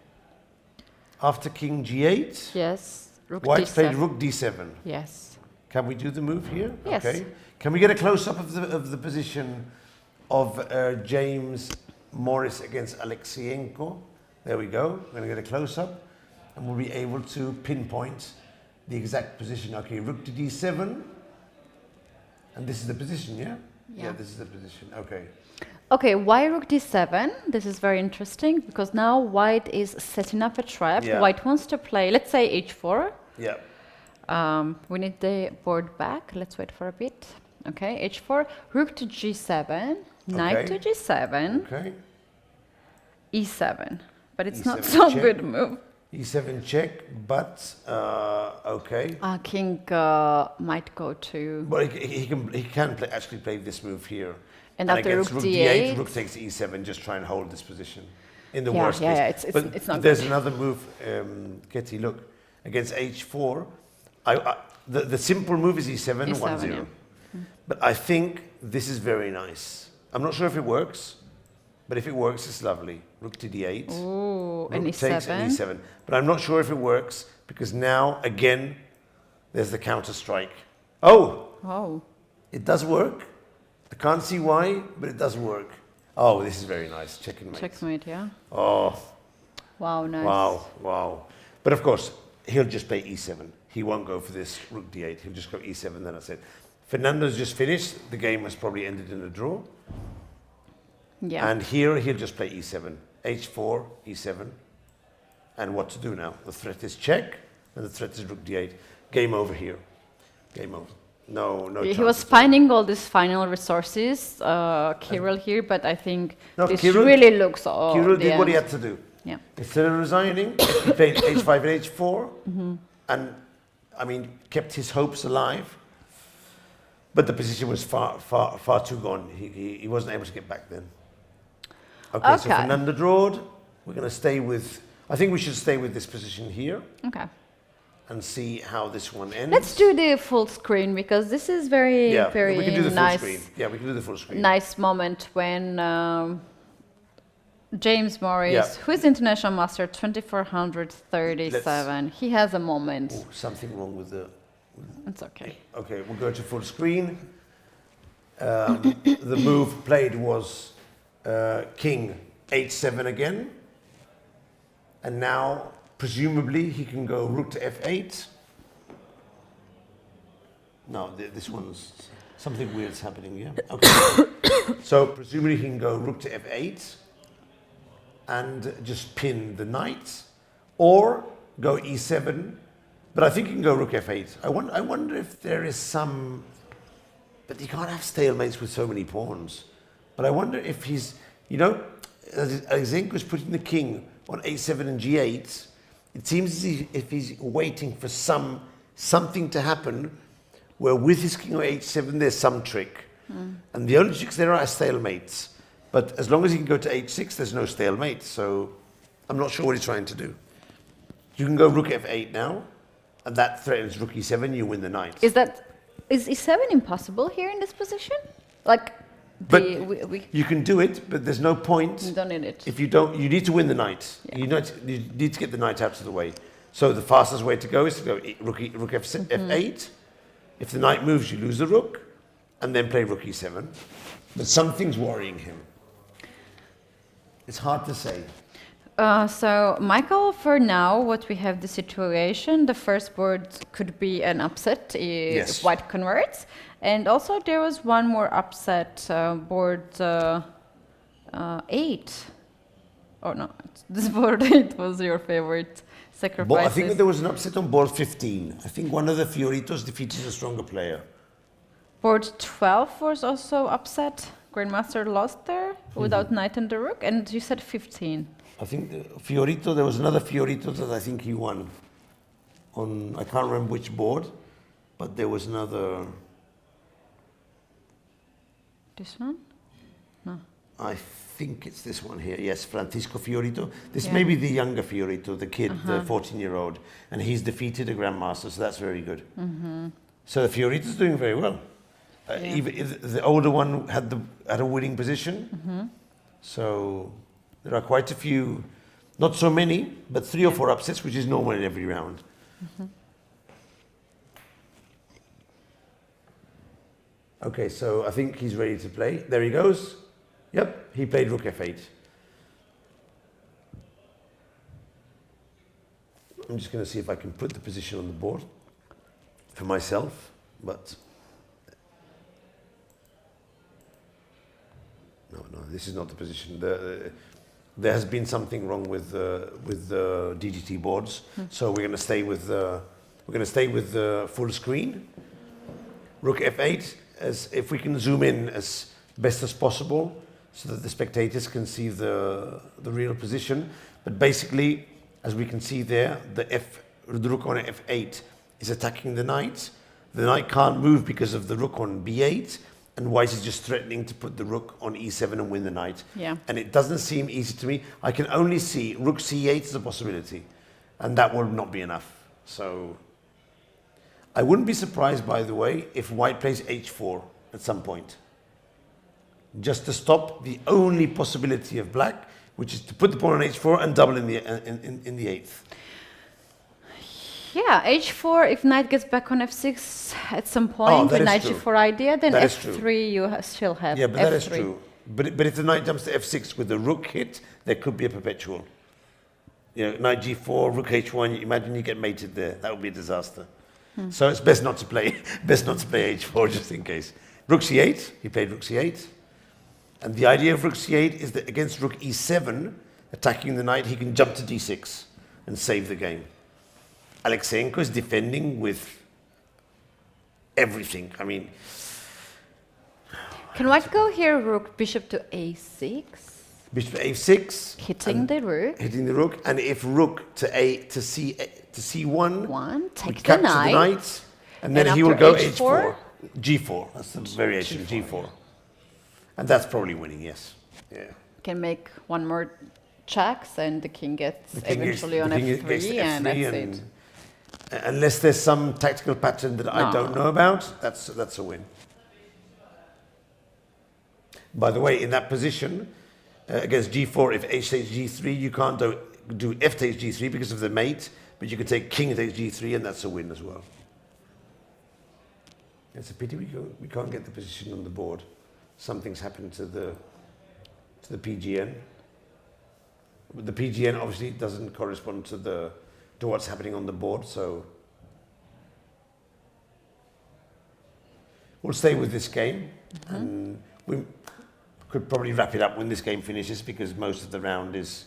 After king g8, Yes, rook white d7. played rook d7. Yes. Can we do the move here? Yes. Okay. Can we get a close-up of the position of James Morris against Alexenko? There we go. We're going to get a close-up, and we'll be able to pinpoint the exact position. Okay, rook to d7. And this is the position, yeah? Yeah. This is the position. Okay. Okay, why rook d7? This is very interesting because now white is setting up a trap. Yeah. White wants to play, let's say h4. Yeah. We need the board back. Let's wait for a bit. Okay, h4, rook to g7, knight to g7, Okay. e7. But it's not E7 so check. good move. e7 check, but okay. King might go to... But he can actually play this move here. And after against rook d8, d8, rook takes e7, just try and hold this position. In the Yeah, worst yeah, case. yeah, it's But not there's good. another move, Ketty, look. Against h4, the simple move is e7, E7, 1-0. yeah. But I think this is very nice. I'm not sure if it works, but if it works, it's lovely. Rook to d8. Ooh, and Rook takes and e7. e7. But I'm not sure if it works, because now, again, there's the counter strike. Oh! Oh, It does work. I can't see why, but it does work. Oh, this is very nice. Check and mate. checkmate, yeah. Oh, Wow, nice. wow, wow. But of course, he'll just play e7. He won't go for this rook d8. He'll just go e7, then that's it. Fernando's just finished. The game has probably ended in a draw. Yeah. And here, he'll just play e7. h4, e7. And what to do now? The threat is check, and the threat is rook d8. Game over here. Game over. No He chance was at all. finding all these final resources, Kirill here, but I think No, this Kirill- really looks... Kirill did what he had to do. Yeah. Instead of resigning, he played h5 and h4, and I mean kept his hopes alive. But the position was far too gone. He wasn't able to get back then. Okay, so Okay. Fernando drawed. We're going to stay with. I think we should stay with this position here Okay. and see how this one ends. Let's do the full screen because this is very, Yeah, very we can do the full nice, screen. Yeah, we can do the full screen. nice moment when James Morris, Yeah. who is international master 2437, he has a moment. Oh, something wrong with the. It's okay. Okay, we'll go to full screen. The move played was king h7 again. And now, presumably, he can go rook to f8. No, this one's... Something weird's happening, yeah? Okay. So, presumably, he can go rook to f8 and just pin the knight. Or go e7. But I think you can go rook f8. I wonder if there is some... But you can't have stalemates with so many pawns. But I wonder if he's... You know, Alexenko is putting the king on a7 and g8. It seems as if he's waiting for something to happen where with his king on h7 there's some trick. And the only tricks there are stalemates. But as long as he can go to h6, there's no stalemate. So I'm not sure what he's trying to do. You can go rook f8 now. And that threatens rook e7, you win the knight. Is e7 impossible here in this position? Like, But we you can do it, but there's no point don't need it. if you don't. You need to win the knight. Yeah. You need to get the knight out of the way. So the fastest way to go is to go rook f8. If the knight moves, you lose the rook, and then play rook e7. But something's worrying him. It's hard to say. So, Michael, for now, what we have the situation, the first board could be an upset if Yes. white converts. And also there was one more upset, board 8. Oh no, this board 8 was your favorite sacrifice. I think that there was an upset on board 15. I think one of the Fioritos defeated a stronger player. Board 12 was also upset. Grandmaster lost there without knight and the rook. And you said 15. I think Fiorito, there was another Fiorito that I think he won on, I can't remember which board, but there was another, This one? No. I think it's this one here. Yes, Francisco Fiorito. This Yeah. may be the younger Fiorito, the kid, the 14-year-old, and he's defeated a grandmaster, so that's very good. So the Fiorito's doing very well. Even if the older one had a winning position. So there are quite a few, not so many, but 3 or 4 upsets, which is normal in every round. Okay, so I think he's ready to play. There he goes. Yep, he played rook f8. I'm just going to see if I can put the position on the board for myself, but no, this is not the position. There has been something wrong with the DGT boards, so we're going to stay with the full screen. Rook f8, as if we can zoom in as best as possible, so that the spectators can see the real position. But basically, as we can see there, the rook on f8 is attacking the knight. The knight can't move because of the rook on b8, and white is just threatening to put the rook on e7 and win the knight. Yeah. And it doesn't seem easy to me. I can only see rook c8 as a possibility, and that will not be enough. So I wouldn't be surprised, by the way, if white plays h4 at some point, just to stop the only possibility of black, which is to put the pawn on h4 and double in the eighth. Yeah, h4, if knight gets back on f6 at some point, that the is knight true. g4 idea, then That is f3 you still have Yeah, but f3. that is true. But if the knight jumps to f6 with the rook hit, there could be a perpetual. You know, knight g4, rook h1. Imagine you get mated there. That would be a disaster. So it's best not to play h4 just in case. Rook c8. He played rook c8, and the idea of rook c8 is that against rook e7, attacking the knight, he can jump to d6 and save the game. Alexenko is defending with everything. I mean, Can white go here, rook, bishop to a6? bishop to a6, Hitting the rook. hitting the rook, and if rook to c1, One, we takes the capture knight. the knight, and then And he will after go h4? h4, g4. That's the variation, g4, and that's probably winning. Yes, yeah. Can make one more checks, and the king gets The king gets- eventually on the king f3, gets to and f3 that's and- it. Unless there's some tactical pattern that I don't know about, that's a win. By the way, in that position, against g4, if h takes g3, you can't do f takes g3 because of the mate, but you can take king takes g3, and that's a win as well. It's a pity we can't get the position on the board. Something's happened to the PGN. But the PGN obviously doesn't correspond to what's happening on the board, so we'll stay with this game, and we could probably wrap it up when this game finishes, because most of the round is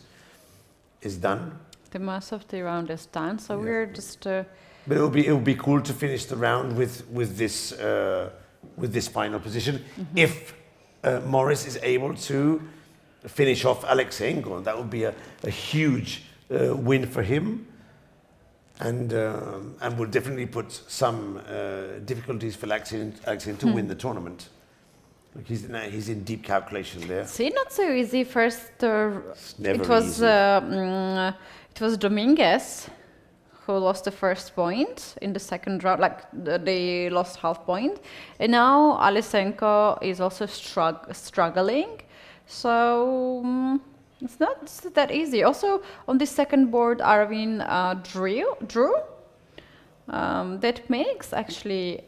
done. The most of the round is done, so we're just... But it will be cool to finish the round with this final position. If Morris is able to finish off Alexenko, that would be a huge win for him, and will definitely put some difficulties for Alexenko to win the tournament. Look, he's in deep calculation there. See, not so easy. First, never it was easy. it was Dominguez who lost the first point in the second round. Like they lost half point, and now Alexenko is also struggling. So it's not that easy. Also, on the second board, Aravin drew. That makes actually.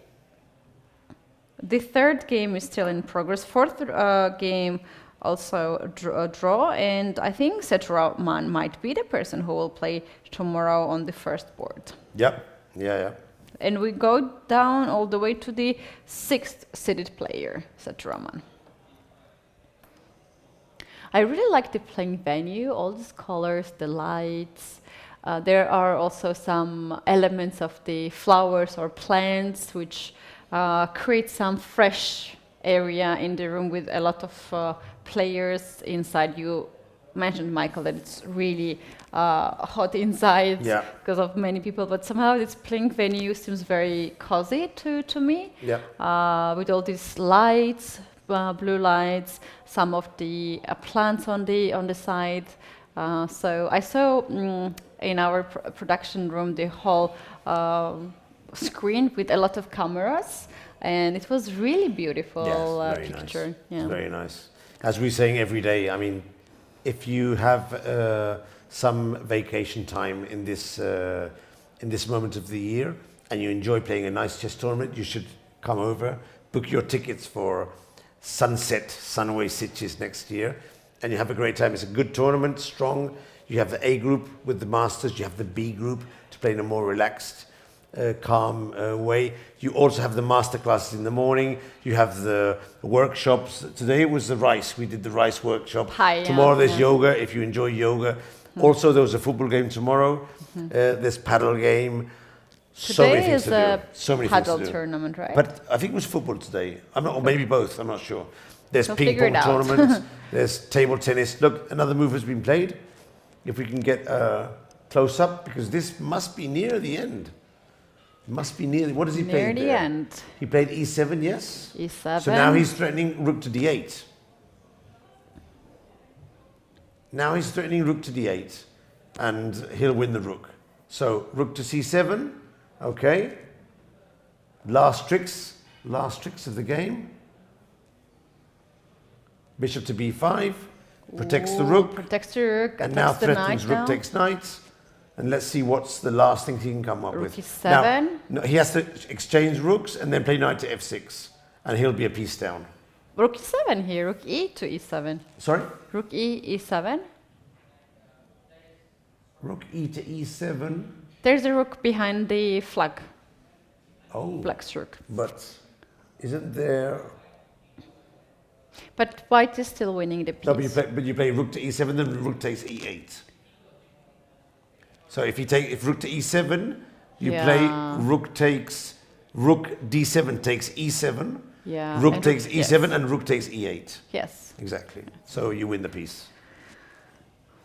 The third game is still in progress. Fourth game also draw, and I think Setraman might be the person who will play tomorrow on the first board. Yep. Yeah. And we go down all the way to the sixth seeded player, Setraman. I really like the playing venue, all these colors, the lights. There are also some elements of the flowers or plants which create some fresh area in the room with a lot of players inside. You mentioned, Michael, that it's really hot inside because of many people, but somehow this playing venue seems very cozy to me. Yeah. With all these lights, blue lights, some of the plants on the side. So I saw in our production room the whole screen with a lot of cameras, and it was really beautiful Very picture. nice. Yeah. Very nice. As we're saying every day, I mean, if you have some vacation time in this moment of the year and you enjoy playing a nice chess tournament, you should come over, book your tickets for Sunway Sitges next year, and you have a great time. It's a good tournament, strong. You have the A group with the masters, you have the B group to play in a more relaxed, calm way. You also have the master classes in the morning. You have the workshops. Today it was the rice. We did the rice workshop. Tomorrow there's yoga, if you enjoy yoga. Also, there was a football game tomorrow. There's paddle game. So many things to do. So many paddle things to do. tournament, right? But I think it was football today. I'm not, or maybe both. I'm not sure. There's We'll ping figure pong it out. tournaments. There's table tennis. Look, another move has been played. If we can get close up, because this must be near the end. Must be near. What does he play? Near the end. He played e7, yes. E7. So now he's threatening rook to d8. Now he's threatening rook to d8, and he'll win the rook. So rook to c7, okay. Last tricks of the game. Bishop to b5, protects the rook, Protects the rook. and now attacks the threatens knight rook now. takes knight. And let's see what's the last thing he can come up Rook with. e7. Now, no, he has to exchange rooks and then play knight to f6, and he'll be a piece down. Rook e7 here. Rook e to e7. Sorry? Rook e e7. Rook e to e7. There's a rook behind the flag. Oh, Black's rook. but isn't there... But white is still winning the piece. No, but you play rook to e7, then rook takes e8. So if rook to e7, you play rook d7 takes e7, Yeah. rook and takes yes. e7, and rook takes e8. Yes. Exactly. So you win the piece.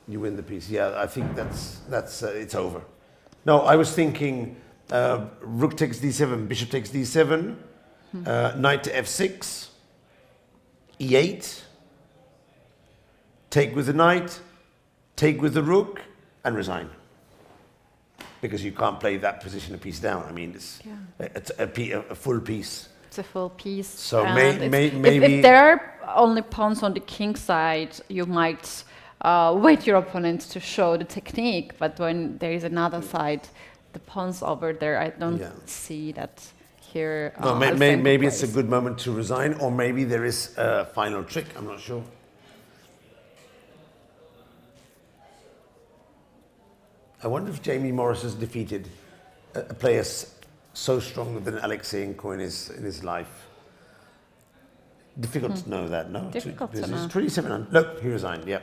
You win the piece. Yeah, I think that's it's over. No, I was thinking rook takes d7, bishop takes d7, knight to f6, e8, take with the knight, take with the rook, and resign. Because you can't play that position a piece down. I mean, it's a full piece. It's a full piece. So and maybe... If there are only pawns on the king side, you might wait your opponent to show the technique. But when there is another side, the pawns over there, I don't see that here. No, maybe it's a good moment to resign, or maybe there is a final trick. I'm not sure. I wonder if Jamie Morris has defeated a player so strong than Alexenko in his life. Difficult to know that, no? Difficult to This know. is 2700. Look, he resigned. Yeah,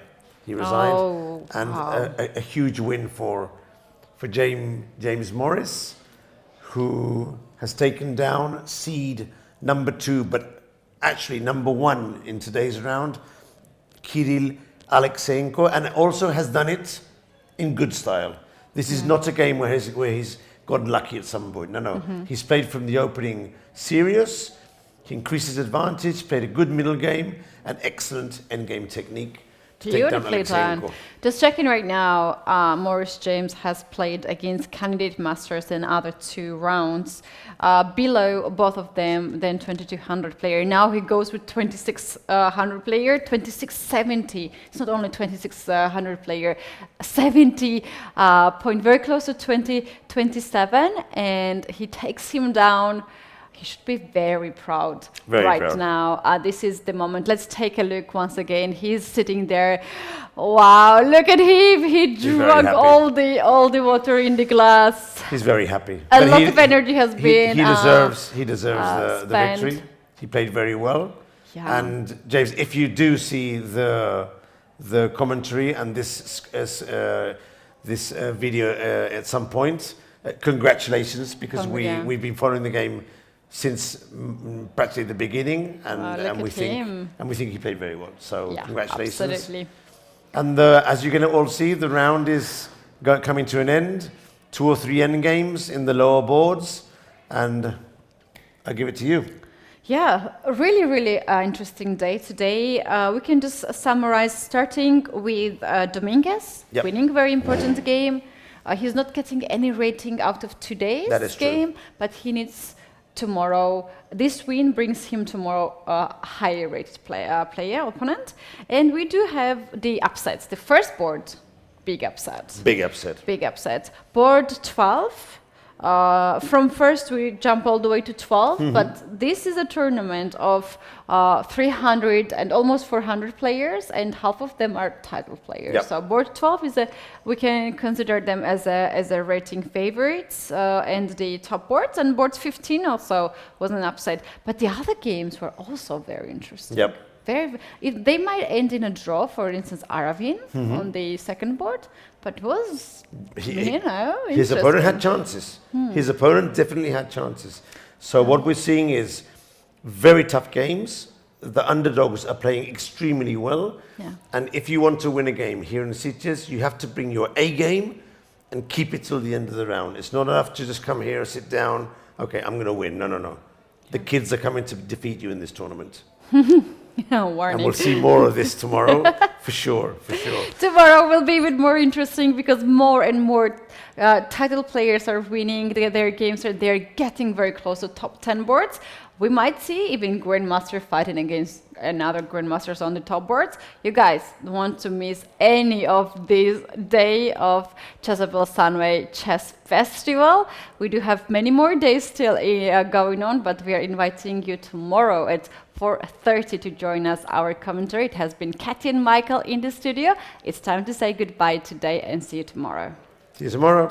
he resigned, Oh, and wow. a huge win for James Morris, who has taken down seed number 2, but actually number 1 in today's round, Kirill Alexenko, and also has done it in good style. This is not a game where he's gotten lucky at some point. No. He's played from the opening serious. He increased his advantage, played a good middle game, and excellent endgame technique to take down Beautifully done. Alexenko. Just checking right now, Maurice James has played against candidate masters in other 2 rounds. Below both of them, then 2200 player. Now he goes with 2600 player, 2670. It's not only 2600 player, 70 point, very close to 2027, and he takes him down. He should be very proud right now. This is the moment. Let's take a look once again. He's sitting there. Wow, look at him. He drank all the water in the glass. He's very happy. A lot of energy has been He deserves the victory. He played very well. Yeah. And James, if you do see the commentary and this video at some point, congratulations, because we've been following the game since practically the beginning, and we think he played very well. So congratulations. Absolutely. And as you can all see, the round is coming to an end. 2 or 3 end games in the lower boards, and I give it to you. Yeah, a really, really interesting day today. We can just summarize starting with Dominguez, Yep. winning a very important game. He's not getting any rating out of today's That is true. game, but he needs tomorrow. This win brings him tomorrow a higher rated player, opponent. And we do have the upsets. The first board, big upset. Big upset. Big upset. Board 12. From first we jump all the way to 12, but this is a tournament of 300 and almost 400 players, and half of them are title players. Yep. So board 12 is we can consider them as a rating favorites and the top boards, and board 15 also was an upside. But the other games were also very interesting. Yep. They might end in a draw, for instance, Aravin on the second board, but was, His opponent had chances. His opponent definitely had chances. So what we're seeing is very tough games. The underdogs are playing extremely well. Yeah. And if you want to win a game here in Sitges, you have to bring your A game and keep it till the end of the round. It's not enough to just come here, sit down, okay, I'm going to win. No, no, no. The kids are coming to defeat you in this tournament. Warning. And we'll see more of this tomorrow, for sure, for sure. Tomorrow will be even more interesting because more and more title players are winning their games. They're getting very close to top 10 boards. We might see even Grandmaster fighting against another Grandmasters on the top boards. You guys don't want to miss any of this day of Chessable Sunway Chess Festival. We do have many more days still going on, but we are inviting you tomorrow at 4:30 to join us, our commentary. It has been Katty and Michael in the studio. It's time to say goodbye today and see you tomorrow. See you tomorrow.